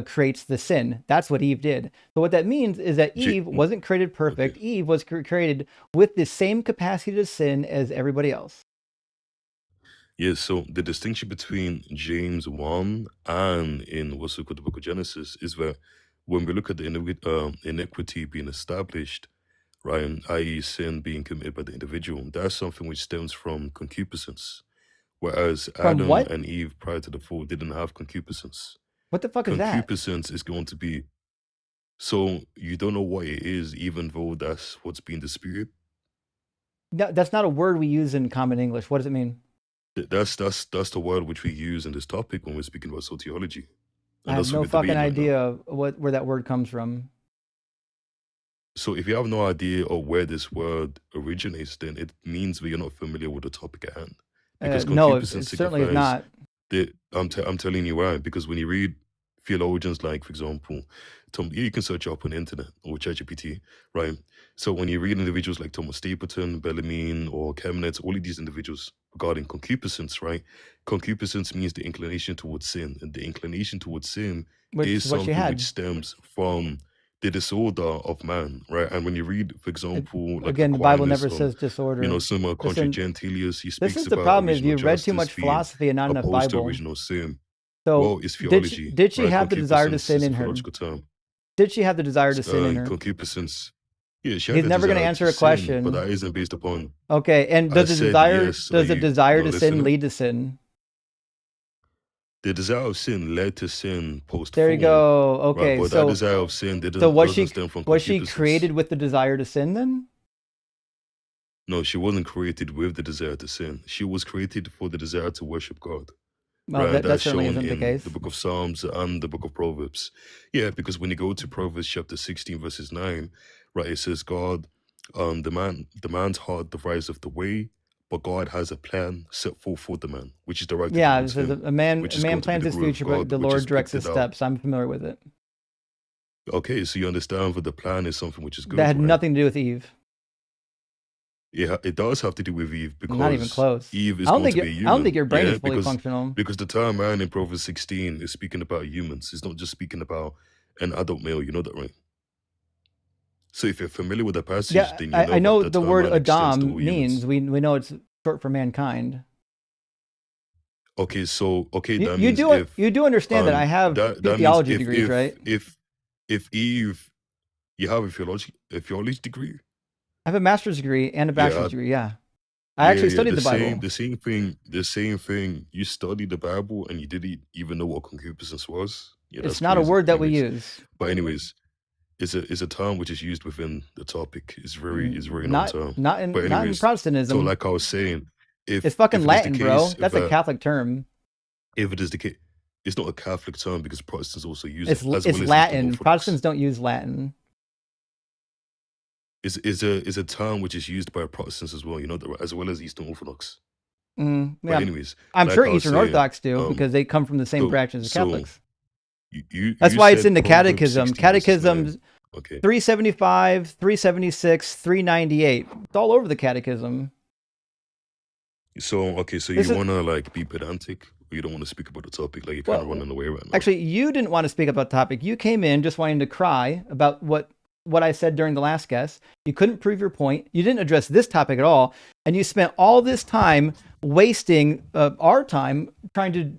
creates the sin. That's what Eve did. So what that means is that Eve wasn't created perfect. Okay. Eve was created with the same capacity to sin as everybody else. Yeah, so the distinction between James 1 and in what's it called, the book of Genesis, is that when we look at the iniquity being established, right, and i.e. sin being committed by the individual, that's something which stems from concupiscence. Whereas From Adam what? and Eve prior to the fall didn't have concupiscence. What the fuck is that? Concupiscence is going to be, so you don't know what it is, even though that's what's being disputed. No, that's not a word we use in common English. What does it mean? That's the word which we use in this topic when we're speaking about sociology. I And have that's no what we're fucking debating right now. idea where that word comes from. So if you have no idea of where this word originates, then it means that you're not familiar with the topic at hand. Because No, it concupiscence certainly is signifies not. I'm telling you why. Because when you read theologians like, for example, you can search up on the internet or ChatGPT, right? So when you read individuals like Thomas Stapleton, Bellarmine, or Chemnitz, all of these individuals regarding concupiscence, right? Concupiscence means the inclination towards sin, and the inclination towards sin Which is is what she something which had. stems from the disorder of man, right? And when you read, for example, like Again, the Bible Aquinas, never or says disorder. Summa Contra Listen, Gentilius, he this speaks is the about problem: is original you read too justice much being philosophy and not enough opposed to Bible. original sin. So Well, it's did theology, she right? have the desire to Concupiscence sin is a in her? theological term. Did she have the desire to sin in her? Concupiscence. Yeah, she He's had the never going to desire answer to a sin, question. but that isn't based upon. Okay, and I does the said desire yes. does the desire to sin listening? lead to sin? The desire of sin led to sin post There you fall, go. right? Okay, But that so desire of sin so was doesn't she stem from was she concupiscence. created with the desire to sin then? No, she wasn't created with the desire to sin. She was created for the desire to worship God. Well, Right, that that's certainly shown isn't the in case. the book of Psalms and the book of Proverbs. Yeah, because when you go to Proverbs chapter 16, verses 9, right, it says, God, the man's heart deviseth the way, but God has a plan set forth for the man, which is directed Yeah, towards so him, a man which is going to be plans the his glory of future, but God, the which Lord is directs picked his it out. steps. I'm familiar with it. Okay, so you understand that the plan is something which is good, That had right? nothing to do with Eve. Yeah, it does have to do with Eve Not even because close. Eve is I don't going think to be a I human. don't think your brain Yeah, is fully functional. because the term man in Proverbs 16 is speaking about humans. It's not just speaking about an adult male. You know that, right? So if you're familiar with the passage, Yeah, then you know I know that the term word man extends to Adam all humans. means we know it's short for mankind. Okay, so that You means do if you do understand that I have that two that means theology degrees, right? if Eve, you have a theology degree. I have a master's degree and a bachelor's Yeah, degree. Yeah, I actually studied the Bible. the same thing. You studied the Bible and you didn't even know what concupiscence was. Yeah, It's that's not a crazy. word that we Anyways, use. but anyways, it's a term which is used within the topic. It's very known Not term. not in But not in anyways, so Protestantism. like I was saying, It's if fucking it is the Latin, bro. case That's a that Catholic term. if it is the case, it's not a Catholic term because Protestants also use It's it, as well as it's Eastern Latin. Orthodox. Protestants don't use Latin. Is a term which is used by Protestants as well. You know that, right? As well as Eastern Orthodox. But But anyways, I'm like sure I was Eastern saying, Orthodox do because they come from the same so branches as so Catholics. you That's you why it's said in the Proverbs Catechism. 16 verses Catechism's 9. Okay. 375, 376, 398. It's all over the Catechism. So okay, so This you is wanna like be pedantic, or you don't want to speak about the topic, like you're kind of well, running away right now. actually, you didn't want to speak about the topic. You came in just wanting to cry about what I said during the last guest. You couldn't prove your point. You didn't address this topic at all, and you spent all this time wasting our time trying to,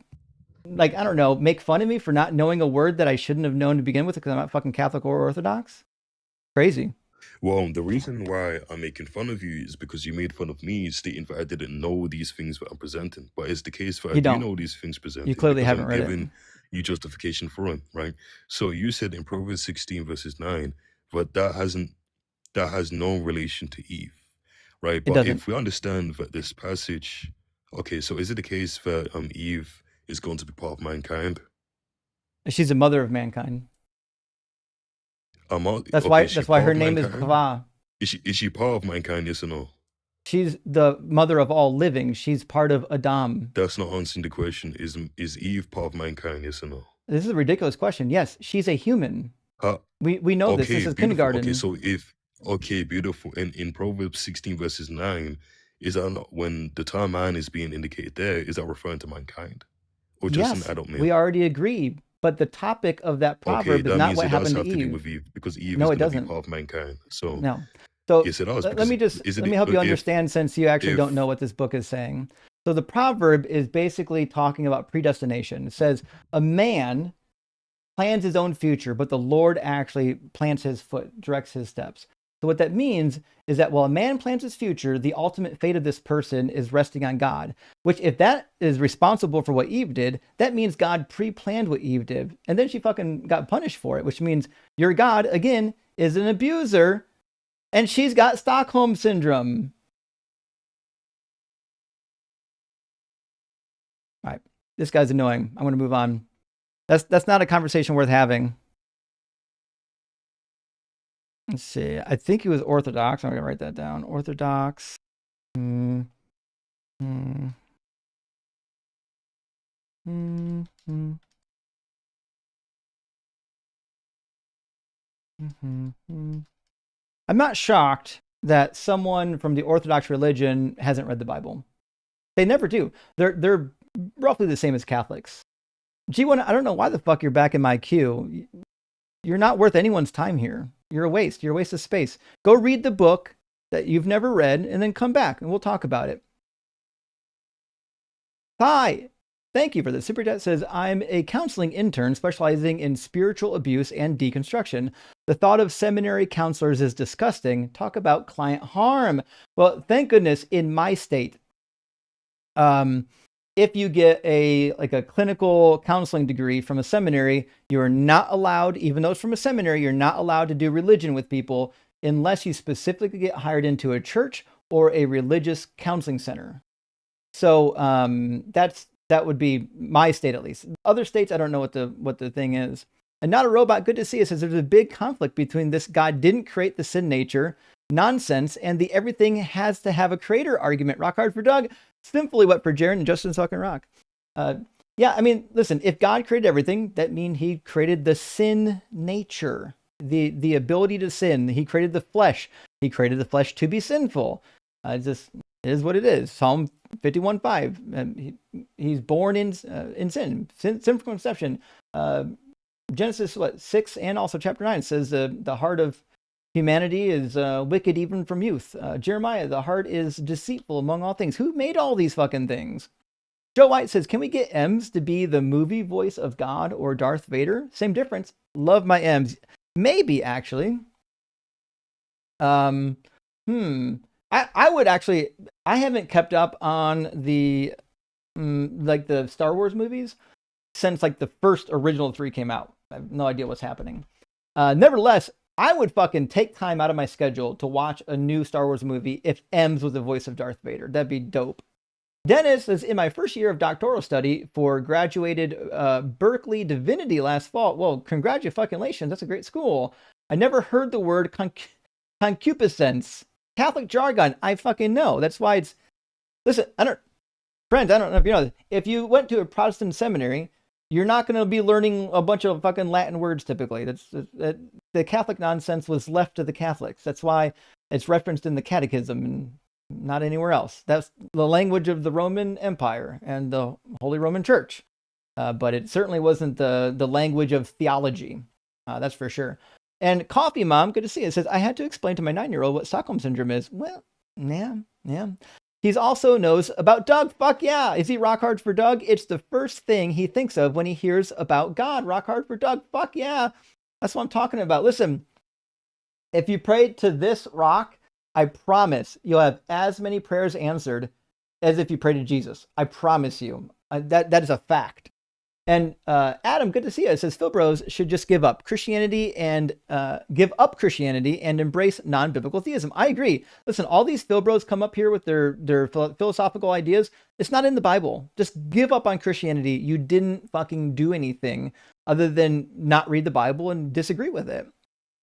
like, I don't know, make fun of me for not knowing a word that I shouldn't have known to begin with because I'm not fucking Catholic or Orthodox. Crazy. Well, the reason why I'm making fun of you is because you made fun of me, stating that I didn't know these things that I'm presenting. But it's the case that I You do don't. know these things You presented clearly because haven't I'm read it. giving you justification for them, right? So you said in Proverbs 16 verses 9 that has no relation to Eve, right? It But doesn't. if we understand that this passage, okay, so is it the case that Eve is going to be part of mankind? She's the mother of mankind. That's Okay, is she why part her of name is mankind? Chava. Is she part of mankind? Yes or no? She's the mother of all living. She's part of Adam. That's not answering the question. Is Eve part of mankind? Yes or no? This is a ridiculous question. Yes, she's a human. We know this. This Okay, is beautiful. kindergarten. Okay, so beautiful. In Proverbs 16 verses 9, is that not, when the term man is being indicated there, is that referring to mankind or just Yes, an adult male? we already agree. But the topic of that Okay, proverb is that not means what it does happened have to to do Eve. with Eve because Eve No, is it going to be doesn't. part of mankind. So No. So yes, it does. let Because me just is let it me help you if understand, since you actually if don't know what this book is saying. So the proverb is basically talking about predestination. It says, a man plans his own future, but the Lord actually plants his foot, directs his steps. So what that means is that while a man plans his future, the ultimate fate of this person is resting on God, which if that is responsible for what Eve did, that means God pre-planned what Eve did. And then she fucking got punished for it, which means your God, again, is an abuser, and she's got Stockholm syndrome. All right, this guy's annoying. I'm going to move on. That's not a conversation worth having. Let's see. I think he was Orthodox. I'm going to write that down. Orthodox. Mm, mm, mm, mm, mm. I'm not shocked that someone from the Orthodox religion hasn't read the Bible. They never do. They're roughly the same as Catholics. G1, I don't know why the fuck you're back in my queue. You're not worth anyone's time here. You're a waste. You're a waste of space. Go read the book that you've never read and then come back and we'll talk about it. Hi. Thank you for the super chat. Says, I'm a counseling intern specializing in spiritual abuse and deconstruction. The thought of seminary counselors is disgusting. Talk about client harm. Well, thank goodness in my state, if you get a clinical counseling degree from a seminary, you are not allowed, even though it's from a seminary, you're not allowed to do religion with people unless you specifically get hired into a church or a religious counseling center. So that would be my state, at least. Other states, I don't know what the thing is. And Not a Robot, good to see it, says there's a big conflict between this God didn't create the sin nature nonsense and the everything has to have a creator argument. Rock hard for Doug. Simply what for Jared and Justin fucking rock. Yeah, I mean, listen, if God created everything, that means he created the sin nature, the ability to sin. He created the flesh. He created the flesh to be sinful. It just is what it is. Psalm 51:5. He's born in sin from conception. Genesis 6 and also chapter 9 says the heart of humanity is wicked even from youth. Jeremiah, the heart is deceitful among all things. Who made all these fucking things? Joe White says, can we get M's to be the movie voice of God or Darth Vader? Same difference. Love my M's. Maybe, actually. I would actually, I haven't kept up on the the Star Wars movies since like the first original 3 came out. I have no idea what's happening. Nevertheless, I would fucking take time out of my schedule to watch a new Star Wars movie if M's was the voice of Darth Vader. That'd be dope. Dennis is in my first year of doctoral study for graduated Berkeley Divinity last fall. Well, congratulations. That's a great school. I never heard the word concupiscence. Catholic jargon. I fucking know. That's why it's... Listen, friends, I don't know if you know this. If you went to a Protestant seminary, you're not going to be learning a bunch of fucking Latin words typically. The Catholic nonsense was left to the Catholics. That's why it's referenced in the Catechism and not anywhere else. That's the language of the Roman Empire and the Holy Roman Church. But it certainly wasn't the language of theology. That's for sure. And Coffee Mom, good to see you, says, I had to explain to my 9-year-old what Stockholm Syndrome is. Well, yeah. He also knows about Doug. Fuck yeah. Is he rock hard for Doug? It's the first thing he thinks of when he hears about God. Rock hard for Doug. Fuck yeah. That's what I'm talking about. Listen, if you prayed to this rock, I promise you'll have as many prayers answered as if you prayed to Jesus. I promise you. That is a fact. And Adam, good to see you. It says Phil Bros should just give up Christianity and embrace non-biblical theism. I agree. Listen, all these Phil Bros come up here with their philosophical ideas. It's not in the Bible. Just give up on Christianity. You didn't fucking do anything other than not read the Bible and disagree with it.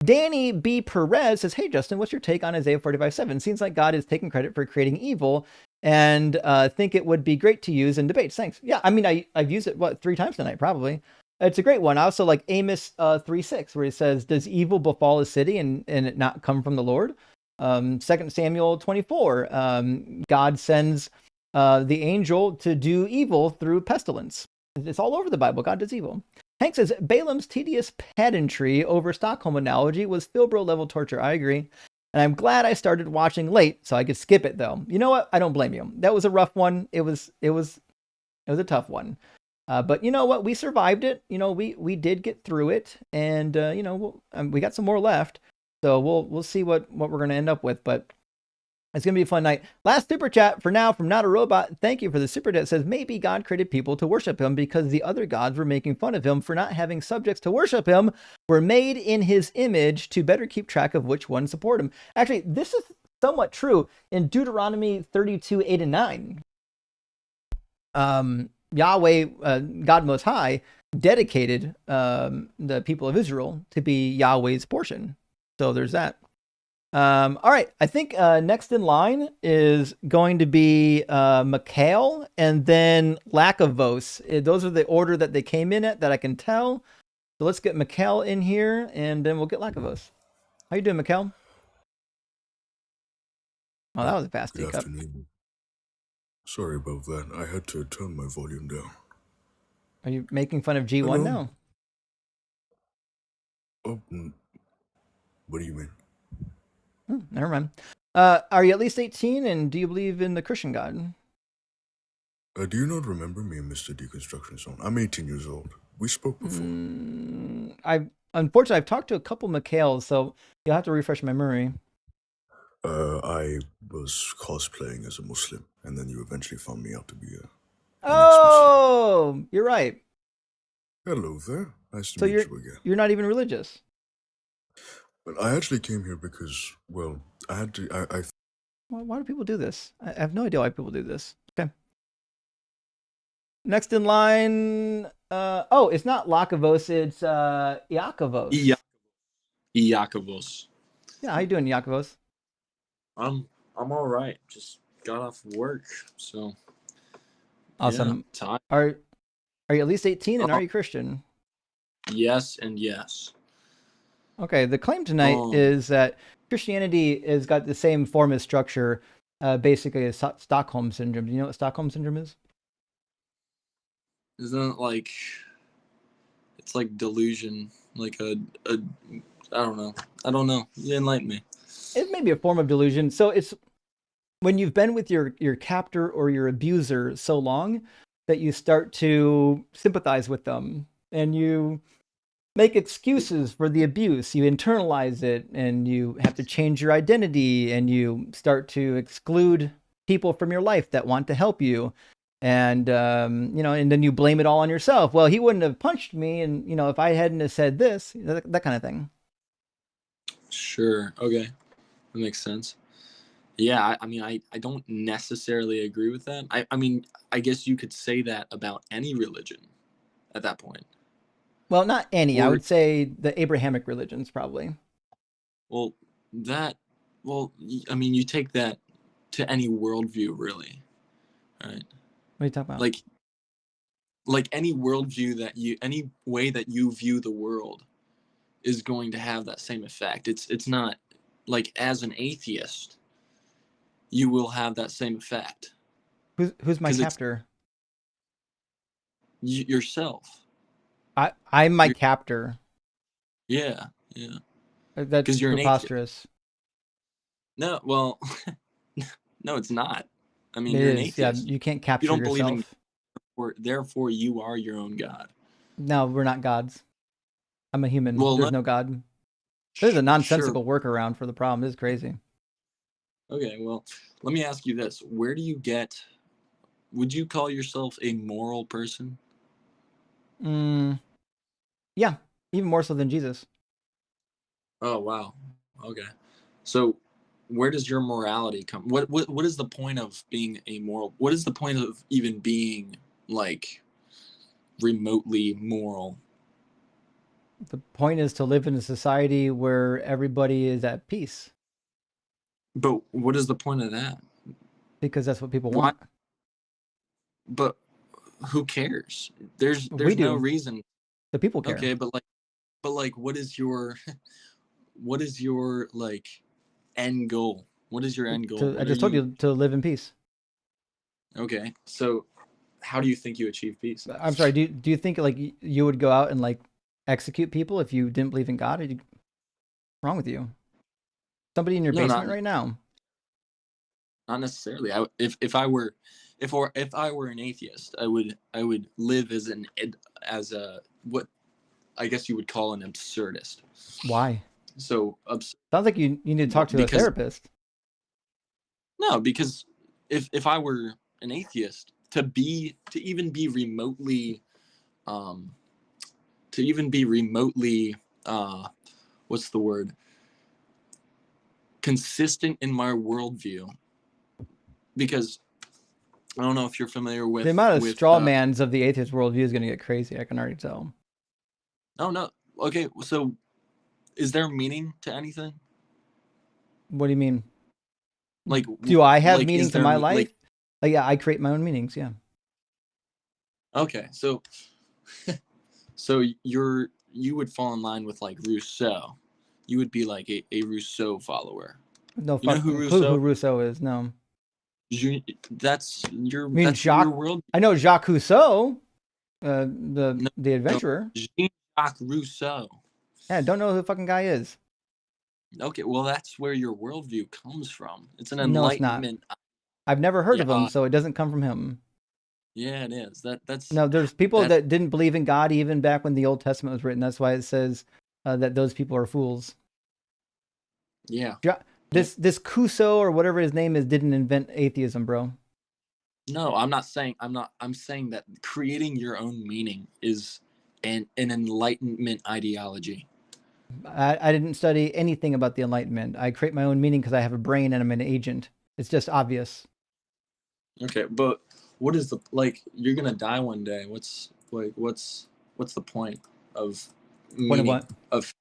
Danny B. Perez says, hey, Justin, what's your take on Isaiah 45:7? Seems like God is taking credit for creating evil and think it would be great to use in debates. Thanks. Yeah, I mean, I've used it, 3 times tonight, probably. It's a great one. I also like Amos 3:6, where he says, does evil befall a city and it not come from the Lord? 2 Samuel 24, God sends the angel to do evil through pestilence. It's all over the Bible. God does evil. Hank says, Balaam's tedious pedantry over Stockholm analogy was Philbro level torture. I agree. And I'm glad I started watching late so I could skip it though. You know what? I don't blame you. That was a rough one. It was a tough one. But you know what? We survived it. You know, we did get through it, and you know, we got some more left. So we'll see what we're gonna end up with. But it's gonna be a fun night. Last super chat for now from Not a Robot. Thank you for the super chat. It says maybe God created people to worship him because the other gods were making fun of him for not having subjects to worship him. Were made in his image to better keep track of which ones support him. Actually, this is somewhat true in Deuteronomy 32:8-9. Yahweh, God Most High, dedicated the people of Israel to be Yahweh's portion. So there's that. All right, I think next in line is going to be Mikhail and then Lakavos. Those are the order that they came in at that I can tell. So let's get Mikhail in here, and then we'll get Lakavos. How you doing, Mikhail? Oh, that was a fast Good teacup. afternoon. Sorry about that. I had to turn my volume down. Are you making fun of G1 Hello? now? Oh, what do you mean? Never mind. Are you at least 18, and do you believe in the Christian God? Do you not remember me, Mr. Deconstruction Zone? I'm 18 years old. We spoke before. Unfortunately, I've talked to a couple Mikhails, so you'll have to refresh my memory. I was cosplaying as a Muslim, and then you eventually found me out to be a Oh, you're right. Hello there. Nice to So meet you again. you're not even religious. But I actually came here because, well, I had to. Why do people do this? I have no idea why people do this. Okay. Next in line. Oh, it's not Lakavos. It's Iakavos. Iakavos. Yeah, how you doing, Iakavos? I'm all right. Just got off work, so Awesome. Yeah, tired. Are you at least 18 and are you Christian? Yes and yes. Okay, the claim tonight is that Christianity has got the same form and structure, basically as Stockholm syndrome. Do you know what Stockholm syndrome is? Isn't it like it's like delusion, like a I don't know. You enlighten me. It may be a form of delusion. So it's when you've been with your captor or your abuser so long that you start to sympathize with them and you make excuses for the abuse. You internalize it and you have to change your identity and you start to exclude people from your life that want to help you. And, you know, and then you blame it all on yourself. Well, he wouldn't have punched me. And, you know, if I hadn't have said this, that kind of thing. Sure. Okay. That makes sense. Yeah, I mean, I don't necessarily agree with that. I mean, I guess you could say that about any religion at that point. Well, not any. I would say the Abrahamic religions, probably. Well, I mean, you take that to any worldview, really, right? What are you talking about? Like any worldview any way that you view the world is going to have that same effect. It's not like as an atheist, you will have that same effect. Who's my captor? Yourself. I'm my captor. Yeah. That's you're preposterous. No, well, no, it's not. I mean, it you're is, an atheist. Yeah, you can't capture yourself. Believe in, therefore, you are your own God. No, we're not gods. I'm a human. Well, there's no God. There's a nonsensical workaround for the problem. This is crazy. Okay, well, let me ask you this. Where do you get... Would you call yourself a moral person? Yeah, even more so than Jesus. Oh, wow. Okay. So where does your morality come? What is the point of being a moral? What is the point of even being like remotely moral? The point is to live in a society where everybody is at peace. But what is the point of that? Because that's what people want. But who cares? There's no reason. The people care. Okay, but what is your like end goal? What is your end goal? I just told you to live in peace. Okay, so how do you think you achieve peace? I'm sorry. Do you think like you would go out and like execute people if you didn't believe in God? What's wrong with you? Somebody in your No, basement not right now. not necessarily. If I were an atheist, I would live as a what I guess you would call an absurdist. Why? So Sounds like you need to talk to a because therapist. no, because if I were an atheist, to even be remotely what's the word, consistent in my worldview, because I don't know if you're familiar with The amount of with, straw mans of the atheist worldview is going to get crazy. I can already tell. oh no, okay, so is there meaning to anything? What do you mean? Like, Do I have like, meaning is to there my me- life? like, Yeah, I create my own meanings. Yeah. okay, so you would fall in line with like Rousseau. You would be like a Rousseau follower. No You know fuck who clue Rousseau? who Rousseau is. No. That's your I mean, that's your Jacques. world. I know Jacques Rousseau, the No, adventurer. Jean-Jacques Rousseau. Yeah, don't know who the fucking guy is. Okay, well that's where your worldview comes from. It's an No, it's not. enlightenment. I've never heard of him, Yeah, so it doesn't come from him. yeah, it is. That's No, there's people that. that didn't believe in God even back when the Old Testament was written. That's why it says that those people are fools. Yeah. This Rousseau or whatever his name is didn't invent atheism, bro. No, I'm not saying. I'm saying that creating your own meaning is an enlightenment ideology. I didn't study anything about the Enlightenment. I create my own meaning because I have a brain and I'm an agent. It's just obvious. Okay, but what is the like? You're gonna die one day. What's the point of Point of meaning what? of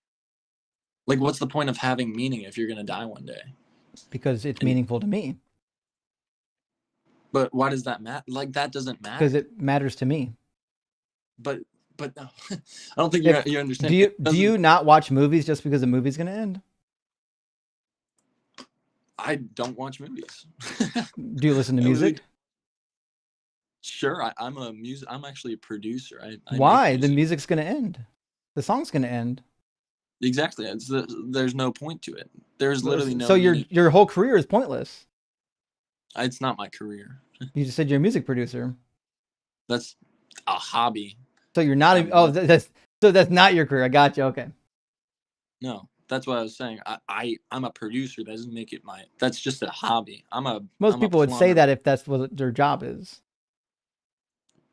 like what's the point of having meaning if you're gonna die one day? Because it's And meaningful to me. but why does that matter? Like that doesn't Because matter. it matters to me. But no, I don't think If you understand. do It doesn't. you not watch movies just because the movie's gonna end? I don't watch movies. Do you listen to I music? really- Sure, I'm actually a producer. I make Why? The music. music's gonna end. The song's gonna end. Exactly. There's no point to it. There's literally no So meaning. your whole career is pointless. It's not my career. You just said you're a music producer. That's a hobby. So you're not. I'm Oh, not- that's not your career. I got you. Okay. No, that's what I was saying. I'm a producer. That doesn't make it my. That's just a hobby. Most I'm a people would say plumber. that if that's what their job is.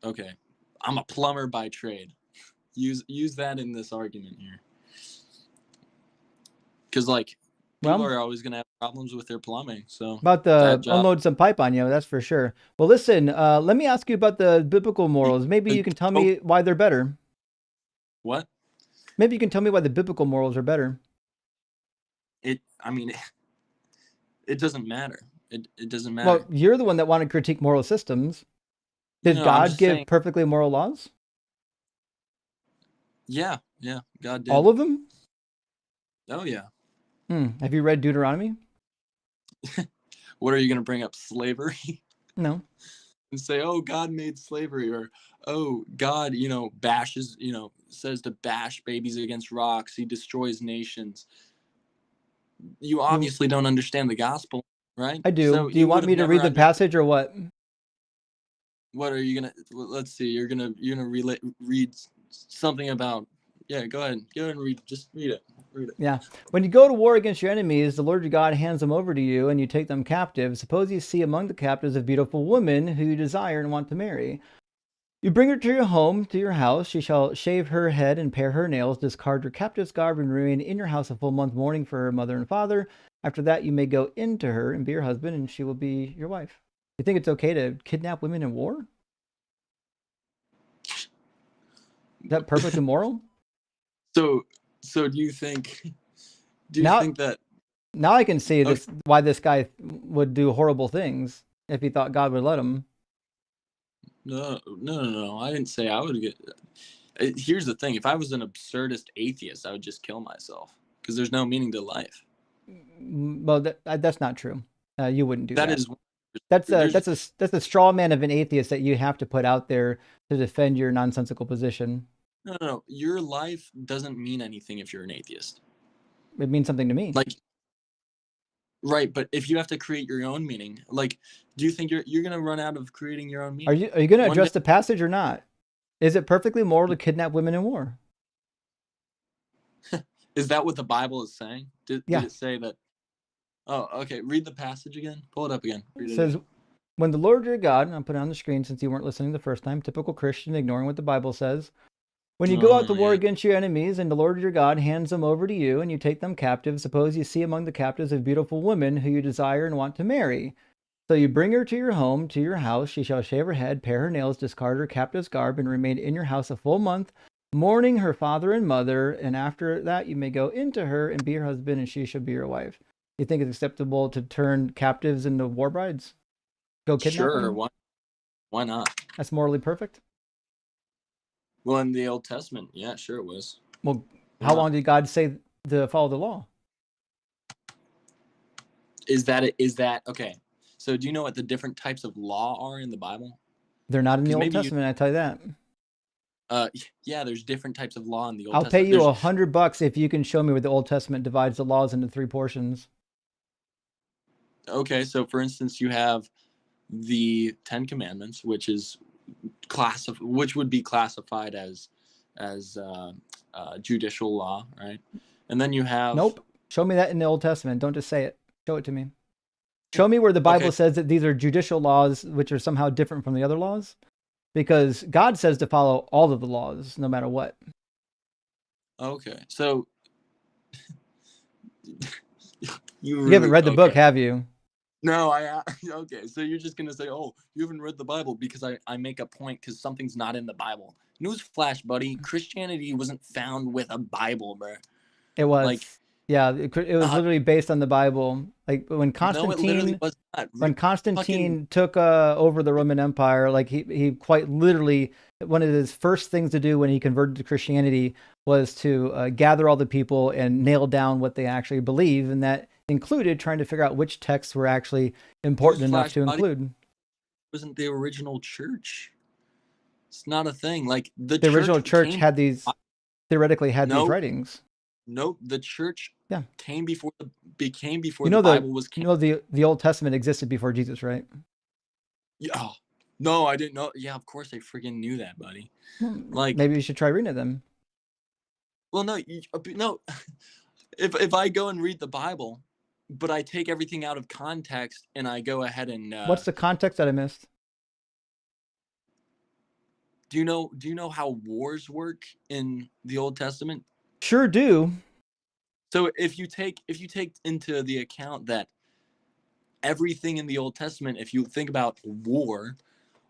Okay, I'm a plumber by trade. Use that in this argument here. Because like people Well, are always gonna have problems with their plumbing. So about that to job. unload some pipe on you, that's for sure. Well, listen. Let me ask you about the biblical morals. Maybe you can tell me why they're better. What? Maybe you can tell me why the biblical morals are better. I mean, it doesn't matter. It doesn't matter. Well, you're the one that wanted to critique moral systems. Did No, I'm God just give saying. perfectly moral laws? Yeah, God did. All of them? Oh yeah. Have you read Deuteronomy? What are you gonna bring up? Slavery? No. And say, oh, God made slavery, or oh, God, bashes, says to bash babies against rocks. He destroys nations. You obviously don't understand the gospel, right? I do. So Do you want would me have to never read the under- passage or what? What are you gonna? Well, let's see. You're gonna read something about. Yeah, go ahead. Go ahead and read. Just read it. Read it. Yeah. When you go to war against your enemies, the Lord your God hands them over to you, and you take them captive. Suppose you see among the captives a beautiful woman who you desire and want to marry. You bring her to your home, to your house. She shall shave her head and pare her nails, discard your captive's garb, and remain in your house a full month mourning for her mother and father. After that, you may go into her and be her husband, and she will be your wife. You think it's okay to kidnap women in war? Is that perfectly moral? So do you think? Do you Now- think that? Now I can see Okay. why this guy would do horrible things if he thought God would let him. No. I didn't say I would get. Here's the thing: if I was an absurdist atheist, I would just kill myself because there's no meaning to life. Well, that's not true. You wouldn't do that. That is. That's there's- a straw man of an atheist that you have to put out there to defend your nonsensical position. No. Your life doesn't mean anything if you're an atheist. It means something to me. Like, Right, but if you have to create your own meaning, like, do you think you're gonna run out of creating your own meaning? Are you going to One address day, the passage or not? Is it perfectly moral to kidnap women in war? is that what the Bible is saying? Did Yeah. it say that? Oh, okay. Read the passage again. Pull it up again. It Read it says, again. when the Lord your God, and I'll put it on the screen since you weren't listening the first time, typical Christian ignoring what the Bible says. When you go out to Oh, war yeah. against your enemies, and the Lord your God hands them over to you, and you take them captive, suppose you see among the captives a beautiful woman who you desire and want to marry. So you bring her to your home, to your house. She shall shave her head, pare her nails, discard her captive's garb, and remain in your house a full month, mourning her father and mother. And after that, you may go into her and be her husband, and she shall be your wife. You think it's acceptable to turn captives into war brides? Go kidnap Sure. them? Why not? That's morally perfect? Well, in the Old Testament, yeah, sure it was. Well, Why how not? long did God say to follow the law? Is that okay? So do you know what the different types of law are in the Bible? They're not in the 'Cause Old maybe you- Testament, I tell you that. Yeah, there's different types of law in the Old I'll pay Testament. you There's- $100 if you can show me where the Old Testament divides the laws into 3 portions. Okay, so for instance, you have the 10 Commandments, which would be classified as judicial law, right? And then you have Nope. Show me that in the Old Testament. Don't just say it. Show it to me. Show me where the Bible Okay. says that these are judicial laws, which are somehow different from the other laws. Because God says to follow all of the laws, no matter what. Okay, so You haven't read the book, have you? No, okay. So you're just gonna say, "Oh, you haven't read the Bible," because I make a point because something's not in the Bible. Newsflash, buddy. Christianity wasn't found with a Bible, bro. It was. Like, yeah, it was literally based on the Bible. Like when no, it literally Constantine, was not. when Constantine took over the Roman Empire, like he quite literally, one of his first things to do when he converted to Christianity was to gather all the people and nail down what they actually believe, and that included trying to figure out which texts were actually important enough to include. Wasn't the original church? It's not a thing. Like the original church had these theoretically had these writings. Nope, the church came before the Bible was. You know the Old Testament existed before Jesus, right? Yeah. No, I didn't know. Yeah, of course I freaking knew that, buddy. Like maybe you should try reading it then. Well, no. If I go and read the Bible, but I take everything out of context and I go ahead and what's the context that I missed? Do you know how wars work in the Old Testament? Sure do. So if you take into the account that everything in the Old Testament, if you think about war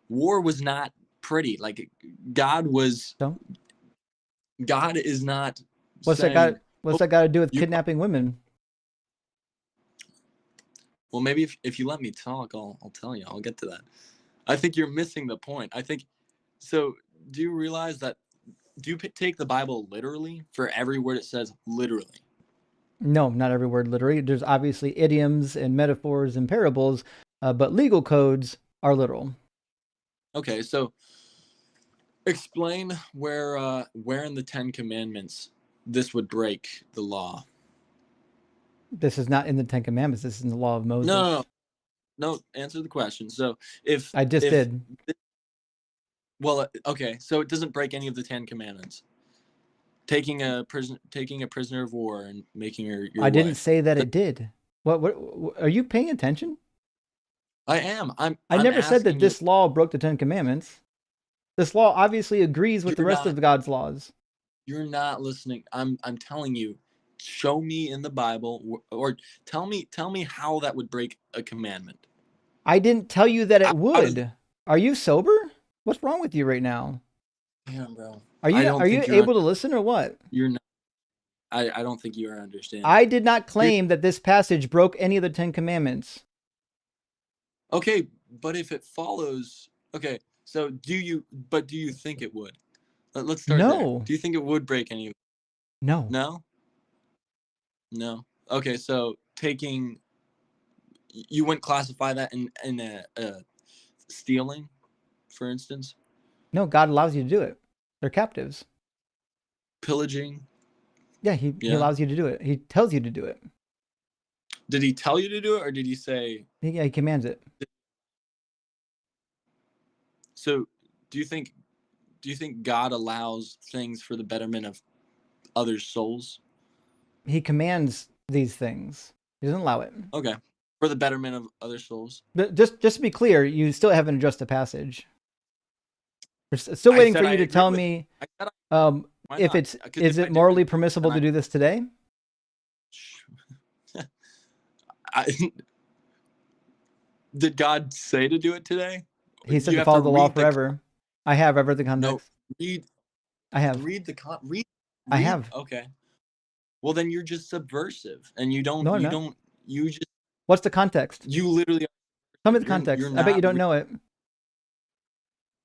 was not pretty. Like God is not. What's that got to do with kidnapping women? Well, maybe if you let me talk, I'll tell you. I'll get to that. I think you're missing the point. I think so. Do you realize that? Do you take the Bible literally for every word it says literally? No, not every word literally. There's obviously idioms and metaphors and parables, but legal codes are literal. Okay, so explain where in the 10 Commandments this would break the law. This is not in the 10 Commandments. This is in the law of Moses. No. Answer the question. So if I just did. Well, okay. So it doesn't break any of the 10 Commandments. Taking a prisoner of war and making her your I didn't wife. say that it did. What are you paying attention? I am. I never said that this law broke the 10 Commandments. This law obviously agrees with the rest of God's laws. You're not listening. I'm telling you. Show me in the Bible, or tell me how that would break a commandment. I didn't tell you that it would. Are you sober? What's wrong with you right now? Yeah, bro. Are you able to listen or what? You're not. I don't think you are understanding. I did not claim that this passage broke any of the 10 Commandments. Okay, but if it follows, okay. So do you think it would? Let's start there. Do you think it would break any? No. No. Okay, so you wouldn't classify that in stealing, for instance? No, God allows you to do it. They're captives. Pillaging? Yeah, he allows you to do it. He tells you to do it. Did he tell you to do it, or did he say? Yeah, he commands it. So, do you think God allows things for the betterment of other souls? He commands these things. He doesn't allow it. Okay, for the betterment of other souls. But just to be clear, you still haven't addressed the passage. We're still waiting for you to tell me if is it morally permissible to do this today? Did God say to do it today? He said to follow the law forever. I have. I've read the context. No, read. I have. Read the read. I have. Okay. Well, then you're just subversive, and you don't. No, you don't. You just. What's the context? You literally. Tell me the context. I bet you don't know it.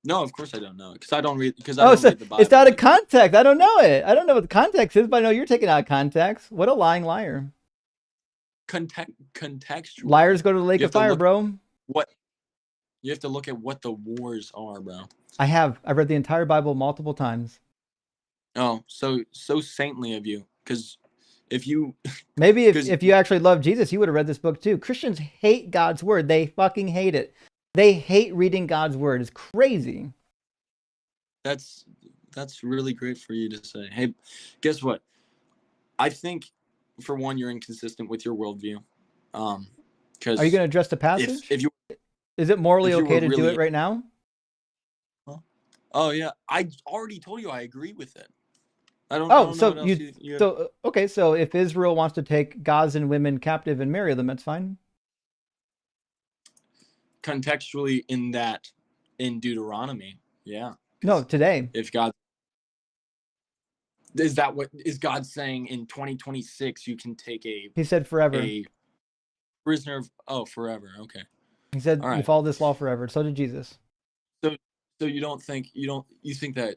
No, of course I don't know it because I don't read. Because read the Bible. It's out of context. I don't know it. I don't know what the context is, but I know you're taking out of context. What a lying liar! Contextual. Liars go to the lake of fire, bro. What? You have to look at what the wars are, bro. I have. I've read the entire Bible multiple times. Oh, so saintly of you. Because if you maybe if you actually love Jesus, you would have read this book too. Christians hate God's word. They fucking hate it. They hate reading God's word. It's crazy. That's really great for you to say. Hey, guess what? I think, for one, you're inconsistent with your worldview. Because are you going to address the passage? If you is it morally okay to do it right now? Oh yeah, I already told you I agree with it. I don't. Okay. So if Israel wants to take Gazan women captive and marry them, that's fine. Contextually, in Deuteronomy, yeah. No, today. If God is that what is God saying in 2026? You can take a. He said forever. A prisoner of forever. Okay. He said you follow this law forever. So did Jesus. So you think that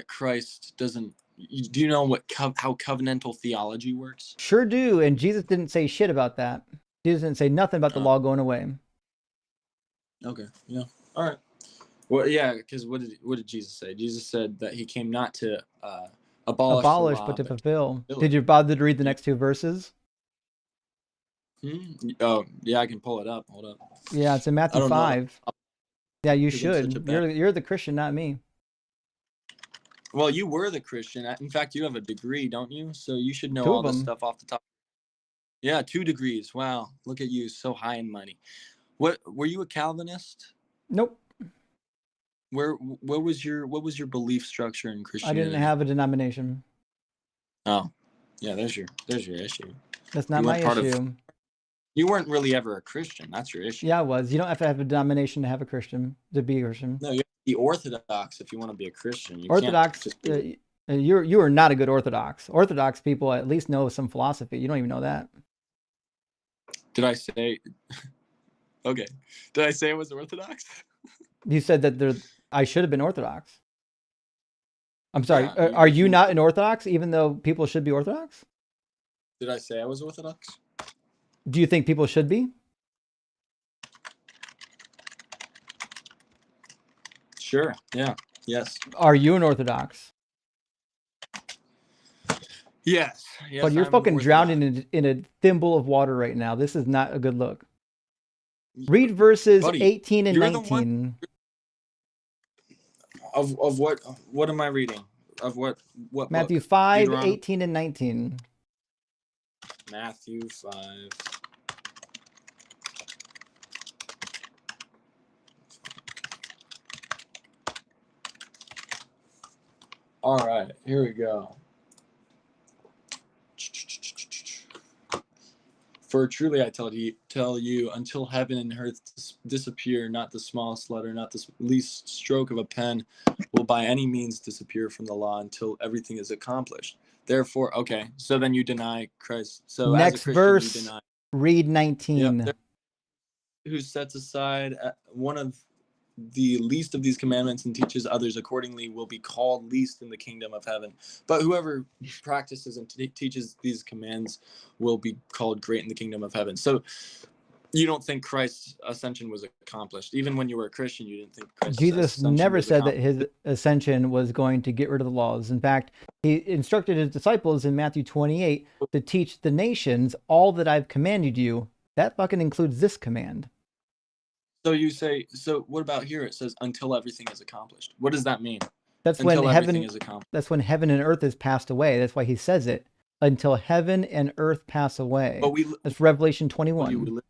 Christ doesn't. Do you know how covenantal theology works? Sure do, and Jesus didn't say shit about that. Jesus didn't say nothing about the law going away. Okay. Yeah. All right. Well, yeah, because what did Jesus say? Jesus said that he came not to abolish but to fulfill. Did you bother to read the next two verses? Oh, yeah, I can pull it up. Hold up. Yeah, it's in Matthew 5. Yeah, you should. You're the Christian, not me. Well, you were the Christian. In fact, you have a degree, don't you? So you should know all this stuff off the top. Yeah, 2 degrees. Wow, look at you, so high and mighty. What were you a Calvinist? Nope. What was your belief structure in Christianity? I didn't have a denomination. Oh, yeah. There's your issue. That's not my issue. You weren't really ever a Christian. That's your issue. Yeah, I was. You don't have to have a denomination to have a Christian, to be a Christian. No, you have to be Orthodox if you want to be a Christian. Orthodox. You are not a good Orthodox. Orthodox people at least know some philosophy. You don't even know that. Did I say? Okay. Did I say I was Orthodox? You said that I should have been Orthodox. I'm sorry. Are you not an Orthodox, even though people should be Orthodox? Did I say I was Orthodox? Do you think people should be? Sure. Yeah. Yes. Are you an Orthodox? Yes. But you're fucking drowning in a thimble of water right now. This is not a good look. Read verses 18 and 19. Of what? What am I reading? Of what Matthew 5, 18 and 19. Matthew 5. All right, here we go. For truly I tell you, until heaven and earth disappear, not the smallest letter, not the least stroke of a pen will by any means disappear from the law until everything is accomplished. Therefore, okay, so then you deny Christ. So next as a Christian, verse, you deny. Read 19. Yep, who sets aside one of the least of these commandments and teaches others accordingly will be called least in the kingdom of heaven. But whoever practices and teaches these commands will be called great in the kingdom of heaven. So You don't think Christ's ascension was accomplished. Even when you were a Christian, you didn't think Christ's Jesus ascension never was said that accomplished. his ascension was going to get rid of the laws. In fact, he instructed his disciples in Matthew 28 to teach the nations all that I've commanded you. That fucking includes this command. So you say, so what about here? It says, until everything is accomplished. What does that mean? That's Until when everything heaven is accomplished. that's when heaven and earth has passed away. That's why he says it. Until heaven and earth pass away. But That's Revelation told you 21. we live.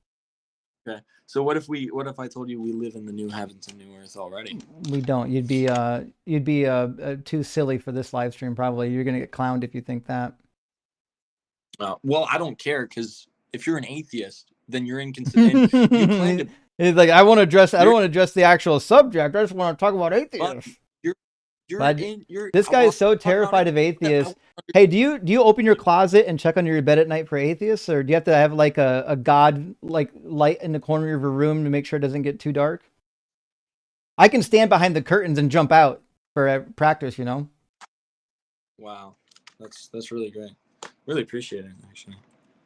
Okay. So what if I told you we live in the new heavens and new earth already? We don't. You'd be too silly for this live stream. Probably you're gonna get clowned if you think that. Well, I don't care, because if you're an atheist, then you're inconsistent. You claim to. It's like I don't want to address the actual subject. I just want to talk about atheists. This guy is so terrified of atheists. Hey, do you open your closet and check under your bed at night for atheists, or do you have to have like a god like light in the corner of your room to make sure it doesn't get too dark? I can stand behind the curtains and jump out for practice, you know. Wow, that's really great. Really appreciate it. Actually,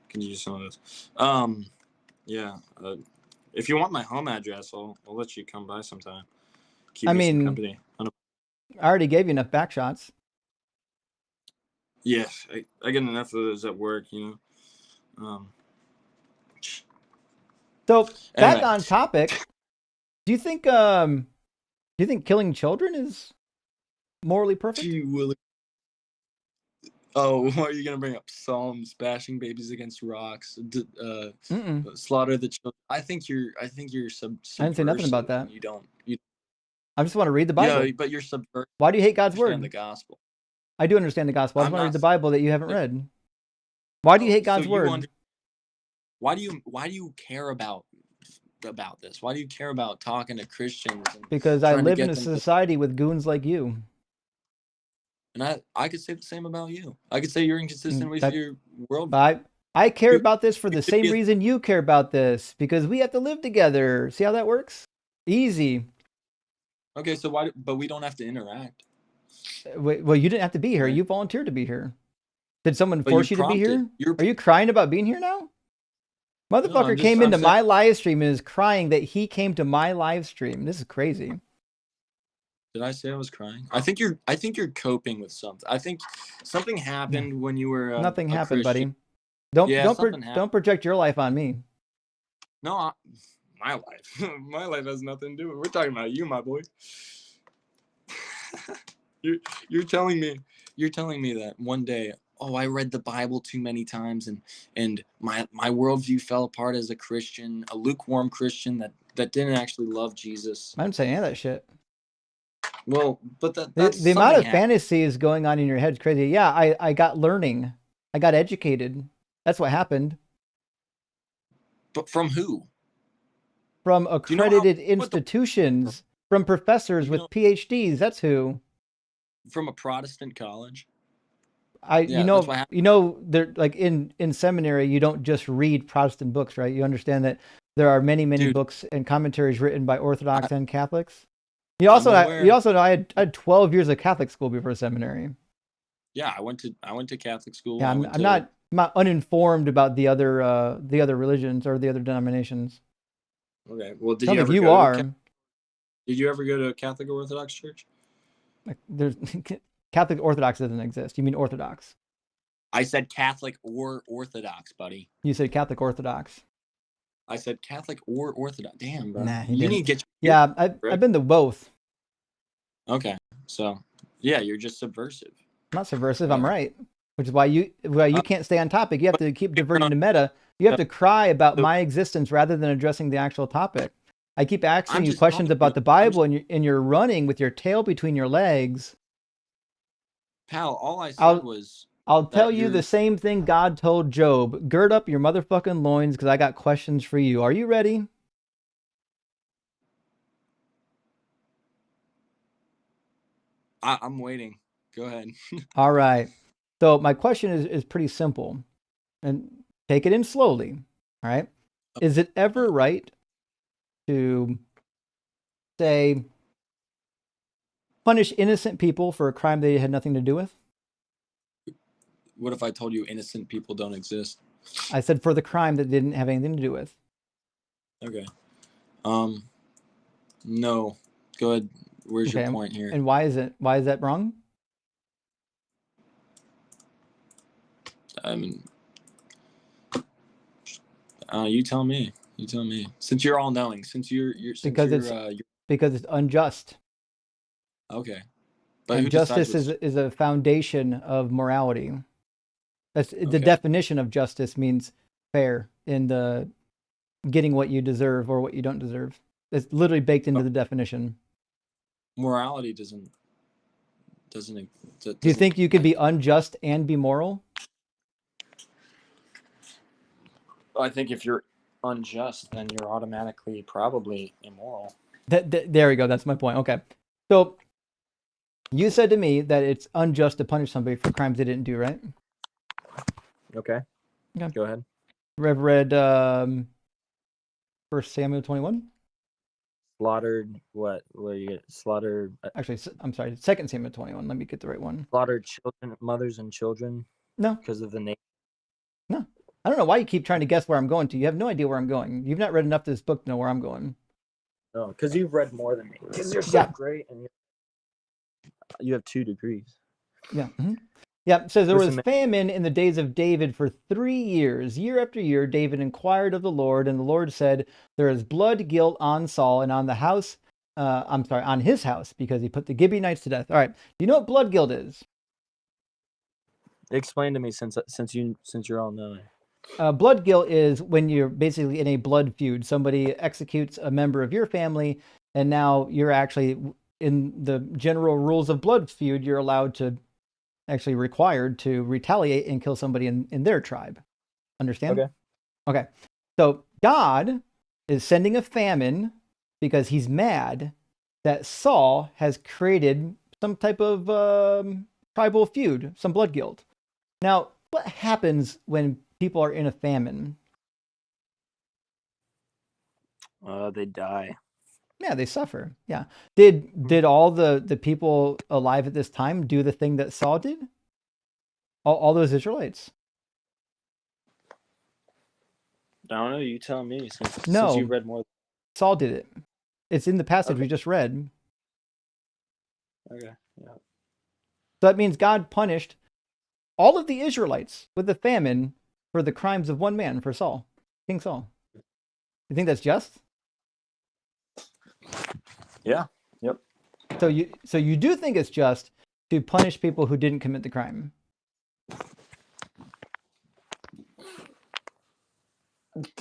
can you use some of this? Yeah. If you want my home address, I'll let you come by sometime. Keep me some company. I already gave you enough back shots. Yeah, I get enough of those at work, you know. So back on topic, do you think killing children is morally perfect? Oh, are you gonna bring up Psalms, bashing babies against rocks, slaughter the children? I think you're I didn't say nothing about that. You don't. I just want to read the Bible. Yeah, but you're subversive. Why do you hate God's word? The gospel. I do understand the gospel. I just want to read the Bible that you haven't read. Why do you hate God's word? Why do you care about this? Why do you care about talking to Christians? Because I live in a society with goons like you. And I could say the same about you. I could say you're inconsistent with your world. I care about this for the same reason you care about this, because we have to live together. See how that works? Easy. Okay, so but we don't have to interact. Well, you didn't have to be here. You volunteered to be here. Did someone force you to be here? Are you crying about being here now? Motherfucker came into my live stream and is crying that he came to my live stream. This is crazy. Did I say I was crying? I think you're coping with something. I think something happened when you were nothing happened, Christian. buddy. Don't project your life on me. No, my life. My life has nothing to do with it. We're talking about you, my boy. You're telling me that one day, oh, I read the Bible too many times and my worldview fell apart as a Christian, a lukewarm Christian that didn't actually love Jesus. I didn't say any of that shit. Well, but that's the amount of fantasies going on in your head is crazy. Yeah, I got learning. I got educated. That's what happened. But from who? From accredited institutions, from professors with PhDs. That's who. From a Protestant college. They're like in seminary, you don't just read Protestant books, right? You understand that there are many books and commentaries written by Orthodox and Catholics. You also know I had 12 years of Catholic school before seminary. Yeah, I went to Catholic school. Yeah, I'm not uninformed about the other religions or the other denominations. Okay, well, did you ever go to a Catholic or Orthodox church? There's Catholic Orthodox doesn't exist. You mean Orthodox? I said Catholic or Orthodox, buddy. You said Catholic Orthodox. I said Catholic or Orthodox. Damn, bro. Nah, you need to get. Yeah, I've been to both. Okay, so yeah, you're just subversive. I'm not subversive. I'm right, which is why you can't stay on topic. You have to keep diverting to meta. You have to cry about my existence rather than addressing the actual topic. I keep asking you questions about the Bible, and you're running with your tail between your legs. Pal, all I said was... I'll tell you the same thing God told Job. Gird up your motherfucking loins, because I got questions for you. Are you ready? I'm waiting. Go ahead. All right. So my question is pretty simple. And take it in slowly. All right. Is it ever right to say punish innocent people for a crime they had nothing to do with? What if I told you innocent people don't exist? I said for the crime that didn't have anything to do with. Okay. No. Go ahead. Where's your point here? And why is that wrong? I mean, you tell me. You tell me. Since you're all knowing, since you're because it's unjust. Okay. But and justice is a foundation of morality. That's the definition of justice, means fair in the getting what you deserve or what you don't deserve. It's literally baked into the definition. Morality doesn't. Do you think you could be unjust and be moral? I think if you're unjust, then you're automatically probably immoral. There we go. That's my point. Okay. So you said to me that it's unjust to punish somebody for crimes they didn't do, right? Okay. Go ahead. Read 1 Samuel 21. Slaughtered what? Where you get slaughtered? Actually, I'm sorry. 2 Samuel 21. Let me get the right one. Slaughtered children, mothers and children. No. Because of the name. No. I don't know why you keep trying to guess where I'm going to. You have no idea where I'm going. You've not read enough of this book to know where I'm going. No, because you've read more than me. Because you're so great, and you have 2 degrees. Yeah. Mm-hmm. Yeah. It says there was famine in the days of David for 3 years. Year after year, David inquired of the Lord, and the Lord said, "There is blood guilt on Saul and on the house. On his house, because he put the Gibeonites to death." All right. Do you know what blood guilt is? Explain to me, since you're all knowing. Blood guilt is when you're basically in a blood feud. Somebody executes a member of your family, and now you're actually, in the general rules of blood feud, you're allowed to, actually required to retaliate and kill somebody in their tribe. Understand? Okay. So God is sending a famine because he's mad that Saul has created some type of tribal feud, some blood guilt. Now, what happens when people are in a famine? They die. Yeah, they suffer. Yeah. Did all the people alive at this time do the thing that Saul did? All those Israelites? I don't know. You tell me. Since you read more. Saul did it. It's in the passage we just read. Okay. Yeah. So that means God punished all of the Israelites with the famine for the crimes of one man, for Saul, King Saul. You think that's just? Yeah. Yep. So you do think it's just to punish people who didn't commit the crime?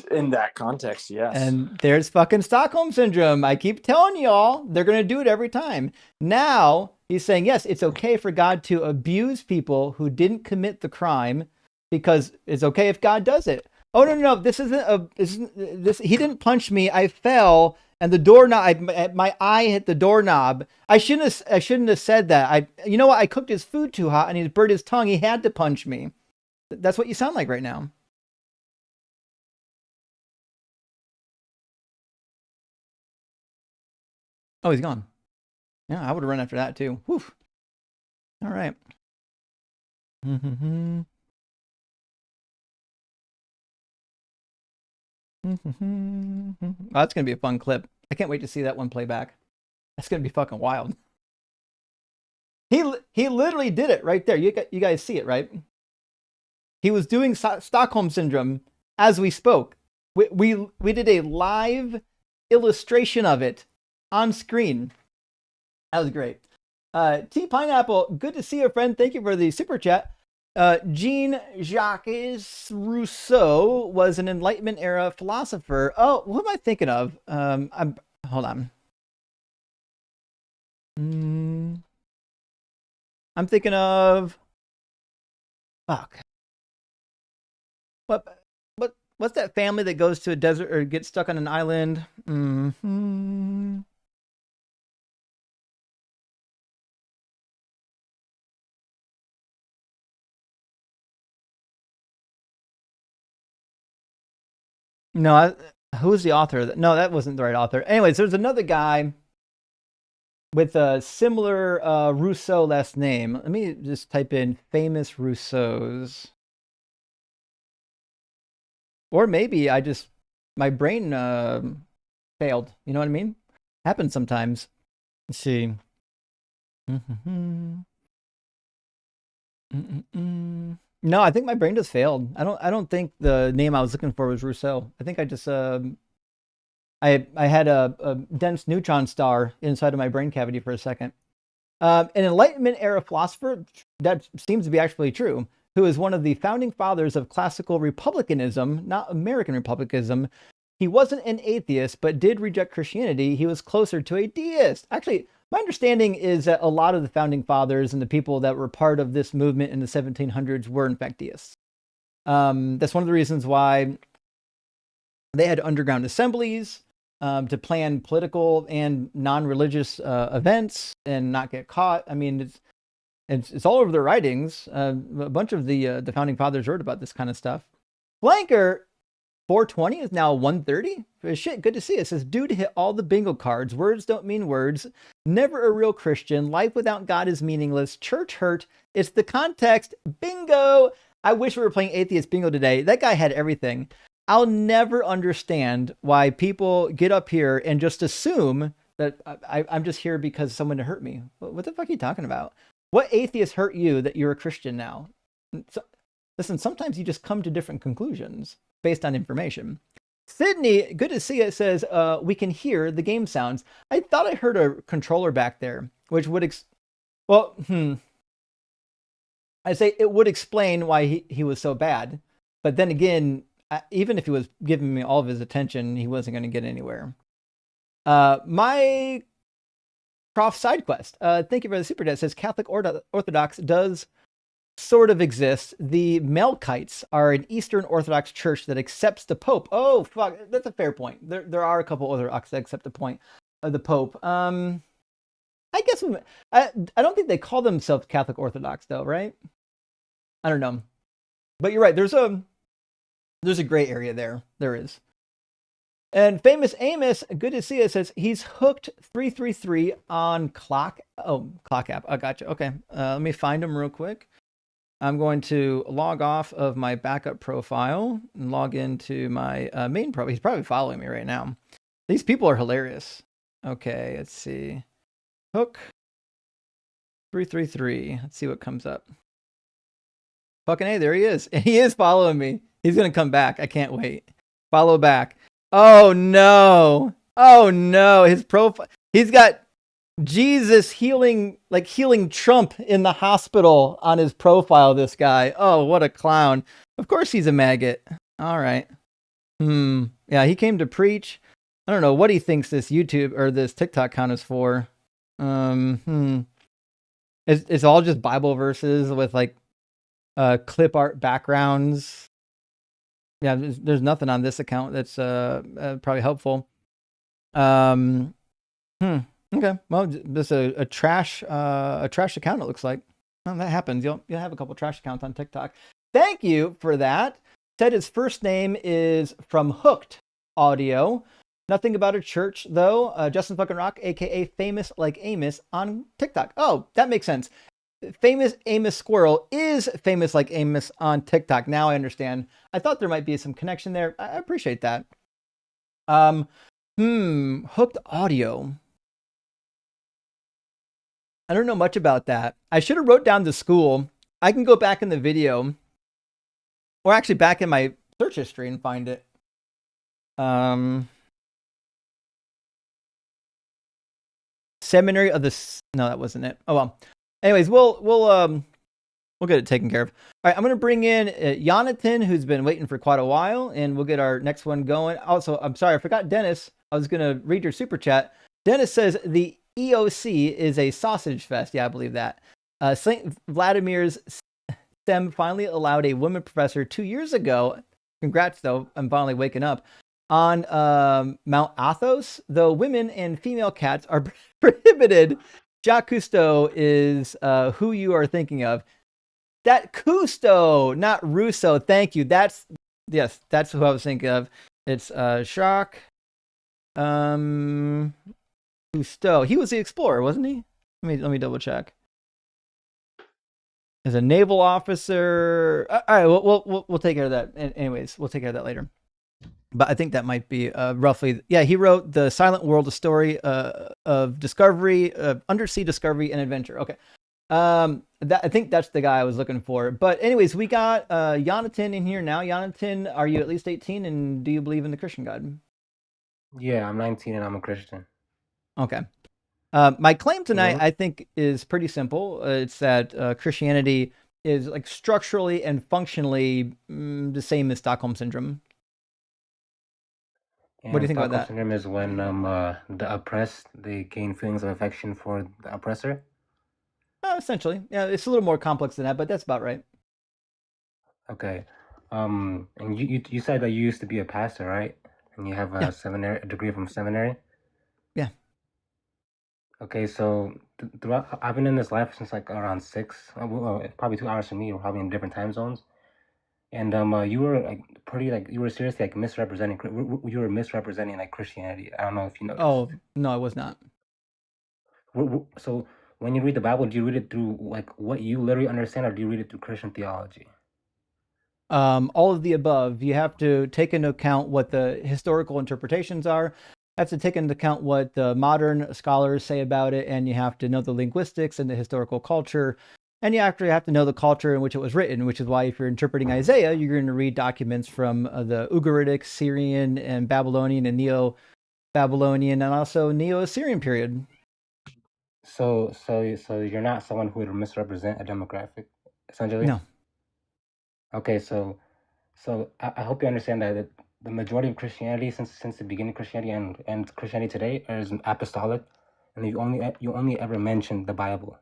In that context, yes. And there's fucking Stockholm syndrome. I keep telling y'all, they're going to do it every time. Now he's saying, yes, it's okay for God to abuse people who didn't commit the crime, because it's okay if God does it. Oh, no, this isn't this. He didn't punch me. I fell and the doorknob, my eye hit the doorknob. I shouldn't have said that. You know what? I cooked his food too hot and he burned his tongue. He had to punch me. That's what you sound like right now. Oh, he's gone. Yeah, I would have run after that too. Whew. All right. Oh, that's going to be a fun clip. I can't wait to see that one play back. That's going to be fucking wild. He literally did it right there. You guys see it, right? He was doing Stockholm syndrome as we spoke. We did a live illustration of it on screen. That was great. T Pineapple, good to see you, friend. Thank you for the super chat. Jean-Jacques Rousseau was an Enlightenment era philosopher. Oh, what am I thinking of? Hold on. I'm thinking of. Fuck. What's that family that goes to a desert or gets stuck on an island? No, who's the author? No, that wasn't the right author. Anyways, there's another guy with a similar Rousseau last name. Let me just type in famous Rousseaus. Or maybe I just my brain failed. You know what I mean? Happens sometimes. Let's see. No, I think my brain just failed. I don't think the name I was looking for was Rousseau. I think I just I had a dense neutron star inside of my brain cavity for a second. An Enlightenment era philosopher, that seems to be actually true, who is one of the founding fathers of classical republicanism, not American republicanism. He wasn't an atheist, but did reject Christianity. He was closer to a deist. Actually, my understanding is that a lot of the founding fathers and the people that were part of this movement in the 1700s were in fact deists. That's one of the reasons why they had underground assemblies to plan political and non-religious events and not get caught. I mean, it's all over their writings. A bunch of the founding fathers wrote about this kind of stuff. Flanker 420 is now 130. Shit, good to see. It says, dude hit all the bingo cards. Words don't mean words. Never a real Christian. Life without God is meaningless. Church hurt. It's the context. Bingo. I wish we were playing atheist bingo today. That guy had everything. I'll never understand why people get up here and just assume that I'm just here because someone hurt me. What the fuck are you talking about? What atheist hurt you that you're a Christian now? So, listen, sometimes you just come to different conclusions based on information. Sydney, good to see it, says, we can hear the game sounds. I thought I heard a controller back there, which would, I'd say it would explain why he was so bad. But then again, even if he was giving me all of his attention, he wasn't going to get anywhere. My Prof side quest. Thank you for the super chat. Says Catholic Orthodox does sort of exist. The Melkites are an Eastern Orthodox church that accepts the Pope. Oh fuck, that's a fair point. There are a couple Orthodox that accept the point of the Pope. I guess I don't think they call themselves Catholic Orthodox though, right? I don't know, but you're right. There's a gray area there. There is. And Famous Amos, good to see it, says he's hooked 333 on clock app. I gotcha. Okay. Let me find him real quick. I'm going to log off of my backup profile and log into my main profile. He's probably following me right now. These people are hilarious. Okay, let's see. Hook 333. Let's see what comes up. Fucking A, there he is. And he is following me. He's going to come back. I can't wait. Follow back. Oh no. Oh no. His profile. He's got Jesus healing Trump in the hospital on his profile, this guy. Oh, what a clown. Of course he's a maggot. All right. Yeah, he came to preach. I don't know what he thinks this YouTube or this TikTok account is for. It's all just Bible verses with like clip art backgrounds. Yeah, there's nothing on this account that's probably helpful. Okay. Well, this is a trash account. It looks like. Well, that happens. You'll have a couple trash accounts on TikTok. Thank you for that. Said his first name is from Hooked Audio. Nothing about a church though. Justin fucking Rock, aka Famous Like Amos on TikTok. Oh, that makes sense. Famous Amos Squirrel is Famous Like Amos on TikTok. Now I understand. I thought there might be some connection there. I appreciate that. Hooked Audio. I don't know much about that. I should have wrote down the school. I can go back in the video, or actually back in my search history and find it. Seminary of the no, that wasn't it. Oh well. Anyways, we'll get it taken care of. All right, I'm gonna bring in Jonathan, who's been waiting for quite a while, and we'll get our next one going. Also, I'm sorry, I forgot Dennis. I was gonna read your super chat. Dennis says the EOC is a sausage fest. Yeah, I believe that. St. Vladimir's STEM finally allowed a woman professor 2 years ago. Congrats, though. I'm finally waking up. On Mount Athos, though women and female cats are prohibited. Jacques Cousteau is who you are thinking of. That Cousteau, not Rousseau. Thank you. That's who I was thinking of. It's Jacques Cousteau. He was the explorer, wasn't he? Let me double check. As a naval officer. All right, we'll take care of that. Anyways, we'll take care of that later. But I think that might be roughly. Yeah, he wrote The Silent World, a story of discovery, undersea discovery and adventure. Okay. I think that's the guy I was looking for. But anyways, we got Jonathan in here now. Jonathan, are you at least 18 and do you believe in the Christian God? Yeah, I'm 19 and I'm a Christian. Okay. My claim tonight, Mhm. I think, is pretty simple. It's that Christianity is like structurally and functionally the same as Stockholm syndrome. What do you And think about Stockholm that? syndrome is when the oppressed, they gain feelings of affection for the oppressor. Essentially, yeah, it's a little more complex than that, but that's about right. Okay. And you said that you used to be a pastor, right? And you have Yeah. a degree from seminary. Yeah. Okay, so throughout, I've been in this life since like around 6, probably 2 hours from me. We're probably in different time zones. And you were like pretty like you were seriously like misrepresenting. You were misrepresenting like Christianity. I don't know if you noticed. Oh no, I was not. So when you read the Bible, do you read it through like what you literally understand, or do you read it through Christian theology? All of the above. You have to take into account what the historical interpretations are. You have to take into account what the modern scholars say about it, and you have to know the linguistics and the historical culture. And you actually have to know the culture in which it was written, which is why if you're interpreting Isaiah, you're going to read documents from the Ugaritic, Syrian, and Babylonian, and Neo-Babylonian, and also Neo-Assyrian period. So you're not someone who would misrepresent a demographic, essentially. No. Okay, so I hope you understand that the majority of Christianity since the beginning of Christianity and Christianity today is apostolic, and you only ever mention the Bible.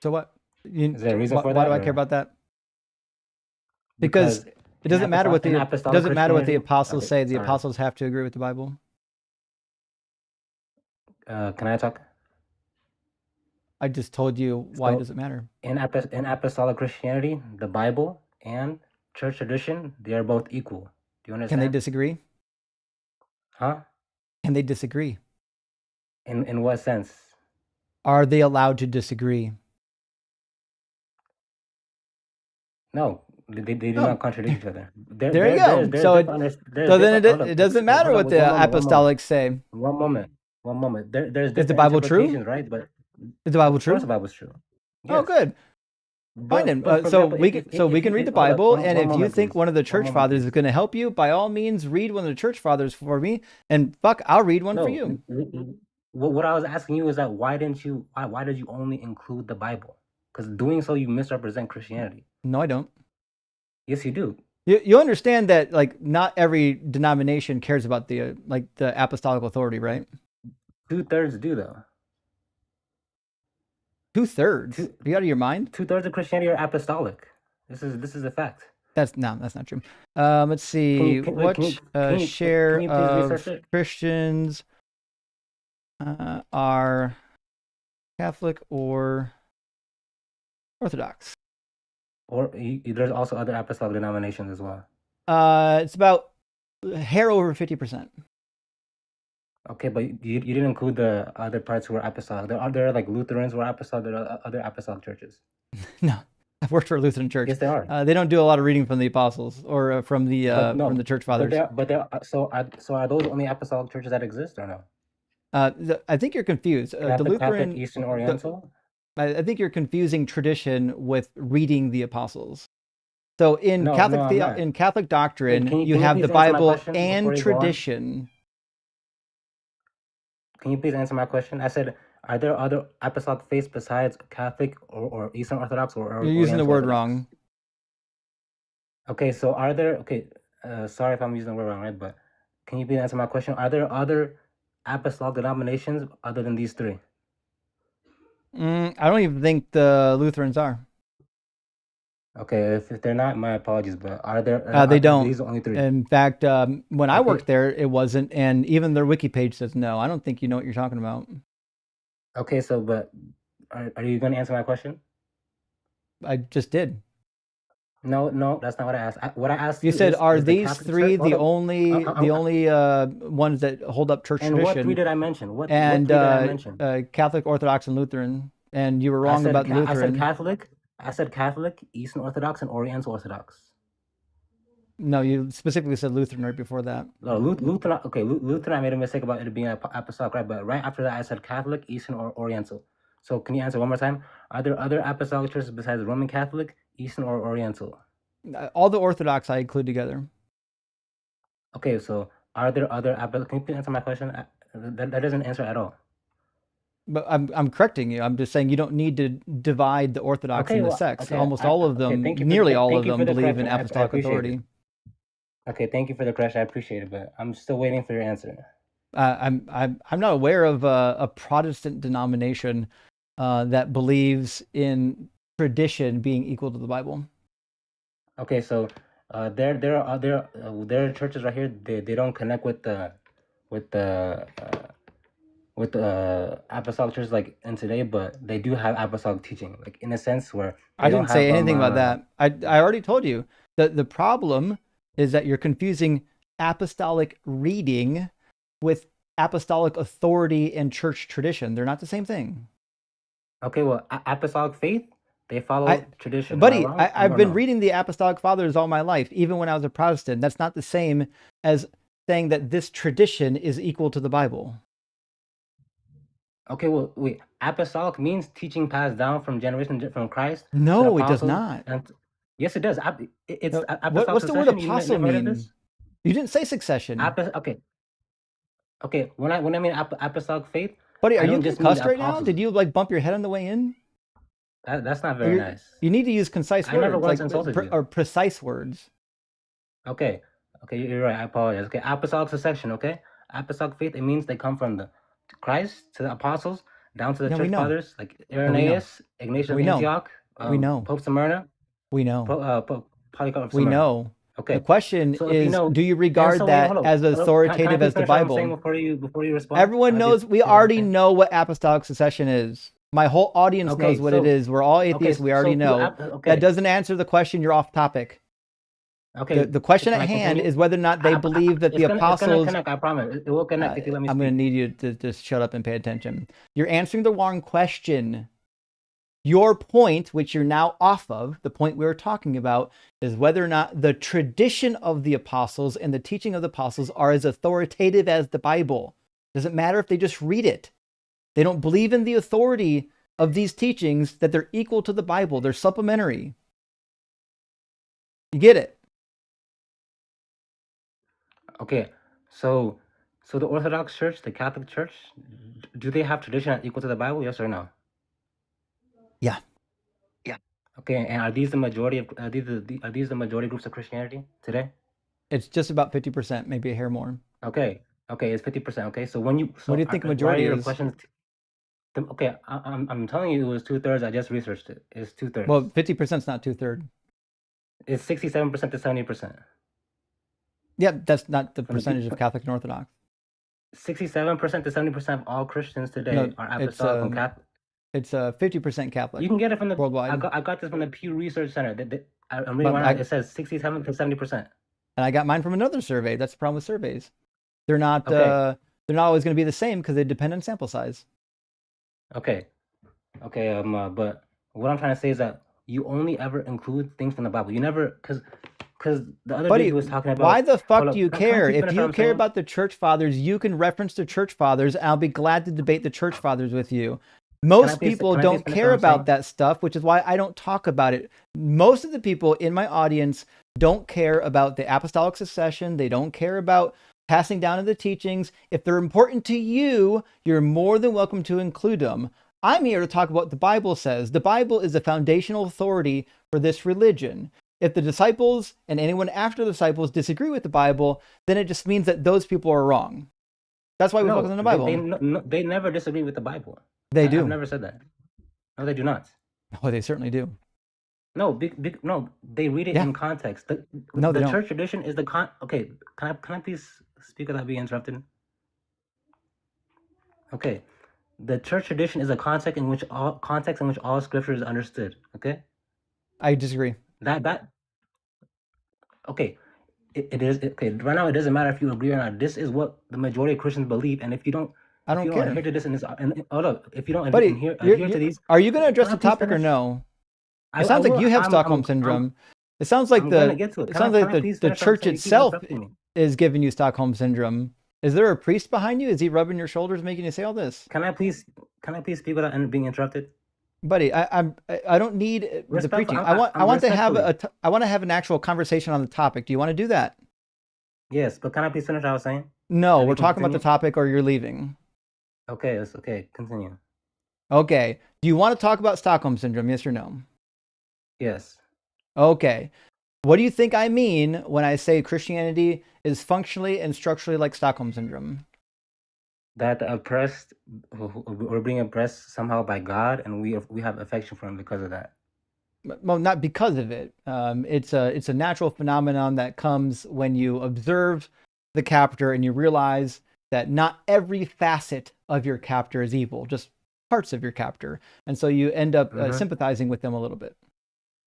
So what? Is there a reason for that? Why do I care about that? Because it doesn't matter what the apostles say. The apostles have to agree with the Bible. Can I talk? I just told you why does it matter. In apostolic Christianity, the Bible and church tradition, they are both equal. Do you understand? Can they disagree? Huh? Can they disagree? In what sense? Are they allowed to disagree? No, they do not contradict each other. There you go. So then it doesn't matter what the apostolics say. One moment. There's Is the Bible true? Right? But is the Bible true? Of course, the Bible's true. Yes. Oh, good. Fine then. So we can read the Bible, and if you think one of the church fathers is going to help you, by all means, read one of the church fathers for me, and I'll read one for you. What I was asking you is that why did you only include the Bible? Because doing so, you misrepresent Christianity. No, I don't. Yes, you do. You understand that like not every denomination cares about the apostolic authority, right? 2/3 do though. 2/3? Are you out of your mind? 2/3 of Christianity are apostolic. This is a fact. That's not true. Let's see. What share of Christians are Catholic or Orthodox? Or there's also other apostolic denominations as well. It's about a hair over 50%. Okay, but you didn't include the other parts who were apostolic. There are like Lutherans who are apostolic. There are other apostolic churches. No, I've worked for a Lutheran church. Yes, there are. They don't do a lot of reading from the apostles or from the from the church fathers. So are those only apostolic churches that exist or no? I think you're confused. Catholic, the Lutheran, Catholic, Eastern Oriental. I think you're confusing tradition with reading the apostles. So in Catholic doctrine, you have the Bible and tradition. Can you please answer my question? I said, are there other apostolic faiths besides Catholic or Eastern Orthodox or You're using the word Orthodox? wrong. Okay, so are there? Okay, sorry if I'm using the word wrong, right? But can you please answer my question? Are there other apostolic denominations other than these three? I don't even think the Lutherans are. Okay, if they're not, my apologies, but are there? They don't. These are only three. In fact, when I worked there, it wasn't, and even their wiki page says no. I don't think you know what you're talking about. Okay, so but are you going to answer my question? I just did. No, that's not what I asked. What I asked you said, are these three the only ones that hold up church tradition? And what three did I mention? What three did I mention? Catholic, Orthodox, and Lutheran. And you were wrong about Lutheran. I said Catholic, Eastern Orthodox, and Oriental Orthodox. No, you specifically said Lutheran right before that. No, Lutheran. Okay, Lutheran. I made a mistake about it being apostolic, right? But right after that, I said Catholic, Eastern, or Oriental. So can you answer one more time? Are there other apostolic churches besides Roman Catholic, Eastern, or Oriental? All the Orthodox I include together. Okay, so are there other apostolic? Can you please answer my question? That doesn't answer at all. But I'm correcting you. I'm just saying you don't need to divide the Orthodox Okay, into well, sects. okay, Almost all of them, thank you for nearly all thank of you them, for the believe in correction. I apostolic appreciate authority. it. Okay, thank you for the correction. I appreciate it, but I'm still waiting for your answer. I'm not aware of a Protestant denomination that believes in tradition being equal to the Bible. Okay, so there are churches right here. They don't connect with the apostolic churches like in today, but they do have apostolic teaching, like in a sense where I they don't didn't say have anything about that. I already told you that the problem is that you're confusing apostolic reading with apostolic authority and church tradition. They're not the same thing. Okay, well, apostolic faith, they follow tradition. Buddy, Am I wrong? I've Or been no? reading the apostolic fathers all my life, even when I was a Protestant. That's not the same as saying that this tradition is equal to the Bible. Okay, well, wait. Apostolic means teaching passed down from generation from Christ to the No, it does apostles. not. And yes, it does. It's No, apostolic what's the word succession. You apostle never heard of mean? this? You didn't say succession. Okay. When I mean apostolic faith, Buddy, are I you don't just mean concussed right now? apostles. Did you like bump your head on the way in? That's not very nice. You need to use concise I never words, once insulted you. or precise words. Okay, you're right. I apologize. Okay, apostolic succession. Okay, apostolic faith. It means they come from the Christ to the apostles down to the Yeah, we church know. fathers like Yeah, we know. Irenaeus, Ignatius of We know. Antioch, We know. Pope Smyrna, We know. Pope Polycarp of We Smyrna. know. Okay. The question So if you is, know, do you regard so wait, that hold on. as Can I authoritative please as the finish what I'm Bible? saying before you respond? Everyone knows, we already know what apostolic succession is. My whole audience Okay, knows what it so- is. We're all atheists. okay, We already so know. okay. That doesn't answer the question. You're off topic. Okay. The question Can at I hand continue? is whether or not they believe that the It's gonna apostles. connect. I promise. It will connect if you let me I'm speak. going to need you to just shut up and pay attention. You're answering the wrong question. Your point, which you're now off of, the point we were talking about, is whether or not the tradition of the apostles and the teaching of the apostles are as authoritative as the Bible. Doesn't matter if they just read it. They don't believe in the authority of these teachings, that they're equal to the Bible. They're supplementary. You get it? Okay, so the Orthodox Church, the Catholic Church, do they have tradition equal to the Bible? Yes or no? Yeah. Okay, and are these the majority of are these the majority groups of Christianity today? It's just about 50%, maybe a hair more. Okay, it's 50%. Okay, so when you What do you think why majority are your is? questions? Okay, I'm telling you, it was 2/3. I just researched it. It's 2/3. Well, 50% is not 2/3. It's 67% to 70%. Yeah, that's not the From the percentage of people- Catholic and Orthodox. 67% to 70% of all Christians today No, are it's, apostolic and Catholic. It's 50% Catholic. You can get it from the worldwide. I got this from the Pew Research Center. I'm But reading right now. It says 67 to 70%. And I got mine from another survey. That's the problem with surveys. They're not Okay. they're not always going to be the same because they depend on sample size. Okay. But what I'm trying to say is that you only ever include things from the Bible. You never because the other Buddy, day he was talking about. why the fuck Hold do you up, can I care? please If finish what you I'm care saying? about the church fathers, you can reference the church fathers, and I'll be glad to debate the church fathers with you. Most people don't finish care what I'm about saying? that stuff, which is why I don't talk about it. Most of the people in my audience don't care about the apostolic succession. They don't care about passing down of the teachings. If they're important to you, you're more than welcome to include them. I'm here to talk about what the Bible says. The Bible is the foundational authority for this religion. If the disciples and anyone after the disciples disagree with the Bible, then it just means that those people are wrong. That's why we focus on the Bible. They never disagree with the Bible. They do. I've never said that. No, they do not. Oh, they certainly do. No, no, they read it Yeah. in context. No, they the don't. church tradition is the Okay, can I please speak without being interrupted? Okay, the church tradition is a context in which all scripture is understood. Okay, I disagree. that okay. It is okay. Right now, it doesn't matter if you agree or not. This is what the majority of Christians believe, and if you don't, I don't care. adhere to this, and hold up, if you don't Buddy, adhere to these, are you going to address Can I the please topic or finish? no? I It sounds like will. you have I'm- Stockholm I'm- syndrome. It sounds like I'm gonna get to it. it Can I sounds like can I please the finish what I'm church saying? You keep itself interrupting me. is giving you Stockholm syndrome. Is there a priest behind you? Is he rubbing your shoulders, making you say all this? Can I please speak without being interrupted? Buddy, I don't need the Respectful. preaching. I I'm want to have respectfully. I want to have an actual conversation on the topic. Do you want to do that? Yes, but can I please finish what I was saying? No, And we're we can talking about the continue? topic, or you're leaving. Okay, it's okay. Continue. Okay. Do you want to talk about Stockholm syndrome? Yes or no? Yes. Okay. What do you think I mean when I say Christianity is functionally and structurally like Stockholm syndrome? That the oppressed, we're being oppressed somehow by God, and we have affection for Him because of that. Well, not because of it. It's a natural phenomenon that comes when you observe the captor and you realize that not every facet of your captor is evil, just parts of your captor, and so you end up sympathizing with them a little bit.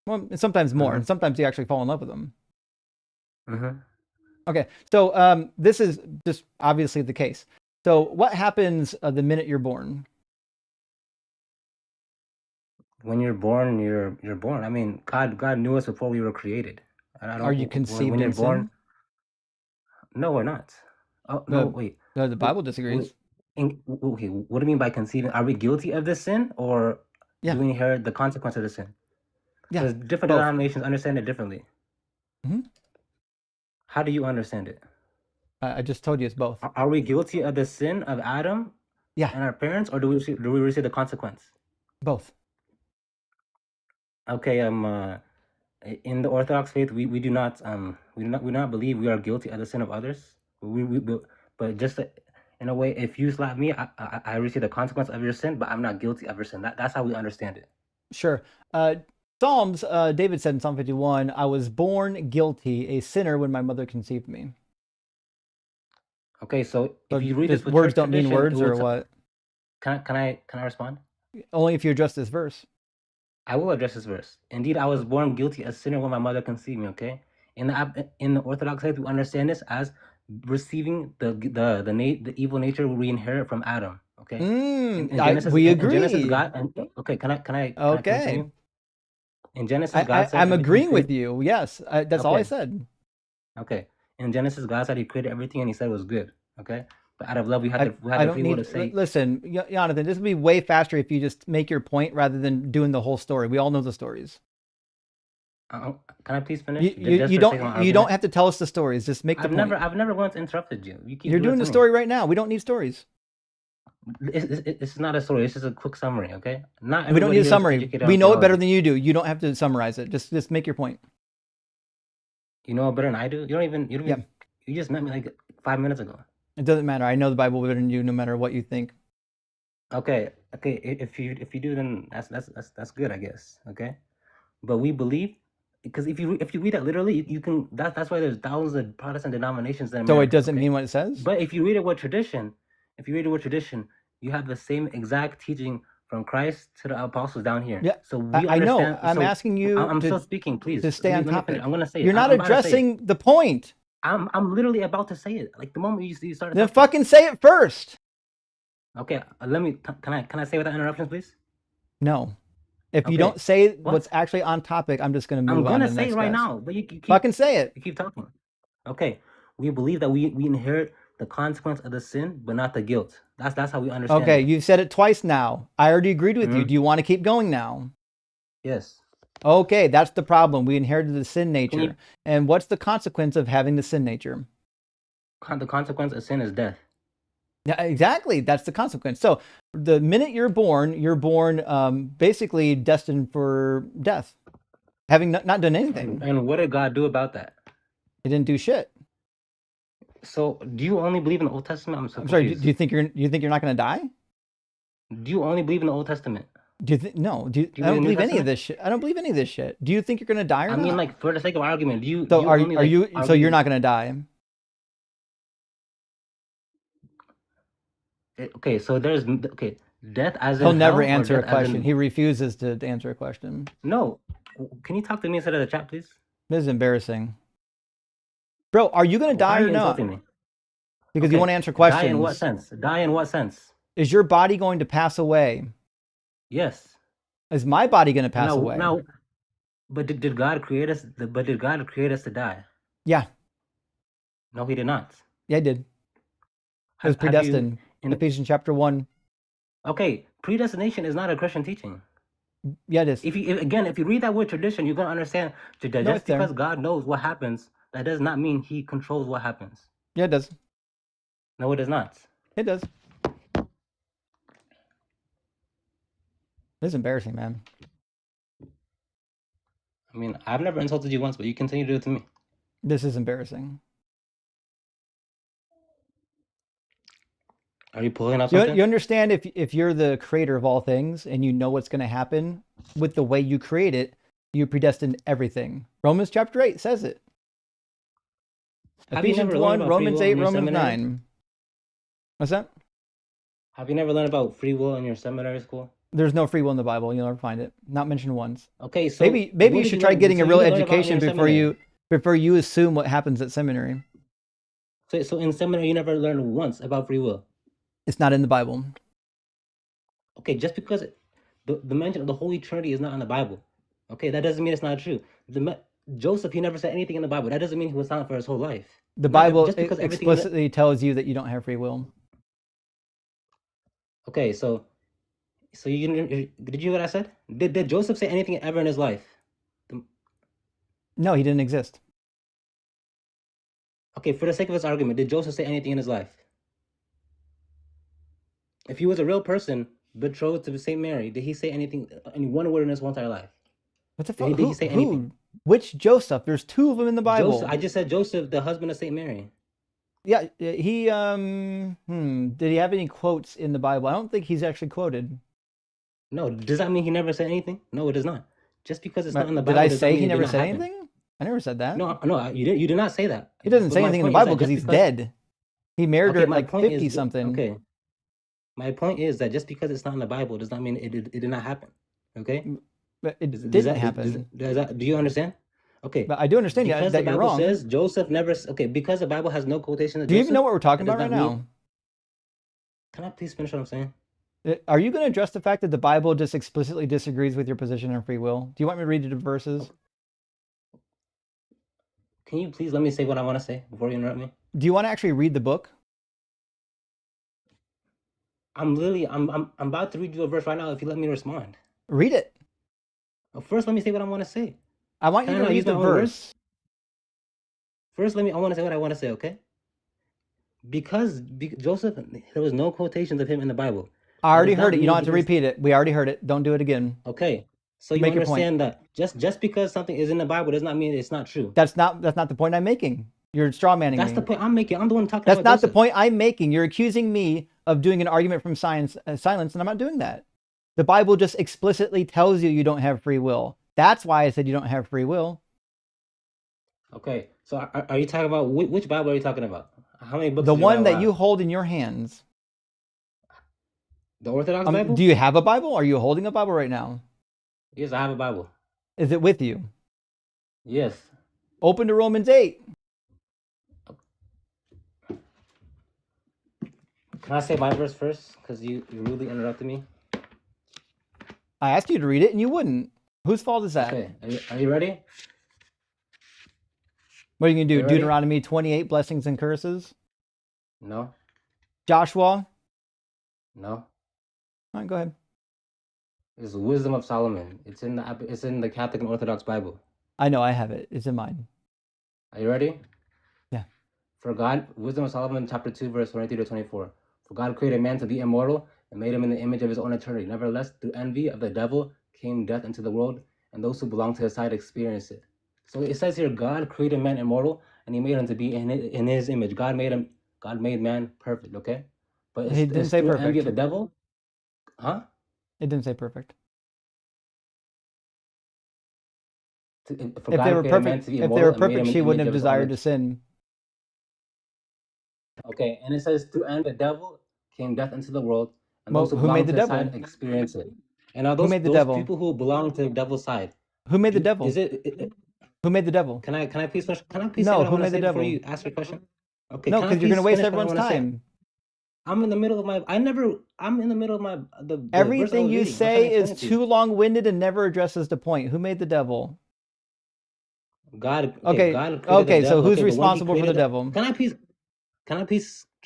Well, and sometimes more, and sometimes you actually fall in love with them. Okay, so this is just obviously the case. So what happens the minute you're born? When you're born, you're born. I mean, God knew us before we were created. I don't, Are you conceived when you're in born? sin? No, we're not. Oh no, wait. The Bible disagrees. Okay, what do you mean by conceiving? Are we guilty of this sin, or do we inherit the consequence of the sin? Because different denominations understand it differently. How do you understand it? I just told you it's both. Are we guilty of the sin of Adam and our parents, or do we receive the consequence? Both. Okay, in the Orthodox faith, we do not believe we are guilty of the sin of others. But just in a way, if you slap me, I receive the consequence of your sin, but I'm not guilty of your sin. That's how we understand it. Sure. Psalms, David said in Psalm 51, I was born guilty, a sinner when my mother conceived me. Okay, so if you read this with words church don't mean tradition, words, or what? Can I respond? Only if you address this verse. I will address this verse. Indeed, I was born guilty, a sinner when my mother conceived me. Okay, in the Orthodox faith, we understand this as receiving the evil nature we inherit from Adam. Okay, in Genesis, we agree. In Genesis, God. Okay, can I continue? In Genesis, God said, I'm agreeing with you. Yes, that's all I said. Okay, in Genesis, God said He created everything, and He said it was good. Okay. But out of love, we had the free will to say. Listen, Jonathan, this would be way faster if you just make your point rather than doing the whole story. We all know the stories. Can I please finish? You don't have to tell us the stories. Just make the point. I've never once interrupted you. You're doing the story right now. We don't need stories. It's not a story. It's just a quick summary. Okay. We don't need a summary. We know it better than you do. You don't have to summarize it. Just make your point. You know it better than I do. You don't even. You just met me like 5 minutes ago. It doesn't matter. I know the Bible better than you, no matter what you think. Okay. If you do, then that's good, I guess. Okay. But we believe, because if you read that literally, you can. That's why there's thousands of Protestant denominations in America. So it doesn't mean what it says. But if you read it with tradition, you have the same exact teaching from Christ to the apostles down here. Yeah. So we I know. I'm asking you. I'm still speaking, please. To stay on topic. I'm gonna say You're not addressing the point. I'm literally about to say it. Like the moment you started. Then fucking say it first. Okay, can I say without interruptions, please? No. If you don't say what's actually on topic, I'm just gonna move on. I'm gonna say it right now, but you keep fucking say it. You keep talking. Okay, we believe that we inherit the consequence of the sin, but not the guilt. That's how we understand. Okay, you've said it twice now. I already agreed with you. Do you want to keep going now? Yes. Okay, that's the problem. We inherited the sin nature. And what's the consequence of having the sin nature? The consequence of sin is death. Yeah, exactly. That's the consequence. So the minute you're born basically destined for death, having not done anything. And what did God do about that? He didn't do shit. So do you only believe in the Old Testament? I'm sorry. Do you think you're not going to die? Do you only believe in the Old Testament? No. I don't believe any of this shit. I don't believe any of this shit. Do you think you're going to die or not? I mean, like, for the sake of argument, do you? So you're not going to die? Okay, so there's death as in he'll never hell, answer a question. He refuses to answer a question. No, can you talk to me instead of the chat, please? This is embarrassing, bro. Are you going to die or not? Me? Because you want to answer questions. Die in what sense? Die in what sense? Is your body going to pass away? Yes. Is my body going to pass away? No. But did God create us? But did God create us to die? Yeah. No, He did not. Yeah, he did. It was Have you predestined. in Ephesians chapter 1. okay? Predestination is not a Christian teaching. Yeah, it is. If you read that word tradition, you're gonna understand that No, just it's there. because God knows what happens, that does not mean He controls what happens. Yeah, it does. No, it does not. It does. This is embarrassing, man. I mean, I've never insulted you once, but you continue to do it to me. This is embarrassing. Are you pulling up You something? understand if you're the creator of all things and you know what's going to happen with the way you create it, you predestined everything. Romans chapter 8 says it. Have you Ephesians never 1, learned about free Romans will 8, in your Romans seminary? 9. What's that? Have you never learned about free will in your seminary school? There's no free will in the Bible. You'll never find it. Not mentioned once. Okay, so Maybe what you did should you try learn? getting a So real you learned about in education your before you assume what happens at seminary. So in seminary, you never learned once about free will. It's not in the Bible. Okay, just because the mention of the Holy Trinity is not in the Bible, okay, that doesn't mean it's not true. Joseph, he never said anything in the Bible. That doesn't mean he was silent for his whole life. The Not Bible just because everything in the- explicitly tells you that you don't have free will. Okay, so did you hear what I said? Did Joseph say anything ever in his life? No, he didn't exist. Okay, for the sake of this argument, did Joseph say anything in his life? If he was a real person betrothed to Saint Mary, did he say anything, any one word in his whole entire life? What the Did he- fuck? did he say anything? Which Joseph? There's two of them in the Bible. Joseph, I just said Joseph, the husband of Saint Mary. Yeah, he did he have any quotes in the Bible? I don't think he's actually quoted. No, does that mean he never said anything? No, it does not. Just because it's not in the Did Bible. I does not say mean he it did never not said happen. anything? I never said that. No, you did not say that. He doesn't But say my anything in the point is Bible that because just he's dead. He married her Okay, at my like point is 50 something. Okay. My point is that just because it's not in the Bible does not mean it did not happen. Okay? But it Does didn't that- happen. do you understand? Okay. But I do understand Because that the you're Bible wrong. says Joseph never. Okay, because the Bible has no quotation of Do you Joseph. even know what we're talking that about right does not now? mean- Can I please finish what I'm saying? Are you going to address the fact that the Bible just explicitly disagrees with your position on free will? Do you want me to read the verses? Can you please let me say what I want to say before you interrupt me? Do you want to actually read the book? I'm about to read you a verse right now if you let me respond. Read it. First, let me say what I want to say. I want Can you I to not read use the my own words? verse. First, I want to say what I want to say, okay? Because Joseph, there was no quotations of him in the Bible. I already does not heard it. You mean don't have to he was- repeat it. We already heard it. Don't do it again. Okay, so you Make your point. understand that just because something is in the Bible does not mean it's not true. That's not the point I'm making. You're straw manning That's me. the point I'm making. I'm the one talking That's about not the Joseph. point I'm making. You're accusing me of doing an argument from silence, and I'm not doing that. The Bible just explicitly tells you don't have free will. That's why I said you don't have free will. Okay, so are you talking about which Bible are you talking about? How many books? The does your one Bible that have? you hold in your hands. The Orthodox Bible? Do you have a Bible? Are you holding a Bible right now? Yes, I have a Bible. Is it with you? Yes. Open to Romans 8. Can I say my verse first? Because you rudely interrupted me. I asked you to read it and you wouldn't. Whose fault is that? Okay, are you ready? What are you going to do? You ready? Deuteronomy 28, blessings and curses? No. Joshua? No. All right, go ahead. It's Wisdom of Solomon. It's in the Catholic and Orthodox Bible. I know, I have it. It's in mine. Are you ready? Yeah. For God, Wisdom of Solomon, chapter 2, verse 23 to 24. For God created man to be immortal and made him in the image of his own eternity. Nevertheless, through envy of the devil came death into the world, and those who belong to his side experienced it. So it says here, God created man immortal, and he made him to be in his image. God made man perfect, okay? But He didn't say through perfect. envy of the devil. Huh? It didn't say perfect. For If God they were created man perfect, to be if they immortal were and made him perfect, in she the wouldn't image have of his own desired to image. sin. Okay, and it says through envy of the devil came death into the world, and Well, those who who belong made to the his devil? side experience it. And are Who those made the devil? people who belong to the devil's side? Who made the devil? Is it? Who made the devil? Can I please finish? Can I please No, say what I who want to made the say before devil? you ask your question? Okay, No, can I because you're going to please waste finish what I everyone's want to say? time. I'm in the middle of my. I'm in the middle of my the verse I Everything was you reading. I'm trying to say explain is it to you. too long-winded and never addresses the point. Who made the devil? God, Okay, God created the okay. So devil. who's Okay, but when he responsible for the created devil? can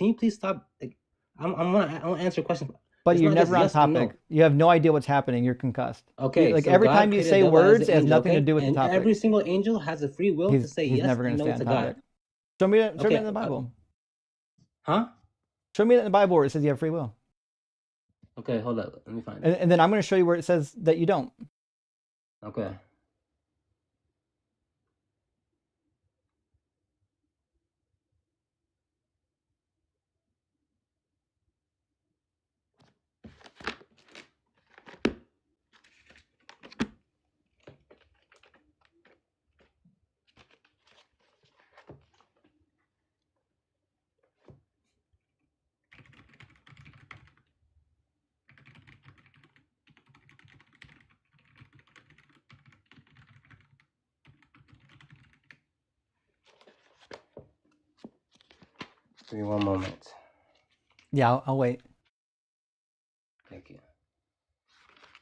you please stop? Like, I want to answer a question. But It's you're not just never on yes or topic. no. You have no idea what's happening. You're concussed. Okay, Like so every God time you created say the devil as words, the it has angel, nothing to okay? do with the And topic. every single angel has a free will to say He's yes never and going to no stay to on God. topic. Show me that Okay, in the Bible. huh? Show me that in the Bible where it says you have free will. Okay, hold up. Let me find it. And then I'm going to show you where it says that you don't. Okay. Give me one moment. Yeah, I'll wait. Thank you.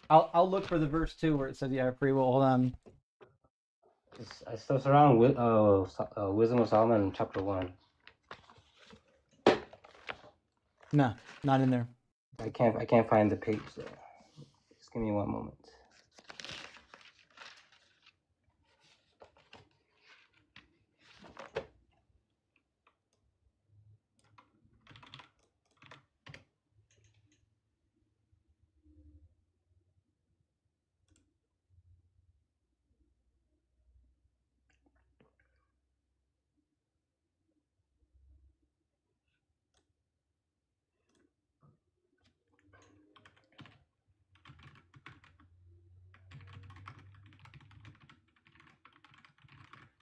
I'll look for the verse 2 where it says you have free will. Hold on. I still surround with Wisdom of Solomon, chapter 1. No, not in there. I can't find the page though. Just give me one moment.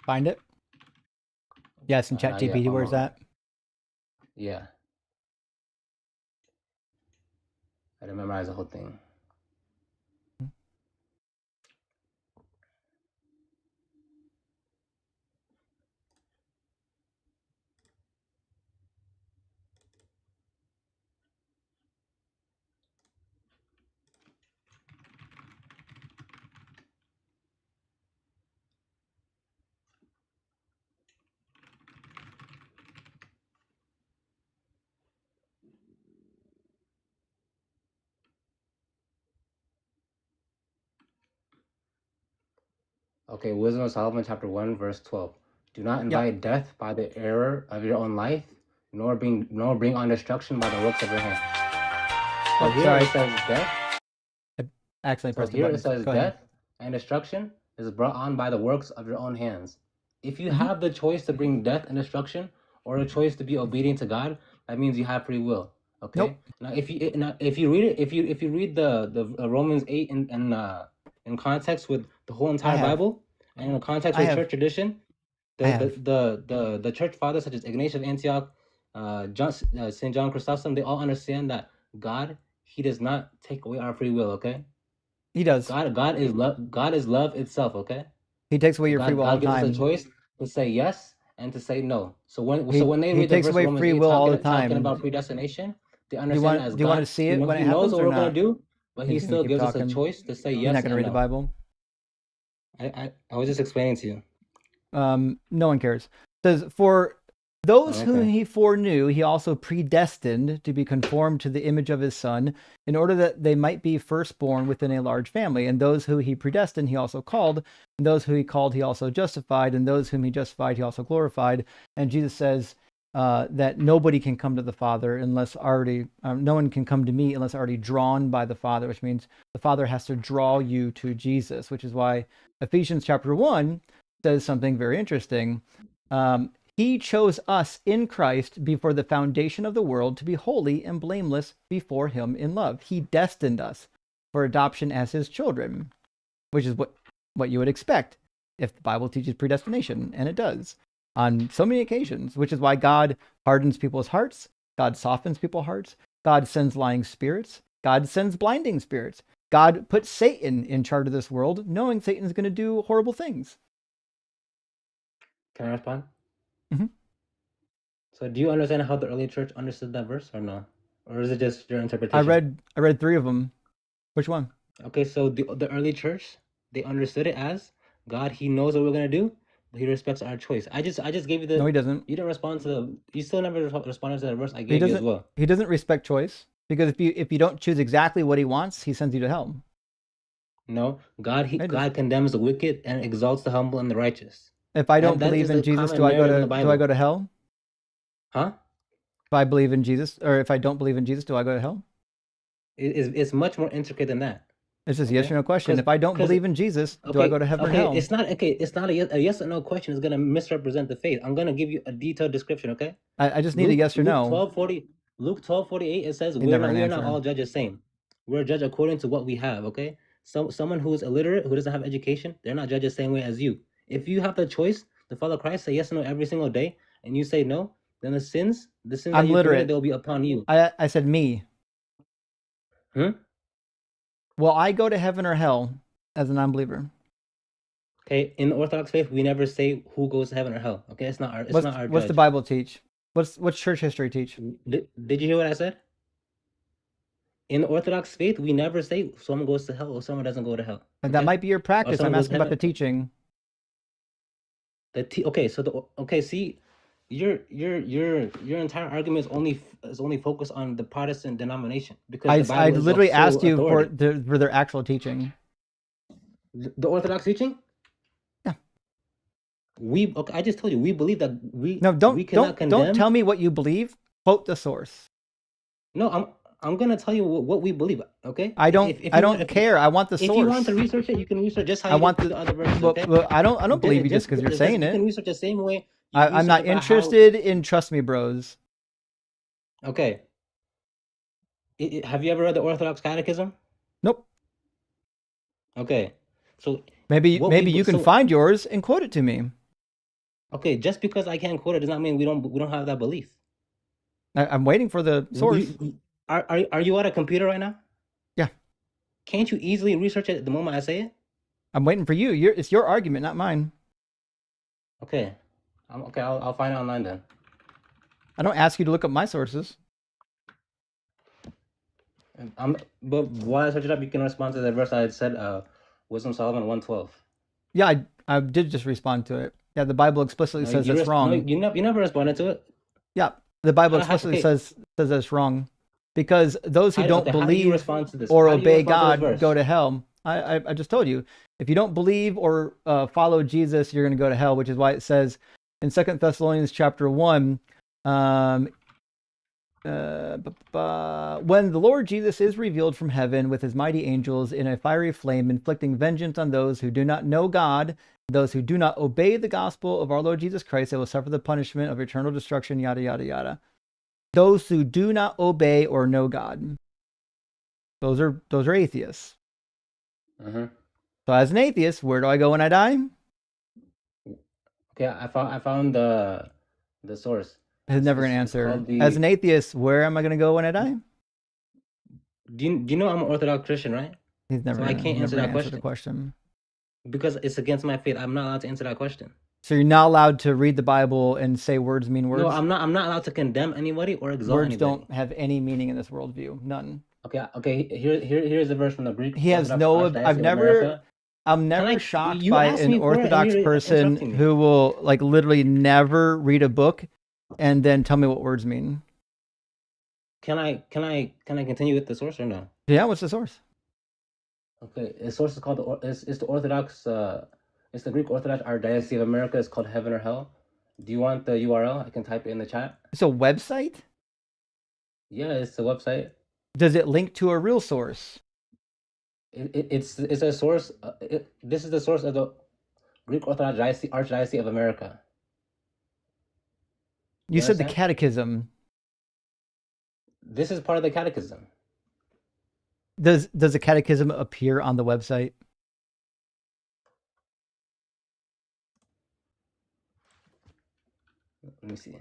Find it? Yes, in Not yet. ChatGPT. One Where's moment. that? Yeah. I didn't memorize the whole thing. Okay, Wisdom of Solomon, chapter 1, verse 12. Do not invite death by the error of your own life, nor bring on destruction by the works of your hand. So here sorry. it says death. I accidentally So pressed the here button. it says Go ahead. death and destruction is brought on by the works of your own hands. If you Mhm. have the choice to bring death and destruction, or a choice to be obedient to God, that means you have free will. Okay. Nope. Now, if you read it, if you read the Romans 8 in context with the whole entire have. Bible, and in the context I with have. church tradition, I have. the church fathers such as Ignatius of Antioch, Saint John Chrysostom, they all understand that God, He does not take away our free will. Okay. He does. God is love. God is love itself. Okay. He takes away So your free will all God the gives us a time. choice to say yes and to say no. So when He they he read the takes verse away Romans free 8 will all the talking time. about predestination, they Do you understand it as want to God. see it when He it knows happens what or we're gonna not? do, but He He's gonna still keep gives us a talking. choice to say He's yes not gonna and read the no. Bible. I was just explaining to you. No one cares. It says, for those whom Okay. he foreknew, he also predestined to be conformed to the image of his son, in order that they might be firstborn within a large family. And those who he predestined, he also called. And those who he called, he also justified. And those whom he justified, he also glorified. And Jesus says that nobody can come to the Father unless already, no one can come to me unless already drawn by the Father, which means the Father has to draw you to Jesus, which is why Ephesians chapter 1 says something very interesting. He chose us in Christ before the foundation of the world to be holy and blameless before him in love. He destined us for adoption as his children, which is what you would expect if the Bible teaches predestination, and it does on so many occasions, which is why God hardens people's hearts, God softens people's hearts, God sends lying spirits, God sends blinding spirits. God puts Satan in charge of this world, knowing Satan's going to do horrible things. Can I respond? Mhm. So do you understand how the early church understood that verse or no? Or is it just your interpretation? I read 3 of them. Which one? Okay, so the early church, they understood it as God, He knows what we're gonna do, He respects our choice. I just gave you the. No, he doesn't. You didn't respond to the. You still never responded to the verse I He gave you as doesn't. well. He doesn't respect choice because if you don't choose exactly what he wants, he sends you to hell. No, God It is. God condemns the wicked and exalts the humble and the righteous. If I don't That believe is in the Jesus, common do I go narrative in to the do I Bible. go to hell? Huh? If I believe in Jesus, or if I don't believe in Jesus, do I go to hell? It's much more intricate than that. It's just a yes Okay? or no question. 'Cause- If I don't 'cause- believe in Jesus, do I Okay, go to heaven or okay, hell? it's not okay. It's not a yes or no question. It's gonna misrepresent the faith. I'm gonna give you a detailed description. Okay. I just need a yes or no. Luke 12:48. It says You're we're never not gonna answer. all judged the same. We're judged according to what we have. Okay. So someone who is illiterate, who doesn't have education, they're not judged the same way as you. If you have the choice to follow Christ, say yes or no every single day, and you say no, then the sins I'm that you literate. committed, they'll be upon you. I said me. Hmm? Will I go to heaven or hell as a non-believer? Okay. In the Orthodox faith, we never say who goes to heaven or hell. Okay. It's not our. It's not our. What's the judge. Bible teach? What's church history teach? Did you hear what I said? In the Orthodox faith, we never say someone goes to hell or someone doesn't go to hell. And that Okay? might be your practice. I'm someone goes asking about the heaven. teaching. See, your entire argument is only focused on the Protestant denomination because the I Bible is literally of sole asked you for authority. for their actual teaching. The Orthodox teaching. Yeah. I just told you we believe that we. No, we cannot condemn. don't tell me what you believe. Quote the source. No, I'm gonna tell you what we believe. Okay. I don't care. I want the source. If you want to research it, you can research just how I you want did the the other verses. well, Okay. well, I don't believe you just because you're saying You it. can research the same way. I'm not interested in trust me, bros. Okay. Have you ever read the Orthodox Catechism? Nope. Okay. So maybe you can find yours and quote it to me. Okay, just because I can't quote it does not mean we don't have that belief. I'm waiting for the source. Are you at a computer right now? Yeah. Can't you easily research it the moment I say it? I'm waiting for you. It's your argument, not mine. Okay. I'll find it online then. I don't ask you to look up my sources. But while I search it up, you can respond to the verse I had said, Wisdom Solomon 1:12. Yeah, I did just respond to it. Yeah, the Bible explicitly says it's wrong. No, you never responded to it. Yeah, the Bible explicitly says it's wrong. Because those who don't believe or obey God go to hell. I just told you. If you don't believe or follow Jesus, you're going to go to hell, which is why it says in 2 Thessalonians chapter 1, when the Lord Jesus is revealed from heaven with his mighty angels in a fiery flame, inflicting vengeance on those who do not know God, those who do not obey the gospel of our Lord Jesus Christ, they will suffer the punishment of eternal destruction, yada, yada, yada. Those who do not obey or know God. Those are atheists. Mm-hmm. So as an atheist, where do I go when I die? Okay, I found the source. It's never going to answer. As an atheist, where am I going to go when I die? Do you know I'm an Orthodox Christian, right? He's never. So I can't answer that the question because it's against my faith. I'm not allowed to answer that question. So you're not allowed to read the Bible and say words mean words? No, I'm not allowed to condemn anybody or exalt words anybody. Don't have any meaning in this worldview. None. Okay. Here's a verse from the Greek. He has no. I'm never shocked by an Orthodox person who will like literally never read a book and then tell me what words mean. Can I continue with the source or no? Yeah, what's the source? Okay, the source is called it's the Orthodox. It's the Greek Orthodox Archdiocese of America. It's called Heaven or Hell. Do you want the URL? I can type it in the chat. It's a website? Yeah, it's a website. Does it link to a real source? It's a source. This is the source of the Greek Orthodox Archdiocese of America. You said the catechism. This is part of the catechism. Does the catechism appear on the website? Let me see.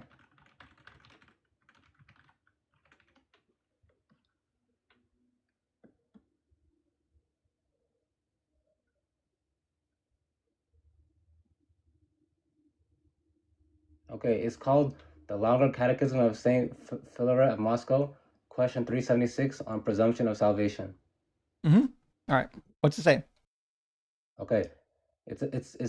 Okay, it's called The Longer Catechism of St. Philaret of Moscow, question 376 on presumption of salvation. Mm-hmm. All right. What's it say? Okay. It's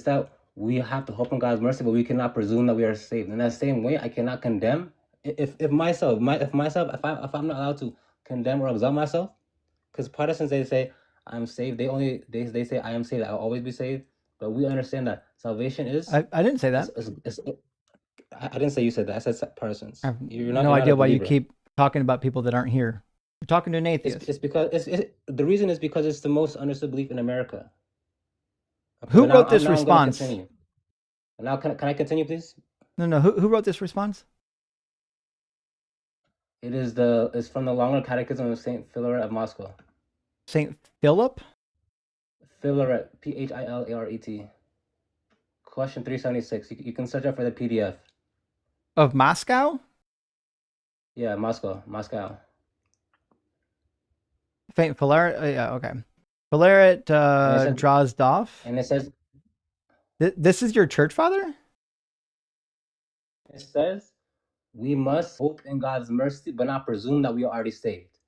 that we have to hope in God's mercy, but we cannot presume that we are saved. In that same way, I cannot condemn if I'm not allowed to condemn or exalt myself, because Protestants, they say I'm saved. They say I am saved. I'll always be saved. But we understand that salvation is. I didn't say that. I didn't say you said that. I said Protestants. I have You're no not idea a why you believer. keep talking about people that aren't here. You're talking to an atheist. It's because the reason is because it's the most understood belief in America. Okay, Who but now wrote this I'm gonna response? continue. Now can I continue, please? No. Who wrote this response? It's from the Longer Catechism of Saint Philaret of Moscow. Saint Philip? Philaret, Pilaret. Question 376. You can search up for the PDF. Of Moscow? Yeah, Moscow. Saint Philaret? Yeah, okay. Philaret Drozdov? And it says, This is your church father? it says, we must hope in God's mercy, but not presume that we are already saved.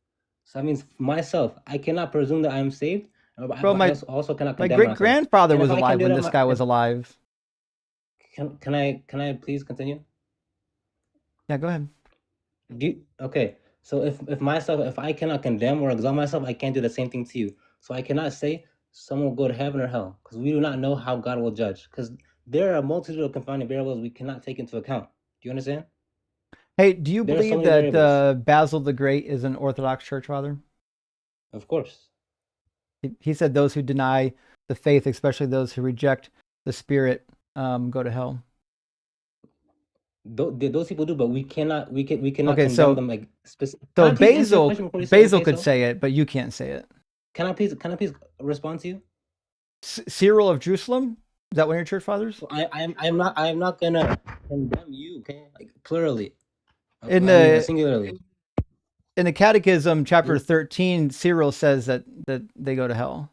So that means myself, I cannot presume that I am saved. Bro, I also cannot my condemn great myself. grandfather And was if I can alive do when that, this guy was alive. Can I please continue? Yeah, go ahead. Okay, so if I cannot condemn or exalt myself, I can't do the same thing to you. So I cannot say someone will go to heaven or hell, because we do not know how God will judge. Because there are a multitude of confounding variables we cannot take into account. Do you understand? Hey, do you There are so believe many that variables. Basil the Great is an Orthodox church father? Of course. He said those who deny the faith, especially those who reject the Spirit, go to hell. Those people do, but we cannot Okay, condemn so them like specific. so Can I please answer your Basil question before you say, Basil okay, could so? say it, but you can't say it. Can I please respond to you? Cyril of Jerusalem, is that one of your church fathers? So I'm not gonna condemn you, okay? Like plurally. Singularly. In the Catechism, chapter 13, Cyril says that they go to hell.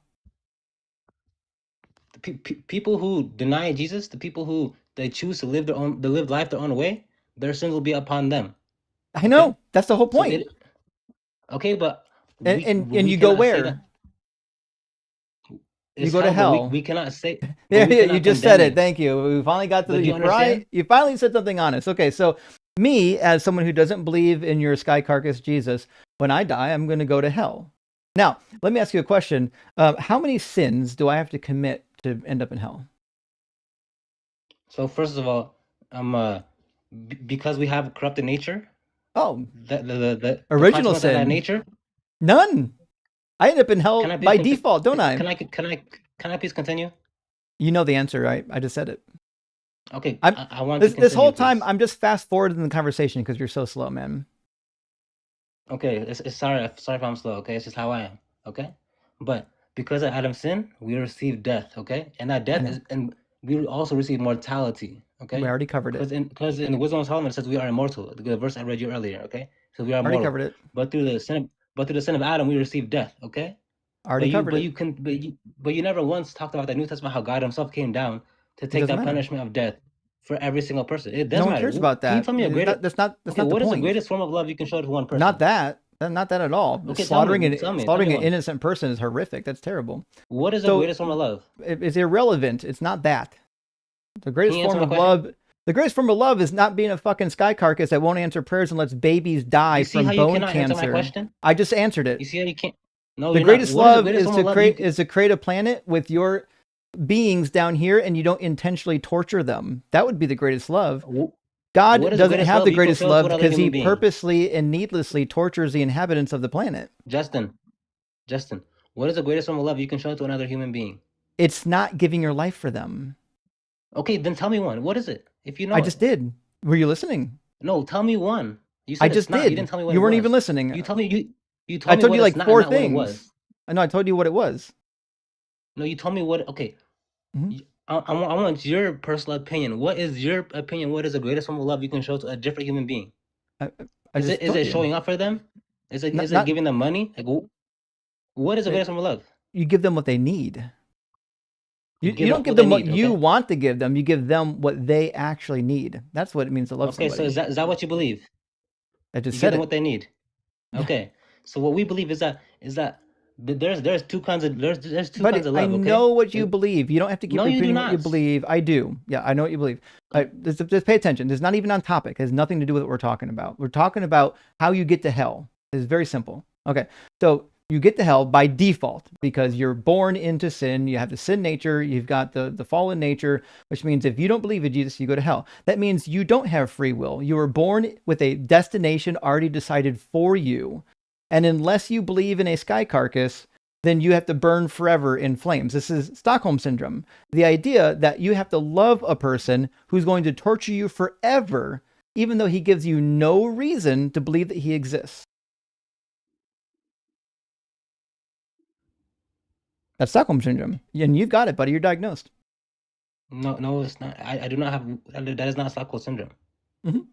People who deny Jesus, the people who they choose to live life their own way, their sins will be upon them. I know. That's the whole point. Okay, but and you go where? You go to hell. We cannot say. Yeah, you just said it. Thank you. We finally got to you finally said something honest. Okay, so me, as someone who doesn't believe in your sky carcass Jesus, when I die, I'm going to go to hell. Now, let me ask you a question. How many sins do I have to commit to end up in hell? So first of all, because we have corrupted nature. Oh, the original sin. That nature. None. I end up in hell by default, don't I? Can I please continue? You know the answer, right? I just said it. Okay, I want to this whole time. I'm just fast forwarding the conversation because you're so slow, man. Okay, it's sorry if I'm slow. Okay, it's just how I am. Okay, but because of Adam's sin, we receive death. Okay, and that death is, and we also receive mortality. Okay, we already covered it. Because in the Wisdom of Solomon it says we are immortal. The verse I read you earlier. Okay, so we are already mortal. Covered it. But through the sin of Adam, we receive death. Okay. Already covered it. But you never once talked about the New Testament, how God Himself came down to take that punishment of death for every single person. It doesn't matter. No one cares about that. Can you tell me a greater? That's not the point. What is the greatest form of love you can show to one person? Not that at all. Okay, slaughtering an innocent person is horrific. That's terrible. What is the greatest form of love? It's irrelevant. It's not that. The greatest form of love. The greatest form of love is not being a fucking sky carcass that won't answer prayers and lets babies die from bone cancer. I just answered it. You see how you can't. No, the greatest love is to create a planet with your beings down here, and you don't intentionally torture them. That would be the greatest love. God doesn't have the greatest love because He purposely and needlessly tortures the inhabitants of the planet. Justin, what is the greatest form of love you can show to another human being? It's not giving your life for them. Okay, then tell me one. What is it? If you know, I just did. Were you listening? No, tell me one. You said I just did. You didn't tell me what you weren't even listening. You told me I told you like 4 things. I know. I told you what it was. No, you told me what. Okay. Mm-hmm. I want your personal opinion. What is your opinion? What is the greatest form of love you can show to a different human being? Is it showing up for them? Is it giving them money? Like, what is the greatest form of love? You give them what they need. You don't give them what you want to give them. You give them what they actually need. That's what it means to love somebody. Okay, so is that what you believe? I just said said them what they need. Okay, so what we believe is that There's two kinds of there's two But kinds of I love. Okay. know what you believe. You don't have to keep No, you do repeating what you not. believe. I do. Yeah, I know what you believe. Just pay attention. It's not even on topic. It has nothing to do with what we're talking about. We're talking about how you get to hell. It's very simple. Okay, so you get to hell by default because you're born into sin. You have the sin nature. You've got the fallen nature, which means if you don't believe in Jesus, you go to hell. That means you don't have free will. You were born with a destination already decided for you. And unless you believe in a sky carcass, then you have to burn forever in flames. This is Stockholm Syndrome. The idea that you have to love a person who's going to torture you forever, even though he gives you no reason to believe that he exists. That's Stockholm Syndrome. And you've got it, buddy. You're diagnosed. No, it's not. I do not have that. Is not Stockholm syndrome. Mhm.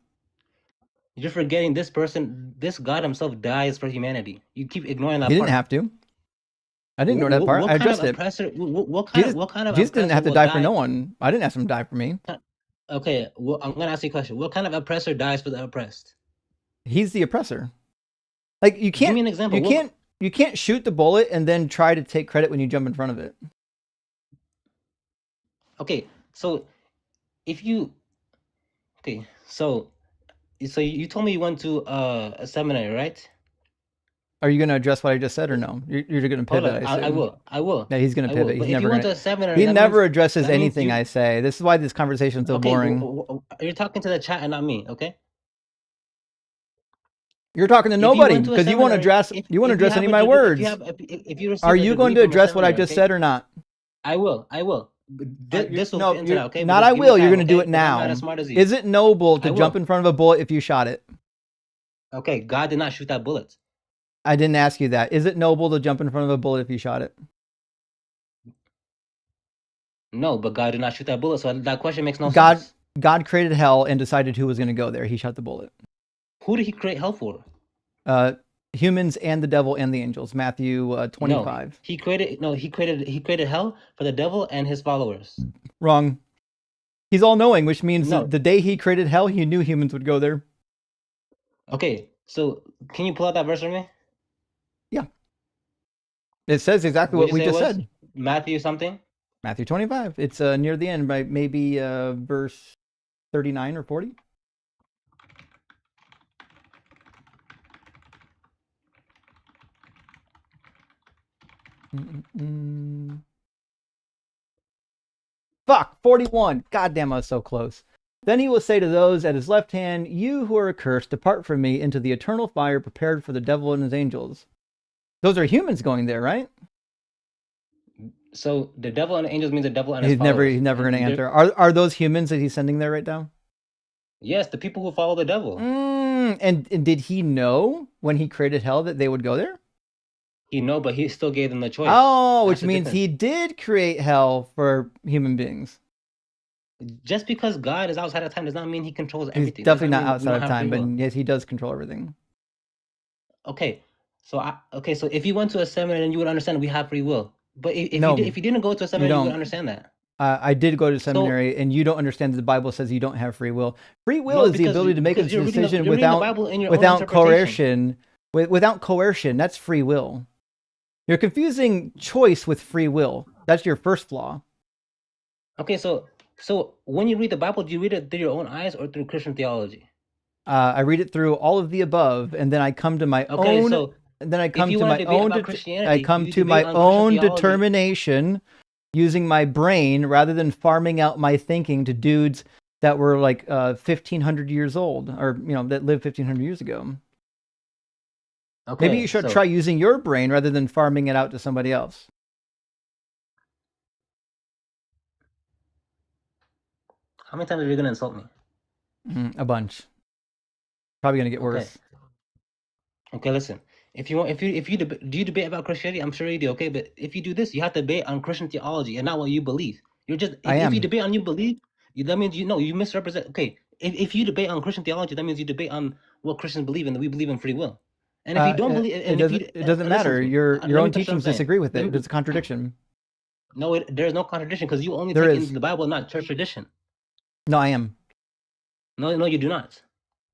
You're forgetting this person. This God himself dies for humanity. You keep ignoring that He part. didn't have to. I didn't ignore that part. I addressed it. What kind of Jesus didn't have to oppressor die for no one. I didn't ask him to die for me. Okay, well, I'm gonna ask you a question. What kind of oppressor dies for the oppressed? He's the oppressor. Like you can't. Give me an example. You can't shoot the bullet and then try to take credit when you jump in front of it. Okay, so if you so you told me you went to a seminary, right? Are you going to address what I just said or no? You're going to pivot. I will. Yeah, he's going to pivot. But He's if never you went going to a seminary, He that never means- addresses that means anything you- I say. This is why this conversation's so boring. You're talking to the chat and not me, okay? You're talking to If you nobody went to a because you won't seminary- address if- you won't if you address have any of a my degree- words. if you receive Are a you degree going to from a address what I seminary, just okay? said or not? I will. This will No, fit into that, okay? But not just I give me will. You're time, going to do okay? it 'Cause I'm now. not as smart as you. Is it noble to I jump will. in front of a bullet if you shot it? Okay, God did not shoot that bullet. I didn't ask you that. Is it noble to jump in front of a bullet if you shot it? No, but God did not shoot that bullet, so that question makes no God sense. God created hell and decided who was going to go there. He shot the bullet. Who did he create hell for? Humans and the devil and the angels. Matthew 25. No, he created hell for the devil and his followers. Wrong. He's all knowing, which means No. the day he created hell, he knew humans would go there. Okay, so can you pull out that verse for me? It says exactly what What'd you we say it just was? said. Matthew something? Matthew 25. It's near the end, by maybe verse 39 or 40. Fuck, 41. Goddamn, I was so close. Then he will say to those at his left hand, "You who are accursed, depart from me into the eternal fire prepared for the devil and his angels." Those are humans going there, right? So the devil and the angels means the devil and his He's never followers. going to And answer. Are those humans that he's sending there right now? Yes, the people who follow the devil. And did he know when he created hell that they would go there? He know, but he still gave them the choice. Oh, which That's the means difference. he did create hell for human beings. Just because God is outside of time does not mean he controls He's everything. definitely Does not mean we outside don't of have time, free but will. yes, he does control everything. Okay, so so if you went to a seminary, then you would understand we have free will. But No, if you didn't go to a seminary, you would don't. understand that. I did go to seminary, and you don't understand that the Bible says you don't have free will. Free will No, is the because ability to make a because you're reading the- decision you're reading the without Bible in your own without interpretation. coercion. Without coercion, that's free will. You're confusing choice with free will. That's your first flaw. Okay, so when you read the Bible, do you read it through your own eyes or through Christian theology? I read it through all of the above, and then I come to my Okay, own. so And then I come you to wanna my debate own. about Christianity, I come you to debate my on Christian own theology. determination using my brain rather than farming out my thinking to dudes that were like 1,500 years old, or that lived 1,500 years ago. Okay, Maybe you should so- try using your brain rather than farming it out to somebody else. How many times are you gonna insult me? A bunch. Probably gonna get Okay. worse. Okay, listen. If you do you debate about Christianity? I'm sure you do. Okay, but if you do this, you have to debate on Christian theology and not what you believe. You're just if you debate on you believe, that means you misrepresent. Okay, if you debate on Christian theology, that means you debate on what Christians believe and that we believe in free will. And if you don't believe, and if it doesn't matter. Your own teachings disagree with it. It's a contradiction. No, there's no contradiction because you only There take is. in the Bible, not church tradition. No, I am. No, you do not.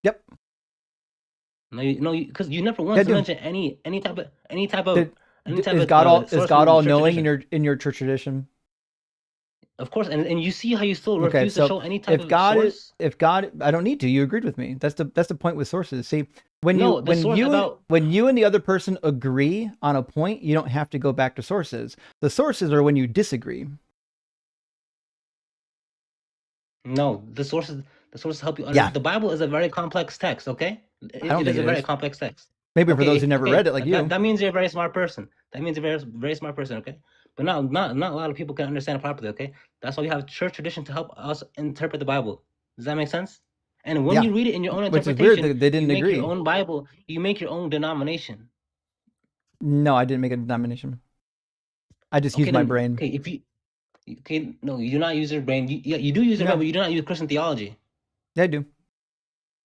Yep. No, because you never Yeah, I once do. mentioned any type of any type Is of God all source from church knowing tradition. in your church tradition? Of course, and you see how you still Okay, refuse to so show any type if of God is, source. if God, I don't need to. You agreed with me. That's the point with sources. See, when No, the source about when you and the other person agree on a point, you don't have to go back to sources. The sources are when you disagree. no, the sources help you Yeah. understand. The Bible is a very complex text. Okay, I don't it think is a it very is. complex text. Maybe for Okay, those who never read it, like you. that means you're a very smart person. That means you're a very smart person. Okay, but not a lot of people can understand it properly. Okay, that's why we have church tradition to help us interpret the Bible. Does that make sense? And when Yeah. you read it in your own Which is weird interpretation, that they didn't you make agree. your own Bible. You make your own denomination. No, I didn't make a denomination. I just Okay, used my then, brain. okay, no, you do not use your brain. You do use your No. brain, but you do not use Christian theology. Yeah, I do.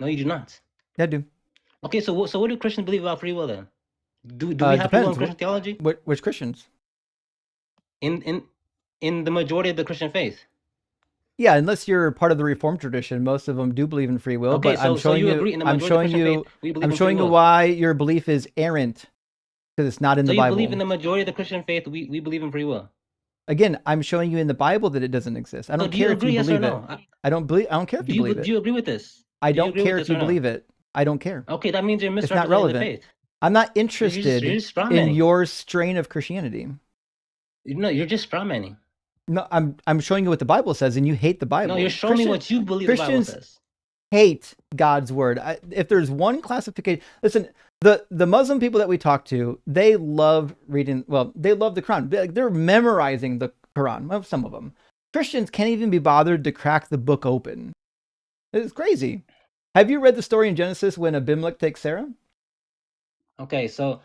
No, you do not. Yeah, I do. Okay, so what do Christians believe about free will then? Do we It have free will in depends. Christian theology? Which Christians? In the majority of the Christian faith. Yeah, unless you're part of the Reformed tradition, most of them do believe in free will. Okay, But I'm showing you you. agree in the I'm majority of the showing Christian you. faith, we believe I'm in free showing you will. why your belief is errant because it's not in So the you Bible. believe in the majority of the Christian faith, we believe in free will. Again, I'm showing you in the Bible that it doesn't exist. I So don't do you care agree, if you yes or believe no? it. I don't care if you believe it. Do you agree with this? I Do you don't agree with care this if you or no? believe it. I don't care. Okay, that means you're It's not misrepresenting the relevant. faith. I'm not You're interested just straw in manning. your strain of Christianity. No, you're just straw manning. No, I'm showing you what the Bible says, and you hate the Bible. No, you're showing me what you believe the Bible Christians says. hate God's word. If there's one classification, listen, the Muslim people that we talk to, they love reading. Well, they love the Quran. They're memorizing the Quran. Well, some of them. Christians can't even be bothered to crack the book open. It's crazy. Have you read the story in Genesis when Abimelech takes Sarah? Okay, so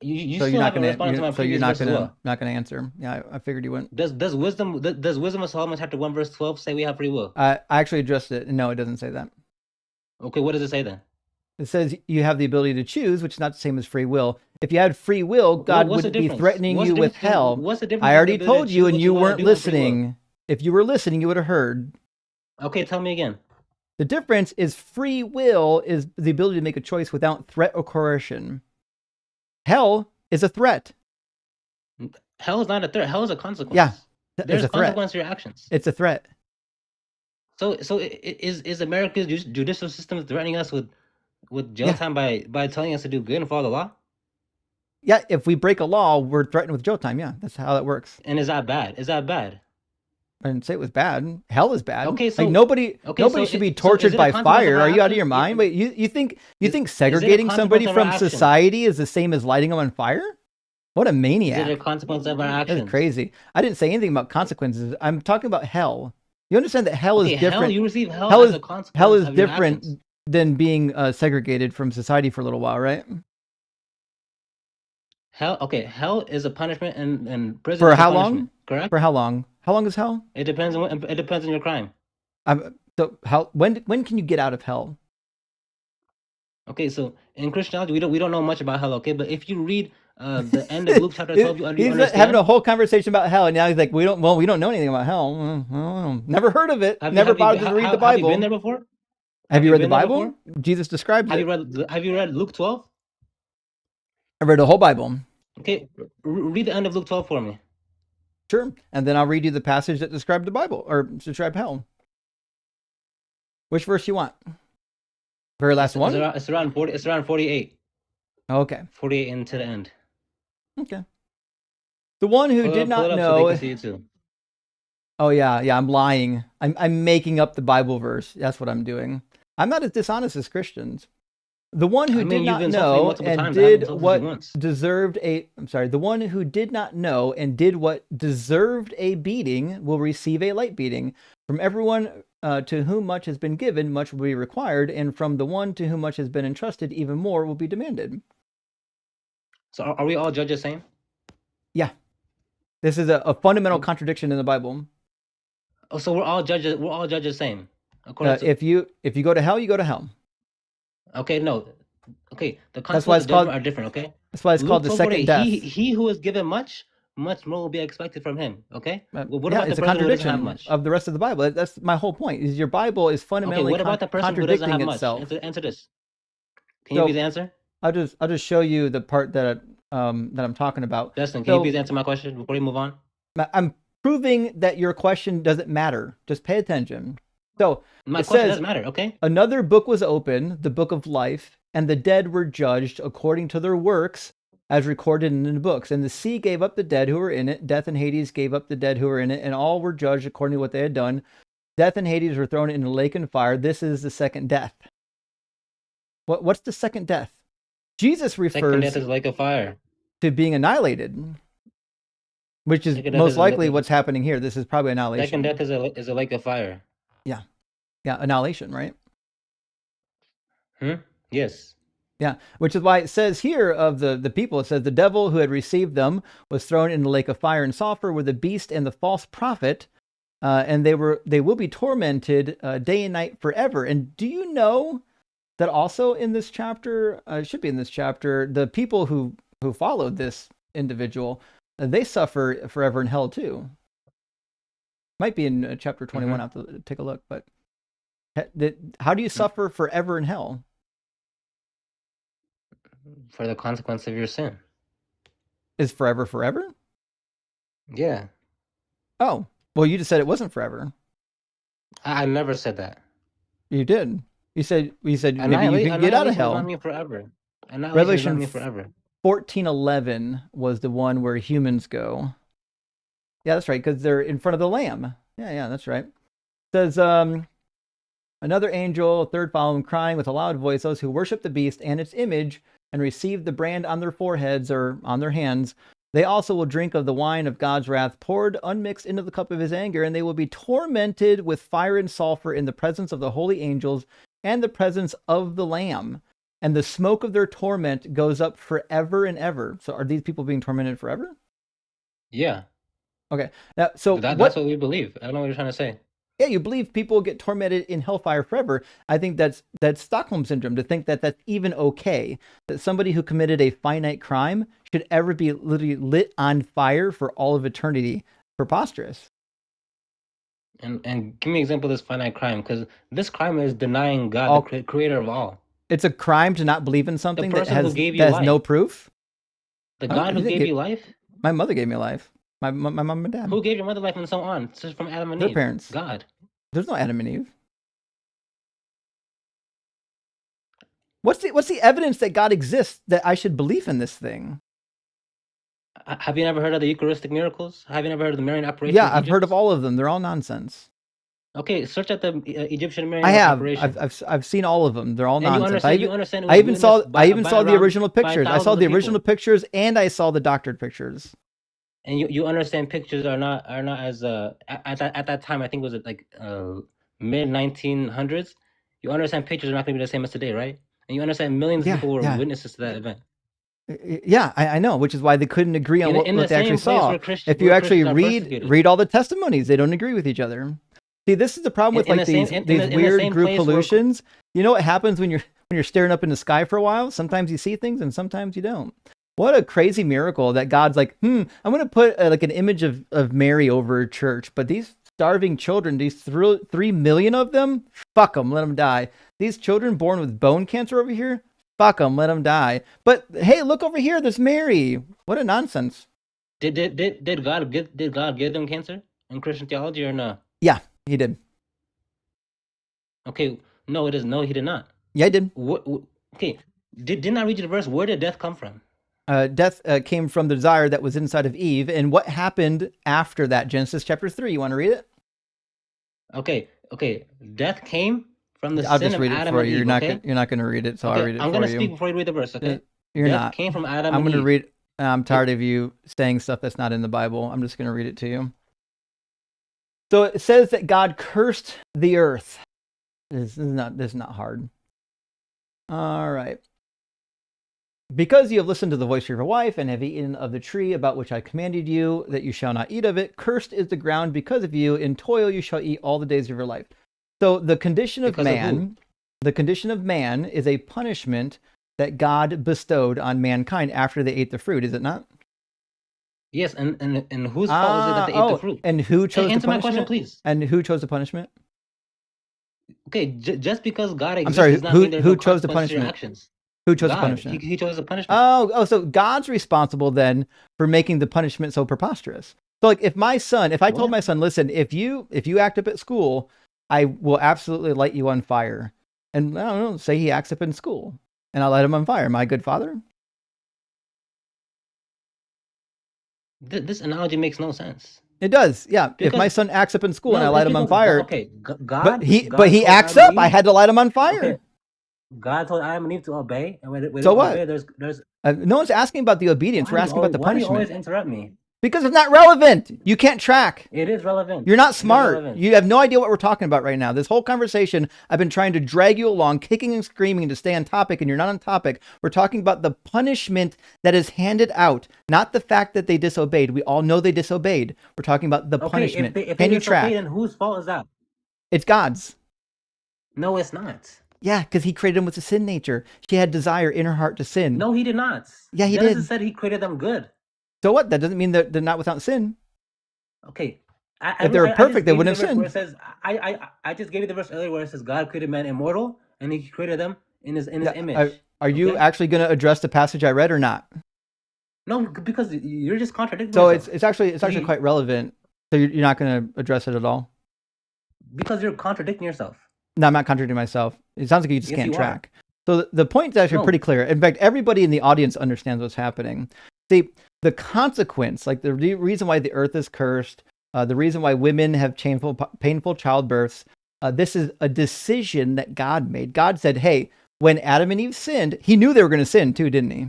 you So still you're not haven't responded to my so you're previous not verse as gonna well. not gonna answer. Yeah, I figured you wouldn't. Does wisdom of Solomon chapter 1 verse 12 say we have free will? I actually addressed it. No, it doesn't say that. Okay, what does it say then? It says you have the ability to choose, which is not the same as free will. If you had free will, God what's the wouldn't be difference? threatening What's you the with difference? hell. What's the difference I between already the ability told to you, choose and what you you wanna weren't do and free will? listening. If you were listening, you would have heard. Okay, tell me again. The difference is free will is the ability to make a choice without threat or coercion. Hell is a threat. Hell is not a threat. Hell is a consequence. Yeah, There's it's a threat. consequence to your actions. It's a threat. So is America's judicial system threatening us with jail Yeah. time by telling us to do good and follow the law? Yeah, if we break a law, we're threatened with jail time. Yeah, that's how that works. And is that bad? Is that bad? I didn't say it was bad. Hell is bad. Okay, so like nobody so should be is tortured it a by consequence fire. of our Are you out of your actions? mind? Wait, you think is it a segregating somebody consequence of our from action? society is the same as lighting them on fire? What a Is maniac! it a consequence of our actions? That's crazy. I didn't say anything about consequences. I'm talking about hell. You understand that hell Okay, is different. hell, you receive hell, Hell as is a consequence hell is of your different actions. than being segregated from society for a little while, right? Hell is a punishment, and prison For is a how punishment. long? Correct. For how long? How long is hell? It depends on your crime. So how when can you get out of hell? Okay, so in Christianity, we don't know much about hell. Okay, but if you read the end of Luke chapter 12, you He's understand. having a whole conversation about hell, and now he's like, we don't know anything about hell. Well, never heard of it. Never bothered to read the Bible. Have you been there before? Have you read the been there Bible? before? Jesus describes Have it. you read Luke 12? I read the whole Bible. Okay, read the end of Luke 12 for me. Sure, and then I'll read you the passage that described the Bible or described hell. Which verse you want? Very last one. It's around 40. It's around 48. Okay. 48 into the end. Okay. The one who did not pull it up know. so they can see it too. Oh yeah, I'm lying. I'm making up the Bible verse. That's what I'm doing. I'm not as dishonest as Christians. The one who did not know and did what deserved a the one who did not know and did what deserved a beating will receive a light beating. From everyone to whom much has been given, much will be required, and from the one to whom much has been entrusted, even more will be demanded. So are we all judges same? Yeah. This is a fundamental contradiction in the Bible. Oh, so we're all judges same. If you go to hell, you go to hell. Okay, no. Okay, the That's why consequences it's called, are different, okay? That's why it's called the second death. He who is given much more will be expected from him, okay? What about it's the a person who doesn't have contradiction much? of the rest of the Bible. That's my whole point. Is your Bible is fundamentally Okay, what about the person who doesn't contradicting have much? itself. Answer this. Can you please answer? I'll just show you the part that I'm talking about. Justin, can you So please answer my question before you move on? I'm proving that your question doesn't matter. Just pay attention. So My it question says, does matter, okay? another book was opened, the book of life, and the dead were judged according to their works, as recorded in the books. And the sea gave up the dead who were in it. Death and Hades gave up the dead who were in it, and all were judged according to what they had done. Death and Hades were thrown into the lake and fire. This is the second death. What's the second death? Jesus Second refers death is like a fire. to being annihilated, which is Second death most is likely what's happening here. This is probably annihilation. Second death is a lake of fire. Yeah, annihilation, right? Yes. Yeah, which is why it says here of the people, it says the devil who had received them was thrown in the lake of fire and sulfur with the beast and the false prophet, and they will be tormented day and night forever. And do you know that also in this chapter, it should be in this chapter, the people who followed this individual, they suffer forever in hell too. Might be in chapter 21. I have to take a look, but how do you suffer forever in hell? For the consequence of your sin. Is forever forever? Yeah. Oh, well, you just said it wasn't forever. I never said that. You did. You said maybe you can get out of Annihilation does not hell. mean forever. Annihilation does not Revelation mean forever. 14:11 was the one where humans go. Yeah, that's right, because they're in front of the Lamb. Yeah, that's right. It says, another angel, third following, crying with a loud voice, those who worship the beast and its image and receive the brand on their foreheads or on their hands, they also will drink of the wine of God's wrath, poured unmixed into the cup of his anger, and they will be tormented with fire and sulfur in the presence of the holy angels and the presence of the Lamb. And the smoke of their torment goes up forever and ever. So are these people being tormented forever? Yeah. Okay. Now, so That's what we believe. I don't know what you're trying to say. Yeah, you believe people get tormented in hellfire forever. I think that's Stockholm syndrome, to think that that's even okay, that somebody who committed a finite crime should ever be literally lit on fire for all of eternity. Preposterous. And give me an example of this finite crime, because this crime is denying God, the creator of all. It's a crime to not believe in something that has life. No proof. The God who gave you life? My mother gave me life. My mom and dad. Who gave your mother life and so on? It's just from Adam and Their Eve. parents. God. There's no Adam and Eve. What's the evidence that God exists that I should believe in this thing? Have you never heard of the Eucharistic miracles? Have you never heard of the Marian apparition? Yeah, I've heard of all of them. They're all nonsense. Okay, search out the Egyptian Marian apparition. I've seen all of them. They're all nonsense. You understand I even saw the original pictures. I saw the original pictures and I saw the doctored pictures. And you understand pictures are not as at that time, I think it was like mid 1900s. You understand pictures are not going to be the same as today, right? And you understand millions of people were witnesses to that event. Yeah, I know, which is why they couldn't agree on what they actually saw. If you actually read all the testimonies, they don't agree with each other. See, this is the problem with these weird group pollutions. You know what happens when you're staring up in the sky for a while? Sometimes you see things and sometimes you don't. What a crazy miracle that God's like, I'm going to put like an image of Mary over a church, but these starving children, these 3 million of them, fuck them, let them die. These children born with bone cancer over here, fuck them, let them die. But hey, look over here, there's Mary. What a nonsense. Did God give them cancer in Christian theology or no? Yeah, he did. Okay, no, it is no, he did not. Yeah, he did. Okay, didn't I read you the verse? Where did death come from? Death came from the desire that was inside of Eve. And what happened after that? Genesis chapter 3. You want to read it? Okay. Death came from the I'll sin just read of it Adam for and you. Eve. You're not going to read it, so I'll read it for you. I'm going to speak before you read the verse, okay? You're death not. came from Adam I'm and going to Eve. read. I'm tired of you saying stuff that's not in the Bible. I'm just going to read it to you. So it says that God cursed the earth. This is not hard. All right. Because you have listened to the voice of your wife and have eaten of the tree about which I commanded you that you shall not eat of it, cursed is the ground because of you. In toil you shall eat all the days of your life. So the condition of man is a punishment that God bestowed on mankind after they ate the fruit, is it not? Yes, and whose fault is it that they ate the fruit? And who chose the punishment? Answer my question, please. And who chose the punishment? Okay, just because God exists I'm sorry, does not mean there's who no chose the consequence to your punishment? actions. Who chose the God. punishment? He chose the punishment. Oh, so God's responsible then for making the punishment so preposterous. So like if I told my son, listen, if you act up at school, I will absolutely light you on fire. And I don't know, say he acts up in school and I light him on fire. Am I a good father? This analogy makes no sense. It does, yeah. If my Because- son acts up in school and I No, light it's him on because- fire, Okay, God. but he told acts Adam up. and I Eve- had to light him on fire. Okay. God told Adam and Eve to obey, and when So they what? obey, there's. No one's asking about the obedience. We're asking about the Why do you punishment. always interrupt me? Because it's not relevant. You can't track. It is relevant. You're not It is smart. relevant. You have no idea what we're talking about right now. This whole conversation, I've been trying to drag you along, kicking and screaming to stay on topic, and you're not on topic. We're talking about the punishment that is handed out, not the fact that they disobeyed. We all know they disobeyed. We're talking about the punishment. If Can they you track? disobey, then whose fault is that? It's God's. No, it's not. Yeah, because he created them with a sin nature. She had desire in her heart to sin. No, he did not. Yeah, he Genesis did. said he created them good. So what? That doesn't mean that they're not without sin. Okay. If they were perfect, they wouldn't have sinned. Where it says, I just gave you the verse earlier where it says God created man immortal and he created them in his image. Are you Okay? actually going to address the passage I read or not? No, because you're just contradicting So yourself. it's actually quite relevant. So you're not going to address it at all? Because you're contradicting yourself. No, I'm not contradicting myself. It sounds like you just Yes, can't you are. track. So the point is actually No. pretty clear. In fact, everybody in the audience understands what's happening. See, the consequence, like the reason why the earth is cursed, the reason why women have painful childbirths, this is a decision that God made. God said, hey, when Adam and Eve sinned, he knew they were going to sin too, didn't he?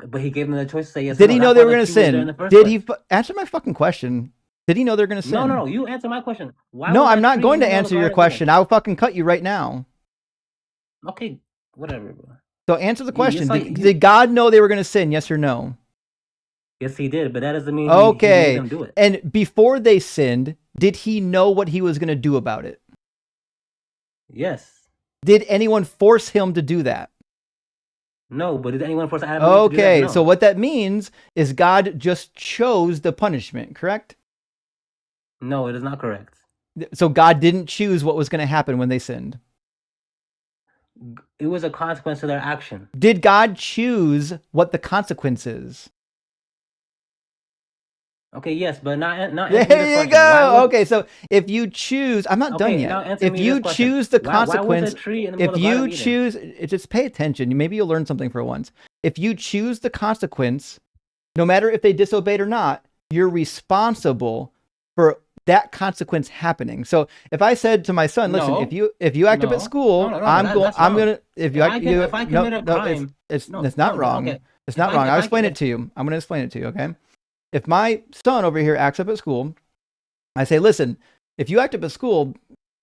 But he gave them the choice to say yes. Did or he no. know That's they why were the going to key was there in sin? the first Did place. he answer my fucking question? Did he know they're going to sin? No. You answer my question. Why No, was I'm that not tree going in to the middle of answer the your Garden of question. I'll fucking cut you right now. Eden? Okay, whatever, bro. So answer the question. like- Did God know they were going to sin? Yes or no? Yes, he did, but that doesn't mean Okay. he made them do it. And before they sinned, did he know what he was going to do about it? Yes. Did anyone force him to do that? No, but did anyone force Adam and Eve to do that? Okay, No. so what that means is God just chose the punishment, correct? No, it is not correct. So God didn't choose what was going to happen when they sinned. It was a consequence to their action. Did God choose what the consequence is? Okay, yes, but not answering this There you question. Why go. would- Okay, so if you choose, I'm not done Okay, now yet. answer If me you this question. choose the Why was consequence, a tree in the middle if of the Garden you of Eden? choose, just pay attention. Maybe you'll learn something for once. If you choose the consequence, no matter if they disobeyed or not, you're responsible for that consequence happening. So if I said to my son, listen, No. if you act up No. at school, No, I'm that's I'm wrong. gonna if you If act I you if I no, commit a no, crime- it's No, it's not no, wrong. okay. It's not If I- wrong. if I'll I explain commit- it to you. I'm gonna explain it to you, okay? If my son over here acts up at school, I say, listen, if you act up at school,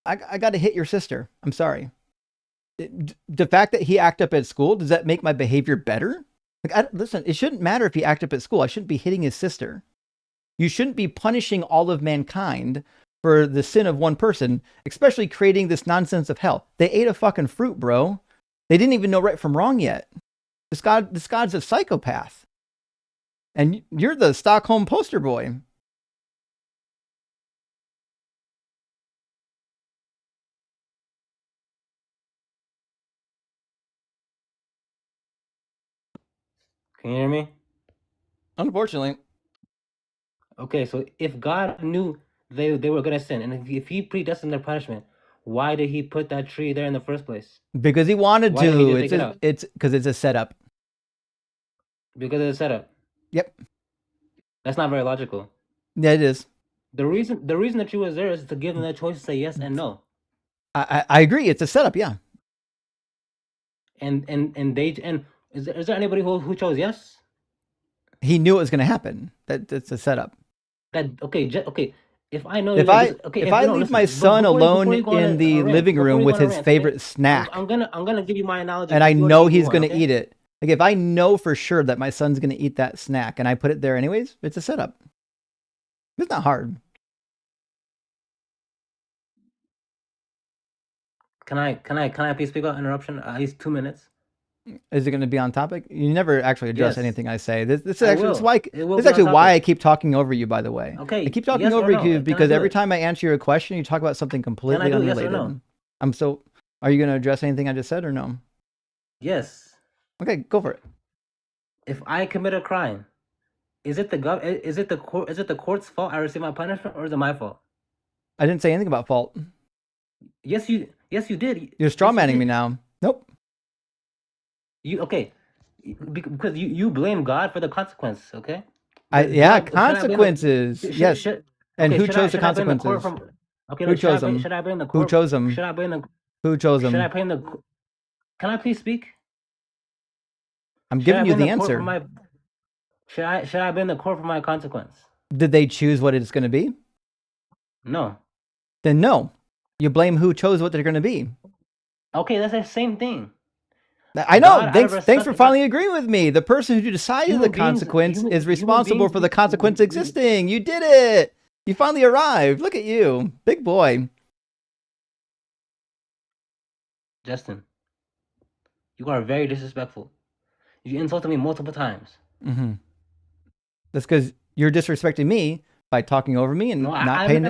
I got to hit your sister. I'm sorry. The fact that he acted up at school, does that make my behavior better? Like, listen, it shouldn't matter if he acted up at school. I shouldn't be hitting his sister. You shouldn't be punishing all of mankind for the sin of one person, especially creating this nonsense of hell. They ate a fucking fruit, bro. They didn't even know right from wrong yet. This God's a psychopath. And you're the Stockholm poster boy. Can you hear me? Unfortunately. Okay, so if God knew they were gonna sin, and if he predestined their punishment, why did he put that tree there in the first place? Because he wanted Why didn't he to. just take it out? It's because it's a setup. Because of the setup. Yep. That's not very logical. Yeah, it is. The reason the tree was there is to give them that choice to say yes and no. I agree. It's a setup. Yeah. And is there anybody who chose yes? He knew it was going to happen. That's a setup. Okay. If I know If like I this- okay, if you I don't leave listen, my but son before you alone go on in a the rant, living before room you with go on a his rant, favorite okay? snack, I'm gonna give you my analogy. and I You already know gave me he's one, going to okay? eat it. Like if I know for sure that my son's going to eat that snack, and I put it there anyways, it's a setup. It's not hard. Can I please speak out interruption? At least 2 minutes. Is it going to be on topic? You never actually address Yes. anything I say. This is I actually will. this is why It will this be is actually on why I topic. keep talking over you. By the way, Okay, I keep talking yes or over no? you Can I because do every it? time I answer your question, you talk about something completely do it, yes or unrelated. no? Are you going to address anything I just said or no? Yes. Okay, go for it. If I commit a crime, is it the court's fault I receive my punishment, or is it my fault? I didn't say anything about fault. Yes, you did. You're straw manning me now. Nope. Okay, because you blame God for the consequences. Okay. Consequences. Yes. And who chose the consequences? Who chose them? Should I blame the Who court? chose them? Should I blame the? Who chose Should I them? blame the? Can I please speak? I'm giving you the answer. Should I blame the court for my consequence? Did they choose what it's going to be? No. Then no. You blame who chose what they're going to be. Okay, that's the same thing. I know. Thanks for finally agreeing with me. The person who decided the consequence is responsible for the consequence existing. You did it. You finally arrived. Look at you. Big boy. Justin, you are very disrespectful. You insulted me multiple times. Mm-hmm. That's because you're disrespecting me by talking over me and not paying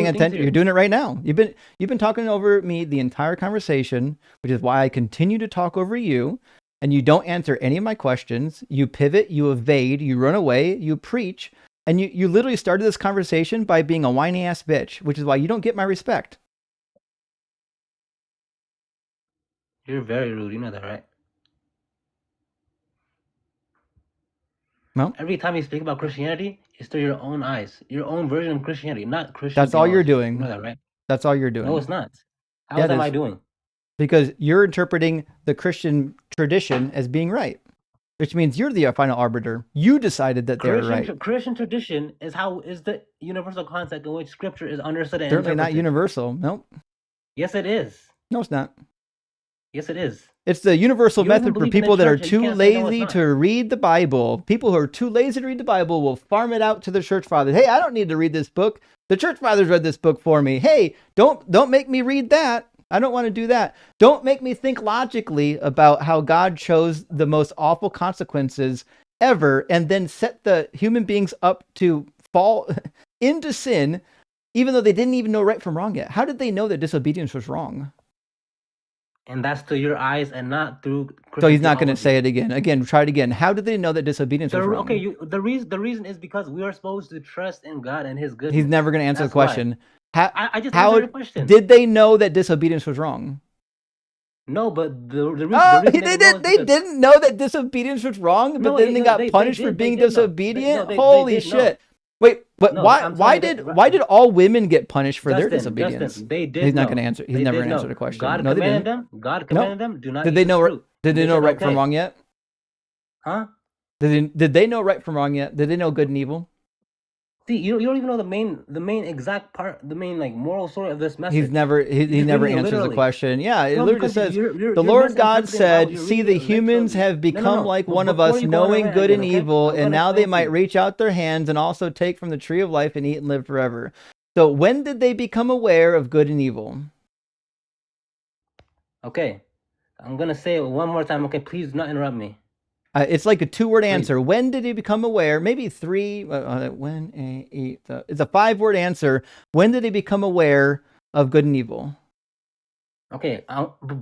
attention. You're doing it right now. You've been talking over me the entire conversation, which is why I continue to talk over you, and you don't answer any of my questions. You pivot, you evade, you run away, you preach, and you literally started this conversation by being a whiny ass bitch, which is why you don't get my respect. You're very rude. You know that, right? No. Every time you speak about Christianity, it's through your own eyes, your own version of Christianity, not Christian. That's all you're doing. You know that, right? That's all you're doing. No, it's not. How am I doing? Because you're interpreting the Christian tradition as being right, which means you're the final arbiter. You decided that they're right. Christian tradition is the universal concept in which Scripture is understood and Certainly interpreted. not universal. Nope. Yes, it is. No, it's not. Yes, it is. It's the universal method for people that are too lazy to read the Bible. People who are too lazy to read the Bible will farm it out to the church fathers. Hey, I don't need to read this book. The church fathers read this book for me. Hey, don't make me read that. I don't want to do that. Don't make me think logically about how God chose the most awful consequences ever and then set the human beings up to fall into sin, even though they didn't even know right from wrong yet. How did they know that disobedience was wrong? And that's through your eyes and not through Christian So he's not going to theology. say it again. Again, try it again. How did they know that disobedience was wrong? Okay, the reason is because we are supposed to trust in God and His goodness. He's never going to answer the question. I just answered your question. Did they know that disobedience was wrong? No, but the reason they didn't know that disobedience was wrong, but then they got punished for being disobedient. Holy shit! Wait, but why did all women get punished for their disobedience? Justin, they did. He's not going to answer. He's never going to answer the question. God no, commanded them. God commanded them. Do not. Did they know? Did they know right from wrong yet? Huh? Did they know right from wrong yet? Did they know good and evil? See, you don't even know the main exact part, the main moral story of this message. He never answers the question. Yeah, it literally says, the Lord God said, see, the humans have become like one of us, knowing good and evil, and now they might reach out their hands and also take from the tree of life and eat and live forever. So when did they become aware of good and evil? Okay, I'm going to say it one more time. Okay, please do not interrupt me. It's like a 2-word answer. When did he become aware? Maybe 3. It's a 5-word answer. When did he become aware of good and evil? Okay,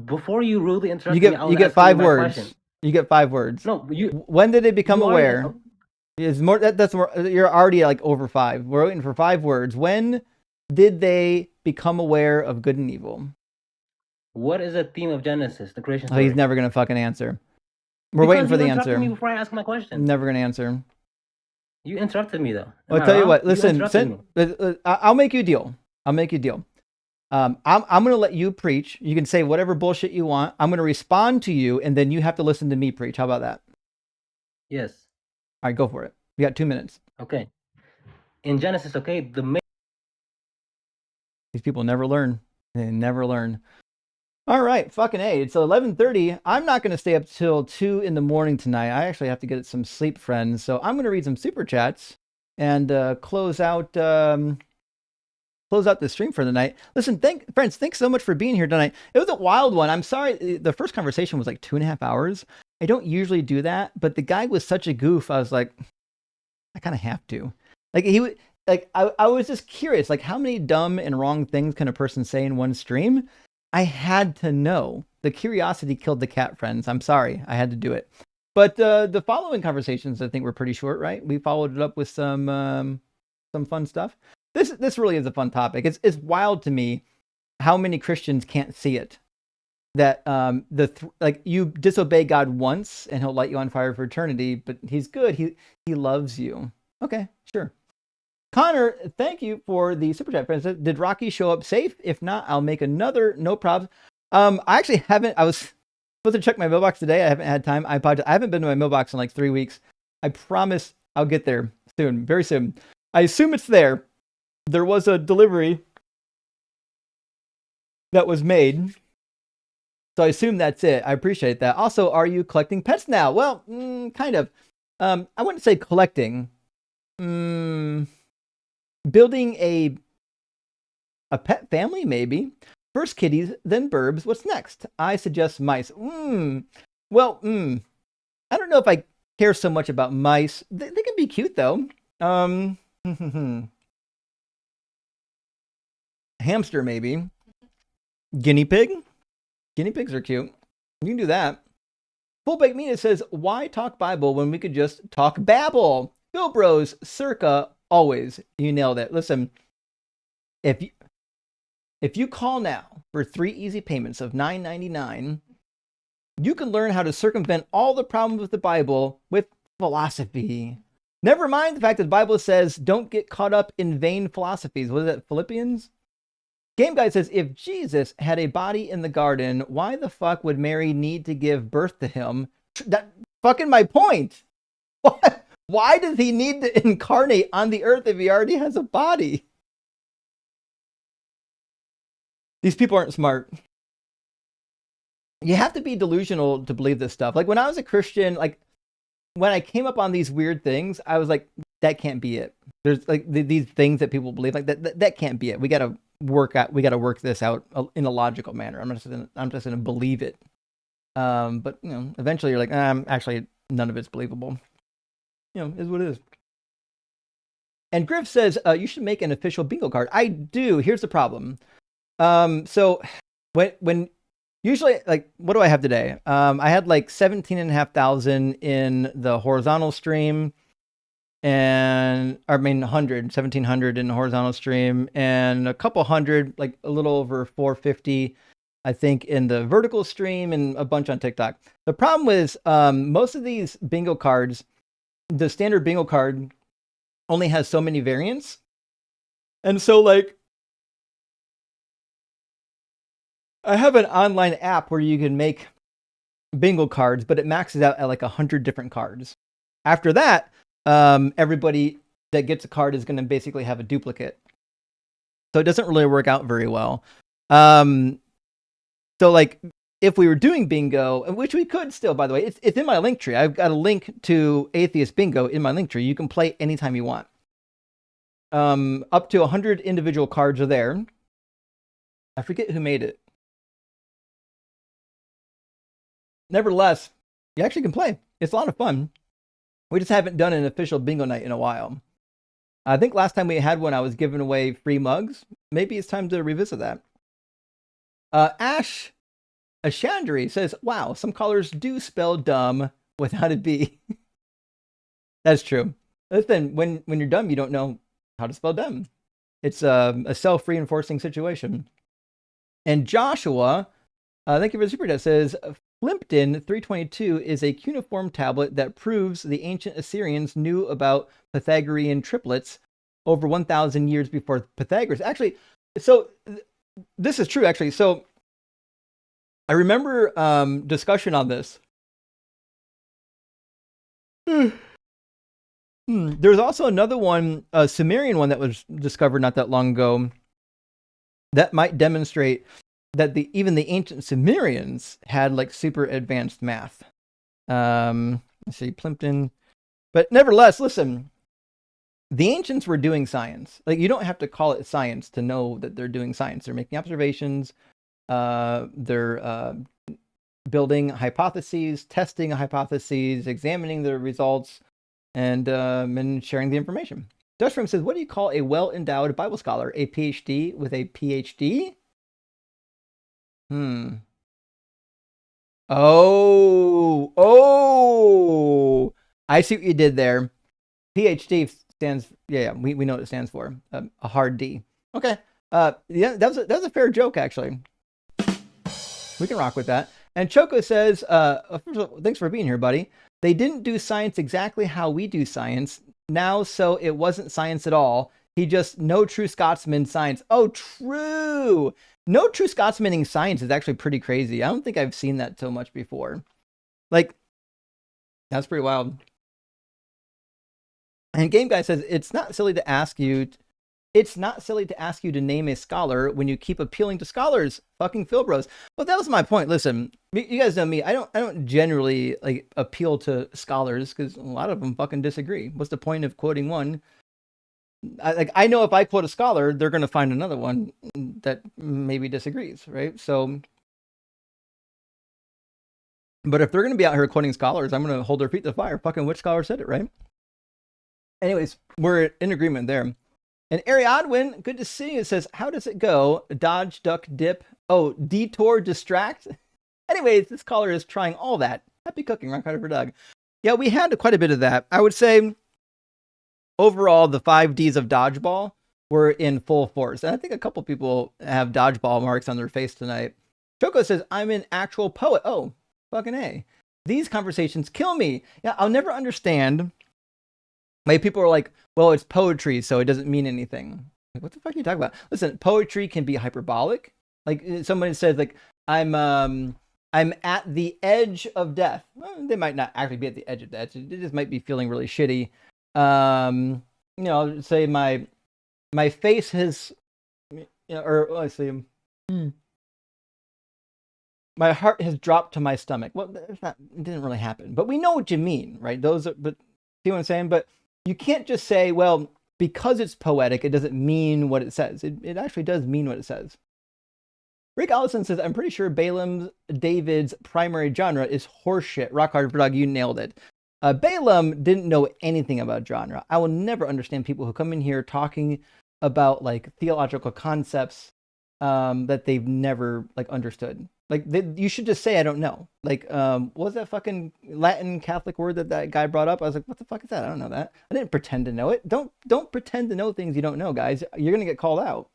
before you rudely interrupt me, you get 5 words. Question. You get 5 words. No, when did they become aware? It's more. That's more. You're already like over 5. We're waiting for 5 words. When did they become aware of good and evil? What is the theme of Genesis, the creation story? Oh, he's never gonna fucking answer. We're waiting for the answer. Me before I ask my question. I'm never going to answer. You interrupted me though. I'll tell you what. Listen, I'll make you a deal. I'm going to let you preach. You can say whatever bullshit you want. I'm going to respond to you, and then you have to listen to me preach. How about that? Yes. All right, go for it. You got 2 minutes. Okay. In Genesis, these people never learn. They never learn. All right, fucking A. It's 11:30. I'm not going to stay up till 2 in the morning tonight. I actually have to get some sleep, friends. So I'm going to read some super chats and close out the stream for the night. Listen, friends, thanks so much for being here tonight. It was a wild one. I'm sorry. The first conversation was like 2.5 hours. I don't usually do that, but the guy was such a goof. I was like, I kind of have to. I was just curious, like how many dumb and wrong things can a person say in one stream? I had to know The curiosity killed the cat, friends. I'm sorry. I had to do it. But the following conversations, I think, were pretty short, right? We followed it up with some fun stuff. This really is a fun topic. It's wild to me how many Christians can't see it. That like you disobey God once and he'll light you on fire for eternity, but he's good. He loves you. Okay, sure. Connor, thank you for the super chat. Friends, did Rocky show up safe? If not, I'll make another. No problems. I actually haven't. I was supposed to check my mailbox today. I haven't had time. I apologize. I haven't been to my mailbox in like 3 weeks. I promise I'll get there soon, very soon. I assume it's there. There was a delivery that was made. So I assume that's it. I appreciate that. Also, are you collecting pets now? Well, kind of. I wouldn't say collecting. Building a pet family, maybe. First kitties, then burbs. What's next? I suggest mice. Well, I don't know if I care so much about mice. They can be cute, though. Hamster, maybe. Guinea pig? Guinea pigs are cute. You can do that. Full Baked Meat says, why talk Bible when we could just talk babble? Bill Bros, circa, always. You nailed it. Listen, if you call now for 3 easy payments of $9.99, you can learn how to circumvent all the problems with the Bible with philosophy. Never mind the fact that the Bible says, don't get caught up in vain philosophies. What is that, Philippians? Game Guy says, if Jesus had a body in the garden, why the fuck would Mary need to give birth to him? That's fucking my point. Why does he need to incarnate on the earth if he already has a body? These people aren't smart. You have to be delusional to believe this stuff. Like when I was a Christian, like when I came up on these weird things, I was like, that can't be it. There's like these things that people believe, like that can't be it. We got to work this out in a logical manner. I'm just gonna believe it. But you know, eventually you're like, actually none of it's believable. You know, is what it is. And Griff says, you should make an official bingo card. I do. Here's the problem. So when usually, like, what do I have today? I had like 17,500 in the horizontal stream, and 1,700 in the horizontal stream, and a couple hundred, like a little over 450, I think, in the vertical stream, and a bunch on TikTok. The problem is, most of these bingo cards, the standard bingo card only has so many variants. And so, like, I have an online app where you can make bingo cards, but it maxes out at like 100 different cards. After that, everybody that gets a card is going to basically have a duplicate. So it doesn't really work out very well. So like if we were doing bingo, which we could still, by the way, it's in my link tree. I've got a link to Atheist Bingo in my link tree. You can play anytime you want. Up to 100 individual cards are there. I forget who made it. Nevertheless, you actually can play. It's a lot of fun. We just haven't done an official bingo night in a while. I think last time we had one, I was giving away free mugs. Maybe it's time to revisit that. Ash Ashandri says, wow, some callers do spell dumb without a B. That's true. Listen, when you're dumb, you don't know how to spell dumb. It's a self-reinforcing situation. And Joshua, thank you for the super chat, says, Flimpton 322 is a cuneiform tablet that proves the ancient Assyrians knew about Pythagorean triplets over 1,000 years before Pythagoras. Actually, so this is true, actually. So I remember discussion on this. There's also another one, a Sumerian one that was discovered not that long ago that might demonstrate that even the ancient Sumerians had like super advanced math. Let's see, Plimpton. But nevertheless, listen, the ancients were doing science. Like, you don't have to call it science to know that they're doing science. They're making observations. They're building hypotheses, testing hypotheses, examining the results, and sharing the information. Dustframe says, what do you call a well-endowed Bible scholar? A PhD with a PhD? Oh, I see what you did there. PhD stands, yeah, we know what it stands for. A hard D. Okay. Yeah, that was a fair joke, actually. We can rock with that. And Choco says, first of all, thanks for being here, buddy. They didn't do science exactly how we do science now, so it wasn't science at all. He just, no true Scotsman science. Oh, true. No true Scotsman in science is actually pretty crazy. I don't think I've seen that so much before. Like, that's pretty wild. And Game Guy says, it's not silly to ask you to name a scholar when you keep appealing to scholars. Fucking Philbros. Well, that was my point. Listen, you guys know me. I don't generally like appeal to scholars because a lot of them fucking disagree. What's the point of quoting one? I know if I quote a scholar, they're going to find another one that maybe disagrees, right? So, but if they're going to be out here quoting scholars, I'm going to hold their feet to the fire. Fucking which scholar said it, right? Anyways, we're in agreement there. And Ariadwin, good to see you. It says, how does it go? Dodge, duck, dip. Oh, detour, distract. Anyways, this caller is trying all that. Happy cooking, Rock Harder for Doug. Yeah, we had quite a bit of that. I would say overall, the 5 Ds of dodgeball were in full force. And I think a couple people have dodgeball marks on their face tonight. Choco says, I'm an actual poet. Oh, fucking A. These conversations kill me. Yeah, I'll never understand. Like, people are like, well, it's poetry, so it doesn't mean anything. Like, what the fuck are you talking about? Listen, poetry can be hyperbolic. Like, somebody says, like, I'm at the edge of death. Well, they might not actually be at the edge of death. They just might be feeling really shitty. You know, say my face has, you know, or let's see, my heart has dropped to my stomach. Well, it didn't really happen, but we know what you mean, right? But see what I'm saying? But you can't just say, well, because it's poetic, it doesn't mean what it says. It actually does mean what it says. Rick Allison says, I'm pretty sure Balaam David's primary genre is horseshit. Rock Hard for Dog, you nailed it. Balaam didn't know anything about genre. I will never understand people who come in here talking about like theological concepts that they've never like understood. Like you should just say I don't know. Like what was that fucking Latin Catholic word that guy brought up? I was like, what the fuck is that? I don't know that. I didn't pretend to know it. Don't pretend to know things you don't know, guys. You're gonna get called out.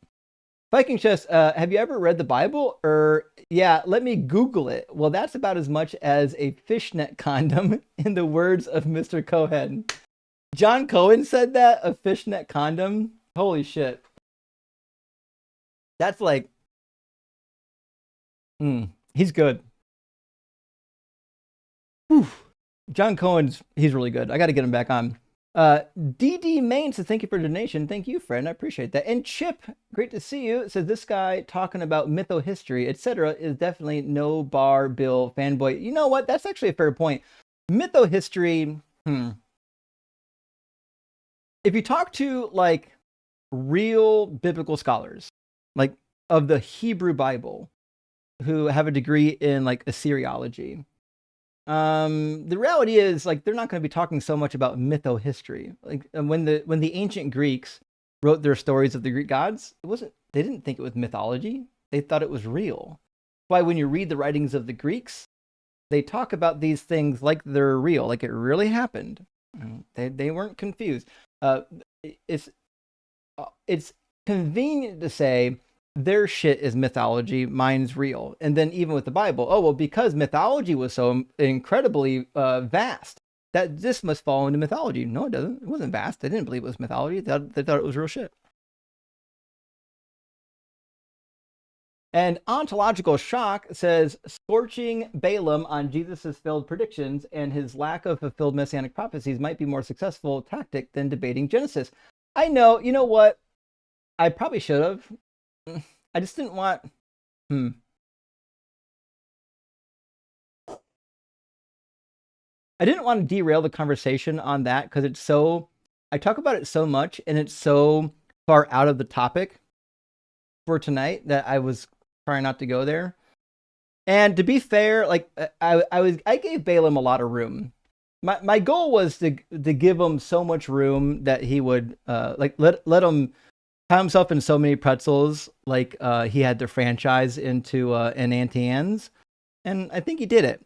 Viking Chess, have you ever read the Bible? Or yeah, let me Google it. Well, that's about as much as a fishnet condom, in the words of Mr. Cohen. John Cohen said that, a fishnet condom. Holy shit. That's like, he's good. Whew. John Cohen's, he's really good. I got to get him back on. DD Main says, thank you for the donation. Thank you, friend. I appreciate that. And Chip, great to see you, says, this guy talking about mytho-history, etc. is definitely no bar bill fanboy. You know what? That's actually a fair point. Mytho-history, if you talk to like real biblical scholars, like of the Hebrew Bible, who have a degree in like Assyriology, the reality is like they're not going to be talking so much about mytho-history. Like when the ancient Greeks wrote their stories of the Greek gods, they didn't think it was mythology. They thought it was real. That's why when you read the writings of the Greeks, they talk about these things like they're real, like it really happened. They weren't confused. It's convenient to say their shit is mythology, mine's real. And then even with the Bible, oh, well, because mythology was so incredibly vast, that this must fall into mythology. No, it doesn't. It wasn't vast. They didn't believe it was mythology. They thought it was real shit. And Ontological Shock says, scorching Balaam on Jesus' failed predictions and his lack of fulfilled messianic prophecies might be more successful tactic than debating Genesis. I know, you know what? I probably should have. I just didn't want. I didn't want to derail the conversation on that because it's so. I talk about it so much and it's so far out of the topic for tonight that I was trying not to go there. And to be fair, like I gave Balaam a lot of room. My goal was to give him so much room that he would like let him tie himself in so many pretzels, like he had the franchise into an Auntie Anne's. And I think he did it.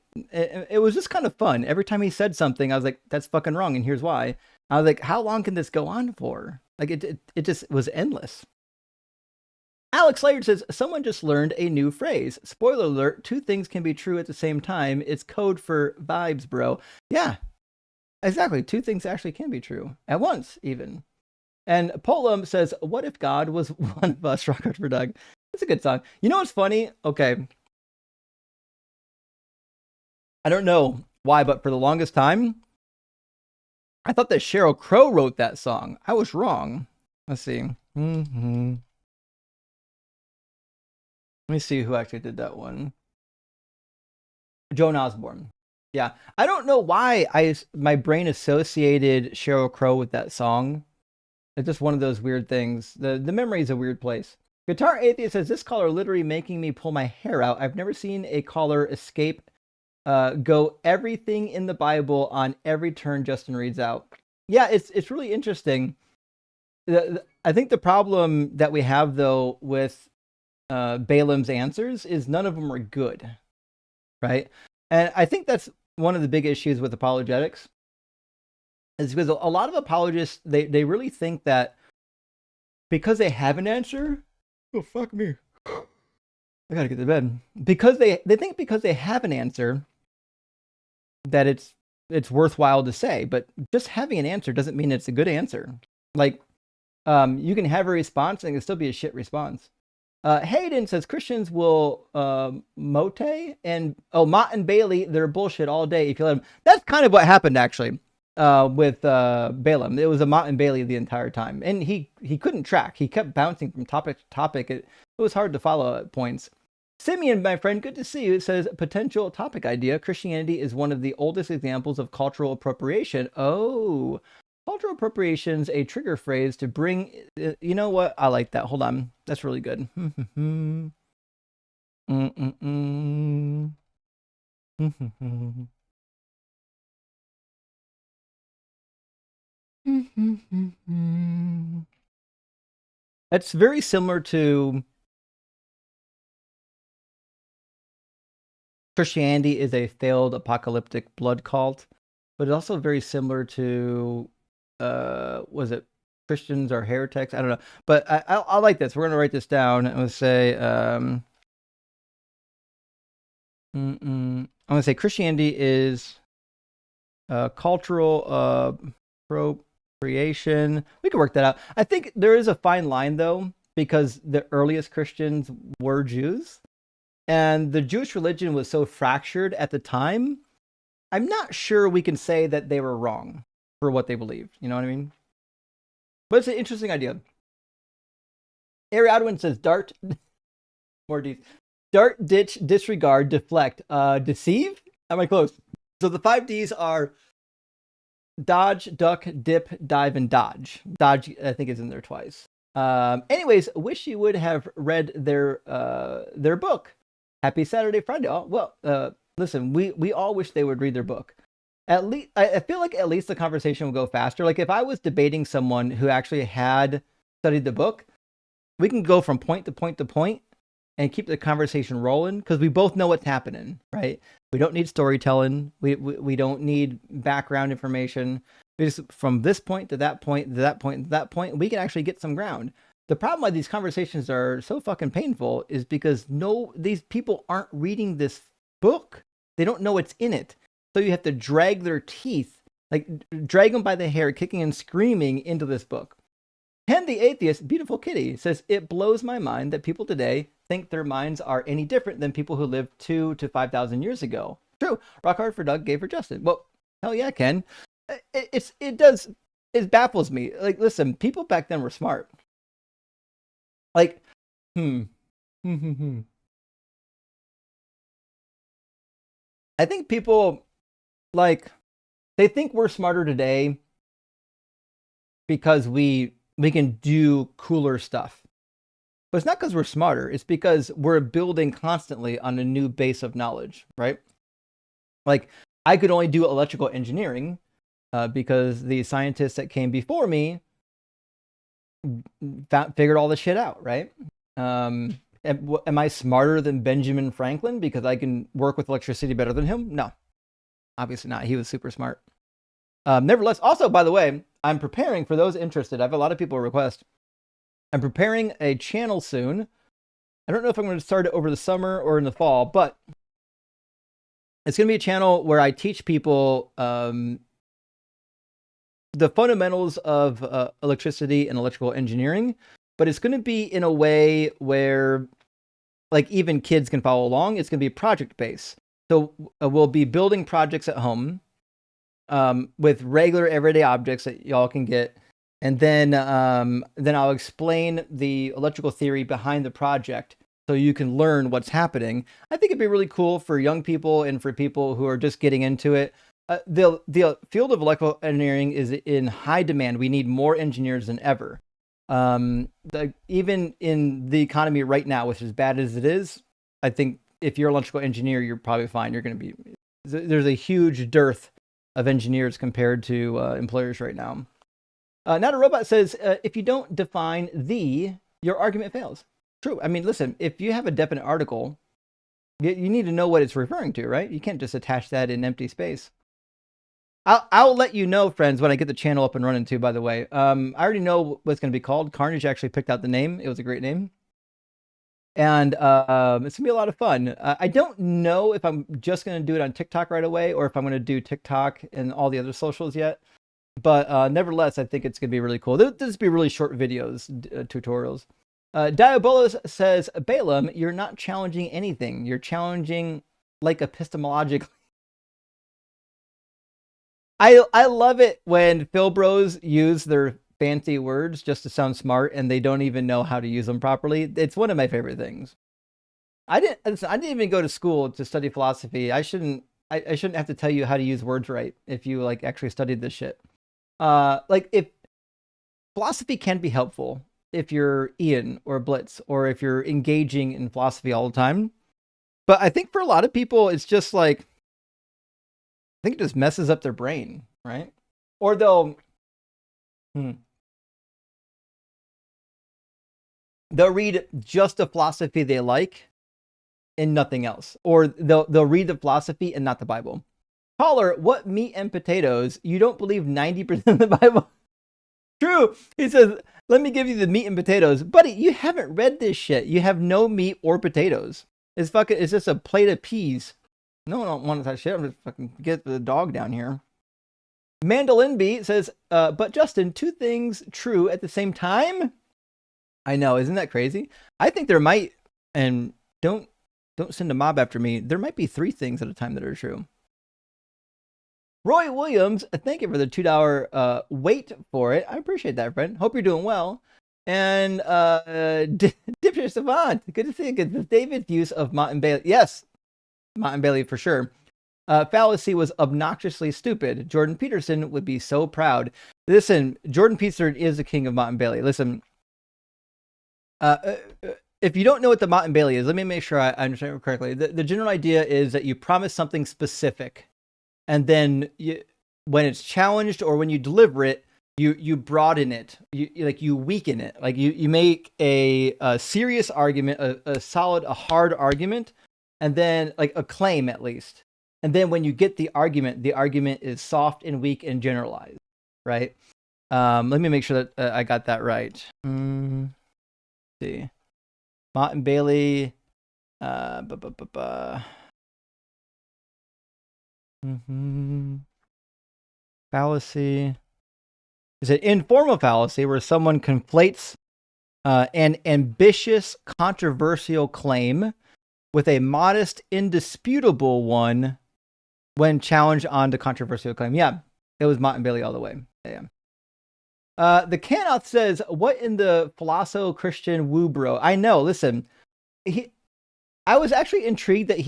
It was just kind of fun. Every time he said something, I was like, that's fucking wrong, and here's why. I was like, how long can this go on for? Like, it just was endless. Alex Laird says, someone just learned a new phrase. Spoiler alert, two things can be true at the same time. It's code for vibes, bro. Yeah, exactly. Two things actually can be true at once, even. And Polam says, what if God was one of us? Rock for Doug. It's a good song. You know what's funny? Okay. I don't know why, but for the longest time, I thought that Sheryl Crow wrote that song. I was wrong. Let's see. Let me see who actually did that one. Joan Osborne. Yeah. I don't know why my brain associated Sheryl Crow with that song. It's just one of those weird things. The memory is a weird place. Guitar Atheist says, this caller literally making me pull my hair out. I've never seen a caller escape go everything in the Bible on every turn Justin reads out. Yeah, it's really interesting. I think the problem that we have, though, with Balaam's answers is none of them are good, right? And I think that's one of the big issues with apologetics, is because a lot of apologists, they really think that because they have an answer, oh, fuck me, I gotta get to bed. Because they think because they have an answer that it's worthwhile to say, but just having an answer doesn't mean it's a good answer. Like, you can have a response and it can still be a shit response. Hayden says Christians will Mott and Bailey, they're bullshit all day if you let them. That's kind of what happened actually with Balaam. It was a Mott and Bailey the entire time, and he couldn't track. He kept bouncing from topic to topic. It was hard to follow at points. Simeon, my friend, good to see you. It says potential topic idea. Christianity is one of the oldest examples of cultural appropriation. Oh, cultural appropriation's a trigger phrase to bring. You know what? I like that. Hold on, that's really good. That's very similar to Christianity is a failed apocalyptic blood cult, but it's also very similar to was it Christians are heretics? I don't know, but I like this. We're gonna write this down. I'm gonna say I'm gonna say Christianity is cultural appropriation. We can work that out. I think there is a fine line though, because the earliest Christians were Jews. And the Jewish religion was so fractured at the time, I'm not sure we can say that they were wrong for what they believed. You know what I mean? But it's an interesting idea. Ariadwin says, dart, more D's. Dart, ditch, disregard, deflect, deceive? Am I close? So the 5 Ds are dodge, duck, dip, dive, and dodge. Dodge, I think, is in there twice. Anyways, wish you would have read their book. Happy Saturday, Friday. Oh, well, listen, we all wish they would read their book. At least, I feel like at least the conversation will go faster. Like if I was debating someone who actually had studied the book, we can go from point to point to point and keep the conversation rolling because we both know what's happening, right? We don't need storytelling. We don't need background information. We just, from this point to that point, to that point, to that point, we can actually get some ground. The problem why these conversations are so fucking painful is because these people aren't reading this book. They don't know what's in it. So you have to drag their teeth, like drag them by the hair, kicking and screaming into this book. Ken the Atheist, beautiful kitty, says, it blows my mind that people today think their minds are any different than people who lived 2,000 to 5,000 years ago. True. Rock hard for Doug, gay for Justin. Well, hell yeah, Ken. It baffles me. Like, listen, people back then were smart. Like, I think people, like, they think we're smarter today because we can do cooler stuff. But it's not because we're smarter. It's because we're building constantly on a new base of knowledge, right? Like, I could only do electrical engineering because the scientists that came before me figured all this shit out, right? am I smarter than Benjamin Franklin because I can work with electricity better than him? No, obviously not. He was super smart. Nevertheless, also, by the way, I'm preparing for those interested. I have a lot of people request. I'm preparing a channel soon. I don't know if I'm going to start it over the summer or in the fall, but it's going to be a channel where I teach people the fundamentals of electricity and electrical engineering, but it's going to be in a way where like even kids can follow along. It's going to be project based. So we'll be building projects at home with regular everyday objects that y'all can get. And then I'll explain the electrical theory behind the project so you can learn what's happening. I think it'd be really cool for young people and for people who are just getting into it. The field of electrical engineering is in high demand. We need more engineers than ever. Even in the economy right now, which is as bad as it is, I think if you're an electrical engineer, you're probably fine. You're going to be, there's a huge dearth of engineers compared to employers right now. Not a Robot says, if you don't define your argument fails. True. I mean, listen, if you have a definite article, you need to know what it's referring to, right? You can't just attach that in empty space. I'll let you know, friends, when I get the channel up and running too, by the way. I already know what it's going to be called. Carnage actually picked out the name. It was a great name. And it's going to be a lot of fun. I don't know if I'm just going to do it on TikTok right away or if I'm going to do TikTok and all the other socials yet. But nevertheless, I think it's going to be really cool. There'll just be really short videos, tutorials. Diabolos says, Balaam, you're not challenging anything. You're challenging like epistemologically. I love it when Phil Bros use their fancy words just to sound smart and they don't even know how to use them properly. It's one of my favorite things. I didn't even go to school to study philosophy. I shouldn't have to tell you how to use words right if you like actually studied this shit. Like if philosophy can be helpful if you're Ian or Blitz or if you're engaging in philosophy all the time. But I think for a lot of people, it's just like, I think it just messes up their brain, right? Or they'll read just the philosophy they like and nothing else. Or they'll read the philosophy and not the Bible. Caller, what meat and potatoes? You don't believe 90% of the Bible? True. He says, let me give you the meat and potatoes. Buddy, you haven't read this shit. You have no meat or potatoes. It's just a plate of peas. No one don't want that shit. I'm just fucking get the dog down here. Mandolin Bee says, but Justin, two things true at the same time? I know, isn't that crazy? I think there might, and don't send a mob after me, there might be three things at a time that are true. Roy Williams, thank you for the $2 wait for it. I appreciate that, friend. Hope you're doing well. And Dipshit Savant, good to see you. Good. David's use of Mott and Bailey. Yes, Mott and Bailey for sure. Fallacy was obnoxiously stupid. Jordan Peterson would be so proud. Listen, Jordan Peterson is the king of Mott and Bailey. Listen, if you don't know what the Mott and Bailey is, let me make sure I understand it correctly. The general idea is that you promise something specific. And then when it's challenged or when you deliver it, you broaden it. You weaken it. Like you make a serious argument, a solid, a hard argument, and then like a claim at least. And then when you get the argument is soft and weak and generalized, right? Let me make sure that I got that right. Let's see, Mott and Bailey. Fallacy is an informal fallacy where someone conflates an ambitious, controversial claim with a modest, indisputable one when challenged on the controversial claim. Yeah, it was Mott and Bailey all the way. Yeah. The Canoth says, "What in the philosopho-Christian woo, bro?" I know. Listen, I was actually intrigued that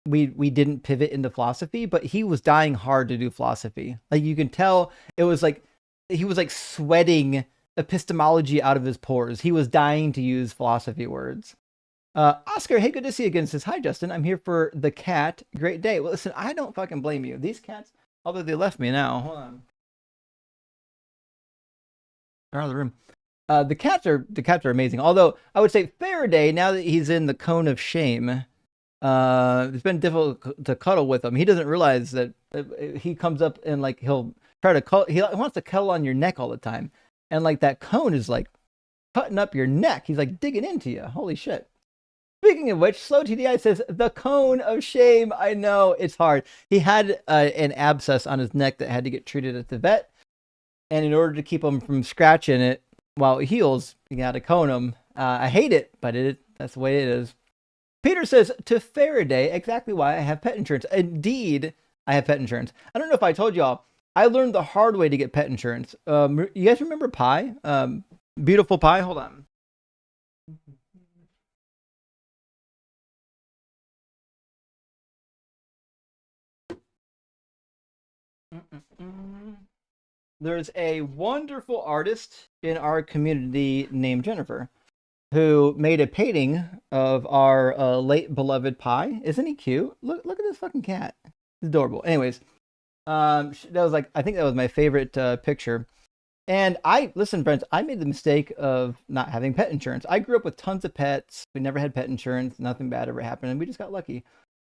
we didn't pivot into philosophy, but he was dying hard to do philosophy. Like you can tell, it was like he was like sweating epistemology out of his pores. He was dying to use philosophy words. Oscar, hey, good to see you again. Says, hi, Justin. I'm here for the cat. Great day. Well, listen, I don't fucking blame you. These cats, although they left me now. Hold on. They're out of the room. The cats are amazing. Although I would say Faraday, now that he's in the cone of shame, it's been difficult to cuddle with him. He doesn't realize that he comes up and like he'll try to cuddle. He wants to cuddle on your neck all the time, and like that cone is like cutting up your neck. He's like digging into you. Holy shit. Speaking of which, Slow TDI says, the cone of shame. I know, it's hard. He had an abscess on his neck that had to get treated at the vet. And in order to keep him from scratching it while it heals, you got to cone him. I hate it, but that's the way it is. Peter says, to Faraday, exactly why I have pet insurance. Indeed, I have pet insurance. I don't know if I told y'all, I learned the hard way to get pet insurance. You guys remember Pi? Beautiful Pi? Hold on. There's a wonderful artist in our community named Jennifer who made a painting of our late beloved Pi. Isn't he cute? Look at this fucking cat. It's adorable. Anyways, that was like, I think that was my favorite picture. And listen, friends, I made the mistake of not having pet insurance. I grew up with tons of pets. We never had pet insurance. Nothing bad ever happened. And we just got lucky.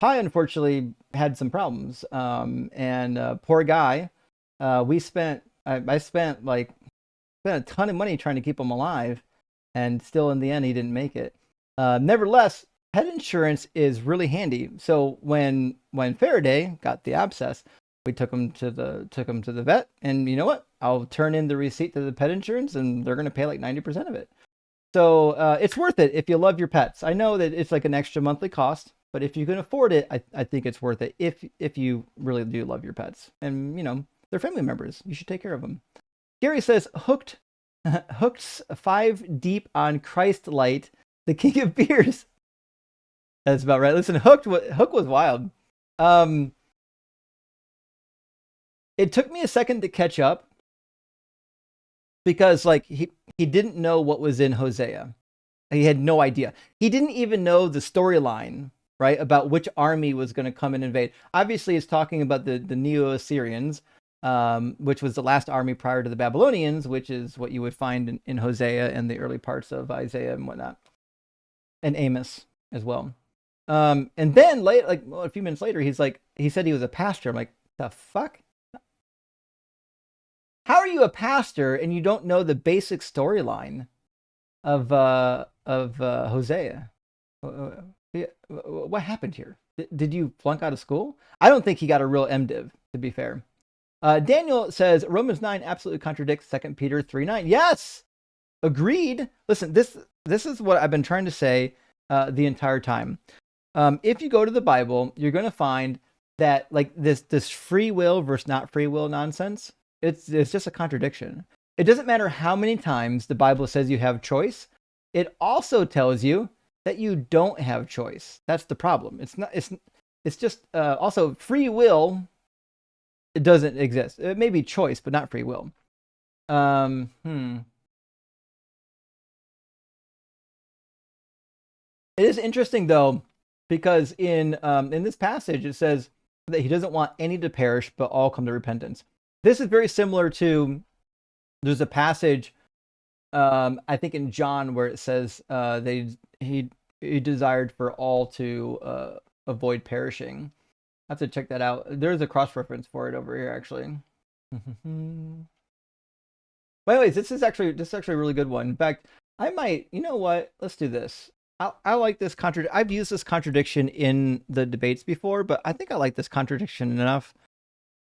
Pi unfortunately had some problems. And poor guy, I spent a ton of money trying to keep him alive, and still in the end he didn't make it. Nevertheless, pet insurance is really handy. So when Faraday got the abscess, we took him to the vet, and you know what? I'll turn in the receipt to the pet insurance, and they're going to pay like 90% of it. So it's worth it if you love your pets. I know that it's like an extra monthly cost, but if you can afford it, I think it's worth it if you really do love your pets. And, you know, they're family members. You should take care of them. Gary says, hooked 5 deep on Christ Light, the king of beers. That's about right. Listen, Hook was wild. It took me a second to catch up because like he didn't know what was in Hosea. He had no idea. He didn't even know the storyline, right, about which army was going to come and invade. Obviously, it's talking about the Neo-Assyrians, which was the last army prior to the Babylonians, which is what you would find in Hosea and the early parts of Isaiah and whatnot, and Amos as well. And then late, like a few minutes later, he said he was a pastor. I'm like, the fuck? How are you a pastor and you don't know the basic storyline of Hosea? What happened here? Did you flunk out of school? I don't think he got a real MDiv, to be fair. Daniel says Romans 9 absolutely contradicts 2 Peter 3:9. Yes, agreed. Listen, this is what I've been trying to say the entire time. If you go to the Bible, you're going to find that like this free will versus not free will nonsense. It's just a contradiction. It doesn't matter how many times the Bible says you have choice. It also tells you that you don't have choice. That's the problem. It's just also free will. It doesn't exist. It may be choice, but not free will. It is interesting though, because in this passage it says that he doesn't want any to perish, but all come to repentance. This is very similar to, there's a passage, I think in John, where it says he desired for all to avoid perishing. I have to check that out. There's a cross-reference for it over here, actually. But anyways, this is actually a really good one. In fact, I might, you know what? Let's do this. I like this contradiction. I've used this contradiction in the debates before, but I think I like this contradiction enough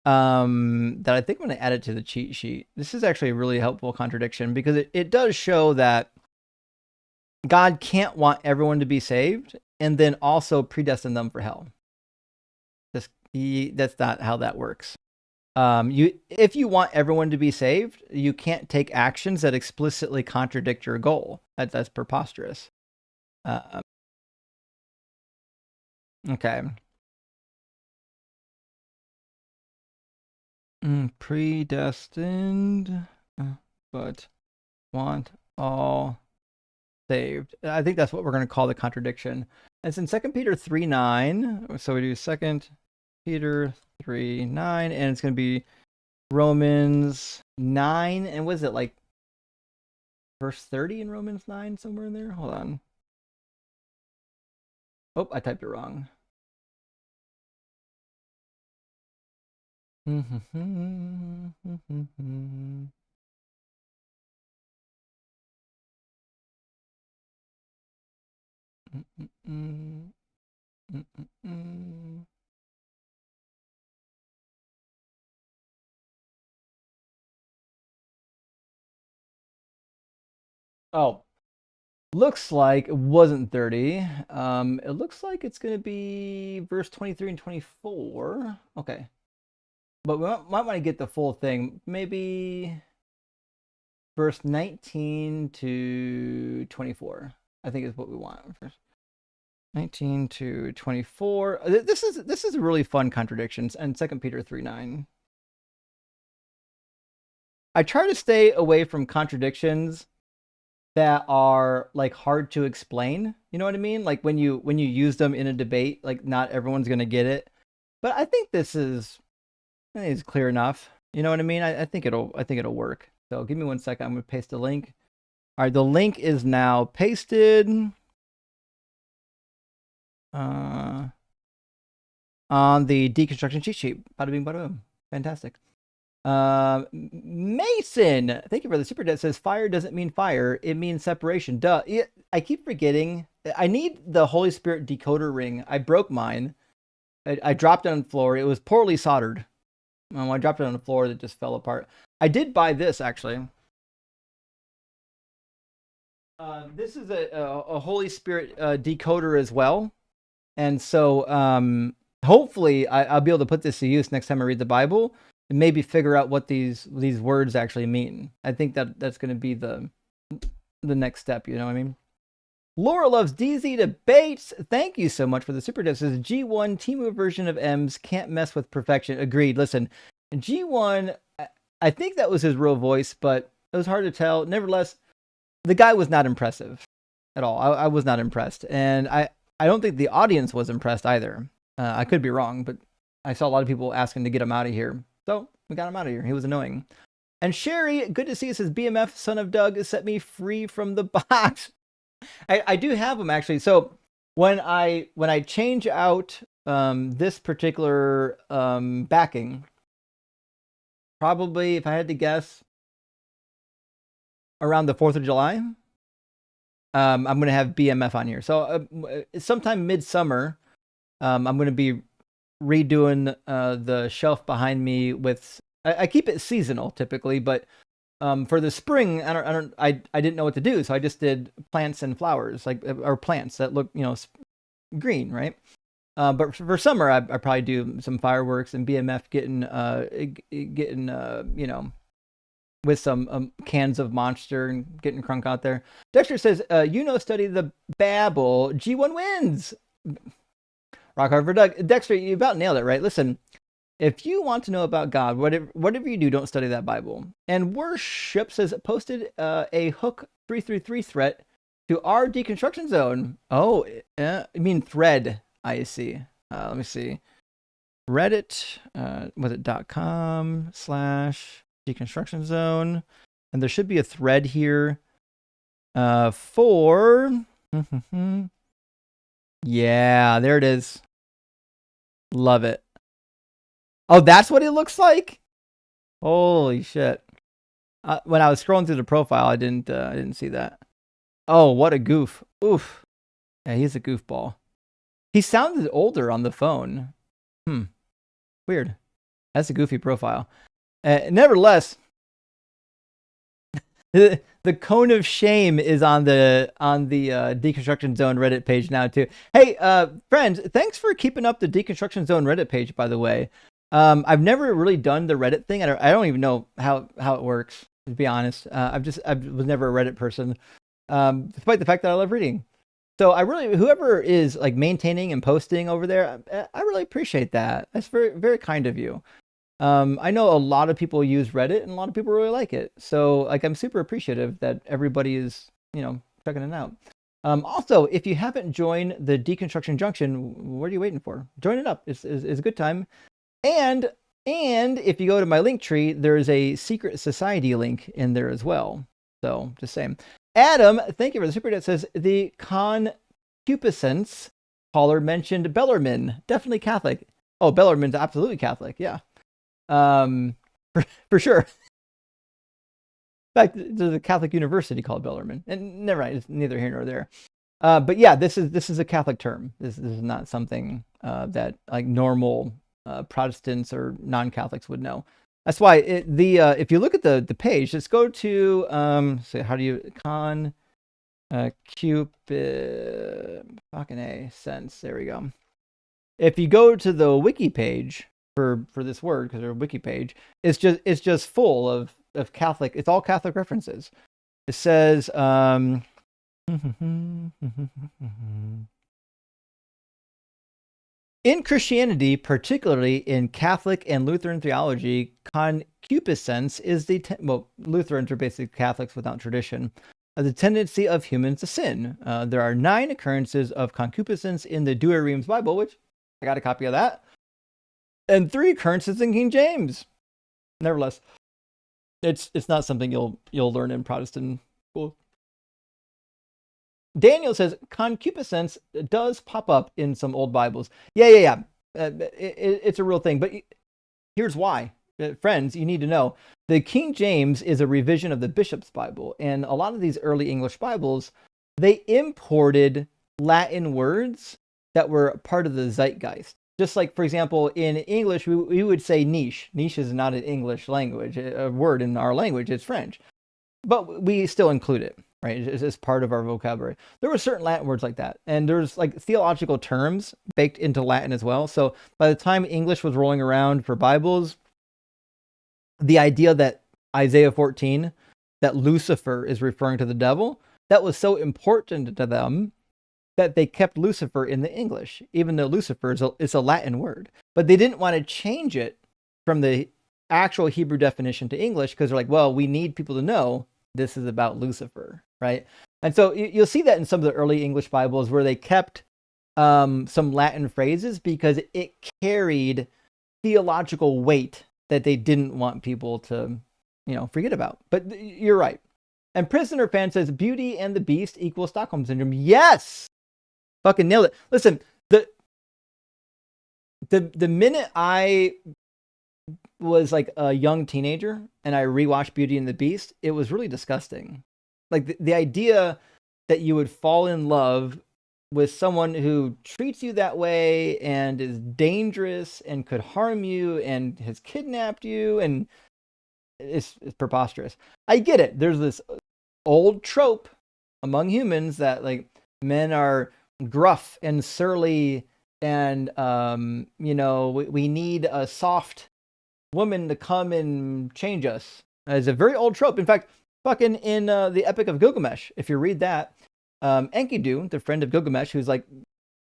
that I think I'm going to add it to the cheat sheet. This is actually a really helpful contradiction because it does show that God can't want everyone to be saved and then also predestine them for hell. That's not how that works. If you want everyone to be saved, you can't take actions that explicitly contradict your goal. That's preposterous. Okay. Predestined, but want all saved. I think that's what we're going to call the contradiction. It's in 2 Peter 3:9. So we do 2 Peter 3:9, and it's going to be Romans 9. And what is it, like verse 30 in Romans 9, somewhere in there. Hold on. Oh, I typed it wrong. Oh, looks like it wasn't 30. It looks like it's going to be verse 23 and 24. Okay. But we might want to get the full thing. Maybe verse 19 to 24. I think is what we want. 19 to 24. This is a really fun contradictions, and 2 Peter 3:9. I try to stay away from contradictions that are like hard to explain. You know what I mean? Like when you use them in a debate, like not everyone's gonna get it. But I think this is clear enough. You know what I mean? I think it'll work. So give me 1 second. I'm gonna paste the link. All right, the link is now pasted. On the deconstruction cheat sheet. Bada bing, bada boom. Fantastic. Mason, thank you for the super chat. Says fire doesn't mean fire, it means separation. Duh. I keep forgetting. I need the Holy Spirit decoder ring. I broke mine. I dropped it on the floor. It was poorly soldered. When I dropped it on the floor, it just fell apart. I did buy this actually. This is a Holy Spirit decoder as well. And so hopefully I'll be able to put this to use next time I read the Bible and maybe figure out what these words actually mean. I think that's going to be the next step, you know what I mean? Laura loves DZ debates. Thank you so much for the super chat. Says G1 Timu version of M's can't mess with perfection. Agreed. Listen, G1, I think that was his real voice, but it was hard to tell. Nevertheless, the guy was not impressive at all. I was not impressed. And I don't think the audience was impressed either. I could be wrong, but I saw a lot of people asking to get him out of here. So we got him out of here. He was annoying. And Sherry, good to see you, says BMF, son of Doug, set me free from the box. I do have them actually. So when I change out this particular backing, probably if I had to guess, around the 4th of July, I'm going to have BMF on here. So sometime midsummer, I'm going to be redoing the shelf behind me with. I keep it seasonal typically, but for the spring, I didn't know what to do, so I just did plants and flowers, or plants that look green, right? But for summer, I probably do some fireworks and BMF getting with some cans of Monster and getting crunk out there. Dexter says, study the Babel. G1 wins. Rock hard for Doug. Dexter, you about nailed it, right? Listen, if you want to know about God, whatever you do, don't study that Bible. And Worship says, posted a Hook 333 threat to our deconstruction zone. Oh, I mean thread. I see. Let me see. Reddit, was it .com/deconstruction zone? And there should be a thread here for... Yeah, there it is. Love it. Oh, that's what it looks like? Holy shit. When I was scrolling through the profile, I didn't see that. Oh, what a goof. Oof. Yeah, he's a goofball. He sounded older on the phone. Weird. That's a goofy profile. Nevertheless, the cone of shame is on the Deconstruction Zone Reddit page now too. Hey, friends, thanks for keeping up the Deconstruction Zone Reddit page, by the way. I've never really done the Reddit thing. I don't even know how it works, to be honest. I was never a Reddit person, despite the fact that I love reading. So whoever is like maintaining and posting over there, I really appreciate that. That's very, very kind of you. I know a lot of people use Reddit and a lot of people really like it. So like, I'm super appreciative that everybody is, checking it out. Also, if you haven't joined the Deconstruction Junction, what are you waiting for? Join it up. It's a good time. And if you go to my link tree, there's a secret society link in there as well. So just saying. Adam, thank you for the super chat. Says the concupiscence caller mentioned Bellarmine, definitely Catholic. Oh, Bellarmine's absolutely Catholic. Yeah, for sure. In fact, there's a Catholic university called Bellarmine, and never mind, it's neither here nor there. But yeah, this is a Catholic term. This is not something that like normal Protestants or non-Catholics would know. That's why if you look at the page, let's go to so how do you Cupid fucking A sense. There we go. If you go to the wiki page for this word, because there's a wiki page, it's just full of Catholic. It's all Catholic references. It says in Christianity, particularly in Catholic and Lutheran theology, concupiscence is Lutherans are basically Catholics without tradition, the tendency of humans to sin. There are 9 occurrences of concupiscence in the Douay-Rheims Bible, which I got a copy of that, and 3 occurrences in King James. Nevertheless, it's not something you'll learn in Protestant school. Daniel says concupiscence does pop up in some old Bibles. Yeah. It's a real thing. But here's why. Friends, you need to know. The King James is a revision of the Bishop's Bible. And a lot of these early English Bibles, they imported Latin words that were part of the zeitgeist. Just like, for example, in English, we would say niche. Niche is not an English language, a word in our language. It's French. But we still include it. Right, it's part of our vocabulary. There were certain Latin words like that, and there's like theological terms baked into Latin as well. So by the time English was rolling around for Bibles, the idea that Isaiah 14, that Lucifer is referring to the devil, that was so important to them that they kept Lucifer in the English, even though Lucifer is a Latin word. But they didn't want to change it from the actual Hebrew definition to English because they're like, well, we need people to know this is about Lucifer, right? And so you'll see that in some of the early English Bibles where they kept some Latin phrases because it carried theological weight that they didn't want people to, forget about. But you're right. And Prisoner Fan says, Beauty and the Beast equals Stockholm Syndrome. Yes! Fucking nailed it. Listen, the minute I was like a young teenager and I rewatched Beauty and the Beast, it was really disgusting. Like the idea that you would fall in love with someone who treats you that way and is dangerous and could harm you and has kidnapped you, and it's preposterous. I get it. There's this old trope among humans that like men are gruff and surly and we need a soft woman to come and change us. It's a very old trope. In fact, fucking in the Epic of Gilgamesh, if you read that, Enkidu, the friend of Gilgamesh, who's like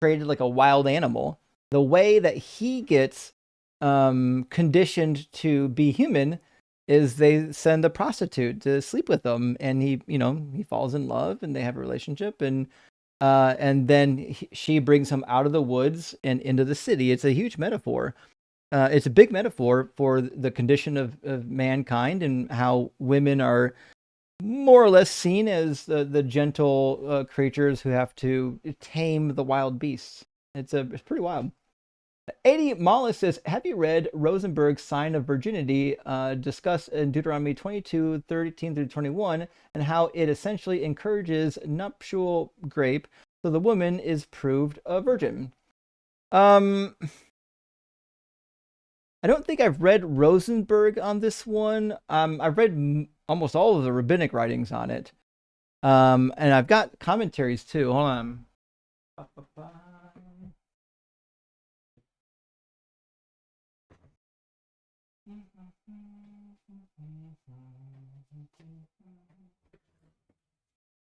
created like a wild animal, the way that he gets conditioned to be human is they send a prostitute to sleep with them, and he falls in love and they have a relationship, and then she brings him out of the woods and into the city. It's a huge metaphor. It's a big metaphor for the condition of mankind and how women are more or less seen as the gentle creatures who have to tame the wild beasts. It's pretty wild. 80 Mollis says, have you read Rosenberg's Sign of Virginity discussed in Deuteronomy 22, 13 through 21, and how it essentially encourages nuptial rape so the woman is proved a virgin? I don't think I've read Rosenberg on this one. I've read almost all of the rabbinic writings on it. And I've got commentaries too. Hold on.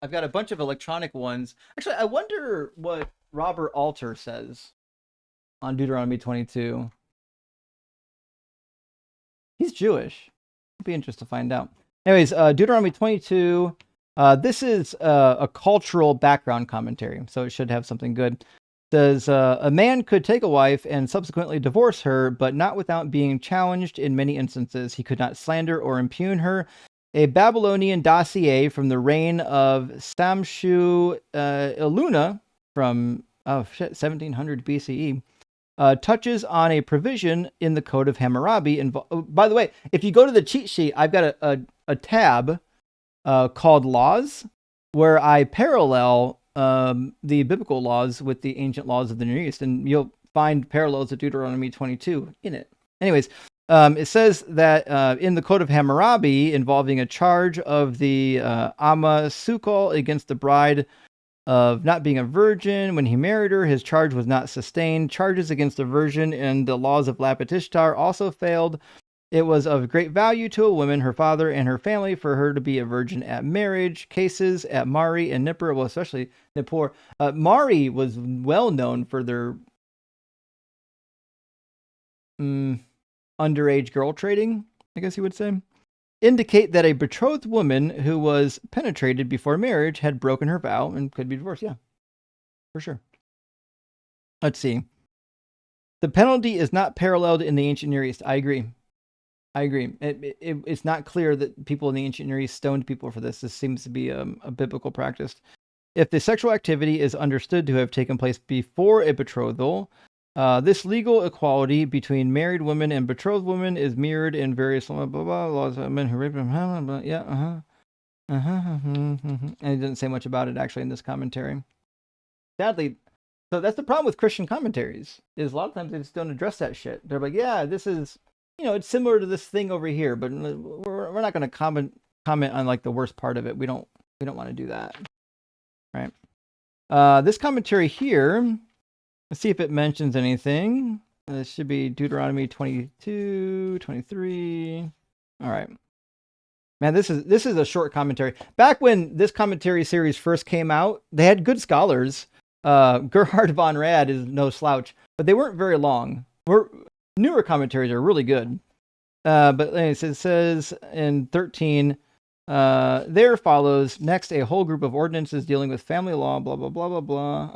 I've got a bunch of electronic ones. Actually, I wonder what Robert Alter says on Deuteronomy 22. He's Jewish. It'd be interesting to find out. Anyways, Deuteronomy 22. This is a cultural background commentary, so it should have something good. It says, a man could take a wife and subsequently divorce her, but not without being challenged in many instances. He could not slander or impugn her a Babylonian dossier from the reign of Samshu Iluna from 1700 BCE touches on a provision in the Code of Hammurabi. By the way, if you go to the cheat sheet, I've got a tab called Laws, where I parallel the biblical laws with the ancient laws of the Near East, and you'll find parallels of Deuteronomy 22 in it. Anyways, it says that in the Code of Hammurabi, involving a charge of the Amma Sukal against the bride of not being a virgin when he married her, his charge was not sustained. Charges against a virgin and the laws of Lapitishtar also failed. It was of great value to a woman, her father, and her family for her to be a virgin at marriage. Cases at Mari and Nippur, well, especially Nippur. Mari was well known for their underage girl trading, I guess you would say, indicate that a betrothed woman who was penetrated before marriage had broken her vow and could be divorced. Yeah, for sure. Let's see. The penalty is not paralleled in the ancient Near East. I agree. It's not clear that people in the ancient Near East stoned people for this. This seems to be a biblical practice. If the sexual activity is understood to have taken place before a betrothal, this legal equality between married women and betrothed women is mirrored in various laws of men who rape them. And it doesn't say much about it actually in this commentary. Sadly, so that's the problem with Christian commentaries, is a lot of times they just don't address that shit. They're like, yeah, this is, it's similar to this thing over here, but we're not going to comment on like the worst part of it. We don't want to do that, right? This commentary here. Let's see if it mentions anything. It should be Deuteronomy 22, 23. All right. Man, this is a short commentary. Back when this commentary series first came out, they had good scholars. Gerhard von Rad is no slouch, but they weren't very long. Newer commentaries are really good. But anyways, it says in 13, there follows next a whole group of ordinances dealing with family law, blah, blah, blah, blah, blah.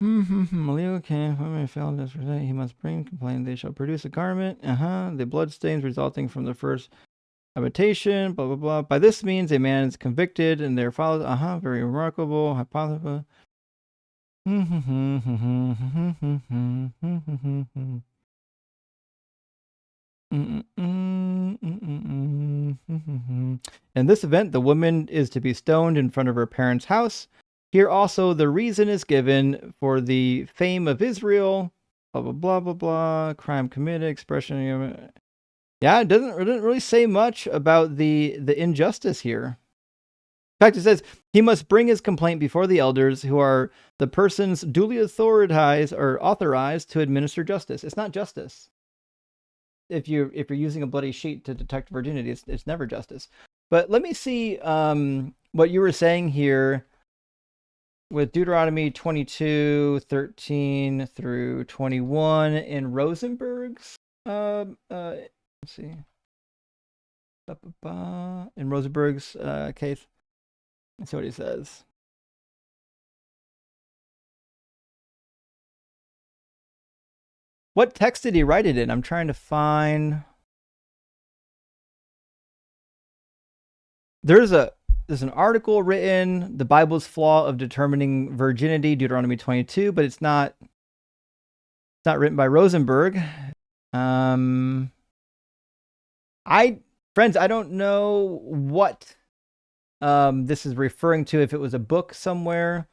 Okay, when failed this, he must bring complaint. They shall produce a garment. The blood stains resulting from the first habitation, blah, blah, blah. By this means, a man is convicted, and there follows, very remarkable hypothesis. In this event, the woman is to be stoned in front of her parents' house. Here also the reason is given for the fame of Israel, blah, blah, blah, blah, blah, crime committed, expression. Yeah, it doesn't really say much about the injustice here. In fact, it says he must bring his complaint before the elders, who are the persons duly authorized to administer justice. It's not justice. If you're using a bloody sheet to detect virginity, it's never justice. But let me see what you were saying here with Deuteronomy 22, 13 through 21 in Rosenberg's. Let's see. In Rosenberg's case. Let's see what he says. What text did he write it in? I'm trying to find. There's an article written, The Bible's Flaw of Determining Virginity, Deuteronomy 22, but it's not written by Rosenberg. Friends, I don't know what this is referring to, if it was a book somewhere.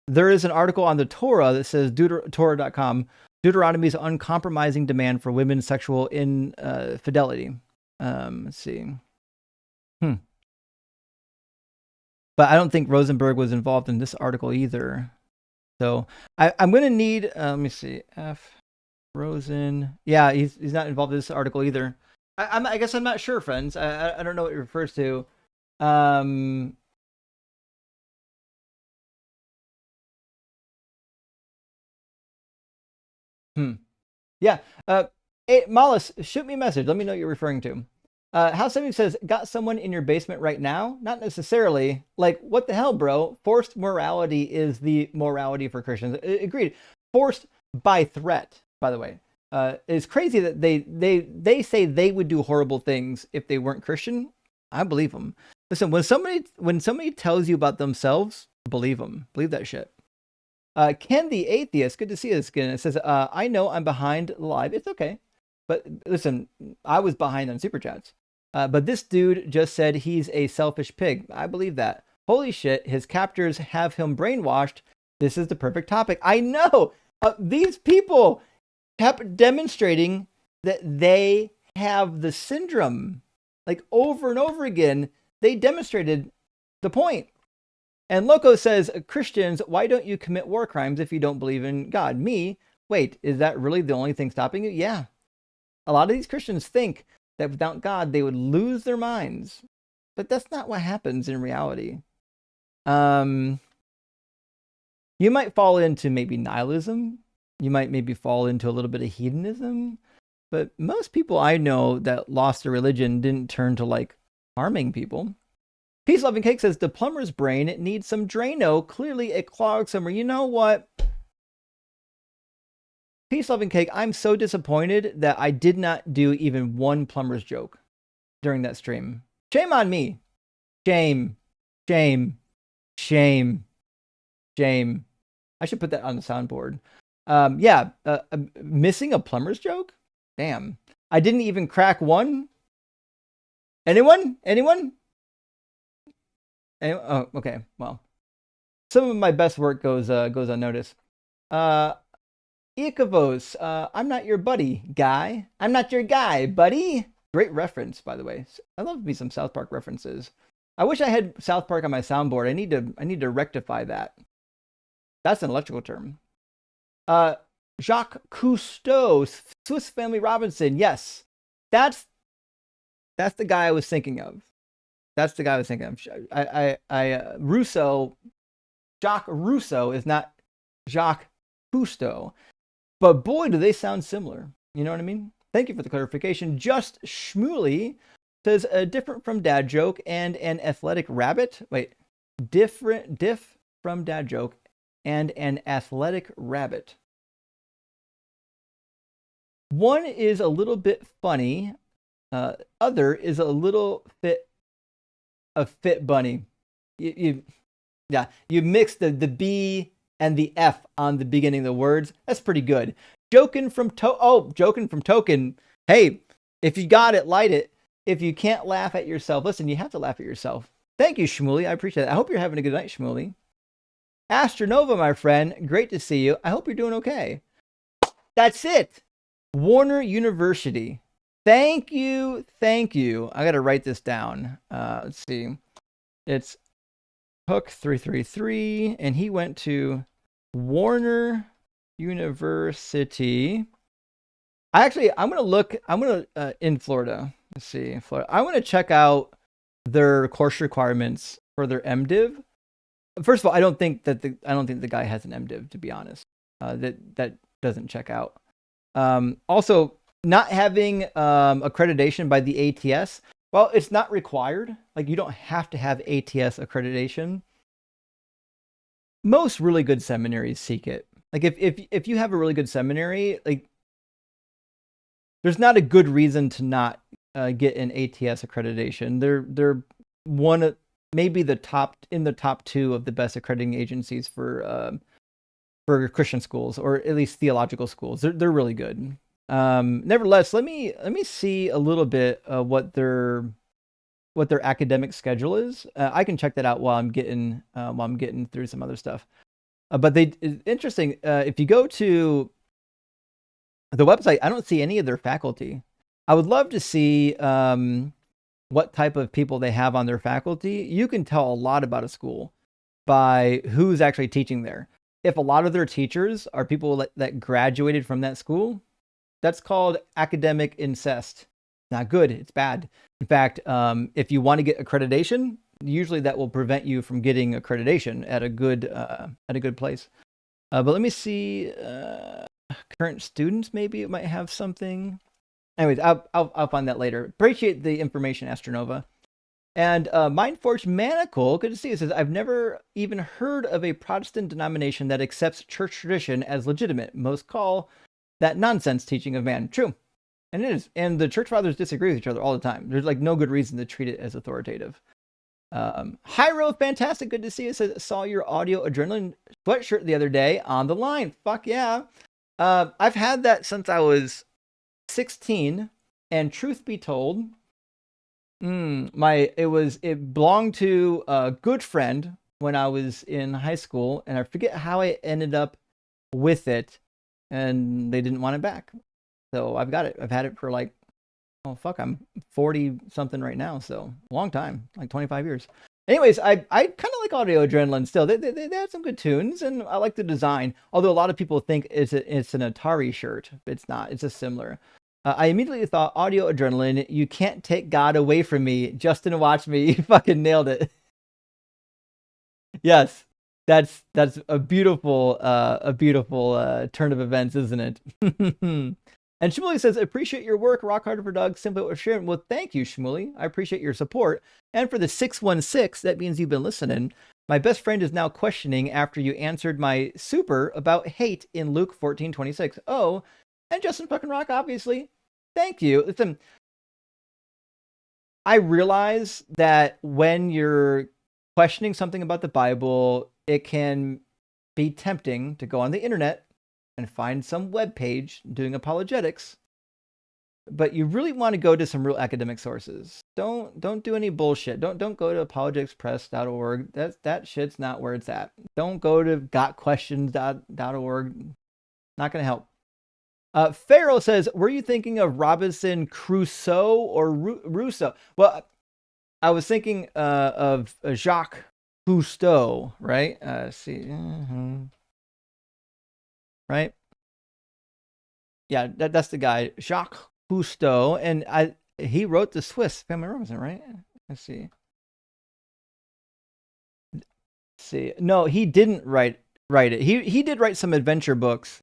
There is an article on the Torah that says, Torah.com, Deuteronomy's uncompromising demand for women's sexual infidelity. Let's see. But I don't think Rosenberg was involved in this article either. So I'm going to need, let me see, F. Rosen. Yeah, he's not involved in this article either. I guess I'm not sure, friends. I don't know what it refers to. Yeah. Hey, Mollis, shoot me a message. Let me know what you're referring to. House 70 says, got someone in your basement right now? Not necessarily. Like, what the hell, bro? Forced morality is the morality for Christians. Agreed. Forced by threat, by the way. It's crazy that they say they would do horrible things if they weren't Christian. I believe them. Listen, when somebody tells you about themselves, believe them. Believe that shit. Ken the Atheist, good to see us again. It says, I know I'm behind live. It's okay. But listen, I was behind on Super Chats. But this dude just said he's a selfish pig. I believe that. Holy shit, his captors have him brainwashed. This is the perfect topic. I know. These people kept demonstrating that they have the syndrome. Like over and over again, they demonstrated the point. And Loco says, Christians, why don't you commit war crimes if you don't believe in God? Me? Wait, is that really the only thing stopping you? Yeah. A lot of these Christians think that without God, they would lose their minds. But that's not what happens in reality. You might fall into maybe nihilism. You might maybe fall into a little bit of hedonism. But most people I know that lost their religion didn't turn to like harming people. Peace Loving Cake says the plumber's brain needs some Drano. Clearly it clogged somewhere. You know what? Peace Loving Cake, I'm so disappointed that I did not do even one plumber's joke during that stream. Shame on me. Shame. Shame. Shame. Shame. I should put that on the soundboard. Missing a plumber's joke? Damn. I didn't even crack one. Anyone? Oh, okay. Well, some of my best work goes unnoticed. Ikavos, I'm not your buddy, guy. I'm not your guy, buddy. Great reference, by the way. I love me some South Park references. I wish I had South Park on my soundboard. I need to rectify that. That's an electrical term. Jacques Cousteau, Swiss Family Robinson. Yes, that's the guy I was thinking of. That's the guy I was thinking of. Rousseau, Jacques Rousseau is not Jacques Cousteau. But boy, do they sound similar. You know what I mean? Thank you for the clarification. Just Shmuley says a different from dad joke and an athletic rabbit. Wait, diff from dad joke and an athletic rabbit. One is a little bit funny. Other is a little a fit bunny. You mix the B and the F on the beginning of the words. That's pretty good. Joking from Token. Hey, if you got it, light it. If you can't laugh at yourself, listen, you have to laugh at yourself. Thank you, Shmuley. I appreciate it. I hope you're having a good night, Shmuley. Astronova, my friend, great to see you. I hope you're doing okay. That's it. Warner University. Thank you. I got to write this down. Let's see. It's Hook 333, and he went to Warner University. I'm in Florida. Let's see, Florida. I want to check out their course requirements for their MDiv. First of all, I don't think the guy has an MDiv, to be honest. That doesn't check out. Also, not having accreditation by the ATS. Well, it's not required. Like, you don't have to have ATS accreditation. Most really good seminaries seek it. Like, if you have a really good seminary, like, there's not a good reason to not get an ATS accreditation. They're one of maybe the top two of the best accrediting agencies for Christian schools, or at least theological schools. They're really good. Nevertheless, let me see a little bit what their academic schedule is. I can check that out while I'm getting through some other stuff. But interesting. If you go to the website, I don't see any of their faculty. I would love to see what type of people they have on their faculty. You can tell a lot about a school by who's actually teaching there. If a lot of their teachers are people that graduated from that school, that's called academic incest. Not good. It's bad. In fact, if you want to get accreditation, usually that will prevent you from getting accreditation at a good place. But let me see. Current students, maybe it might have something. Anyways, I'll find that later. Appreciate the information, Astronova. And Mindforged Manacle, good to see you, says, I've never even heard of a Protestant denomination that accepts church tradition as legitimate. Most call that nonsense teaching of man. True. And it is. And the church fathers disagree with each other all the time. There's like no good reason to treat it as authoritative. Hyro, fantastic. Good to see you. Says, saw your audio adrenaline sweatshirt the other day on the line. Fuck yeah. I've had that since I was 16. And truth be told, it belonged to a good friend when I was in high school. And I forget how I ended up with it. And they didn't want it back. So I've got it. I've had it for like, oh fuck, I'm 40 something right now. So a long time, like 25 years. Anyways, I kind of like Audio Adrenaline still. They had some good tunes, and I like the design. Although a lot of people think it's an Atari shirt. It's not. It's a similar. I immediately thought Audio Adrenaline. You can't take God away from me. Justin, watch me. You fucking nailed it. Yes. That's a beautiful turn of events, isn't it? And Shmuley says, appreciate your work. Rock hard for Doug. Simply what we're sharing. Well, thank you, Shmuley. I appreciate your support. And for the 616, that means you've been listening. My best friend is now questioning after you answered my super about hate in Luke 14:26. Oh, and Justin fucking Rock, obviously. Thank you. Listen, I realize that when you're questioning something about the Bible, it can be tempting to go on the internet and find some web page doing apologetics, but you really want to go to some real academic sources. Don't do any bullshit. Don't go to apologeticspress.org. That shit's not where it's at. Don't go to gotquestions.org. Not gonna help. Pharaoh says, were you thinking of Robinson Crusoe or Rousseau? Well, I was thinking of Jacques Cousteau, right? Right? Yeah, that's the guy, Jacques Cousteau, and he wrote the Swiss Family Robinson, right? Let's see. No, he didn't write it. He did write some adventure books,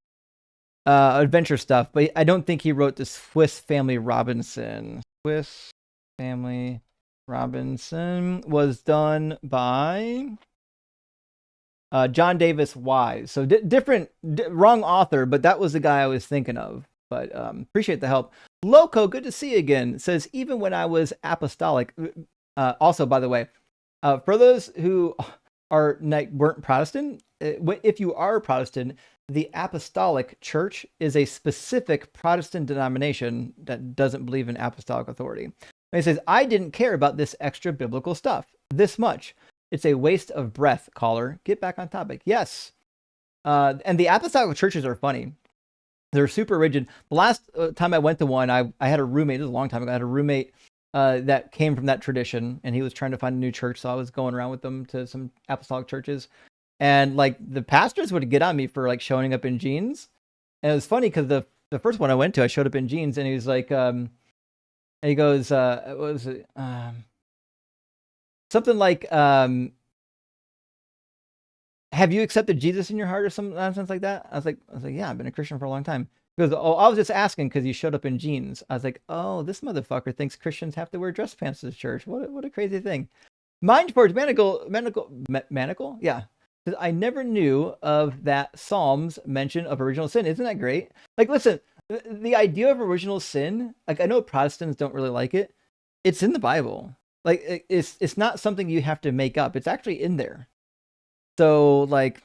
adventure stuff, but I don't think he wrote the Swiss Family Robinson. Swiss Family Robinson was done by John Davis Wise. So wrong author, but that was the guy I was thinking of. But appreciate the help. Loco, good to see you again. Says, even when I was apostolic. Also, by the way, for those who weren't Protestant, if you are Protestant, the apostolic church is a specific Protestant denomination that doesn't believe in apostolic authority. And he says, I didn't care about this extra biblical stuff this much. It's a waste of breath, caller. Get back on topic. Yes. And the apostolic churches are funny. They're super rigid. The last time I went to one, I had a roommate. This was a long time ago. I had a roommate that came from that tradition, and he was trying to find a new church. So I was going around with them to some apostolic churches. And like the pastors would get on me for like showing up in jeans. And it was funny because the first one I went to, I showed up in jeans, and he was like, he goes, what was it? Something like, have you accepted Jesus in your heart or some nonsense like that? I was like, yeah, I've been a Christian for a long time. He goes, oh, I was just asking because you showed up in jeans. I was like, oh, this motherfucker thinks Christians have to wear dress pants to church. What a crazy thing. Mindforge Manacle? Yeah. I never knew of that Psalms mention of original sin. Isn't that great? Like, listen, the idea of original sin, like I know Protestants don't really like it. It's in the Bible. Like it's not something you have to make up. It's actually in there. So like,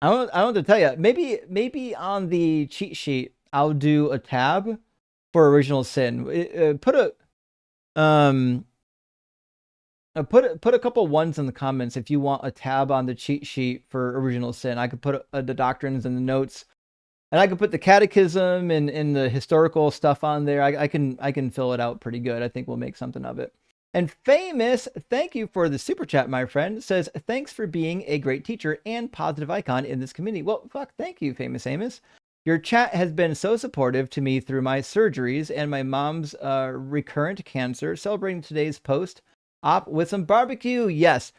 I don't know what to tell you. Maybe on the cheat sheet I'll do a tab for original sin. Put a couple ones in the comments if you want a tab on the cheat sheet for original sin. I could put the doctrines and the notes, and I could put the catechism and the historical stuff on there. I can fill it out pretty good. I think we'll make something of it. And Famous, thank you for the super chat, my friend. Says, thanks for being a great teacher and positive icon in this community. Well, fuck, thank you, Famous Amos. Your chat has been so supportive to me through my surgeries and my mom's recurrent cancer. Celebrating today's post-op with some barbecue. Yes.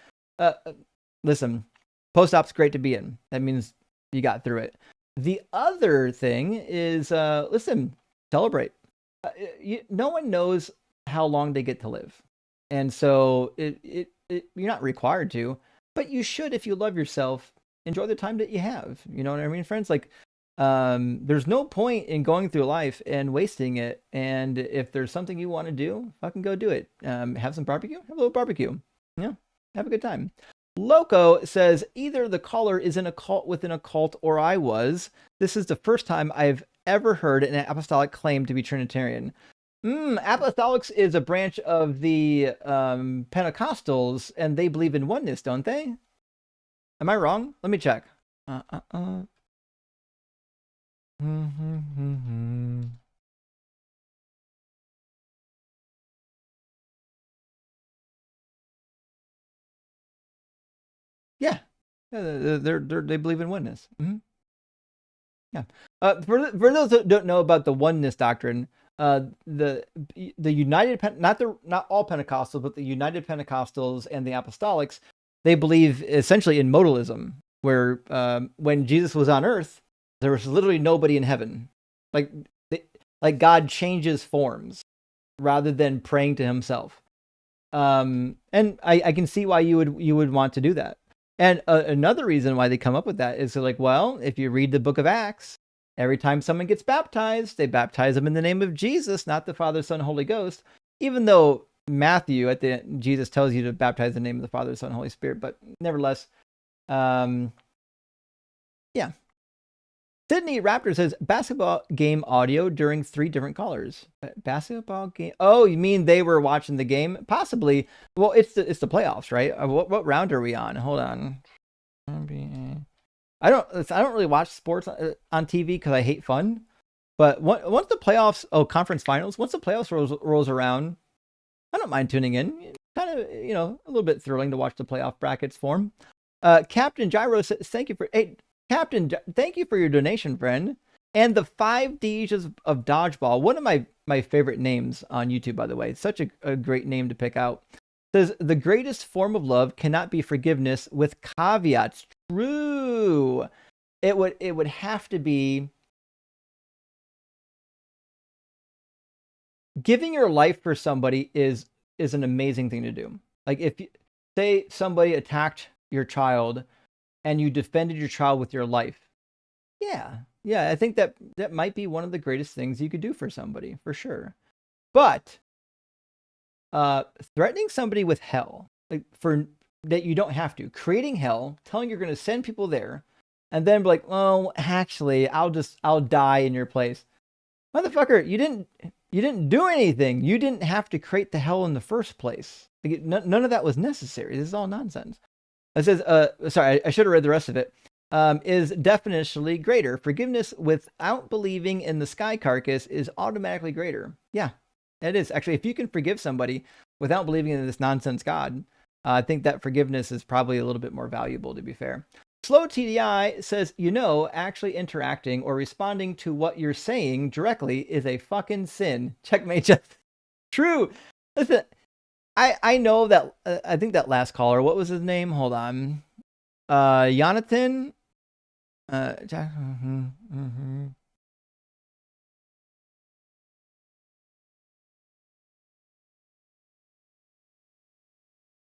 Listen, post-op's great to be in. That means you got through it. The other thing is, listen, celebrate. No one knows how long they get to live. And so you're not required to, but you should, if you love yourself, enjoy the time that you have. You know what I mean, friends? Like, There's no point in going through life and wasting it. And if there's something you want to do, fucking go do it. Have some barbecue, have a little barbecue. Yeah, have a good time. Loco says either the caller is in a cult within a cult or I was. This is the first time I've ever heard an apostolic claim to be Trinitarian. Apostolics is a branch of the Pentecostals, and they believe in oneness, don't they? Am I wrong? Let me check. Yeah, they believe in oneness. Yeah. For those that don't know about the oneness doctrine, the United not all Pentecostals, but the United Pentecostals and the Apostolics, they believe essentially in modalism, where when Jesus was on earth, there was literally nobody in heaven. Like God changes forms rather than praying to himself. And I can see why you would want to do that. And another reason why they come up with that is like, well, if you read the book of Acts, every time someone gets baptized, they baptize them in the name of Jesus, not the Father, Son, Holy Ghost. Even though Matthew at the end, Jesus tells you to baptize in the name of the Father, Son, Holy Spirit, but nevertheless, yeah. Sydney Raptor says basketball game audio during 3 different callers. Basketball game. Oh, you mean they were watching the game? Possibly. Well, it's the playoffs, right? What round are we on? Hold on. I don't really watch sports on TV because I hate fun. But once the playoffs, conference finals, once the playoffs rolls around, I don't mind tuning in. Kind of, a little bit thrilling to watch the playoff brackets form. Captain Gyro says, thank you for Captain, thank you for your donation, friend. And the 5 Ds of Dodgeball, one of my favorite names on YouTube, by the way. It's such a great name to pick out. Says, the greatest form of love cannot be forgiveness with caveats. True. It would have to be giving your life for somebody is an amazing thing to do. Like if say somebody attacked your child and you defended your child with your life. Yeah, I think that might be one of the greatest things you could do for somebody, for sure. But threatening somebody with hell, like for that you don't have to, creating hell, telling you're going to send people there, and then be like, oh, actually, I'll die in your place. Motherfucker, you didn't do anything. You didn't have to create the hell in the first place. Like, none of that was necessary. This is all nonsense. It says, sorry, I should have read the rest of it. Is definitionally greater. Forgiveness without believing in the sky carcass is automatically greater. Yeah, it is. Actually, if you can forgive somebody without believing in this nonsense God, I think that forgiveness is probably a little bit more valuable, to be fair. Slow TDI says, actually interacting or responding to what you're saying directly is a fucking sin. Checkmate, Jeff. True. Listen, I know that, I think that last caller, what was his name? Hold on. Jonathan?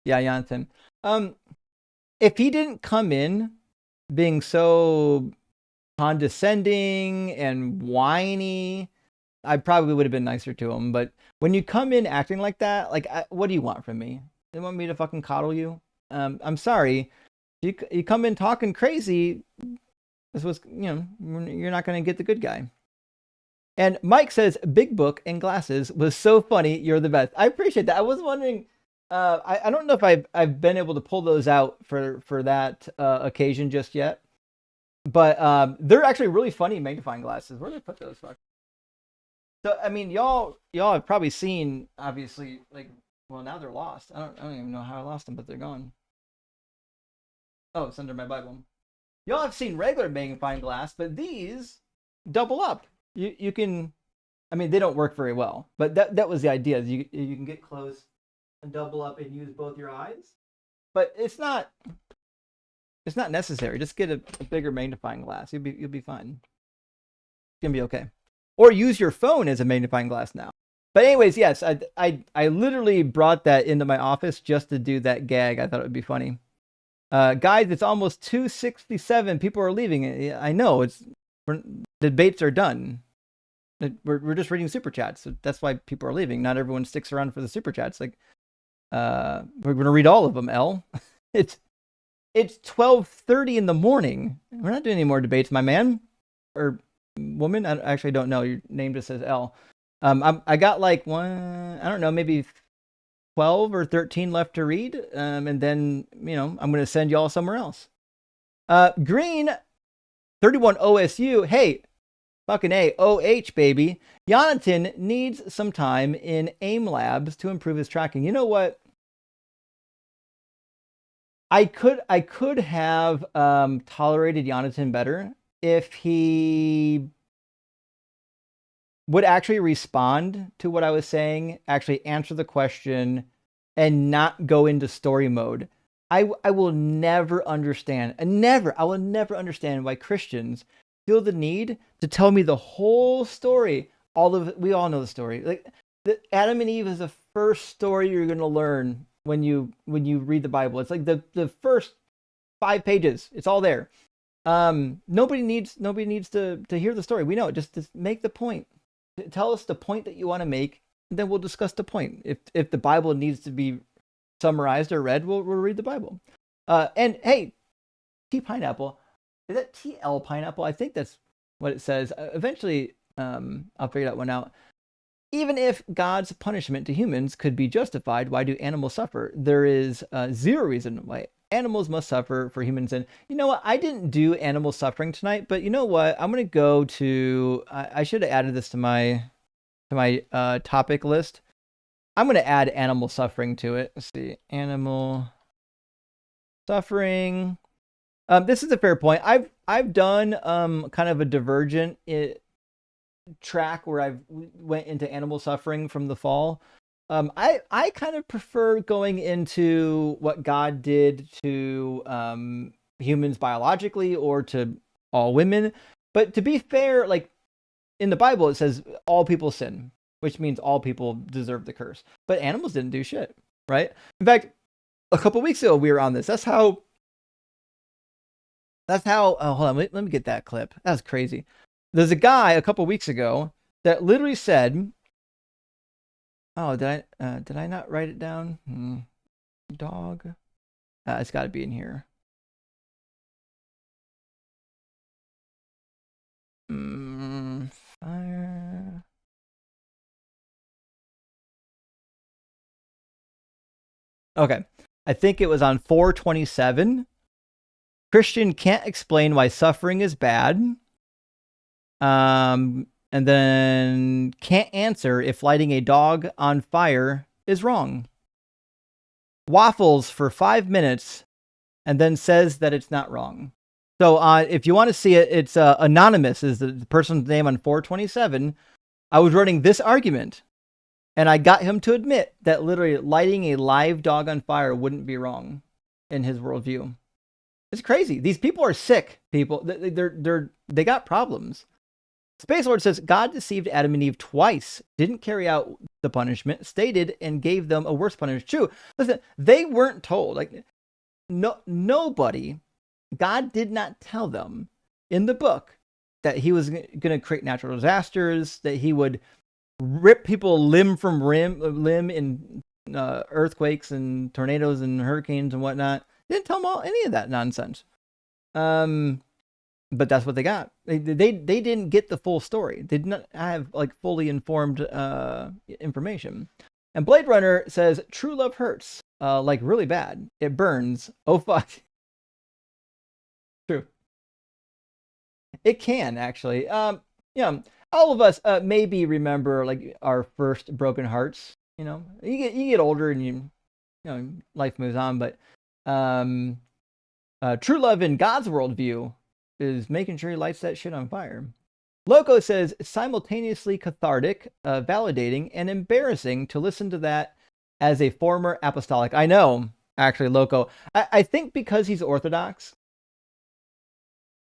Yeah, Jonathan. If he didn't come in being so condescending and whiny, I probably would have been nicer to him. But when you come in acting like that, like, what do you want from me? You want me to fucking coddle you? I'm sorry. You come in talking crazy. This was, you're not going to get the good guy. And Mike says, Big Book and Glasses was so funny. You're the best. I appreciate that. I was wondering, I don't know if I've been able to pull those out for that occasion just yet. But they're actually really funny magnifying glasses. Where did I put those? Fuck. So, I mean, y'all have probably seen, obviously, like, well, now they're lost. I don't even know how I lost them, but they're gone. Oh, it's under my Bible. Y'all have seen regular magnifying glass, but these double up. You can, I mean, they don't work very well, but that was the idea. You can get close and double up and use both your eyes, but it's not necessary. Just get a bigger magnifying glass. You'll be fine. It's gonna be okay. Or use your phone as a magnifying glass now. But anyways, yes, I literally brought that into my office just to do that gag. I thought it would be funny. Guys, it's almost 2:67. People are leaving. I know, it's Debates are done. We're just reading super chats. So that's why people are leaving. Not everyone sticks around for the super chats. Like, we're gonna read all of them. L. It's 12:30 in the morning. We're not doing any more debates, my man or woman. I actually don't know. Your name just says L. I got like one. I don't know, maybe 12 or 13 left to read. And then I'm gonna send y'all somewhere else. Green 31 OSU. Hey. Fucking A, OH, baby. Jonathan needs some time in AIM labs to improve his tracking. You know what? I could have tolerated Jonathan better if he would actually respond to what I was saying, actually answer the question, and not go into story mode. I will never understand, I will never understand why Christians feel the need to tell me the whole story. We all know the story. Like, Adam and Eve is the first story you're going to learn when you read the Bible. It's like the first 5 pages. It's all there. Nobody needs to hear the story. We know it. Just make the point. Tell us the point that you want to make, and then we'll discuss the point. If the Bible needs to be summarized or read, we'll read the Bible. And hey, T Pineapple. Is that TL Pineapple? I think that's what it says. Eventually, I'll figure that one out. Even if God's punishment to humans could be justified, why do animals suffer? There is zero reason why animals must suffer for human sin. You know what? I didn't do animal suffering tonight, but you know what? I'm going to go to... I should have added this to my topic list. I'm going to add animal suffering to it. Let's see. Animal suffering... this is a fair point. I've done kind of a divergent track where I've went into animal suffering from the fall. I kind of prefer going into what God did to humans biologically or to all women. But to be fair, like in the Bible, it says all people sin, which means all people deserve the curse. But animals didn't do shit, right? In fact, a couple weeks ago we were on this. That's how. Oh, hold on. Let me get that clip. That was crazy. There's a guy a couple weeks ago that literally said, "Oh, did I not write it down? Dog. It's got to be in here. Fire. Okay, I think it was on 427. Christian can't explain why suffering is bad. And then can't answer if lighting a dog on fire is wrong. Waffles for 5 minutes and then says that it's not wrong. So if you want to see it, it's Anonymous is the person's name on 427. I was running this argument and I got him to admit that literally lighting a live dog on fire wouldn't be wrong in his worldview. It's crazy. These people are sick. People, they got problems. Space Lord says God deceived Adam and Eve twice, didn't carry out the punishment, stated and gave them a worse punishment. True. Listen, they weren't told. Like nobody. God did not tell them in the book that he was going to create natural disasters, that he would rip people limb from limb in earthquakes and tornadoes and hurricanes and whatnot. Didn't tell them any of that nonsense. But that's what they got. They didn't get the full story. They did not have like fully informed information. And Blade Runner says true love hurts, like really bad. It burns. Oh fuck. True. It can actually. Yeah. All of us maybe remember like our first broken hearts. You know, you get older and you know life moves on, but. True love in God's worldview is making sure he lights that shit on fire. Loco says simultaneously cathartic, validating, and embarrassing to listen to that as a former apostolic. I know, actually, Loco. I think because he's Orthodox,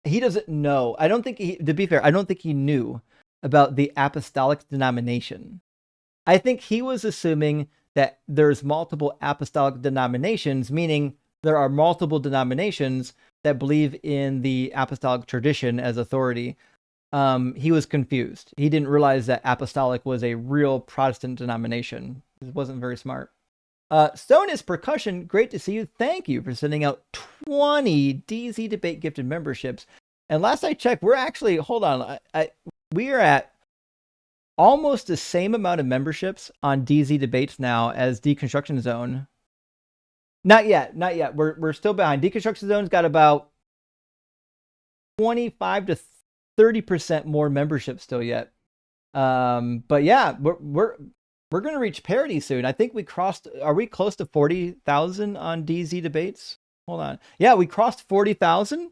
he doesn't know. I don't think to be fair, I don't think he knew about the apostolic denomination. I think he was assuming that there's multiple apostolic denominations, meaning there are multiple denominations that believe in the apostolic tradition as authority. he was confused. He didn't realize that Apostolic was a real Protestant denomination. It wasn't very smart. Sonus Percussion, great to see you. Thank you for sending out 20 DZ Debate gifted memberships. And last I checked, we're actually, hold on, we are at almost the same amount of memberships on DZ Debates now as Deconstruction Zone. Not yet. We're still behind. Deconstruction Zone's got about 25 to 30% more membership still yet. But yeah, we're going to reach parity soon. I think are we close to 40,000 on DZ Debates? Hold on. Yeah, we crossed 40,000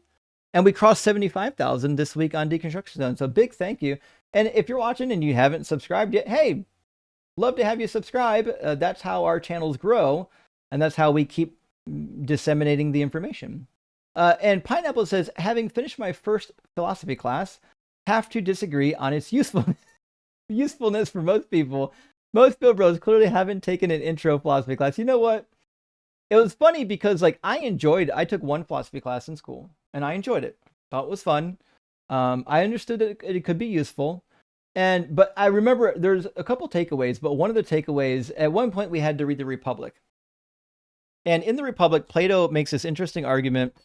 and we crossed 75,000 this week on Deconstruction Zone. So big thank you. And if you're watching and you haven't subscribed yet, hey, love to have you subscribe. That's how our channels grow. And that's how we keep disseminating the information. And Pineapple says, having finished my first philosophy class, have to disagree on its usefulness for most people. Most Phil Bros clearly haven't taken an intro philosophy class. You know what? It was funny because like I took one philosophy class in school and I enjoyed it. Thought it was fun. I understood that it could be useful. But I remember there's a couple takeaways, but one of the takeaways, at one point we had to read the Republic. And in the Republic, Plato makes this interesting argument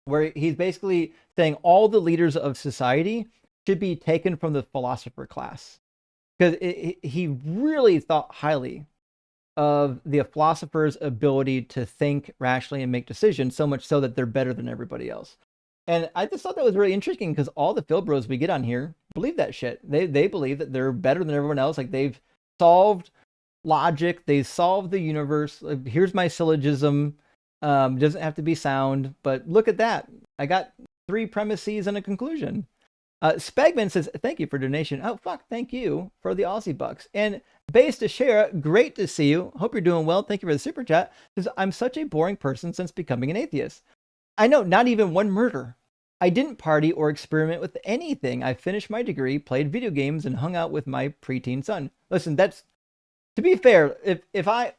where he's basically saying all the leaders of society should be taken from the philosopher class. Because he really thought highly of the philosopher's ability to think rationally and make decisions, so much so that they're better than everybody else. And I just thought that was really interesting because all the Phil Bros we get on here believe that shit. They believe that they're better than everyone else. Like they've solved logic, they solved the universe. Like, here's my syllogism. Doesn't have to be sound, but look at that. I got 3 premises and a conclusion. Spagman says, thank you for donation. Oh, fuck, thank you for the Aussie bucks. And Base to share, great to see you. Hope you're doing well. Thank you for the super chat. Says, I'm such a boring person since becoming an atheist. I know, not even one murder. I didn't party or experiment with anything. I finished my degree, played video games, and hung out with my preteen son. Listen, that's, to be fair, if I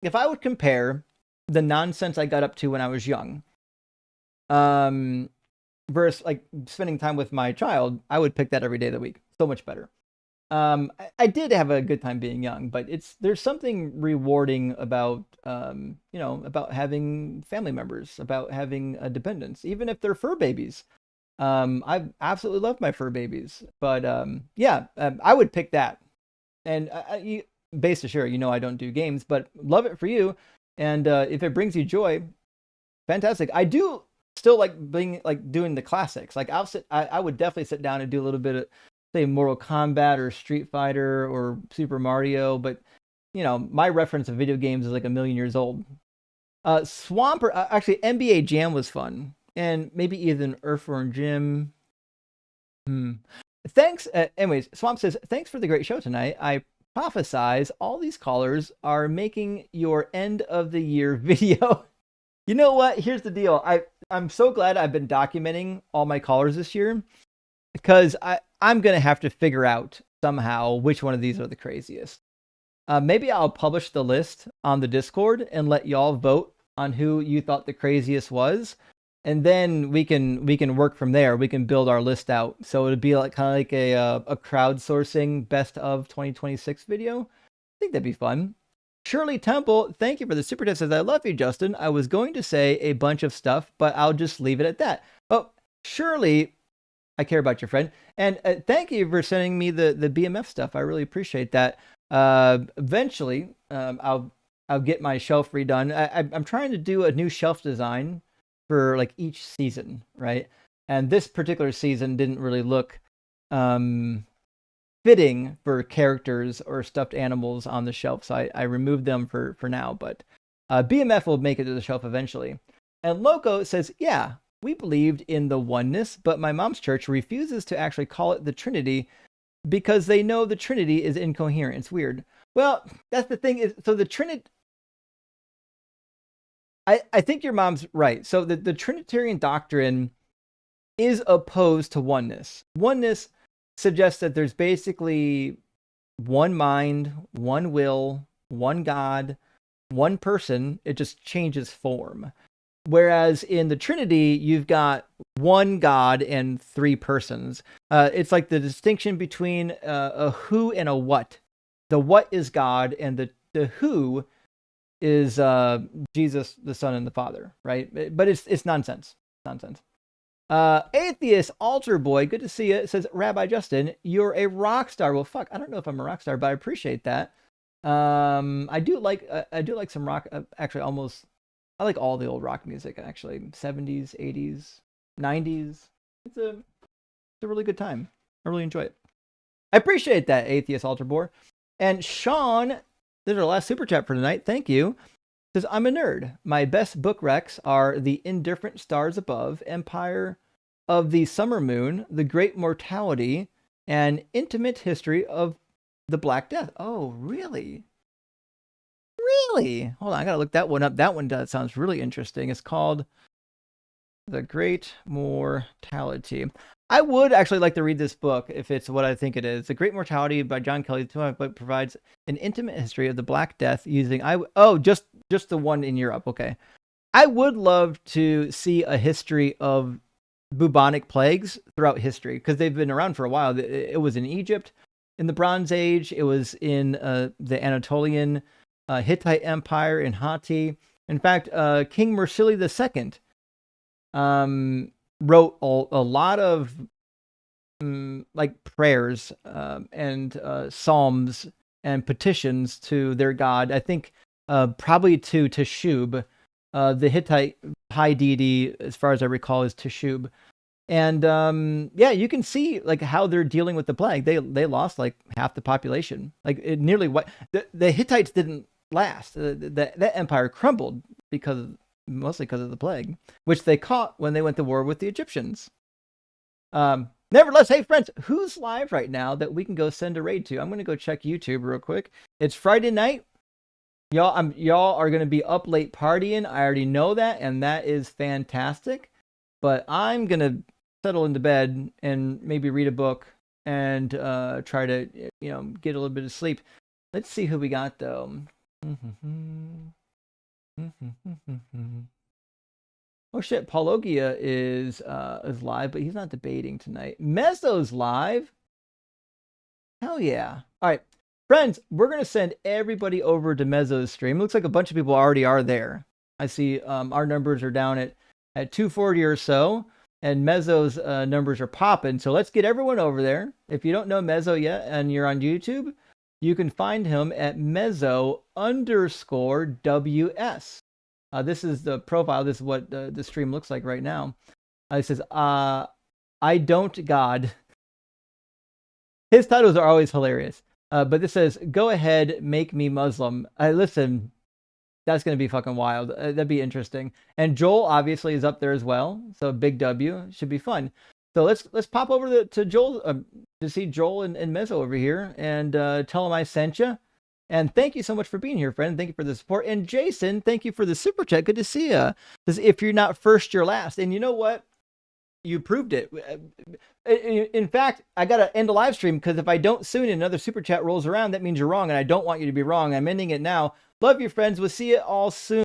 would compare the nonsense I got up to when I was young, versus like spending time with my child, I would pick that every day of the week. So much better. I did have a good time being young, but there's something rewarding about about having family members, about having a dependence, even if they're fur babies. I absolutely love my fur babies, but I would pick that. And based to share, I don't do games, but love it for you. And if it brings you joy, fantastic. I do still like doing the classics. Like I would definitely sit down and do a little bit of, say, Mortal Kombat or Street Fighter or Super Mario, but my reference of video games is like a million years old. Swamper, actually NBA Jam was fun, and maybe even Earthworm Jim. Thanks. Anyways, Swamp says, thanks for the great show tonight. I prophesize all these callers are making your end of the year video. You know what? Here's the deal. I'm so glad I've been documenting all my callers this year, because I'm going to have to figure out somehow which one of these are the craziest. Maybe I'll publish the list on the Discord and let y'all vote on who you thought the craziest was. And then we can work from there. We can build our list out. So it'd be like kind of like a crowdsourcing best of 2026 video. I think that'd be fun. Shirley Temple, thank you for the super chat. Says, I love you, Justin. I was going to say a bunch of stuff, but I'll just leave it at that. Oh, Shirley, I care about your friend. And thank you for sending me the BMF stuff. I really appreciate that. Eventually, I'll get my shelf redone. I'm trying to do a new shelf design for like each season, right? And this particular season didn't really look fitting for characters or stuffed animals on the shelf, so I removed them for now. But BMF will make it to the shelf eventually. And Loco says, yeah, we believed in the oneness, but my mom's church refuses to actually call it the Trinity because they know the Trinity is incoherent. It's weird. Well, that's the thing. Is so the Trinity. I think your mom's right. So the Trinitarian doctrine is opposed to oneness. Oneness suggests that there's basically one mind, one will, one God, one person. It just changes form. Whereas in the Trinity, you've got one God and three persons. It's like the distinction between a who and a what. The what is God, and the who is Jesus, the Son, and the Father, right? But it's nonsense. Nonsense. Atheist Altar Boy, good to see you. It says, Rabbi Justin, you're a rock star. Well, fuck, I don't know if I'm a rock star, but I appreciate that. I do like some rock. Actually, I like all the old rock music. Actually, 70s, 80s, 90s. It's a really good time. I really enjoy it. I appreciate that, Atheist Altar Boy. And Sean, this is our last super chat for tonight. Thank you. Says, I'm a nerd. My best book recs are The Indifferent Stars Above, Empire of the Summer Moon, The Great Mortality, and Intimate History of the Black Death. Oh, really? Really? Hold on, I gotta look that one up. That one sounds really interesting. It's called The Great Mortality. I would actually like to read this book if it's what I think it is. The Great Mortality by John Kelly provides an intimate history of the Black Death using just the one in Europe. Okay. I would love to see a history of bubonic plagues throughout history because they've been around for a while. It was in Egypt in the Bronze Age. It was in the Anatolian Hittite Empire in Hatti. In fact, King Mursili II wrote a lot of like prayers and psalms and petitions to their god. I think probably to Teshub. The Hittite high deity, as far as I recall, is Teshub. And yeah, you can see like how they're dealing with the plague. They lost like half the population. Like nearly what the Hittites didn't last. That empire crumbled mostly because of the plague, which they caught when they went to war with the Egyptians. Nevertheless, hey friends, who's live right now that we can go send a raid to? I'm gonna go check YouTube real quick. It's Friday night. Y'all are gonna be up late partying. I already know that, and that is fantastic. But I'm gonna settle into bed and maybe read a book and try to get a little bit of sleep. Let's see who we got though. Oh shit, Paulogia is live, but he's not debating tonight. Mezzo's live. Hell yeah. All right. Friends, we're going to send everybody over to Mezzo's stream. Looks like a bunch of people already are there. I see our numbers are down at 240 or so, and Mezzo's numbers are popping. So let's get everyone over there. If you don't know Mezzo yet and you're on YouTube, you can find him at Mezzo_WS. This is the profile. This is what the stream looks like right now. It says, I don't God. His titles are always hilarious. But this says, go ahead, make me Muslim. Listen, that's going to be fucking wild. That'd be interesting. And Joel obviously is up there as well. So big W. Should be fun. So let's pop over to Joel to see Joel and Mezzo over here and tell him I sent you. And thank you so much for being here, friend. Thank you for the support. And Jason, thank you for the super chat. Good to see you. Because if you're not first, you're last. And you know what? You proved it. In fact, I got to end the live stream because if I don't soon and another super chat rolls around, that means you're wrong. And I don't want you to be wrong. I'm ending it now. Love you, friends. We'll see you all soon.